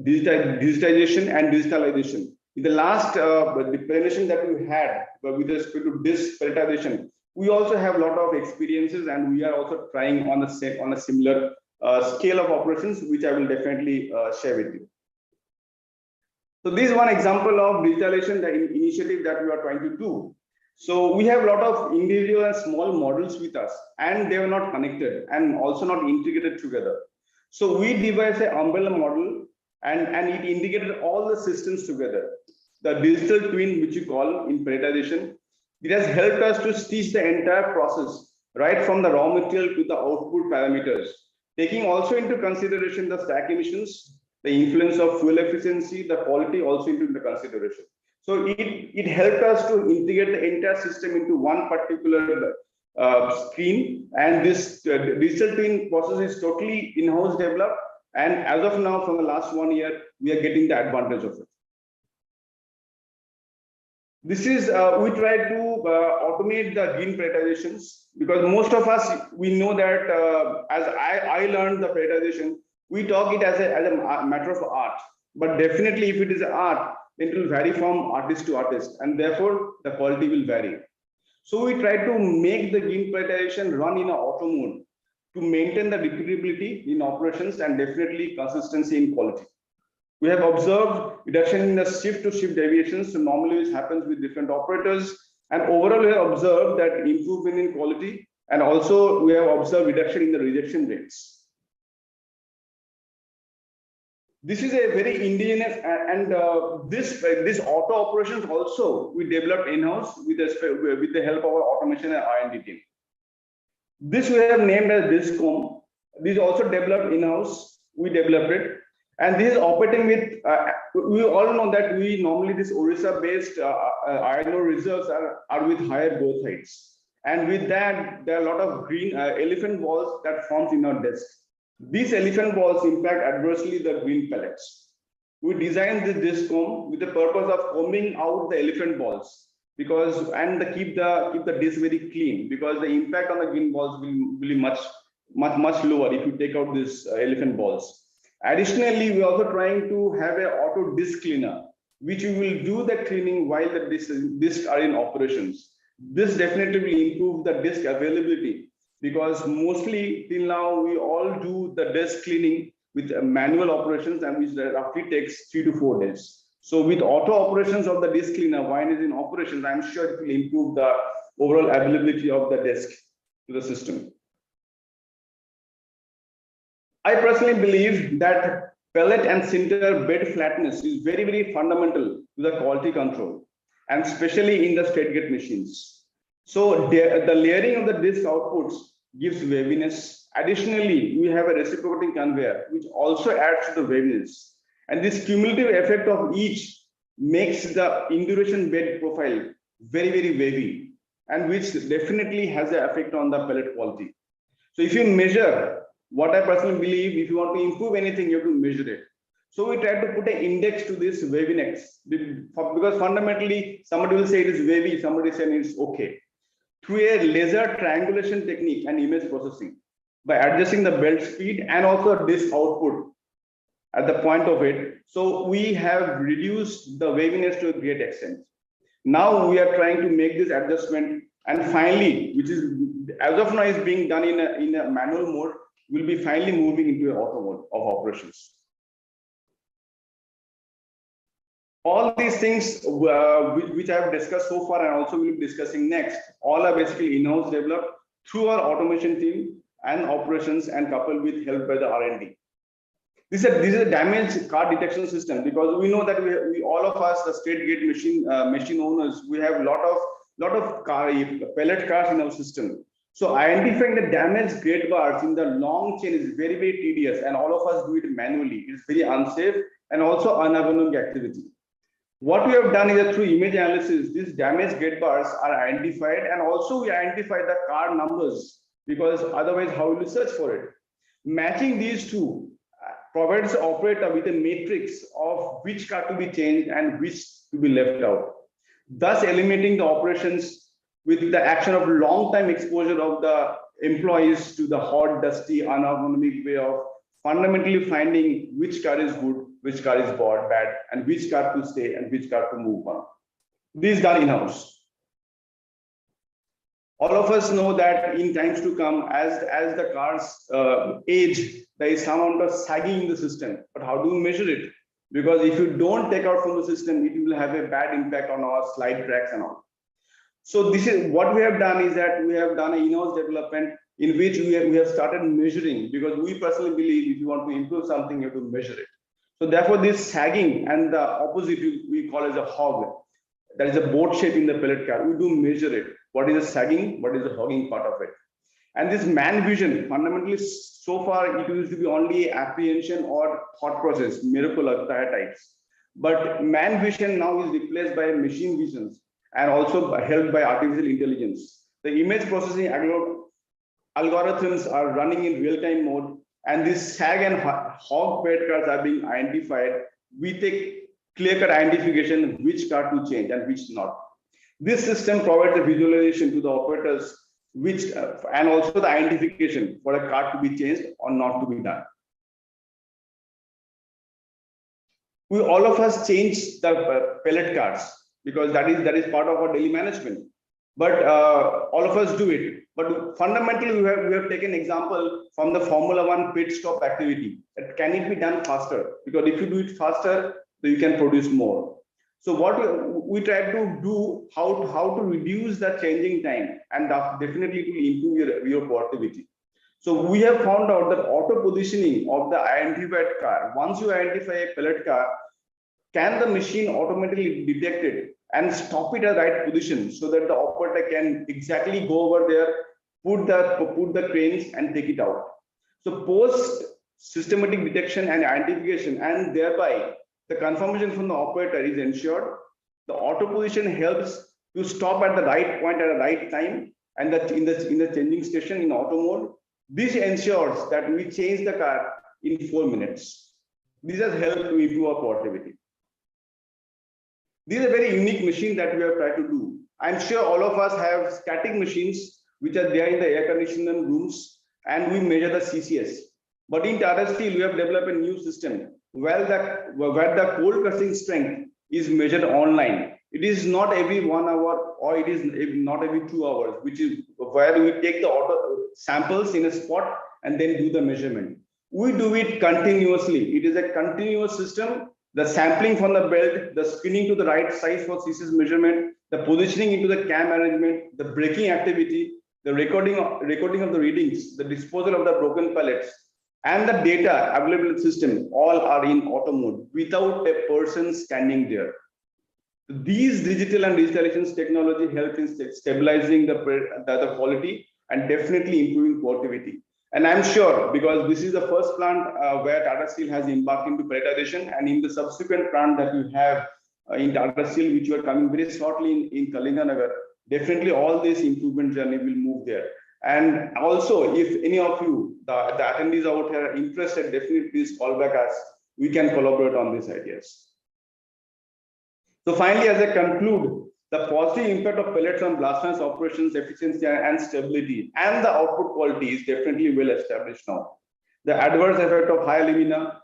digitization and digitalization. In the last presentation that we had with respect to this pelletization, we also have a lot of experiences, and we are also trying on a similar scale of operations, which I will definitely share with you. So this is one example of digitalization, the initiative that we are trying to do. So we have a lot of individual and small models with us, and they are not connected and also not integrated together. So we devised an umbrella model, and it integrated all the systems together. The digital twin, which you call in pelletization, it has helped us to stitch the entire process, right from the raw material to the output parameters, taking also into consideration the stack emissions, the influence of fuel efficiency, the quality also into the consideration. So it helped us to integrate the entire system into one particular screen, and this digital twin process is totally in-house developed, and as of now, from the last 1 year, we are getting the advantage of it. This is, we try to automate the green pelletizations, because most of us, we know that as I learned the pelletization, we talk it as a matter of art, but definitely if it is art, it will vary from artist to artist, and therefore the quality will vary. So we try to make the green pelletization run in an auto mode to maintain the repeatability in operations and definitely consistency in quality. We have observed reduction in the shift-to-shift deviations, so normally which happens with different operators, and overall we have observed that improvement in quality, and also we have observed reduction in the rejection rates. This is a very indigenous, and this auto operations also we developed in-house with the help of our automation and R&D team. This we have named as Discom. This is also developed in-house. We developed it, and this is operating with. We all know that we normally this Orissa-based iron ore reserves are with higher growth heights, and with that there are a lot of green elephant balls that forms in our desk. These elephant balls impact adversely the green pellets. We designed this disc comb with the purpose of combing out the elephant balls, because keep the disc very clean, because the impact on the green balls will be much lower if you take out these elephant balls. Additionally, we are also trying to have an auto disc cleaner. which we will do the cleaning while the discs are in operations. This definitely will improve the disk availability, because mostly till now we all do the disk cleaning with manual operations, and which roughly takes 3 to 4 days. So with auto operations of the disk cleaner while it is in operations, I'm sure it will improve the overall availability of the disk to the system. I personally believe that pellet and sinter bed flatness is very, very fundamental to the quality control, and especially in the straight gate machines. So the layering of the disk outputs gives waviness. Additionally, we have a reciprocating conveyor, which also adds to the waviness. And this cumulative effect of each makes the induration bed profile very, very wavy, and which definitely has an effect on the pellet quality. So if you measure, what I personally believe, if you want to improve anything, you have to measure it. So we try to put an index to this waviness, because fundamentally somebody will say it is wavy, somebody saying it's okay. Through a laser triangulation technique and image processing, by adjusting the belt speed and also disk output at the point of it, so we have reduced the waviness to a great extent. Now we are trying to make this adjustment, and finally, which is as of now is being done in a manual mode, will be finally moving into an auto mode of operations. All these things which I have discussed so far and also will be discussing next, all are basically in-house developed through our automation team and operations, and coupled with help by the R&D. This is a damaged car detection system, because we know that we all of us, the straight gate machine owners, we have lot of pellet cars in our system. So identifying the damaged grade bars in the long chain is very, very tedious, and all of us do it manually. It's very unsafe and also unergonomic activity. What we have done is that through image analysis, these damaged gate bars are identified, and also we identify the car numbers, because otherwise how will you search for it? Matching these two provides the operator with a matrix of which car to be changed and which to be left out, thus eliminating the operations with the action of long time exposure of the employees to the hot, dusty, unergonomic way of fundamentally finding which car is good, which car is bad, and which car to stay and which car to move on. This is done in-house. All of us know that in times to come, as the cars age, there is some amount of sagging in the system. But how do we measure it? Because if you don't take out from the system, it will have a bad impact on our slide tracks and all. So this is what we have done, is that we have done an in-house development in which we have started measuring, because we personally believe if you want to improve something, you have to measure it. So therefore, this sagging and the opposite we call as a hog, that is a boat shape in the pellet car, we do measure it. What is the sagging? What is the hogging part of it? And this man vision, fundamentally, so far it used to be only apprehension or thought process, miracle types. But man vision now is replaced by machine visions, and also helped by artificial intelligence. The image processing algorithms are running in real-time mode, and this sag and hog pellet cars are being identified. We take clear-cut identification which car to change and which not. This system provides a visualization to the operators, which and also the identification for a car to be changed or not to be done. We all of us change the pellet cars, because that is part of our daily management. But all of us do it. But fundamentally, we have taken example from the Formula 1 pit stop activity. Can it be done faster? Because if you do it faster, then you can produce more. So what we try to do, how to reduce the changing time, and definitely to improve your productivity. So we have found out that auto positioning of the identified car, once you identify a pellet car, can the machine automatically detect it and stop it at the right position, so that the operator can exactly go over there, put the cranes and take it out. So post systematic detection and identification, and thereby the confirmation from the operator is ensured. The auto position helps to stop at the right point at the right time, and that in the changing station in auto mode. This ensures that we change the car in 4 minutes. This has helped to improve our productivity. This is a very unique machine that we have tried to do. I'm sure all of us have static machines which are there in the air conditioning rooms, and we measure the CCS. But in Tata Steel, we have developed a new system where the cold crushing strength is measured online. It is not every 1 hour or it is not every 2 hours, which is where we take the samples in a spot and then do the measurement. We do it continuously. It is a continuous system. The sampling from the belt, the spinning to the right size for CC's measurement, the positioning into the cam arrangement, the braking activity, the recording of the readings, the disposal of the broken pellets, and the data available in the system all are in auto mode without a person standing there. These digital and digitalization technology help in stabilizing the quality and definitely improving productivity. And I'm sure, because this is the first plant where Tata Steel has embarked into pelletization, and in the subsequent plant that you have in Tata Steel, which you are coming very shortly in Kalinganagar, definitely all this improvement journey will move there. And also, if any of you, the attendees out here are interested, definitely please call back us. We can collaborate on these ideas. So finally, as I conclude, the positive impact of pellets on blast furnace operations, efficiency and stability and the output quality is definitely well established now. The adverse effect of high alumina,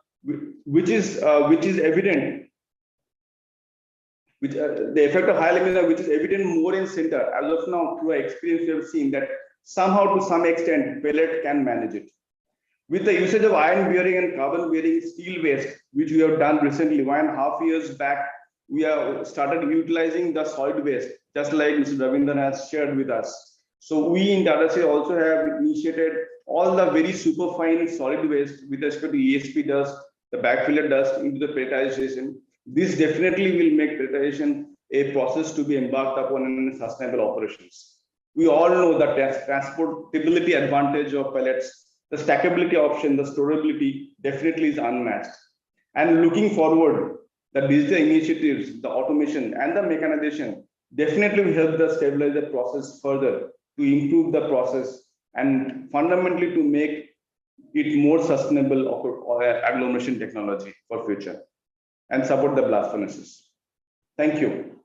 which is evident, the effect of high alumina, which is evident more in center. As of now, through our experience, we have seen that somehow to some extent, pellet can manage it. With the usage of iron bearing and carbon bearing steel waste, which we have done recently, 1.5 years back, we have started utilizing the solid waste, just like Mr. Ravindran has shared with us. So we in Tata Steel also have initiated all the very superfine solid waste with respect to ESP dust, the backfiller dust into the pelletization. This definitely will make pelletization a process to be embarked upon in sustainable operations. We all know that transportability advantage of pellets, the stackability option, the storability definitely is unmatched. And looking forward, the digital initiatives, the automation and the mechanization definitely will help the stabilize the process further to improve the process and fundamentally to make it more sustainable agglomeration technology for future and support the blast furnaces. Thank you.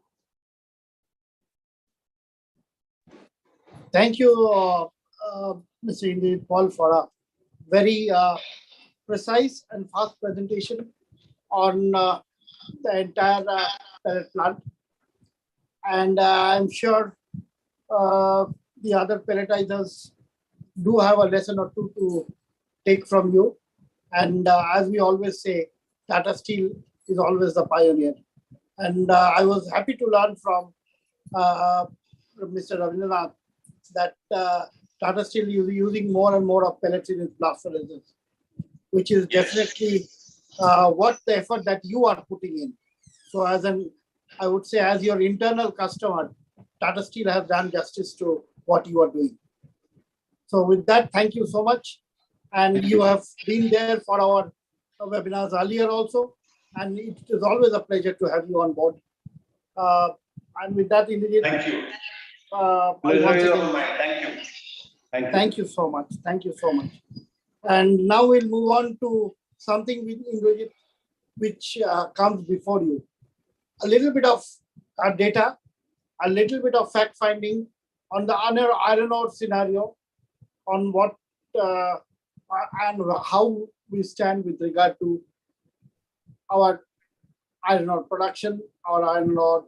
Thank you, Mr. Indeed Paul, for a very precise and fast presentation on the entire pellet plant. And I'm sure the other pelletizers do have a lesson or two to take from you. And as we always say, Tata Steel is always the pioneer. And I was happy to learn from Mr. Ravindran that Tata Steel is using more and more of pellets in its blast furnaces, which is definitely what the effort that you are putting in. So I would say as your internal customer, Tata Steel has done justice to what you are doing. So with that, thank you so much. And you have been there for our webinars earlier also. And it is always a pleasure to have you on board. And with that, Indrajit, thank you. Thank you so much. Thank you so much. And now we'll move on to something with Indrajit, which comes before you. A little bit of data, a little bit of fact finding on the iron ore scenario, on what and how we stand with regard to our iron ore production, our iron ore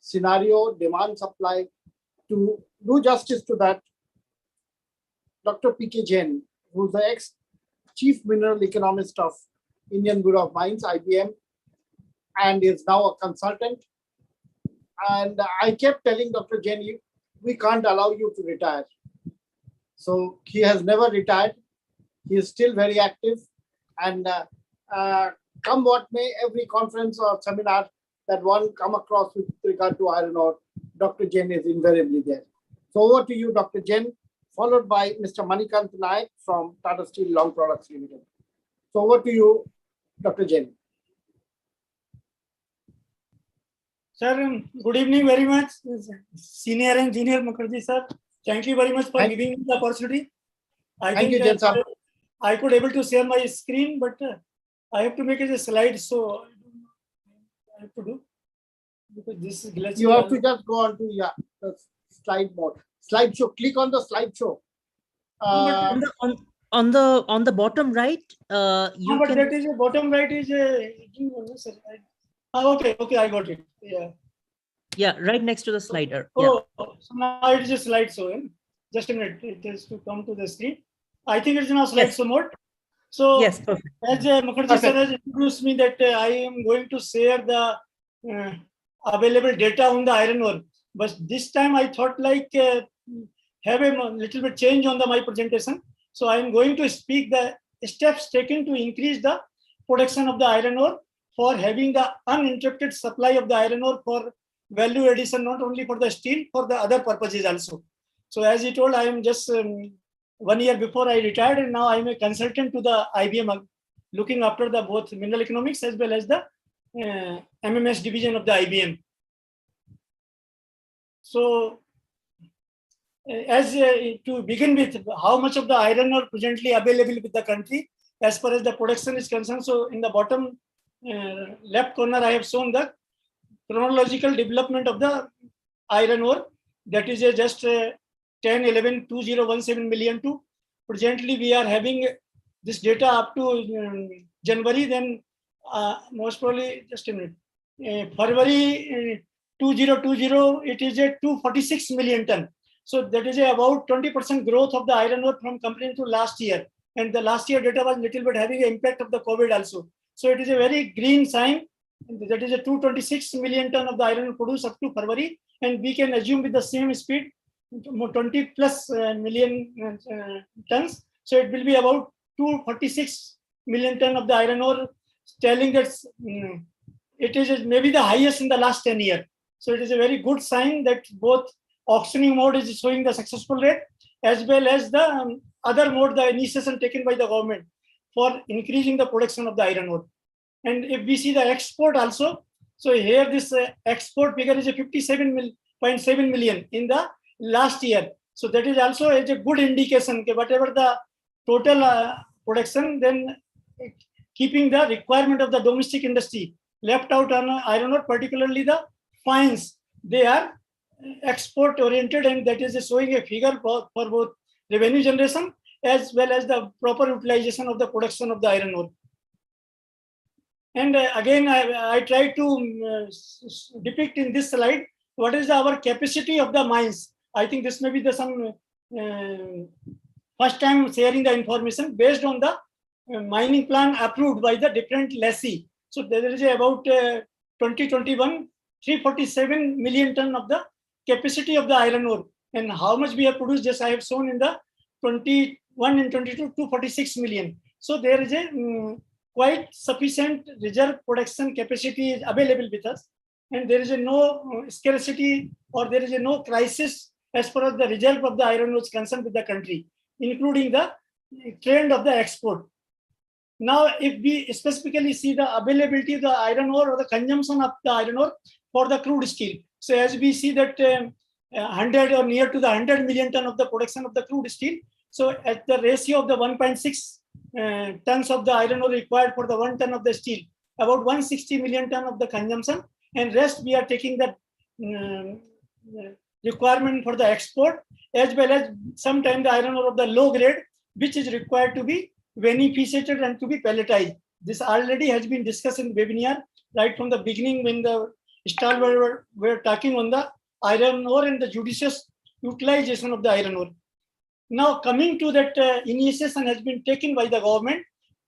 scenario, demand, supply. To do justice to that, Dr. P.K. Jain, who is the ex-chief mineral economist of Indian Bureau of Mines, IBM, and is now a consultant. And I kept telling Dr. Jain, we can't allow you to retire. So he has never retired. He is still very active. And come what may, every conference or seminar that one come across with regard to iron ore, Dr. Jain is invariably there. So over to you, Dr. Jain, followed by Mr. Manikant Naik from Tata Steel Long Products Limited. So over to you, Dr. Jain. Sir, good evening very much. Senior Engineer Mukherjee, sir. Thank you very much for giving me the opportunity. Thank you, Jain, sir. I could able to share my screen, but I have to make it a slide, so I have to do. Because this is glitchy. You have to just go on to the slide mode. Slideshow. Click on the slideshow. On the bottom right, you but can. That is a bottom right is a. Okay, I got it. Yeah. Yeah, right next to the slider. Oh, so now it is a slide show. Just a minute, it is to come to the screen. I think it's now slide show mode. So yes, perfect. As Mukherjee sir has introduced me that I am going to share the available data on the iron ore. But this time I thought like have a little bit change on my presentation. So I am going to speak the steps taken to increase the production of the iron ore for having the uninterrupted supply of the iron ore for value addition, not only for the steel, for the other purposes also. So as he told, I am just 1 year before I retired, and now I am a consultant to the IBM, looking after the both mineral economics as well as the MMS division of the IBM. So as to begin with, how much of the iron ore presently available with the country as far as the production is concerned. So in the bottom left corner, I have shown the chronological development of the iron ore. That is just 10-11-2017 million to presently we are having this data up to January. Then most probably just a minute, February 2020 it is a 246 million ton. So that is about 20% growth of the iron ore from comparing to last year. And the last year data was little bit having an impact of the COVID also. So it is a very green sign. That is a 226 million ton of the iron ore produced up to February. And we can assume with the same speed, 20 plus million tons. So it will be about 246 million ton of the iron ore, telling that it is maybe the highest in the last 10 years. So it is a very good sign that both auctioning mode is showing the successful rate, as well as the other mode, the initiation taken by the government for increasing the production of the iron ore. And if we see the export also, so here this export figure is a 57.7 million in the last year. So that is also a good indication that whatever the total production, then keeping the requirement of the domestic industry left out on iron ore, particularly the fines, they are export oriented, and that is showing a figure for both revenue generation as well as the proper utilization of the production of the iron ore. And again, I try to depict in this slide what is our capacity of the mines. I think this may be the some first time sharing the information based on the mining plan approved by the different lessee. So there is about 2021 347 million ton of the capacity of the iron ore, and how much we have produced, just I have shown in the 21 and 22 246 million. So there is a quite sufficient reserve production capacity is available with us, and there is no scarcity or there is no crisis as far as the reserve of the iron ore is concerned with the country, including the trend of the export. Now, if we specifically see the availability of the iron ore or the consumption of the iron ore for the crude steel. So as we see that 100 or near to the 100 million ton of the production of the crude steel. So at the ratio of the 1.6 tons of the iron ore required for the 1 ton of the steel, about 160 million ton of the consumption, and rest we are taking the requirement for the export, as well as sometimes the iron ore of the low grade, which is required to be beneficiated and to be pelletized. This already has been discussed in the webinar right from the beginning when the stall were talking on the iron ore and the judicious utilization of the iron ore. Now coming to that initiation has been taken by the government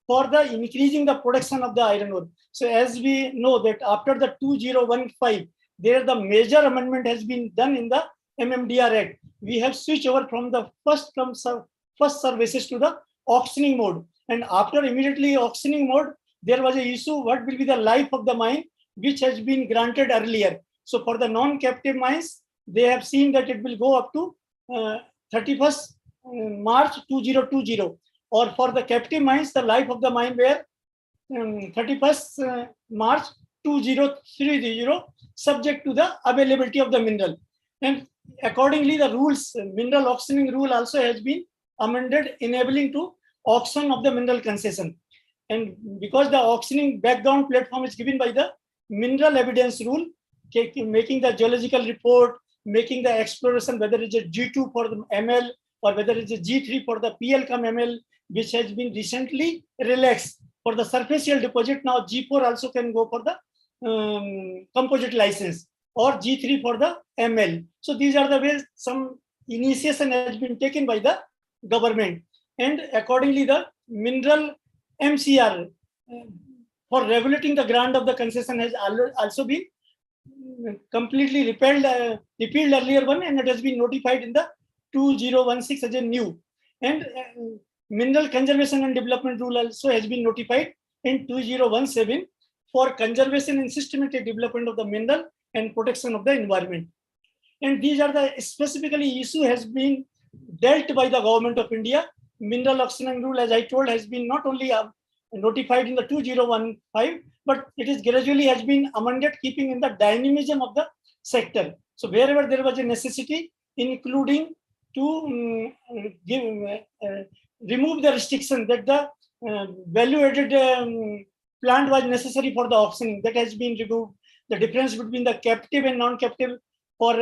for the increasing the production of the iron ore. So as we know that after the 2015, there the major amendment has been done in the MMDR Act. We have switched over from the first services to the auctioning mode. And after immediately auctioning mode, there was a issue, what will be the life of the mine, which has been granted earlier. So for the non-captive mines, they have seen that it will go up to 31st March 2020. Or for the captive mines, the life of the mine were 31st March 2030, subject to the availability of the mineral. And accordingly, the rules, mineral auctioning rule also has been amended, enabling to auction of the mineral concession. And because the auctioning background platform is given by the mineral evidence rule, making the geological report, making the exploration, whether it's a G2 for the ML or whether it's a G3 for the PL cum ML, which has been recently relaxed for the surfacial deposit. Now G4 also can go for the composite license, or G3 for the ML. So these are the ways some initiation has been taken by the government, and accordingly the mineral MCR for regulating the grant of the concession has also been completely repealed earlier one, and it has been notified in the 2016 as a new. And mineral conservation and development rule also has been notified in 2017 for conservation and systematic development of the mineral and protection of the environment. And these are the specifically issue has been dealt by the government of India. Mineral auctioning rule, as I told, has been not only notified in the 2015, but it is gradually has been amended, keeping in the dynamism of the sector. So wherever there was a necessity, including to remove the restriction that the value-added plant was necessary for the auctioning, that has been removed. The difference between the captive and non-captive for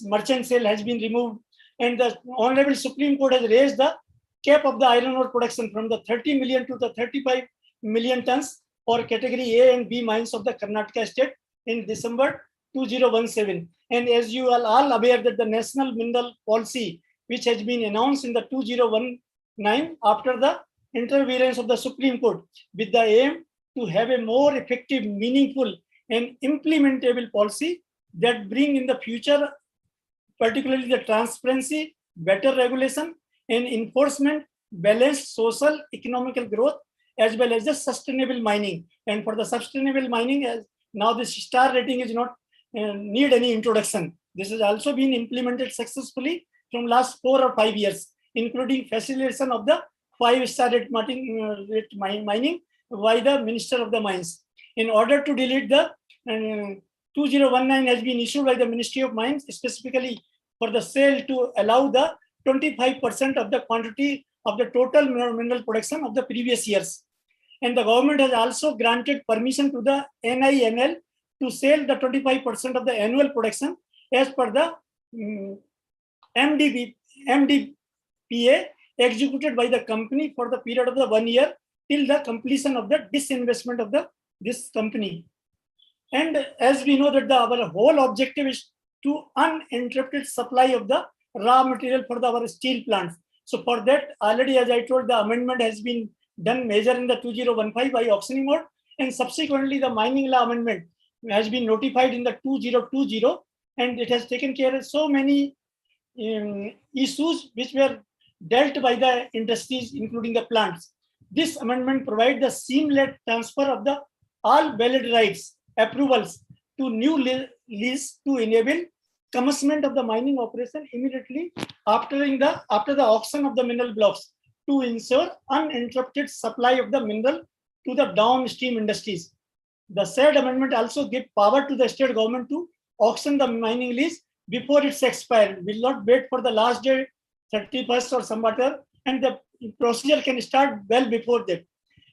merchant sale has been removed, and the Honorable Supreme Court has raised the cap of the iron ore production from the 30 million to the 35 million tons for category A and B mines of the Karnataka state in December 2017. And as you are all aware that the national mineral policy, which has been announced in the 2019 after the interference of the Supreme Court, with the aim to have a more effective, meaningful and implementable policy that bring in the future, particularly the transparency, better regulation and enforcement, balanced social, economical growth, as well as the sustainable mining. And for the sustainable mining, as now this star rating is not need any introduction. This has also been implemented successfully from last 4 or 5 years, including facilitation of the 5-star rate mining by the Minister of the Mines. In order to delete the 2019 has been issued by the Ministry of Mines, specifically for the sale to allow the 25% of the quantity of the total mineral production of the previous years. And the government has also granted permission to the NINL to sell the 25% of the annual production as per the MDPA executed by the company for the period of the 1 year till the completion of the disinvestment of this company. And as we know that our whole objective is to uninterrupted supply of the raw material for our steel plants. So for that, already as I told, the amendment has been done major in the 2015 by auctioning mode, and subsequently the mining law amendment has been notified in the 2020, and it has taken care of so many issues which were dealt by the industries, including the plants. This amendment provides the seamless transfer of the all valid rights approvals to new lease to enable commencement of the mining operation immediately after the auction of the mineral blocks to ensure uninterrupted supply of the mineral to the downstream industries. The said amendment also gives power to the state government to auction the mining lease before it's expired. Will not wait for the last day, 31st or some other, and the procedure can start well before that.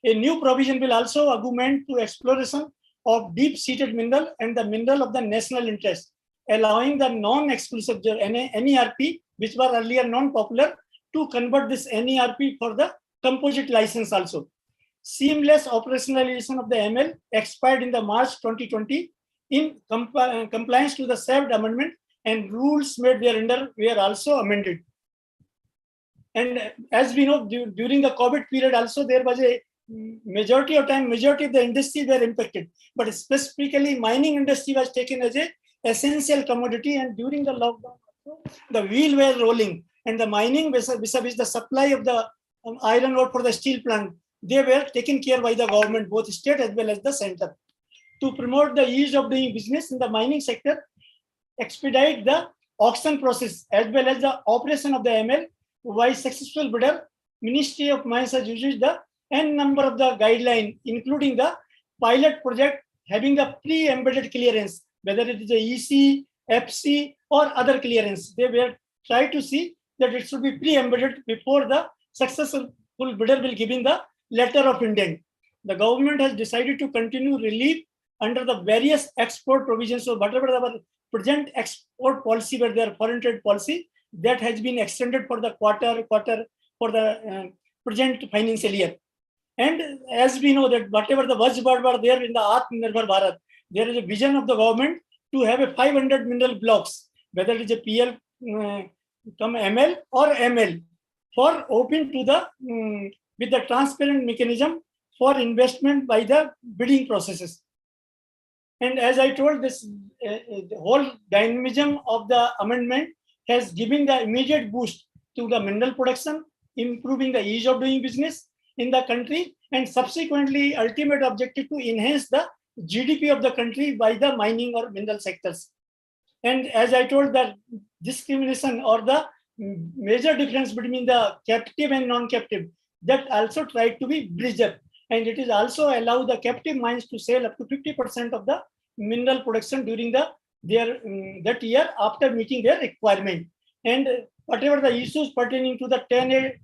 A new provision will also augment to exploration of deep-seated mineral and the mineral of the national interest, allowing the non-exclusive NERP, which were earlier non-popular, to convert this NERP for the composite license also. Seamless operationalization of the ML expired in the March 2020 in compliance to the said amendment, and rules made thereunder were also amended. And as we know, during the COVID period also, there was a majority of the industry were impacted, but specifically mining industry was taken as a essential commodity, and during the lockdown also, the wheel were rolling, and the mining vis-a-vis the supply of the iron ore for the steel plant, they were taken care by the government, both state as well as the center. To promote the ease of doing business in the mining sector, expedite the auction process as well as the operation of the ML by successful bidder, Ministry of Mines has used the N number of the guideline, including the pilot project having a pre-embedded clearance, whether it is a EC, FC or other clearance. They were trying to see that it should be pre-embedded before the successful bidder will give in the letter of intent. The government has decided to continue relief under the various export provisions. So whatever our present export policy, where their foreign trade policy, that has been extended for the quarter for the present financial year. And as we know that whatever the buzzword were there in the Atmanirbhar Bharat, there is a vision of the government to have a 500 mineral blocks, whether it is a PL, ML or ML, for open to the with the transparent mechanism for investment by the bidding processes. And as I told, this the whole dynamism of the amendment has given the immediate boost to the mineral production, improving the ease of doing business in the country, and subsequently ultimate objective to enhance the GDP of the country by the mining or mineral sectors. And as I told, that discrimination or the major difference between the captive and non-captive, that also tried to be bridged up. And it is also allow the captive mines to sell up to 50% of the mineral production during the that year after meeting their requirement. And whatever the issues pertaining to the 10A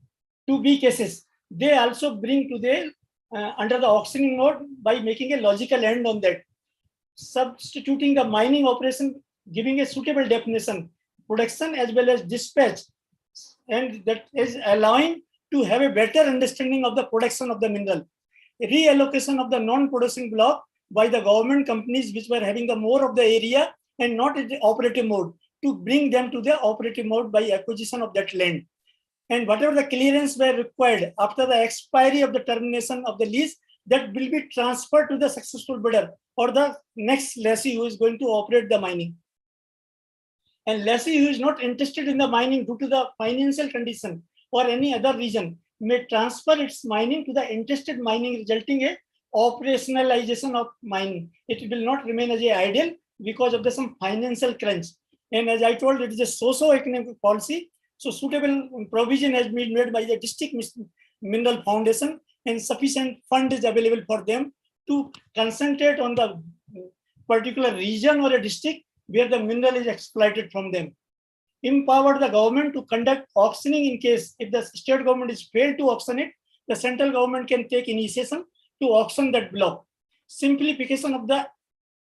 2B cases, they also bring to the under the auctioning mode by making a logical end on that, substituting the mining operation, giving a suitable definition, production as well as dispatch, and that is allowing to have a better understanding of the production of the mineral. Reallocation of the non-producing block by the government companies which were having the more of the area and not in the operative mode, to bring them to the operative mode by acquisition of that land. And whatever the clearance were required after the expiry of the termination of the lease, that will be transferred to the successful bidder or the next lessee who is going to operate the mining. And lessee who is not interested in the mining due to the financial condition or any other reason may transfer its mining to the interested mining, resulting in operationalization of mining. It will not remain as a idle because of some financial crunch. And as I told, it is a socio-economic policy. So suitable provision has been made by the district mineral foundation, and sufficient fund is available for them to concentrate on the particular region or a district where the mineral is exploited from them. Empower the government to conduct auctioning in case if the state government is failed to auction it, the central government can take initiation to auction that block. Simplification of the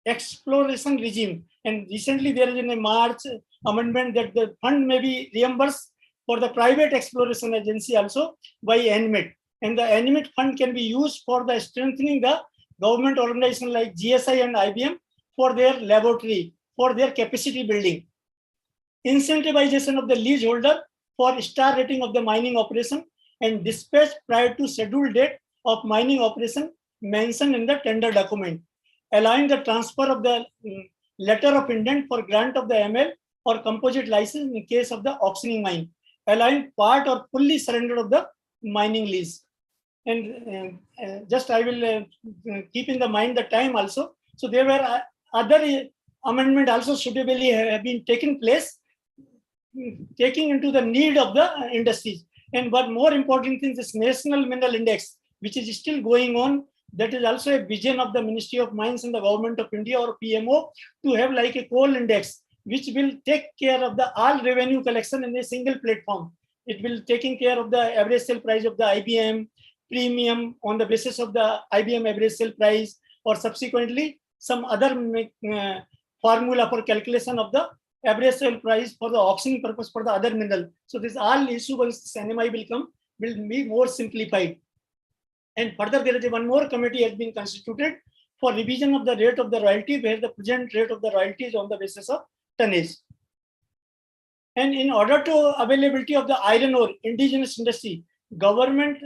exploration regime. And recently there is in a March amendment that the fund may be reimbursed for the private exploration agency also by NMIT. And the NMIT fund can be used for the strengthening the government organization like GSI and IBM for their laboratory, for their capacity building. Incentivization of the leaseholder for star rating of the mining operation and dispatch prior to scheduled date of mining operation mentioned in the tender document. Allowing the transfer of the letter of intent for grant of the ML or composite license in case of the auctioning mine. Allowing part or fully surrender of the mining lease. And just I will keep in the mind the time also. So there were other amendment also suitably have been taken place, taking into the need of the industries. And but more important thing, this National Mineral Index, which is still going on, that is also a vision of the Ministry of Mines and the Government of India or PMO to have like a coal index, which will take care of the all revenue collection in a single platform. It will taking care of the average sale price of the IBM, premium on the basis of the IBM average sale price, or subsequently some other formula for calculation of the average sale price for the auctioning purpose for the other mineral. So this all issue once NMI will be more simplified. And further, there is one more committee has been constituted for revision of the rate of the royalty, where the present rate of the royalty is on the basis of tonnage. And in order to availability of the iron ore, indigenous industry, government,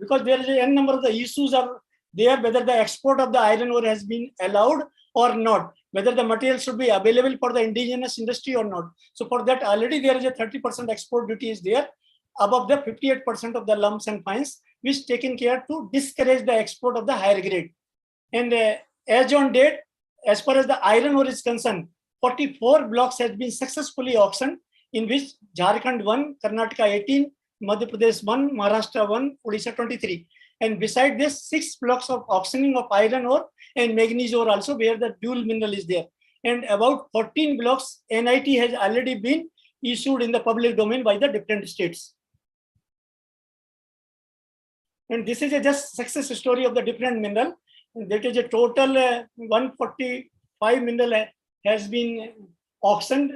because there is a n number of the issues are there, whether the export of the iron ore has been allowed or not, whether the material should be available for the indigenous industry or not. So for that, already there is a 30% export duty is there, above the 58% of the lumps and fines, which taken care to discourage the export of the higher grade. And as on date, as far as the iron ore is concerned, 44 blocks has been successfully auctioned, in which Jharkhand 1, Karnataka 18, Madhya Pradesh 1, Maharashtra 1, Odisha 23. And beside this, 6 blocks of auctioning of iron ore and manganese ore also, where the dual mineral is there. And about 14 blocks NIT has already been issued in the public domain by the different states. And this is a just success story of the different mineral. That is a total 145 mineral has been auctioned,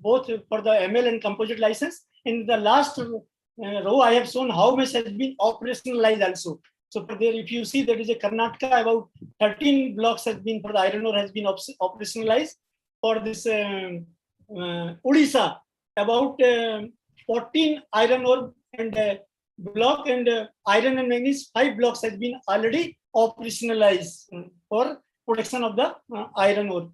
both for the ML and composite license. In the last row, I have shown how much has been operationalized also. So there, if you see, there is a Karnataka, about 13 blocks has been for the iron ore has been operationalized. For this Odisha, about 14 iron ore and block and iron and manganese 5 blocks has been already operationalized for production of the iron ore.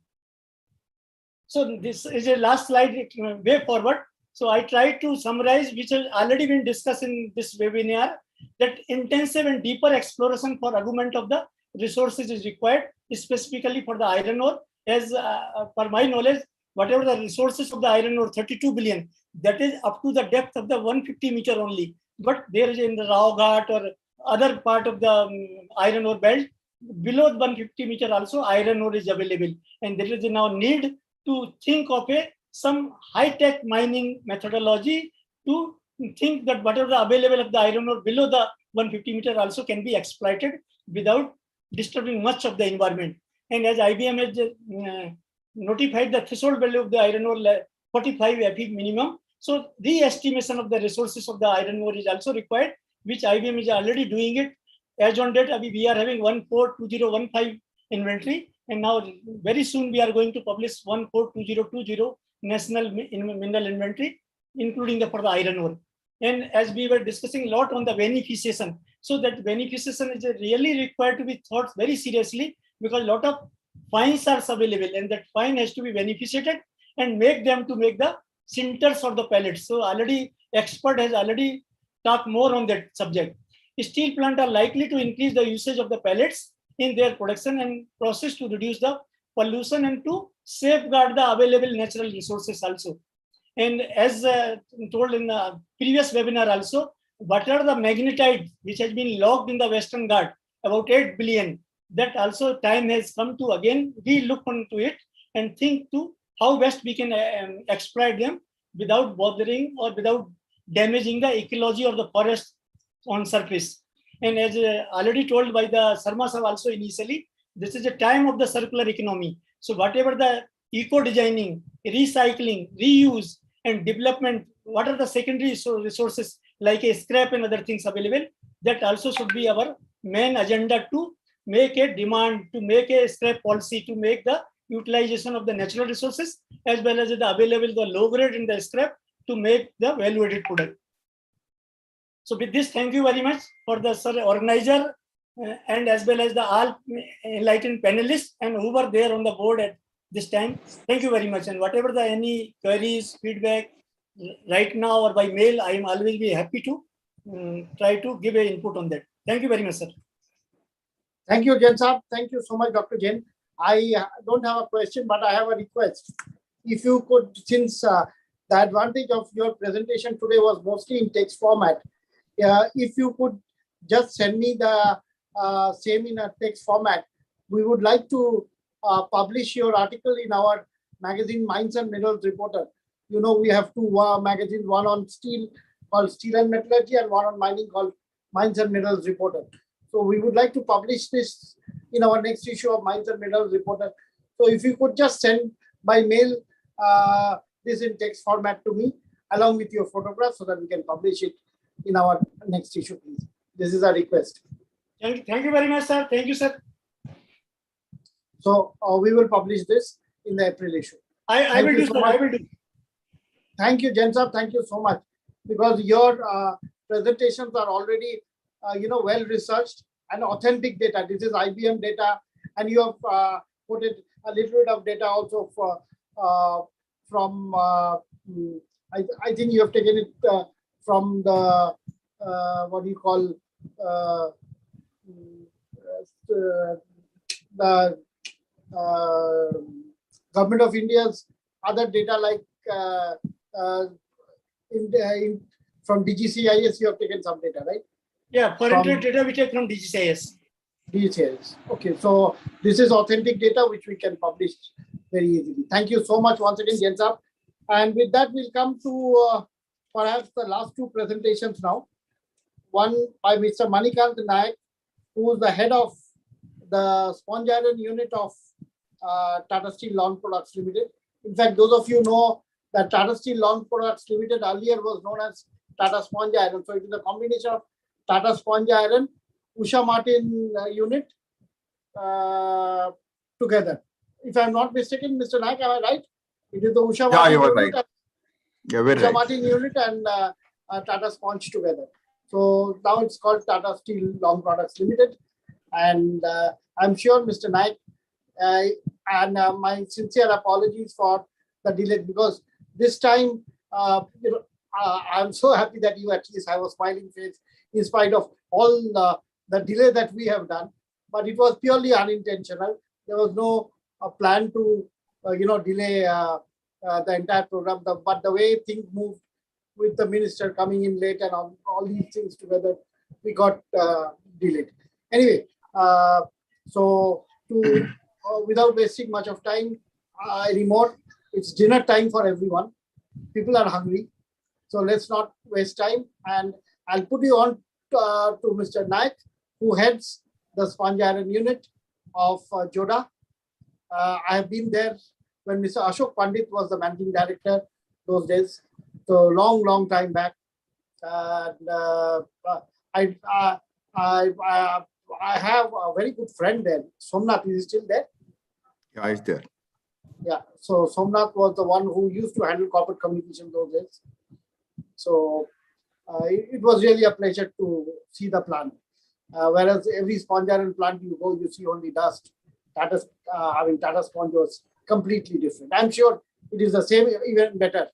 So this is a last slide way forward. So I try to summarize, which has already been discussed in this webinar, that intensive and deeper exploration for argument of the resources is required, specifically for the iron ore. As per my knowledge, whatever the resources of the iron ore, 32 billion, that is up to the depth of the 150 meter only. But there is in the Rao Ghat or other part of the iron ore belt, below 150 meter also iron ore is available. And there is now need to think of some high-tech mining methodology to think that whatever the available of the iron ore below the 150 meter also can be exploited without disturbing much of the environment. And as IBM has notified the threshold value of the iron ore 45 Fe minimum, so the estimation of the resources of the iron ore is also required, which IBM is already doing it. As on date, we are having 142015 inventory, and now very soon we are going to publish 142020 national mineral inventory, including for the iron ore. And as we were discussing a lot on the beneficiation, so that beneficiation is really required to be thought very seriously, because a lot of fines are available, and that fine has to be beneficiated and make them to make the sinters or the pellets. So already expert has already talked more on that subject. Steel plants are likely to increase the usage of the pellets in their production and process to reduce the pollution and to safeguard the available natural resources also. And as told in the previous webinar also, what are the magnetite which has been logged in the Western Ghat, about 8 billion, that also time has come to again we look into it and think to how best we can exploit them without bothering or without damaging the ecology of the forest on surface. And as already told by the Sarma Sahab also initially, this is a time of the circular economy. So whatever the eco-designing, recycling, reuse, and development, what are the secondary resources like a scrap and other things available, that also should be our main agenda to make a demand, to make a scrap policy, to make the utilization of the natural resources as well as the available, the low grade in the scrap to make the value-added product. So with this, thank you very much for the organizer and as well as the all enlightened panelists and who were there on the board at this time. Thank you very much. And whatever the any queries, feedback right now or by mail, I am always be happy to try to give an input on that. Thank you very much, sir. Thank you, Jain Saab. Thank you so much, Dr. Jain. I don't have a question, but I have a request. If you could, since the advantage of your presentation today was mostly in text format, if you could just send me the same in a text format, we would like to publish your article in our magazine Mines and Minerals Reporter. You know, we have two magazines, one on steel called Steel and Metallurgy and one on mining called Mines and Minerals Reporter. So we would like to publish this in our next issue of Mines and Minerals Reporter. So if you could just send by mail this in text format to me along with your photograph so that we can publish it in our next issue, please. This is a request. Thank you very much, sir. Thank you, sir. So we will publish this in the April issue. I will do so. I will do. Thank you, Jain Saab. Thank you so much, because your presentations are already well researched and authentic data. This is IBM data, and you have put it a little bit of data also from I think you have taken it from the what do you call the Government of India's other data, like from DGCIS. You have taken some data, right? Yeah, parental data we take from DGCIS. DGCIS. Okay, so this is authentic data which we can publish very easily. Thank you so much once again, Jain Saab. And with that, we'll come to perhaps the last two presentations now. One by Mr. Manikant Nayak, who is the head of the sponge iron unit of Tata Steel Long Products Limited. In fact, those of you know that Tata Steel Long Products Limited earlier was known as Tata Sponge Iron. So it is a combination of Tata Sponge Iron Usha Martin unit together. If I'm not mistaken, Mr. Naik, am I right? It is the Usha Martin you are unit, right. Yeah, very Usha right. Martin unit and Tata Sponge together. So now it's called Tata Steel Long Products Limited. And I'm sure Mr. Naik, and my sincere apologies for the delay, because this time, I'm so happy that you at least have a smiling face in spite of all the delay that we have done. But it was purely unintentional. There was no plan to, delay the entire program. But the way things moved with the minister coming in late and all these things together, we got delayed. Anyway, so without wasting much of time anymore, it's dinner time for everyone. People are hungry. So let's not waste time. And I'll put you on to Mr. Naik, who heads the sponge iron unit of Joda. I have been there when Mr. Ashok Pandit was the managing director those days. So long time back. And I have a very good friend there. Somnath, is he still there? Yeah, it's there. Yeah. So Somnath was the one who used to handle corporate communication those days. So it was really a pleasure to see the plant. Whereas every sponge iron plant you go, you see only dust. Tata Sponge was completely different. I'm sure it is the same, even better,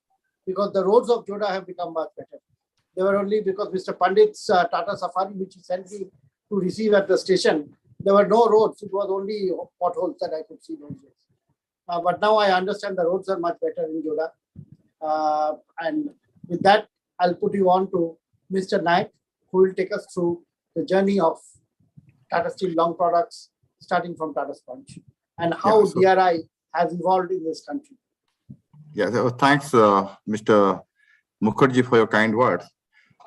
because the roads of Joda have become much better. They were only because Mr. Pandit's Tata Safari, which he sent me to receive at the station, there were no roads. It was only potholes that I could see those days. But now I understand the roads are much better in Joda. And with that, I'll put you on to Mr. Naik, who will take us through the journey of Tata Steel Long Products, starting from Tata Sponge, and how DRI has evolved in this country. Yeah, so thanks, Mr. Mukherjee, for your kind words.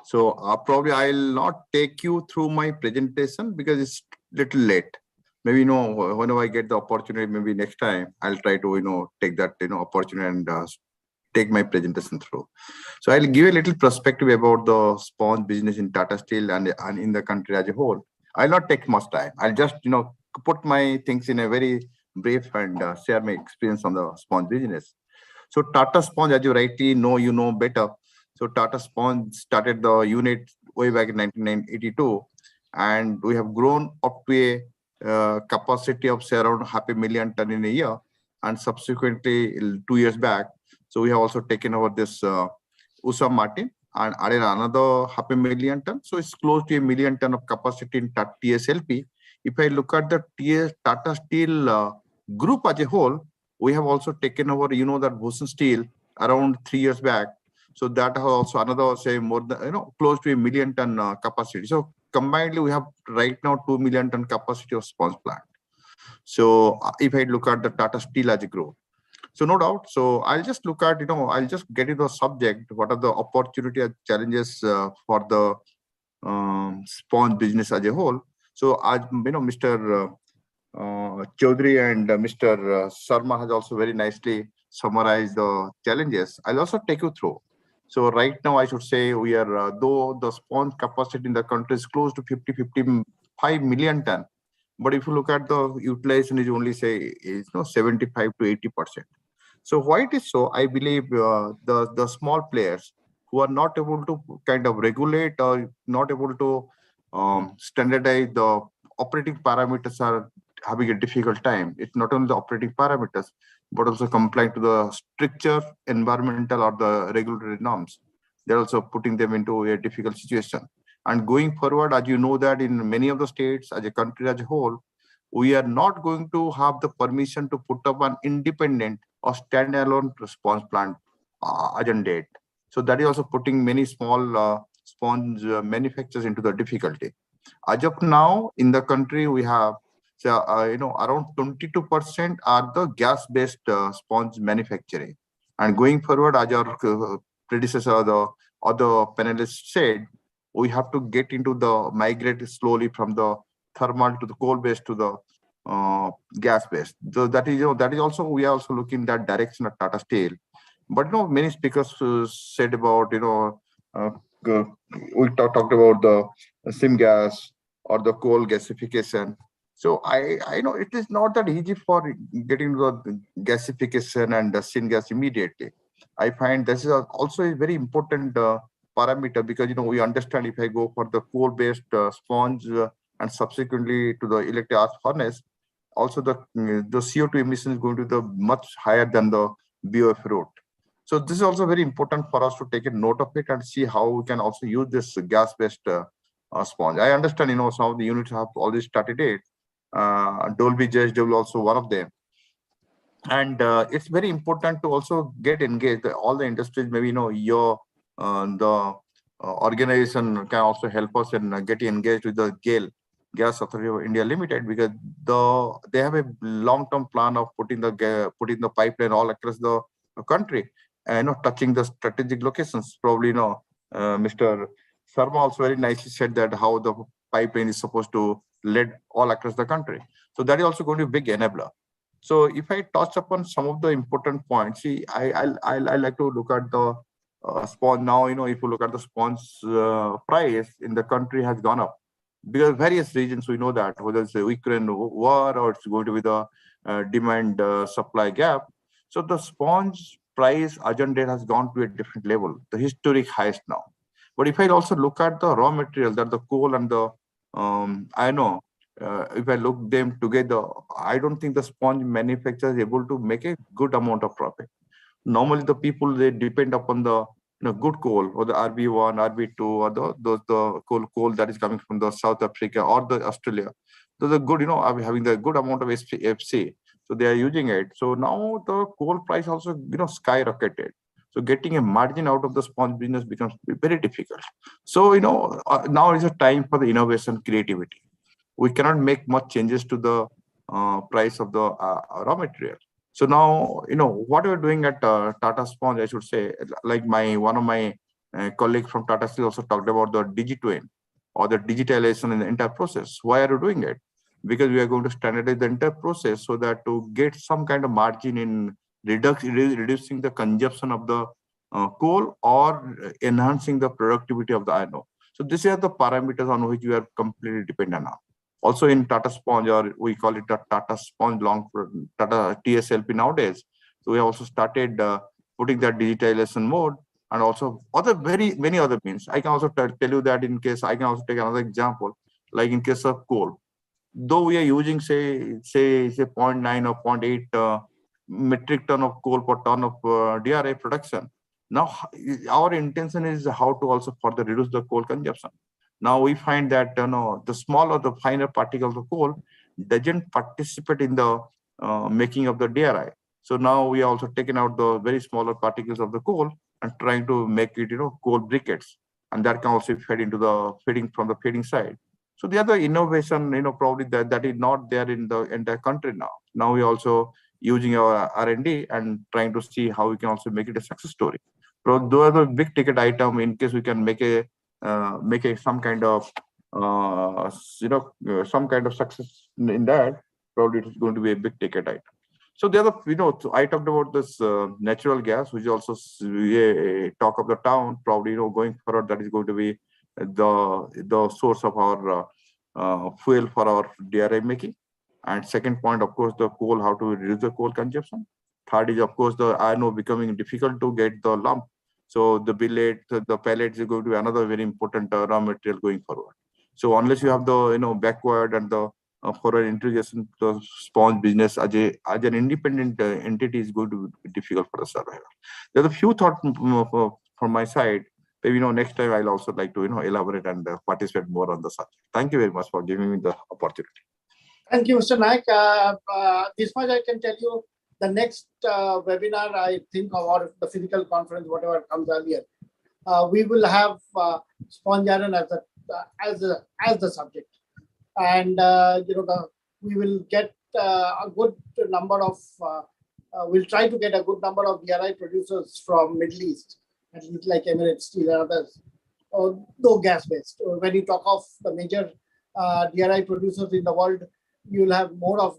So probably I'll not take you through my presentation because it's little late. Maybe, whenever I get the opportunity, maybe next time I'll try to, take that, opportunity and take my presentation through. So I'll give a little perspective about the sponge business in Tata Steel and in the country as a whole. I'll not take much time. I'll just, put my things in a very brief and share my experience on the sponge business. So Tata Sponge, as you rightly know, you know better. So Tata Sponge started the unit way back in 1982, and we have grown up to a capacity of say around 500,000 ton in a year, and subsequently 2 years back, so we have also taken over this Usha Martin and added another 500,000 ton. So it's close to 1 million ton of capacity in TSLP. If I look at the Tata Steel group as a whole, we have also taken over, that Bhushan Steel around 3 years back. So that has also another, say, more than, close to 1 million ton capacity. So combinedly, we have right now 2 million ton capacity of sponge plant. So if I look at the Tata Steel as a group, so no doubt. So I'll just look at, I'll just get into the subject. What are the opportunity and challenges for the sponge business as a whole? So as Mr. Chaudhary and Mr. Sharma has also very nicely summarized the challenges. I'll also take you through. So right now, I should say we are, though the sponge capacity in the country is close to 55 million ton, but if you look at the utilization is only say 75 to 80%. So why it is so? I believe the small players who are not able to kind of regulate or not able to standardize the operating parameters are having a difficult time. It's not only the operating parameters, but also complying to the stricter environmental or the regulatory norms. They're also putting them into a difficult situation. And going forward, as you know that in many of the states, as a country as a whole, we are not going to have the permission to put up an independent or standalone sponge plant as on date. So that is also putting many small sponge manufacturers into the difficulty. As of now, in the country, we have around 22% are the gas-based sponge manufacturing. And going forward, as our predecessor, the other panelists said, we have to get into the migrate slowly from the thermal to the coal-based to the gas-based. So that is also, we are also looking that direction at Tata Steel. But many speakers said about we talked about the sim gas or the coal gasification. So I know it is not that easy for getting the gasification and the syngas immediately. I find this is also a very important parameter, because we understand if I go for the coal-based sponge and subsequently to the electric arc furnace, also the CO2 emission is going to be much higher than the BOF route. So this is also very important for us to take a note of it and see how we can also use this gas-based sponge. I understand, some of the units have already started it. Dolby JSW also one of them. And it's very important to also get engaged. All the industries, maybe, the organization can also help us in getting engaged with the GAIL, Gas Authority of India Limited, because they have a long-term plan of putting the pipeline all across the country, and touching the strategic locations. Probably, Mr. Sharma also very nicely said that how the pipeline is supposed to lead all across the country. So that is also going to be a big enabler. So if I touch upon some of the important points, see, I like to look at the sponge now. If you look at the sponge price in the country has gone up because various reasons. We know that whether it's the Ukraine war or it's going to be the demand supply gap. So the sponge price agenda has gone to a different level, the historic highest now. But if I also look at the raw material, that the coal and the if I look them together, I don't think the sponge manufacturer is able to make a good amount of profit. Normally, the people, they depend upon the good coal, or the RB1, RB2, or the coal that is coming from the South Africa or the Australia. Those are good, having the good amount of FC. So they are using it. So now the coal price also, skyrocketed. So getting a margin out of the sponge business becomes very difficult. So, now is a time for the innovation, creativity. We cannot make much changes to the price of the raw material. So now, what we're doing at Tata Sponge, I should say, like one of my colleagues from Tata Steel also talked about the DigiTwin, or the digitalization in the entire process. Why are you doing it? Because we are going to standardize the entire process so that to get some kind of margin in reducing the consumption of the coal or enhancing the productivity of the iron ore. So these are the parameters on which we are completely dependent on. Also in Tata Sponge, or we call it a Tata Sponge Tata TSLP nowadays. So we have also started putting that digitalization mode, and also many other means. I can also tell you that in case, I can also take another example, like in case of coal. Though we are using say 0.9 or 0.8 metric ton of coal per ton of DRI production. Now our intention is how to also further reduce the coal consumption. Now we find that the smaller, the finer particles of coal doesn't participate in the making of the DRI. So now we are also taking out the very smaller particles of the coal and trying to make it, coal briquettes, and that can also fed into the feeding from the feeding side. So the other innovation, probably that is not there in the entire country now. Now we are also using our R&D and trying to see how we can also make it a success story. So those are the big ticket item. In case we can make some kind of some kind of success in that, probably it is going to be a big ticket item. So the other, I talked about this natural gas, which also talk of the town. Probably, going forward, that is going to be the source of our fuel for our DRI making. And second point, of course, the coal, how to reduce the coal consumption. Third is, of course, the iron ore becoming difficult to get the lump. So the billet, the pellets is going to be another very important raw material going forward. So unless you have the backward and the forward integration, the sponge business as an independent entity is going to be difficult for the survival. There's a few thoughts from my side. Maybe next time I'll also like to elaborate and participate more on the subject. Thank you very much for giving me the opportunity. Thank you, Mr. Naik. This much I can tell you. The next webinar, I think, or the physical conference, whatever comes earlier, we will have sponge iron as the subject, and we will get a good number of. We'll try to get a good number of DRI producers from Middle East, at least like Emirates Steel and others, though gas-based. When you talk of the major DRI producers in the world, you will have more of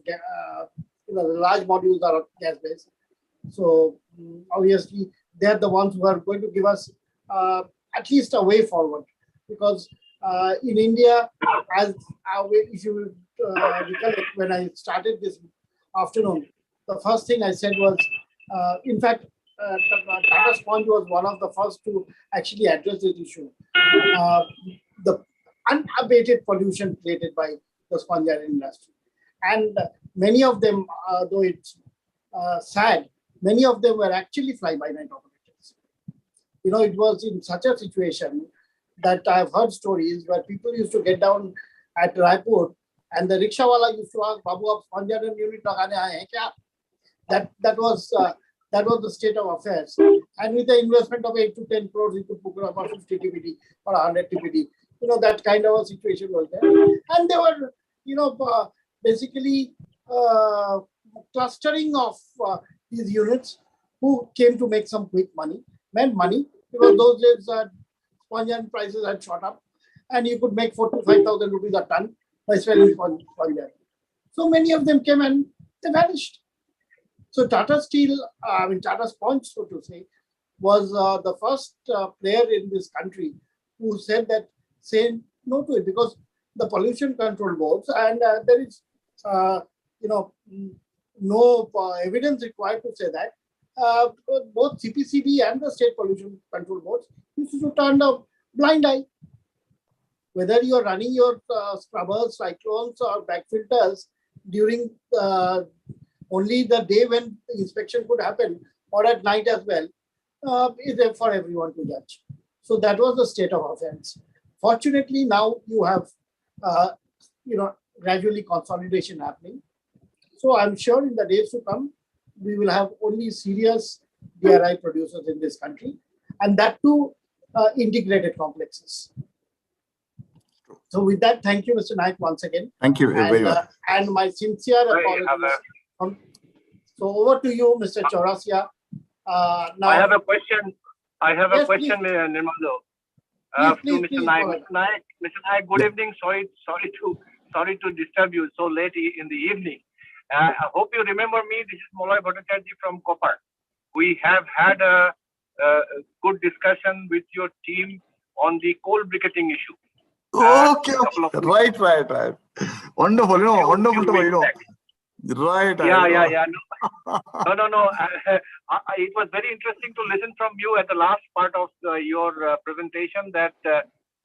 the large modules are gas-based. So obviously, they're the ones who are going to give us at least a way forward, because In India, as if you recollect, when I started this afternoon, the first thing I said was, in fact, Tata Sponge was one of the first to actually address this issue. The unabated pollution created by the sponge iron industry. And many of them, though it's sad, many of them were actually fly-by-night operators. You know, it was in such a situation that I've heard stories where people used to get down at Raipur and the rickshawala used to ask, Babu, aap sponge iron unit lagane aaye hain kya? That was the state of affairs. And with the investment of 8 to 10 crores, you could put up a 50 TPD or 100 TPD. You know, that kind of a situation was there. And they were, you know, basically clustering of these units who came to make some quick money, meant money, because those days sponge iron prices had shot up and you could make 4,000 to 5,000 rupees a ton by selling sponge iron. So many of them came and they vanished. So Tata Steel, Tata Sponge, so to say, was the first player in this country who said that, say no to it, because the pollution control boards and there is, no evidence required to say that. Both CPCB and the state pollution control boards used to turn a blind eye. Whether you are running your scrubbers, cyclones, or back filters during only the day when the inspection could happen, or at night as well, is there for everyone to judge. So that was the state of affairs. Fortunately, now you have, gradually consolidation happening. So I'm sure in the days to come, we will have only serious DRI producers in this country, and that too integrated complexes. So with that, thank you, Mr. Naik, once again. Thank you very much. And my sincere apologies. So over to you, Mr. Chaurasia. Now, I have a question. Yes, question, Nirmalo. To Mr. Naik. Mr. Naik, good evening. Sorry to disturb you so late in the evening. I hope you remember me. This is Molloy Bhattacharjee from Copper. We have had a good discussion with your team on the coal briquetting issue. Okay, right. Wonderful, wonderful to know. Right. Yeah. No. It was very interesting to listen from you at the last part of your presentation that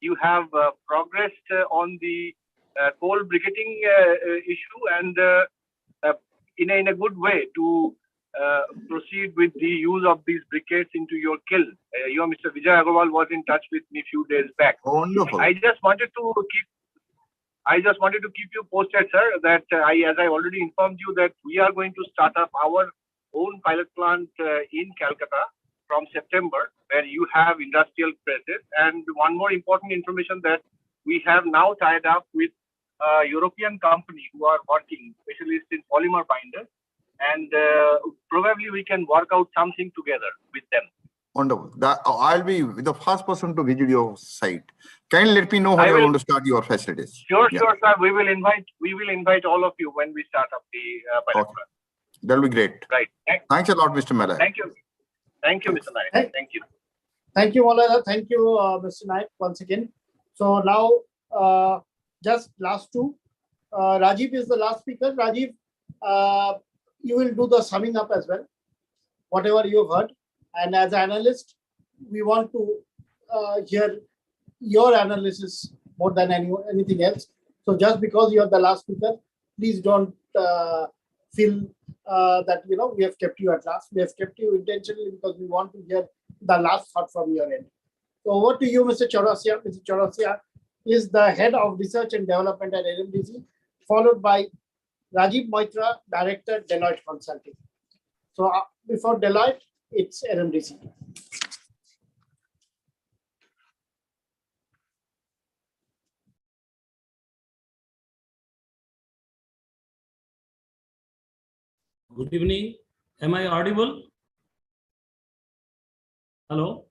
you have progressed on the coal briquetting issue and in a good way to proceed with the use of these briquettes into your kiln. Mr. Vijay Agarwal was in touch with me a few days back. Wonderful. I just wanted to keep you posted, sir, that as I already informed you that we are going to start up our own pilot plant in Calcutta from September, where you have industrial presses. And one more important information that we have now tied up with a European company who are working, specialists in polymer binders, and probably we can work out something together with them. Wonderful. I'll be the first person to visit your site. Can you let me know how you're going to start your facilities? Sure, sir. We will invite all of you when we start up the pilot plant. That'll be great. Right. Thanks a lot, Mr. Malay. Thank you, Mr. Naik. Thank you. Thank you, Malay. Thank you, Mr. Naik, once again. So now, just last two. Rajiv is the last speaker. Rajiv, you will do the summing up as well, whatever you've heard. And as an analyst, we want to hear your analysis more than anything else. So just because you are the last speaker, please don't feel that we have kept you at last. We have kept you intentionally because we want to hear the last thought from your end. So over to you, Mr. Chaurasia. Mr. Chaurasia is the head of research and development at NMDC, followed by Rajiv Moitra, director, Deloitte Consulting. So before Deloitte, it's NMDC. Good evening. Am I audible? Hello?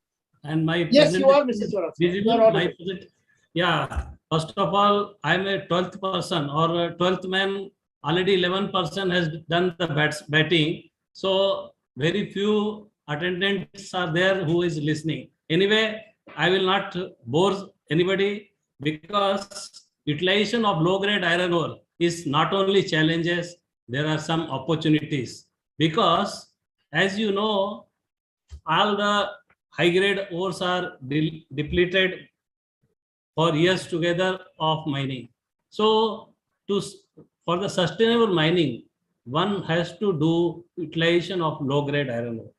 And my yes, you are, Mr. Chaurasia. Yeah. First of all, I'm a 12th person or a 12th man. Already 11% has done the batting. So very few attendants are there who is listening. Anyway, I will not bore anybody because utilization of low-grade iron ore is not only challenges, there are some opportunities. Because as you know, all the high-grade ores are depleted for years together of mining. So for the sustainable mining, one has to do utilization of low-grade iron ore.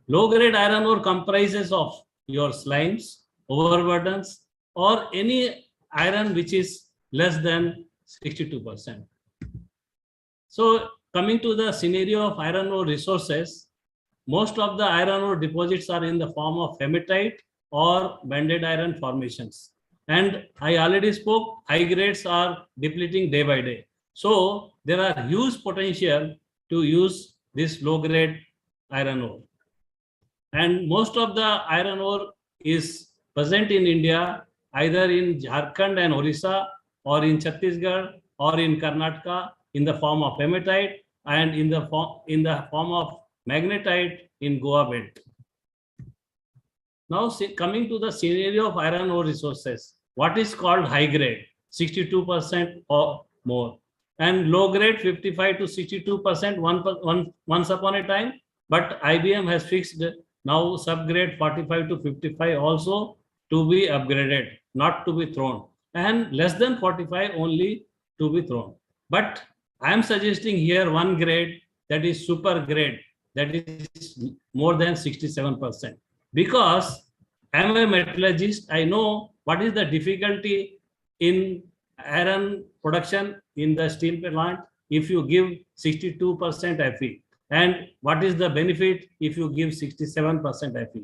Low-grade iron ore comprises of your slimes, overburdens, or any iron which is less than 62%. So coming to the scenario of iron ore resources, most of the iron ore deposits are in the form of hematite or banded iron formations. And I already spoke, high grades are depleting day by day. So there are huge potential to use this low grade iron ore. And most of the iron ore is present in India, either in Jharkhand and Orissa, or in Chhattisgarh, or in Karnataka, in the form of hematite, and in the form of magnetite in Goa belt. Now, coming to the scenario of iron ore resources, what is called high grade, 62% or more, and low grade, 55 to 62% once upon a time, but IBM has fixed now subgrade 45 to 55 also to be upgraded, not to be thrown, and less than 45 only to be thrown. But I am suggesting here one grade, that is super grade, that is more than 67%. Because I am a metallurgist, I know what is the difficulty in iron production in the steel plant if you give 62% Fe, and what is the benefit if you give 67% Fe.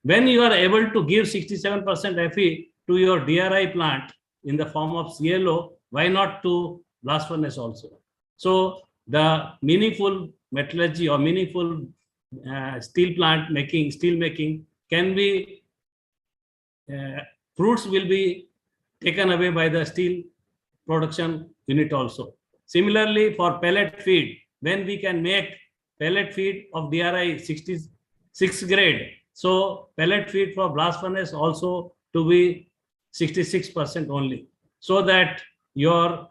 When you are able to give 67% Fe to your DRI plant in the form of CLO, why not to blast furnace also? So the meaningful metallurgy or meaningful steel making can be, fruits will be taken away by the steel production unit also. Similarly, for pellet feed, when we can make pellet feed of DRI 66 grade, so pellet feed for blast furnace also to be 66% only, so that your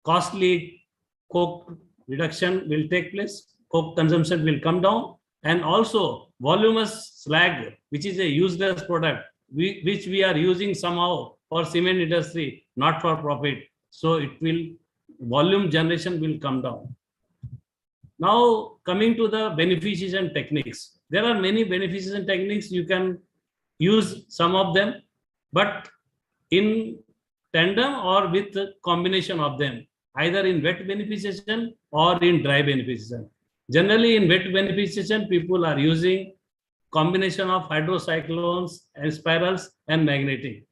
costly coke reduction will take place, coke consumption will come down, and also voluminous slag, which is a useless product, which we are using somehow for cement industry, not for profit. So volume generation will come down. Now coming to the beneficiation techniques. There are many beneficiation techniques, you can use some of them, but in tandem or with a combination of them, either in wet beneficiation or in dry beneficiation. Generally in wet beneficiation, people are using combination of hydrocyclones and spirals and magnetic,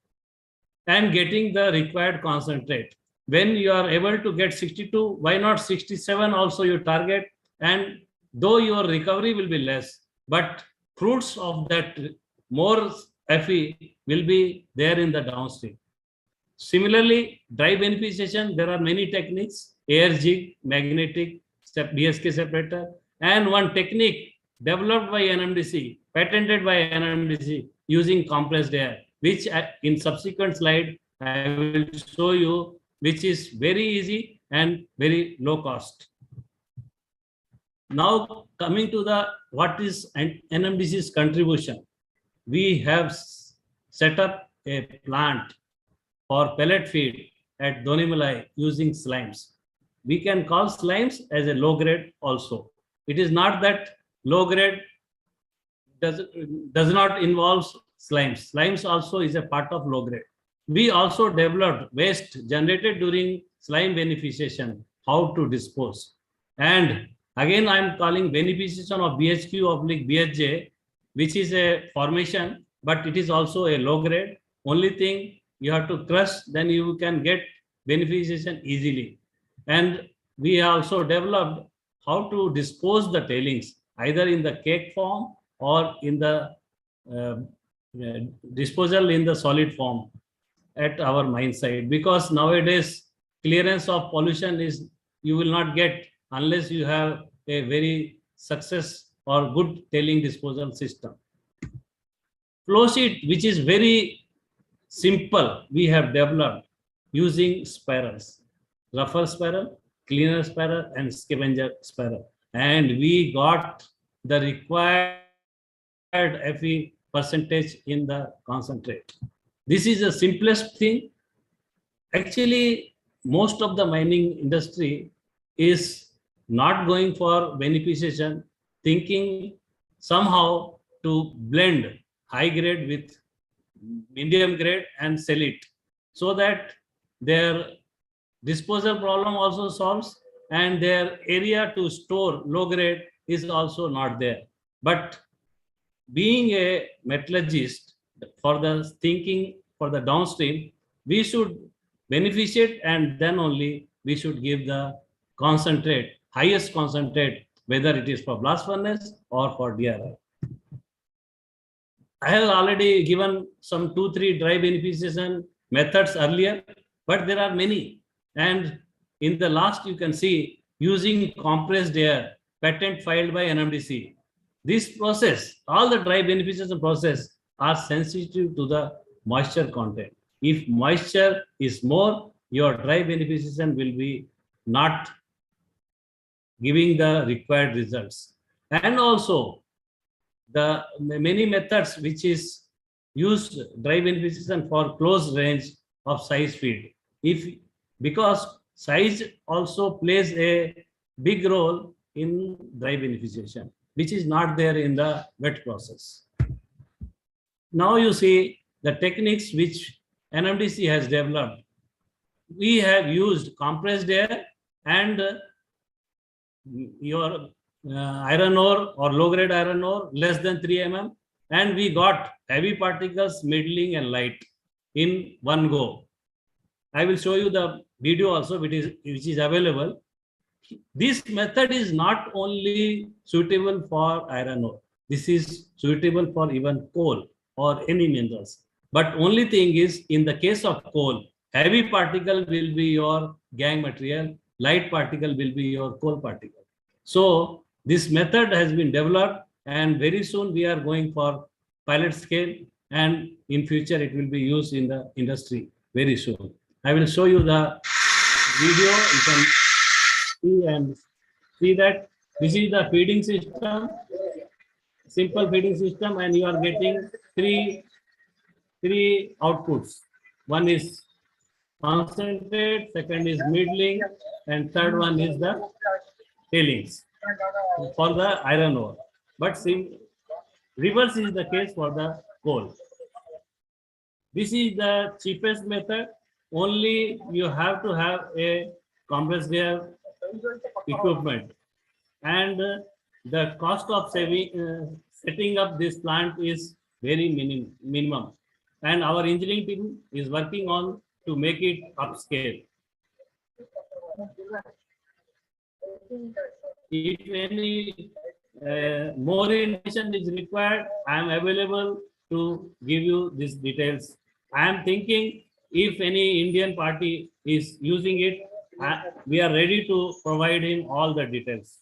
and getting the required concentrate. When you are able to get 62, why not 67 also you target? And though your recovery will be less, but fruits of that more Fe will be there in the downstream. Similarly, dry beneficiation, there are many techniques, air jig, magnetic, DSK separator, and one technique developed by NMDC, patented by NMDC, using compressed air, which in subsequent slide I will show you, which is very easy and very low cost. Now coming to the what is NMDC's contribution. We have set up a plant for pellet feed at Donimalai using slimes. We can call slimes as a low grade also. It is not that low grade does not involve slimes. Slimes also is a part of low grade. We also developed waste generated during slime beneficiation, how to dispose. And again, I am calling beneficiation of BHQ/BHJ, which is a formation, but it is also a low grade. Only thing you have to crush, then you can get beneficiation easily. And we also developed how to dispose the tailings, either in the cake form or in the disposal in the solid form at our mine site. Because nowadays clearance of pollution is you will not get unless you have a very success or good tailing disposal system. Flow sheet, which is very simple we have developed using spirals, rougher spiral, cleaner spiral, and scavenger spiral. And we got the required Fe percentage in the concentrate. This is the simplest thing. Actually, most of the mining industry is not going for beneficiation, thinking somehow to blend high grade with medium grade and sell it, so that their disposal problem also solves and their area to store low grade is also not there. But being a metallurgist, for the thinking for the downstream, we should beneficiate, and then only we should give the concentrate, highest concentrate, whether it is for blast furnace or for DRI. I have already given some 2-3 dry beneficiation methods earlier, but there are many. And in the last, you can see using compressed air, patent filed by NMDC. This process, all the dry beneficiation process are sensitive to the moisture content. If moisture is more, your dry beneficiation will be not giving the required results. And also the many methods which is used dry beneficiation for close range of size feed. Because size also plays a big role in dry beneficiation, which is not there in the wet process. Now you see the techniques which NMDC has developed. We have used compressed air and your iron ore or low grade iron ore less than 3 mm, and we got heavy particles, middling and light in one go. I will show you the video also, which is available. This method is not only suitable for iron ore. This is suitable for even coal or any minerals. But only thing is, in the case of coal, heavy particle will be your gangue material, light particle will be your coal particle. So this method has been developed, and very soon we are going for pilot scale, and in future it will be used in the industry very soon. I will show you the video. You can see and see that this is the feeding system, simple feeding system, and you are getting three outputs. One is concentrate, second is middling, and third one is the tailings for the iron ore. But reverse is the case for the coal. This is the cheapest method. Only you have to have a compressed air equipment, and the cost of setting up this plant is very minimum, and our engineering team is working on to make it upscale. If any more information is required, I am available to give you these details. I am thinking if any Indian party is using it, we are ready to provide him all the details.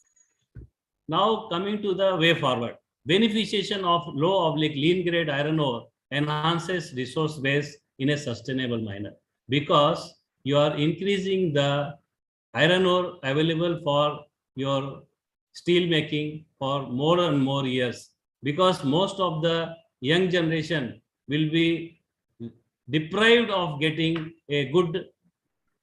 Now coming to the way forward. Beneficiation of low/lean grade iron ore enhances resource base in a sustainable manner, because you are increasing the iron ore available for your steel making for more and more years, because most of the young generation will be deprived of getting a good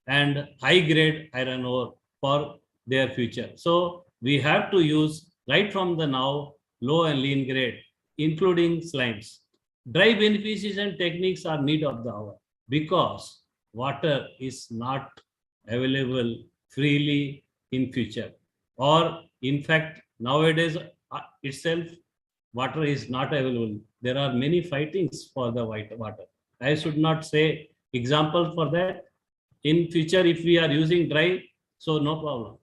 and high grade iron ore for their future. So we have to use right from the now low and lean grade, including slimes. Dry beneficiation techniques are need of the hour, because water is not available freely in future, or in fact nowadays itself water is not available. There are many fightings for the water. I should not say example for that. In future, if we are using dry, so no problem.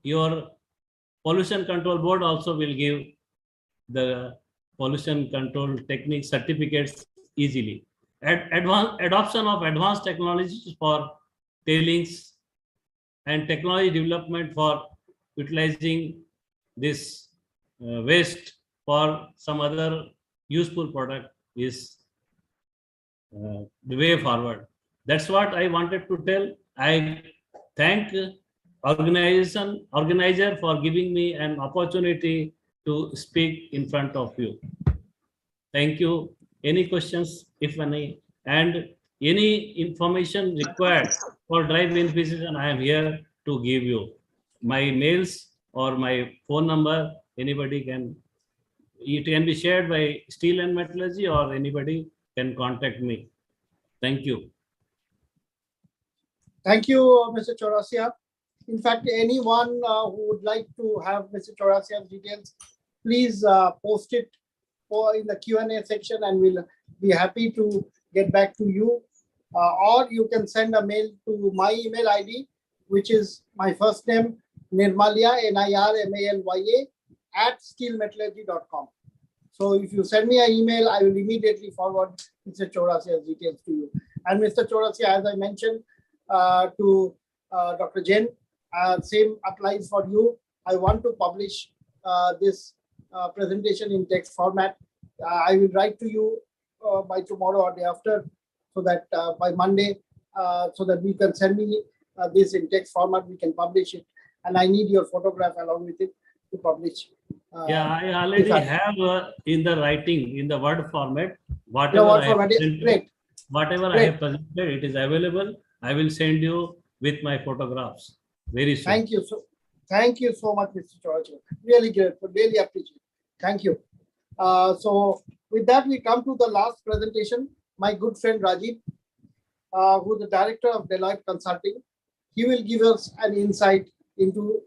Your pollution control board also will give the pollution control technique certificates easily. Adoption of advanced technologies for tailings and technology development for utilizing this waste for some other useful product is the way forward. That's what I wanted to tell. I thank organizer for giving me an opportunity to speak in front of you. Thank you. Any questions, if any, and any information required for dry beneficiation, I am here to give you. My mails or my phone number, anybody can, it can be shared by Steel and Metallurgy, or anybody can contact me. Thank you. Thank you, Mr. Chaurasia. In fact, anyone who would like to have Mr. Chaurasia's details, please post it in the Q&A section, and we'll be happy to get back to you. Or you can send a mail to my email ID, which is my first name, Nirmalya, Nirmalya, @steelmetallurgy.com. So if you send me an email, I will immediately forward Mr. Chaurasia's details to you. And Mr. Chaurasia, as I mentioned to Dr. Jain, same applies for you. I want to publish this presentation in text format. I will write to you by tomorrow or day after, so that by Monday, so that we can send me this in text format, we can publish it. And I need your photograph along with it to publish. Yeah, I already have in the writing, in the Word format, whatever I have presented, I have presented, it is available. I will send you with my photographs very soon. Thank you so much, Mr. Chaurasia. Really grateful, really appreciate it. Thank you. So with that, we come to the last presentation. My good friend Rajiv, who is the director of Deloitte Consulting, he will give us an insight into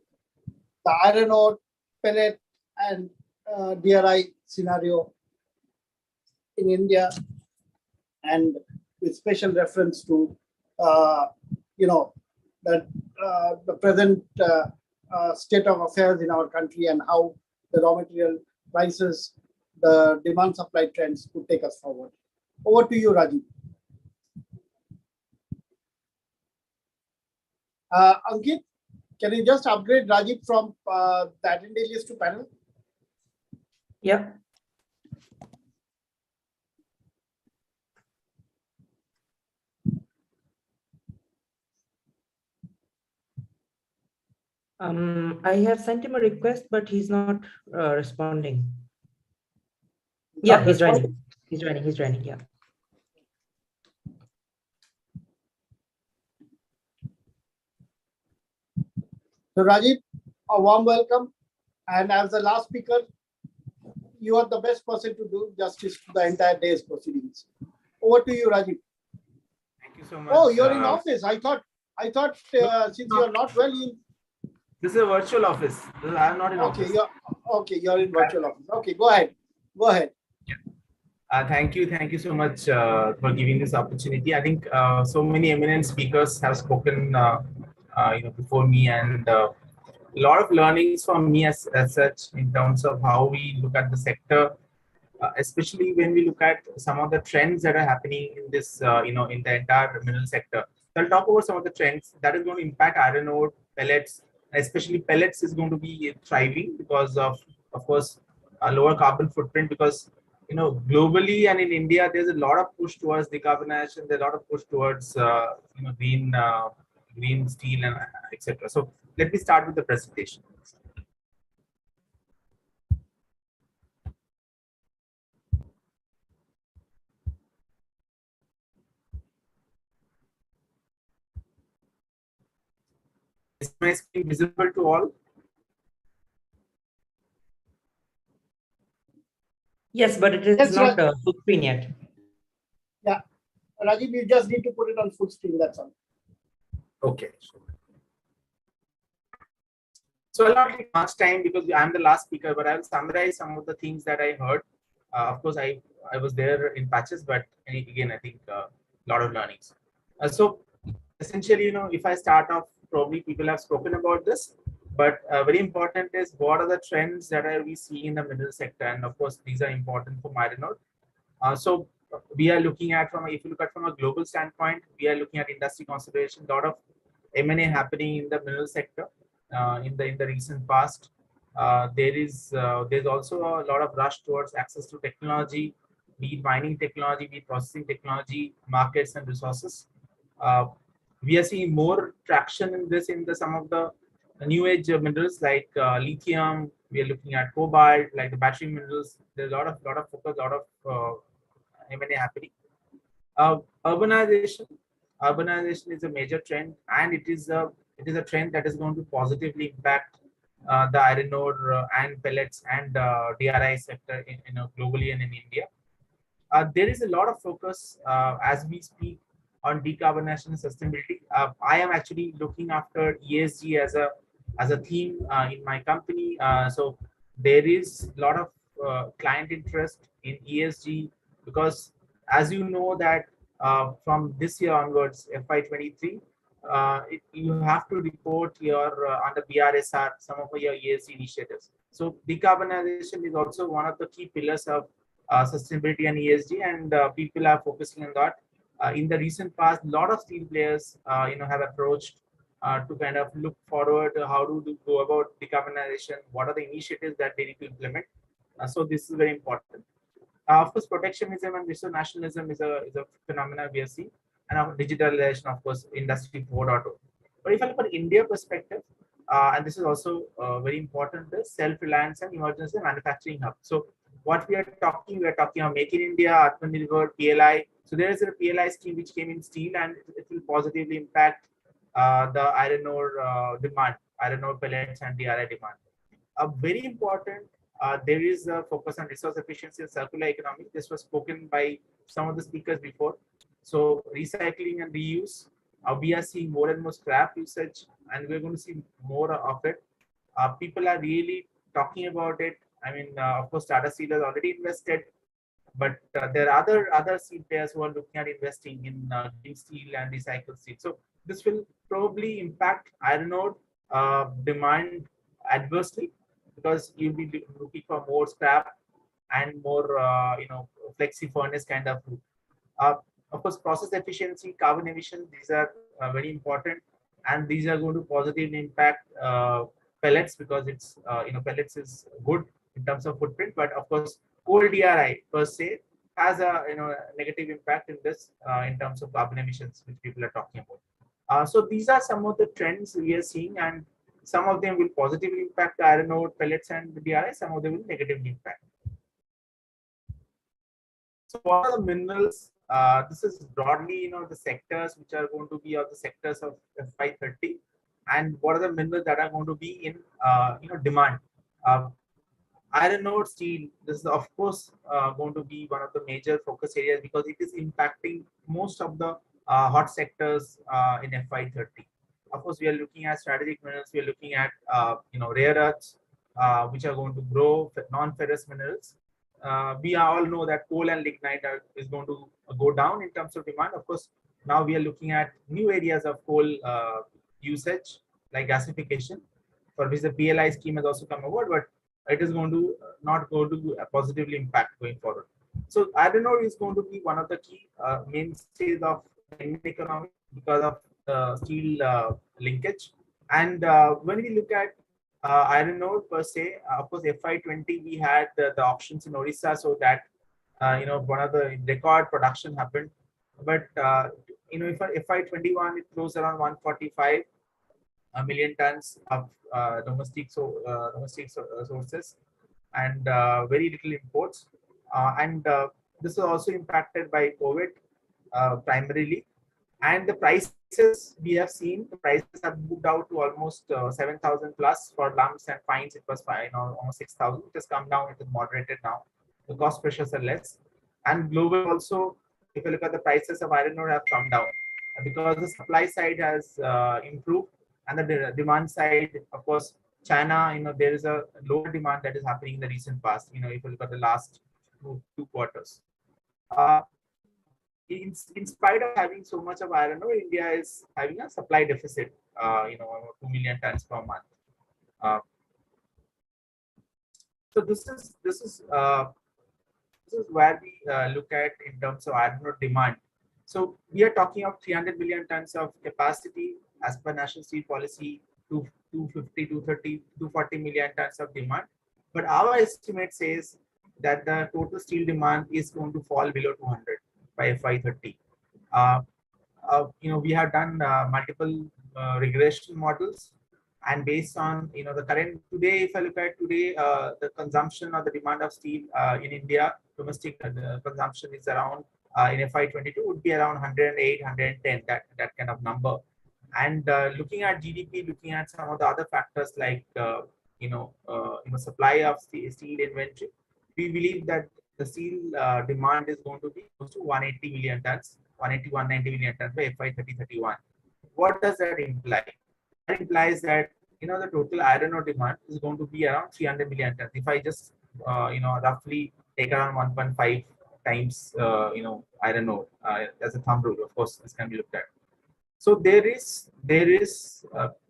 the iron ore, pellet, and DRI scenario in India, and with special reference to the present state of affairs in our country, and how the raw material prices, the demand supply trends could take us forward. Over to you, Rajiv. Ankit, can you just upgrade Rajiv from the attendee list to panel? Yeah. I have sent him a request, but he's not responding. Yeah, he's joining. He's joining. Yeah. So Rajiv, a warm welcome. And as the last speaker, you are the best person to do justice to the entire day's proceedings. Over to you, Rajiv. Thank you so much. Oh, you're in office. I thought since you're not well, this is a virtual office. I'm not in office. You're in virtual office. Okay, go ahead. Yeah. Thank you so much for giving this opportunity. I think so many eminent speakers have spoken before me, and a lot of learnings from me as such, in terms of how we look at the sector, especially when we look at some of the trends that are happening in this in the entire mineral sector. So I'll talk about some of the trends that is going to impact iron ore, pellets. Especially pellets is going to be thriving because of course, a lower carbon footprint, because globally and in India, there's a lot of push towards decarbonization. There's a lot of push towards green steel and etc. So let me start with the presentation. Is my screen visible to all? Yes, but it is not full screen yet. Yeah, Rajiv, you just need to put it on full screen. That's all. Okay. So I'll not take much time because I'm the last speaker, but I'll summarize some of the things that I heard. Of course, I was there in patches, but again, I think a lot of learnings. So essentially, if I start off, probably people have spoken about this, but very important is what are the trends that we see in the mineral sector, and of course, these are important for iron ore. So we are looking at if you look at from a global standpoint, we are looking at industry consolidation, a lot of M&A happening in the mineral sector in the recent past. There's also a lot of rush towards access to technology, be it mining technology, be it processing technology, markets and resources. We are seeing more traction in this in some of the new age minerals like lithium. We are looking at cobalt, like the battery minerals. There's a lot of focus, a lot of M&A happening. Urbanization is a major trend, and it is a trend that is going to positively impact the iron ore and pellets and DRI sector globally and in India. There is a lot of focus as we speak on decarbonization and sustainability. I am actually looking after ESG as a theme in my company. So there is a lot of client interest in ESG, because as you know that from this year onwards, FY23, you have to report your under BRSR some of your ESG initiatives. So decarbonization is also one of the key pillars of sustainability and ESG, and people are focusing on that. In the recent past, a lot of steel players, have approached to kind of look forward how to go about decarbonization, what are the initiatives that they need to implement. So this is very important. Of course, protectionism and resource nationalism is a phenomenon we are seeing, and digitalization, of course, industry 4.0. But if I look at India perspective, and this is also very important, the self-reliance and emergency manufacturing hub. So what we are talking about Make in India, Atmanirbhar, PLI. So there is a PLI scheme which came in steel, and it will positively impact the iron ore demand, iron ore pellets and DRI demand. Very important, there is a focus on resource efficiency and circular economy. This was spoken by some of the speakers before. So recycling and reuse, we are seeing more and more scrap usage, and we're going to see more of it. People are really talking about it. I mean, of course, Tata Steel has already invested, but there are other steel players who are looking at investing in green steel and recycled steel. So this will probably impact iron ore demand adversely, because you'll be looking for more scrap and more, flexi furnace kind of route. Of course, process efficiency, carbon emission, these are very important, and these are going to positively impact pellets, because it's pellets is good in terms of footprint, but of course coal DRI per se has a negative impact in this in terms of carbon emissions, which people are talking about. So these are some of the trends we are seeing, and some of them will positively impact the iron ore, pellets and the DRI, some of them will negatively impact. So what are the minerals? This is broadly, the sectors which are going to be the sectors of FY30, and what are the minerals that are going to be in demand. Iron ore, steel, this is of course going to be one of the major focus areas, because it is impacting most of the hot sectors in FY30. Of course, we are looking at strategic minerals. We are looking at rare earths, which are going to grow, non-ferrous minerals. We all know that coal and lignite is going to go down in terms of demand. Of course, now we are looking at new areas of coal usage, like gasification, for which the PLI scheme has also come about, but it is going to not go to positively impact going forward. So iron ore is going to be one of the key mainstays of the Indian economy because of steel linkage. And when we look at iron ore per se, of course, FY20 we had the auctions in Orissa, so that one of the record production happened. But if FY21 it closed around 145 million tons of domestic sources, and very little imports. And this is also impacted by COVID primarily. And the prices we have seen, the prices have moved out to almost 7,000 plus for lumps and fines. It was almost 6,000. It has come down. It is moderated now. The cost pressures are less. And global also, if you look at the prices of iron ore have come down because the supply side has improved, and the demand side, of course, China, there is a lower demand that is happening in the recent past. If you look at the last two quarters. In spite of having so much of iron ore, India is having a supply deficit, 2 million tons per month. So this is where we look at in terms of iron ore demand. So we are talking of 300 million tons of capacity as per national steel policy, 250, 230, 240 million tons of demand. But our estimate says that the total steel demand is going to fall below 200 by FY30. We have done multiple regression models, and based on the current today, if I look at today, the consumption or the demand of steel in India, domestic consumption is around in FY22 would be around 108, 110, that kind of number. And looking at GDP, looking at some of the other factors like supply of steel inventory, we believe that the steel demand is going to be close to 180 million tons, 180, 190 million tons by FY30-31. What does that imply? That implies that the total iron ore demand is going to be around 300 million tons. If I just roughly take around 1.5 times iron ore as a thumb rule, of course this can be looked at. So there is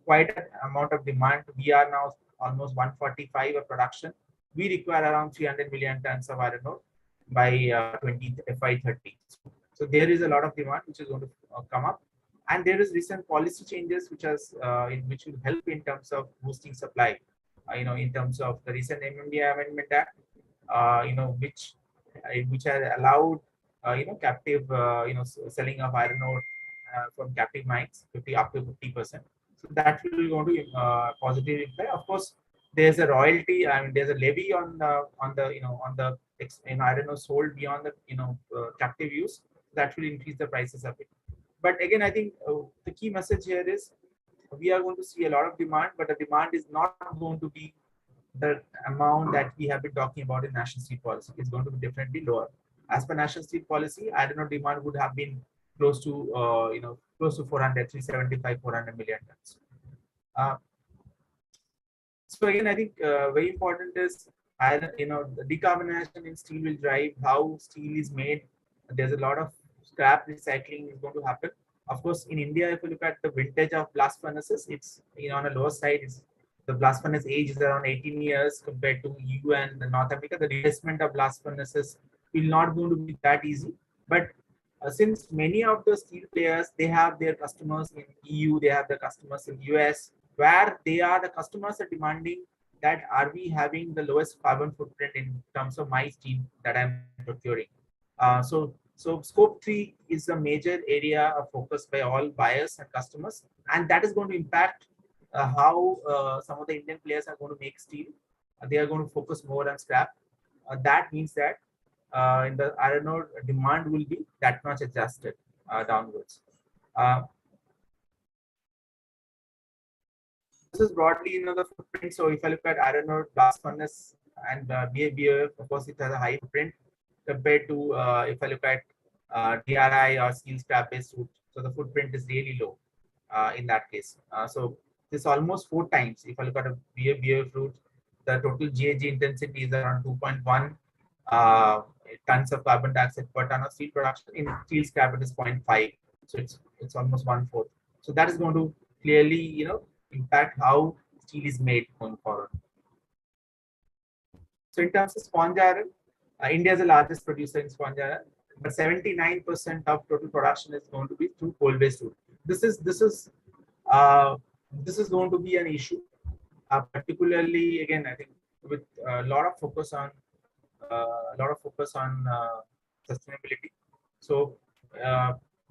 quite an amount of demand. We are now almost 145 of production. We require around 300 million tons of iron ore by FY30. So there is a lot of demand which is going to come up, and there is recent policy changes which which will help in terms of boosting supply. In terms of the recent MMDA Amendment Act, which has allowed captive selling of iron ore from captive mines up to 50%. So that will go to positive impact. Of course, there's a royalty. I mean, there's a levy on the iron ore sold beyond the captive use. That will increase the prices a bit. But again, I think the key message here is we are going to see a lot of demand, but the demand is not going to be the amount that we have been talking about in national steel policy. It's going to be definitely lower. As per national steel policy, iron ore demand would have been close to 400, 375, 400 million tons. So again, I think very important is the decarbonization in steel will drive how steel is made. There's a lot of scrap recycling is going to happen. Of course, in India, if you look at the vintage of blast furnaces, it's on a lower side. The blast furnace age is around 18 years compared to EU and North America. The replacement of blast furnaces will not going to be that easy. But since many of the steel players, they have their customers in EU, they have their customers in US, where the customers are demanding that are we having the lowest carbon footprint in terms of my steel that I'm procuring. So scope 3 is a major area of focus by all buyers and customers, and that is going to impact how some of the Indian players are going to make steel. They are going to focus more on scrap. That means that in the iron ore demand will be that much adjusted downwards. This is broadly the footprint. So if I look at iron ore blast furnace and BF, of course, it has a high footprint compared to if I look at DRI or steel scrap based route. So the footprint is really low in that case. So this almost 4 times. If I look at a BF route, the total GHG intensity is around 2.1 tons of carbon dioxide per ton of steel production. In steel scrap, it is 0.5. So it's almost 1/4. So that is going to clearly impact how steel is made going forward. So in terms of sponge iron, India is the largest producer in sponge iron, but 79% of total production is going to be through coal-based route. This is going to be an issue, particularly again I think with a lot of focus on sustainability. So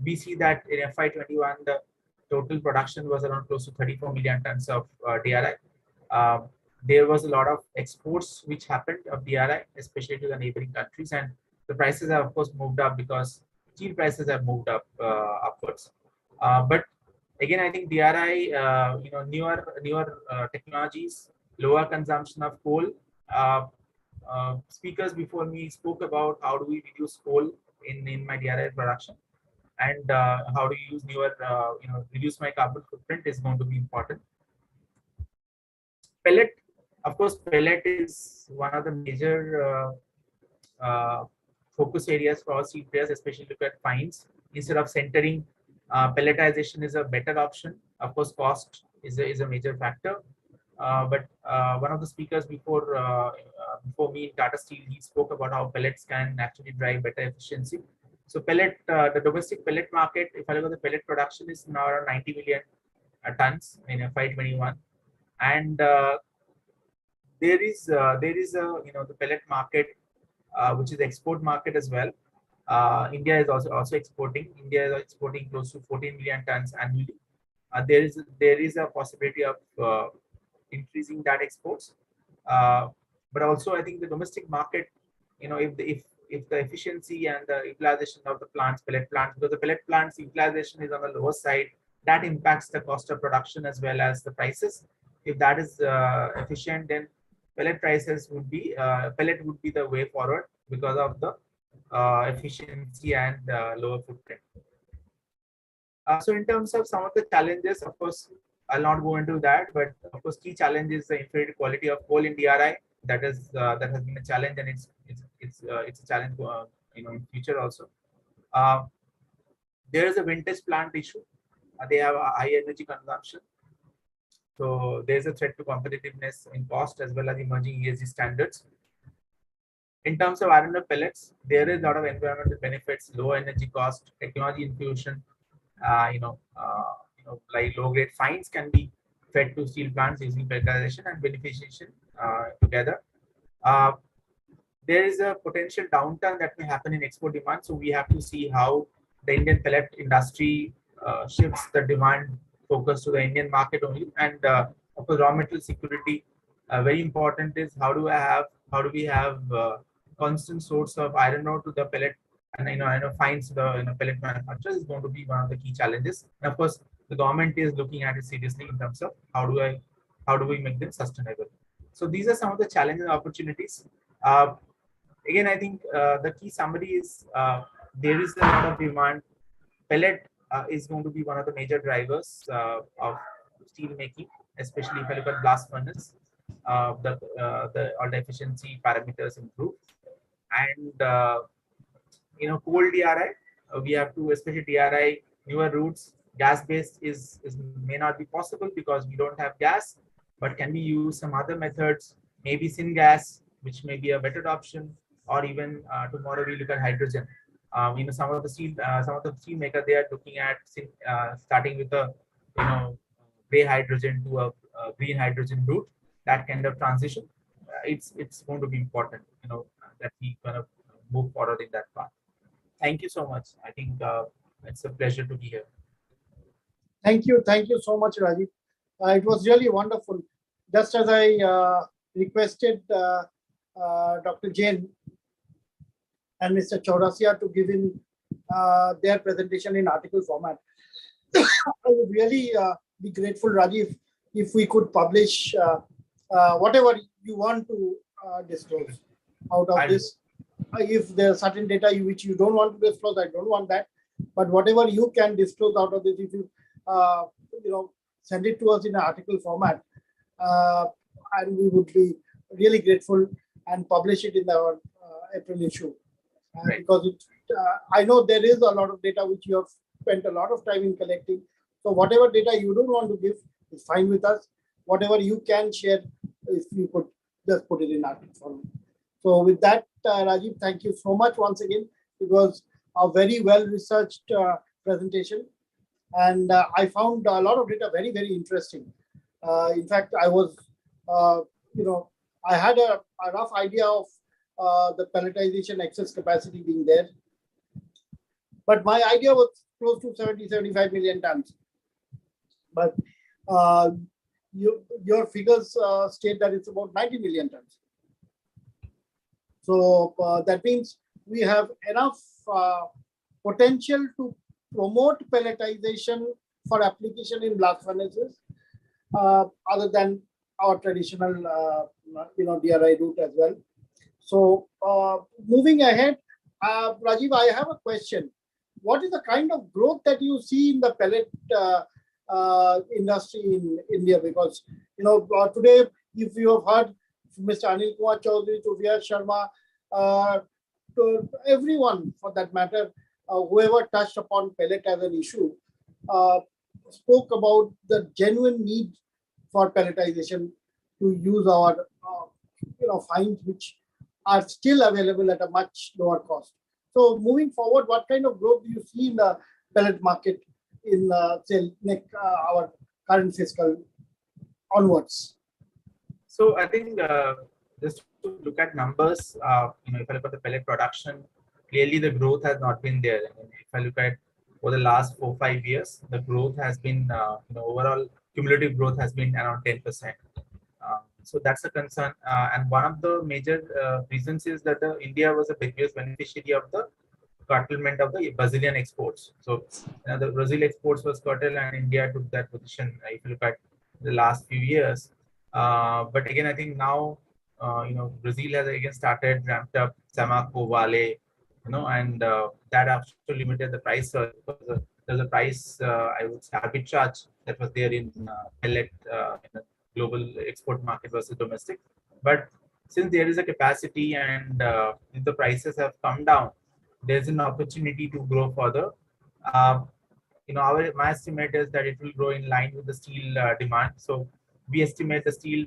we see that in FY21 the total production was around close to 34 million tons of DRI. There was a lot of exports which happened of DRI, especially to the neighboring countries, and the prices have of course moved up because steel prices have moved up upwards. But again, I think DRI, newer technologies, lower consumption of coal. Speakers before me spoke about how do we reduce coal in my DRI production, and how do you use newer, reduce my carbon footprint is going to be important. Pellet, of course, pellet is one of the major focus areas for our steel players, especially look at fines. Instead of centering, pelletization is a better option. Of course, cost is a major factor. But one of the speakers before me in Tata Steel, he spoke about how pellets can actually drive better efficiency. So pellet, the domestic pellet market, if I look at the pellet production, is now around 90 million tons in FY21, and there is a the pellet market which is the export market as well. India is also exporting. India is exporting close to 14 million tons annually. There is a possibility of increasing that exports, but also I think the domestic market, if the efficiency and the utilization of the pellet plants, because the pellet plants utilization is on the lower side, that impacts the cost of production as well as the prices. If that is efficient, then pellet prices would be pellet would be the way forward because of the efficiency and lower footprint. So in terms of some of the challenges, of course, I'll not go into that, but of course, key challenge is the inferior quality of coal in DRI. That has been a challenge, and it's a challenge in future also. There is a vintage plant issue. They have a high energy consumption, so there is a threat to competitiveness in cost as well as emerging ESG standards. In terms of iron ore pellets, there is a lot of environmental benefits, low energy cost, technology infusion. Like low-grade fines can be fed to steel plants using pelletization and beneficiation together. There is a potential downturn that may happen in export demand, so we have to see how the Indian pellet industry shifts the demand focus to the Indian market only. And of course, raw material security, very important is how do we have constant source of iron ore to the pellet, and fines to the pellet manufacturers is going to be one of the key challenges. And of course, the government is looking at it seriously in terms of how do we make them sustainable. So these are some of the challenges and opportunities. Again, I think the key summary is there is a lot of demand. Pellet is going to be one of the major drivers of steel making, especially if you look at blast furnace. All the efficiency parameters improve, and coal DRI, we have to, especially DRI, newer routes, gas-based may not be possible because we don't have gas, but can we use some other methods, maybe syngas, which may be a better option, or even tomorrow we look at hydrogen. Some of the steel makers, they are looking at starting with a gray hydrogen to a green hydrogen route. That kind of transition, it's going to be important, that we kind of move forward in that path. Thank you so much. I think it's a pleasure to be here. Thank you so much, Rajiv. It was really wonderful. Just as I requested Dr. Jain and Mr. Chaurasia to give in their presentation in article format, I would really be grateful, Rajiv, if we could publish whatever you want to disclose out of this. If there are certain data which you don't want to disclose, I don't want that. But whatever you can disclose out of this, if you send it to us in an article format, and we would be really grateful and publish it in our April issue. Because I know there is a lot of data which you have spent a lot of time in collecting. So whatever data you don't want to give is fine with us. Whatever you can share, if you could just put it in article format. So with that, Rajiv, thank you so much once again. It was a very well-researched presentation. And I found a lot of data very, very interesting. In fact, I was, I had a rough idea of the pelletization excess capacity being there. But my idea was close to 70-75 million tons. But your figures state that it's about 90 million tons. So that means we have enough potential to promote pelletization for application in blast furnaces, other than our traditional, DRI route as well. So moving ahead, Rajiv, I have a question. What is the kind of growth that you see in the pellet industry in India? Because today, if you have heard Mr. Anil Kumar Chaudhary, to V.R. Sharma, to everyone for that matter, whoever touched upon pellet as an issue, spoke about the genuine need for pelletization to use our fines, which are still available at a much lower cost. So moving forward, what kind of growth do you see in the pellet market in say our current fiscal onwards? So I think just to look look at numbers, if I look at the pellet production, clearly the growth has not been there. If I look at over the last 4-5 years, the growth has been, overall cumulative growth has been around 10%. So that's a concern. And one of the major reasons is that India was a biggest beneficiary of the curtailment of the Brazilian exports. So the Brazil exports was curtailed and India took that position if you look at the last few years. But again, I think now, Brazil has again started ramped up Samaco, Vale, and that actually limited the price. There's a price, I would say, arbitrage that was there in pellet in the global export market versus domestic. But since there is a capacity and if the prices have come down, there's an opportunity to grow further. My estimate is that it will grow in line with the steel demand. So we estimate the steel,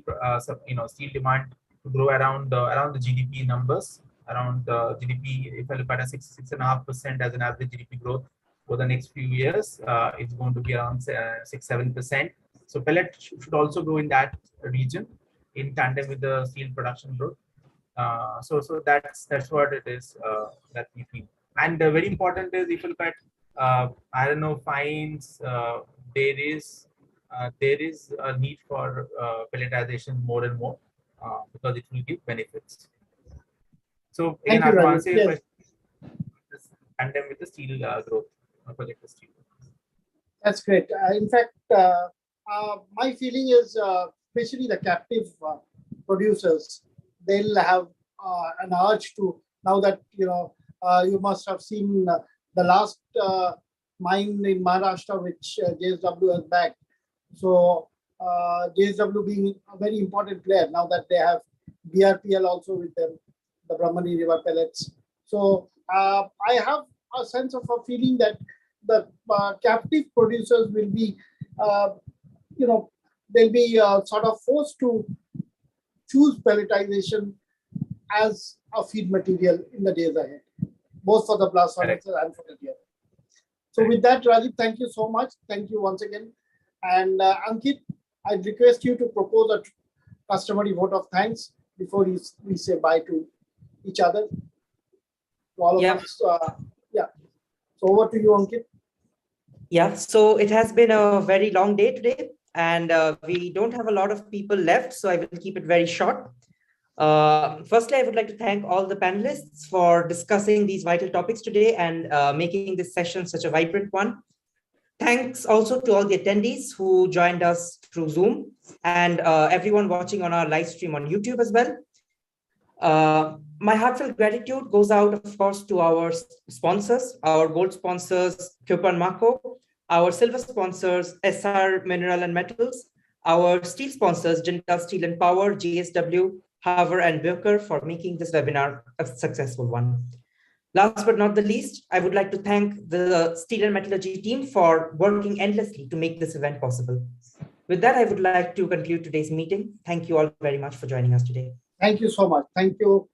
steel demand to grow around the GDP numbers, around the GDP. If I look at a 6.5% as an average GDP growth for the next few years, it's going to be around 6-7%. So pellet should also grow in that region in tandem with the steel production growth. So that's what it is that we feel. And very important is if you look at iron ore fines, there is a need for pelletization more and more because it will give benefits. So again, I want to say tandem with the steel growth, project steel. That's great. In fact, my feeling is, especially the captive producers, they'll have an urge to, now that you must have seen the last mine in Maharashtra, which JSW has backed. So JSW being a very important player now that they have BRPL also with them, the Brahmani River pellets. So I have a sense of a feeling that the captive producers will be, they'll be sort of forced to choose pelletization as a feed material in the days ahead, both for the blast furnaces and for the DRI. So with that, Rajiv, thank you so much. Thank you once again. And Ankit, I'd request you to propose a customary vote of thanks before we say bye to each other. To all of us. Yeah. So over to you, Ankit. Yeah, so it has been a very long day today, and we don't have a lot of people left, so I will keep it very short. Firstly, I would like to thank all the panelists for discussing these vital topics today and making this session such a vibrant one. Thanks also to all the attendees who joined us through Zoom and everyone watching on our live stream on YouTube as well. My heartfelt gratitude goes out, of course, to our sponsors, our gold sponsors, Kyopan Mako, our silver sponsors, SR Mineral and Metals, our steel sponsors, Jindal Steel and Power, JSW, Haver and Böker for making this webinar a successful one. Last but not the least, I would like to thank the Steel and Metallurgy team for working endlessly to make this event possible. With that, I would like to conclude today's meeting. Thank you all very much for joining us today. Thank you so much. Thank you.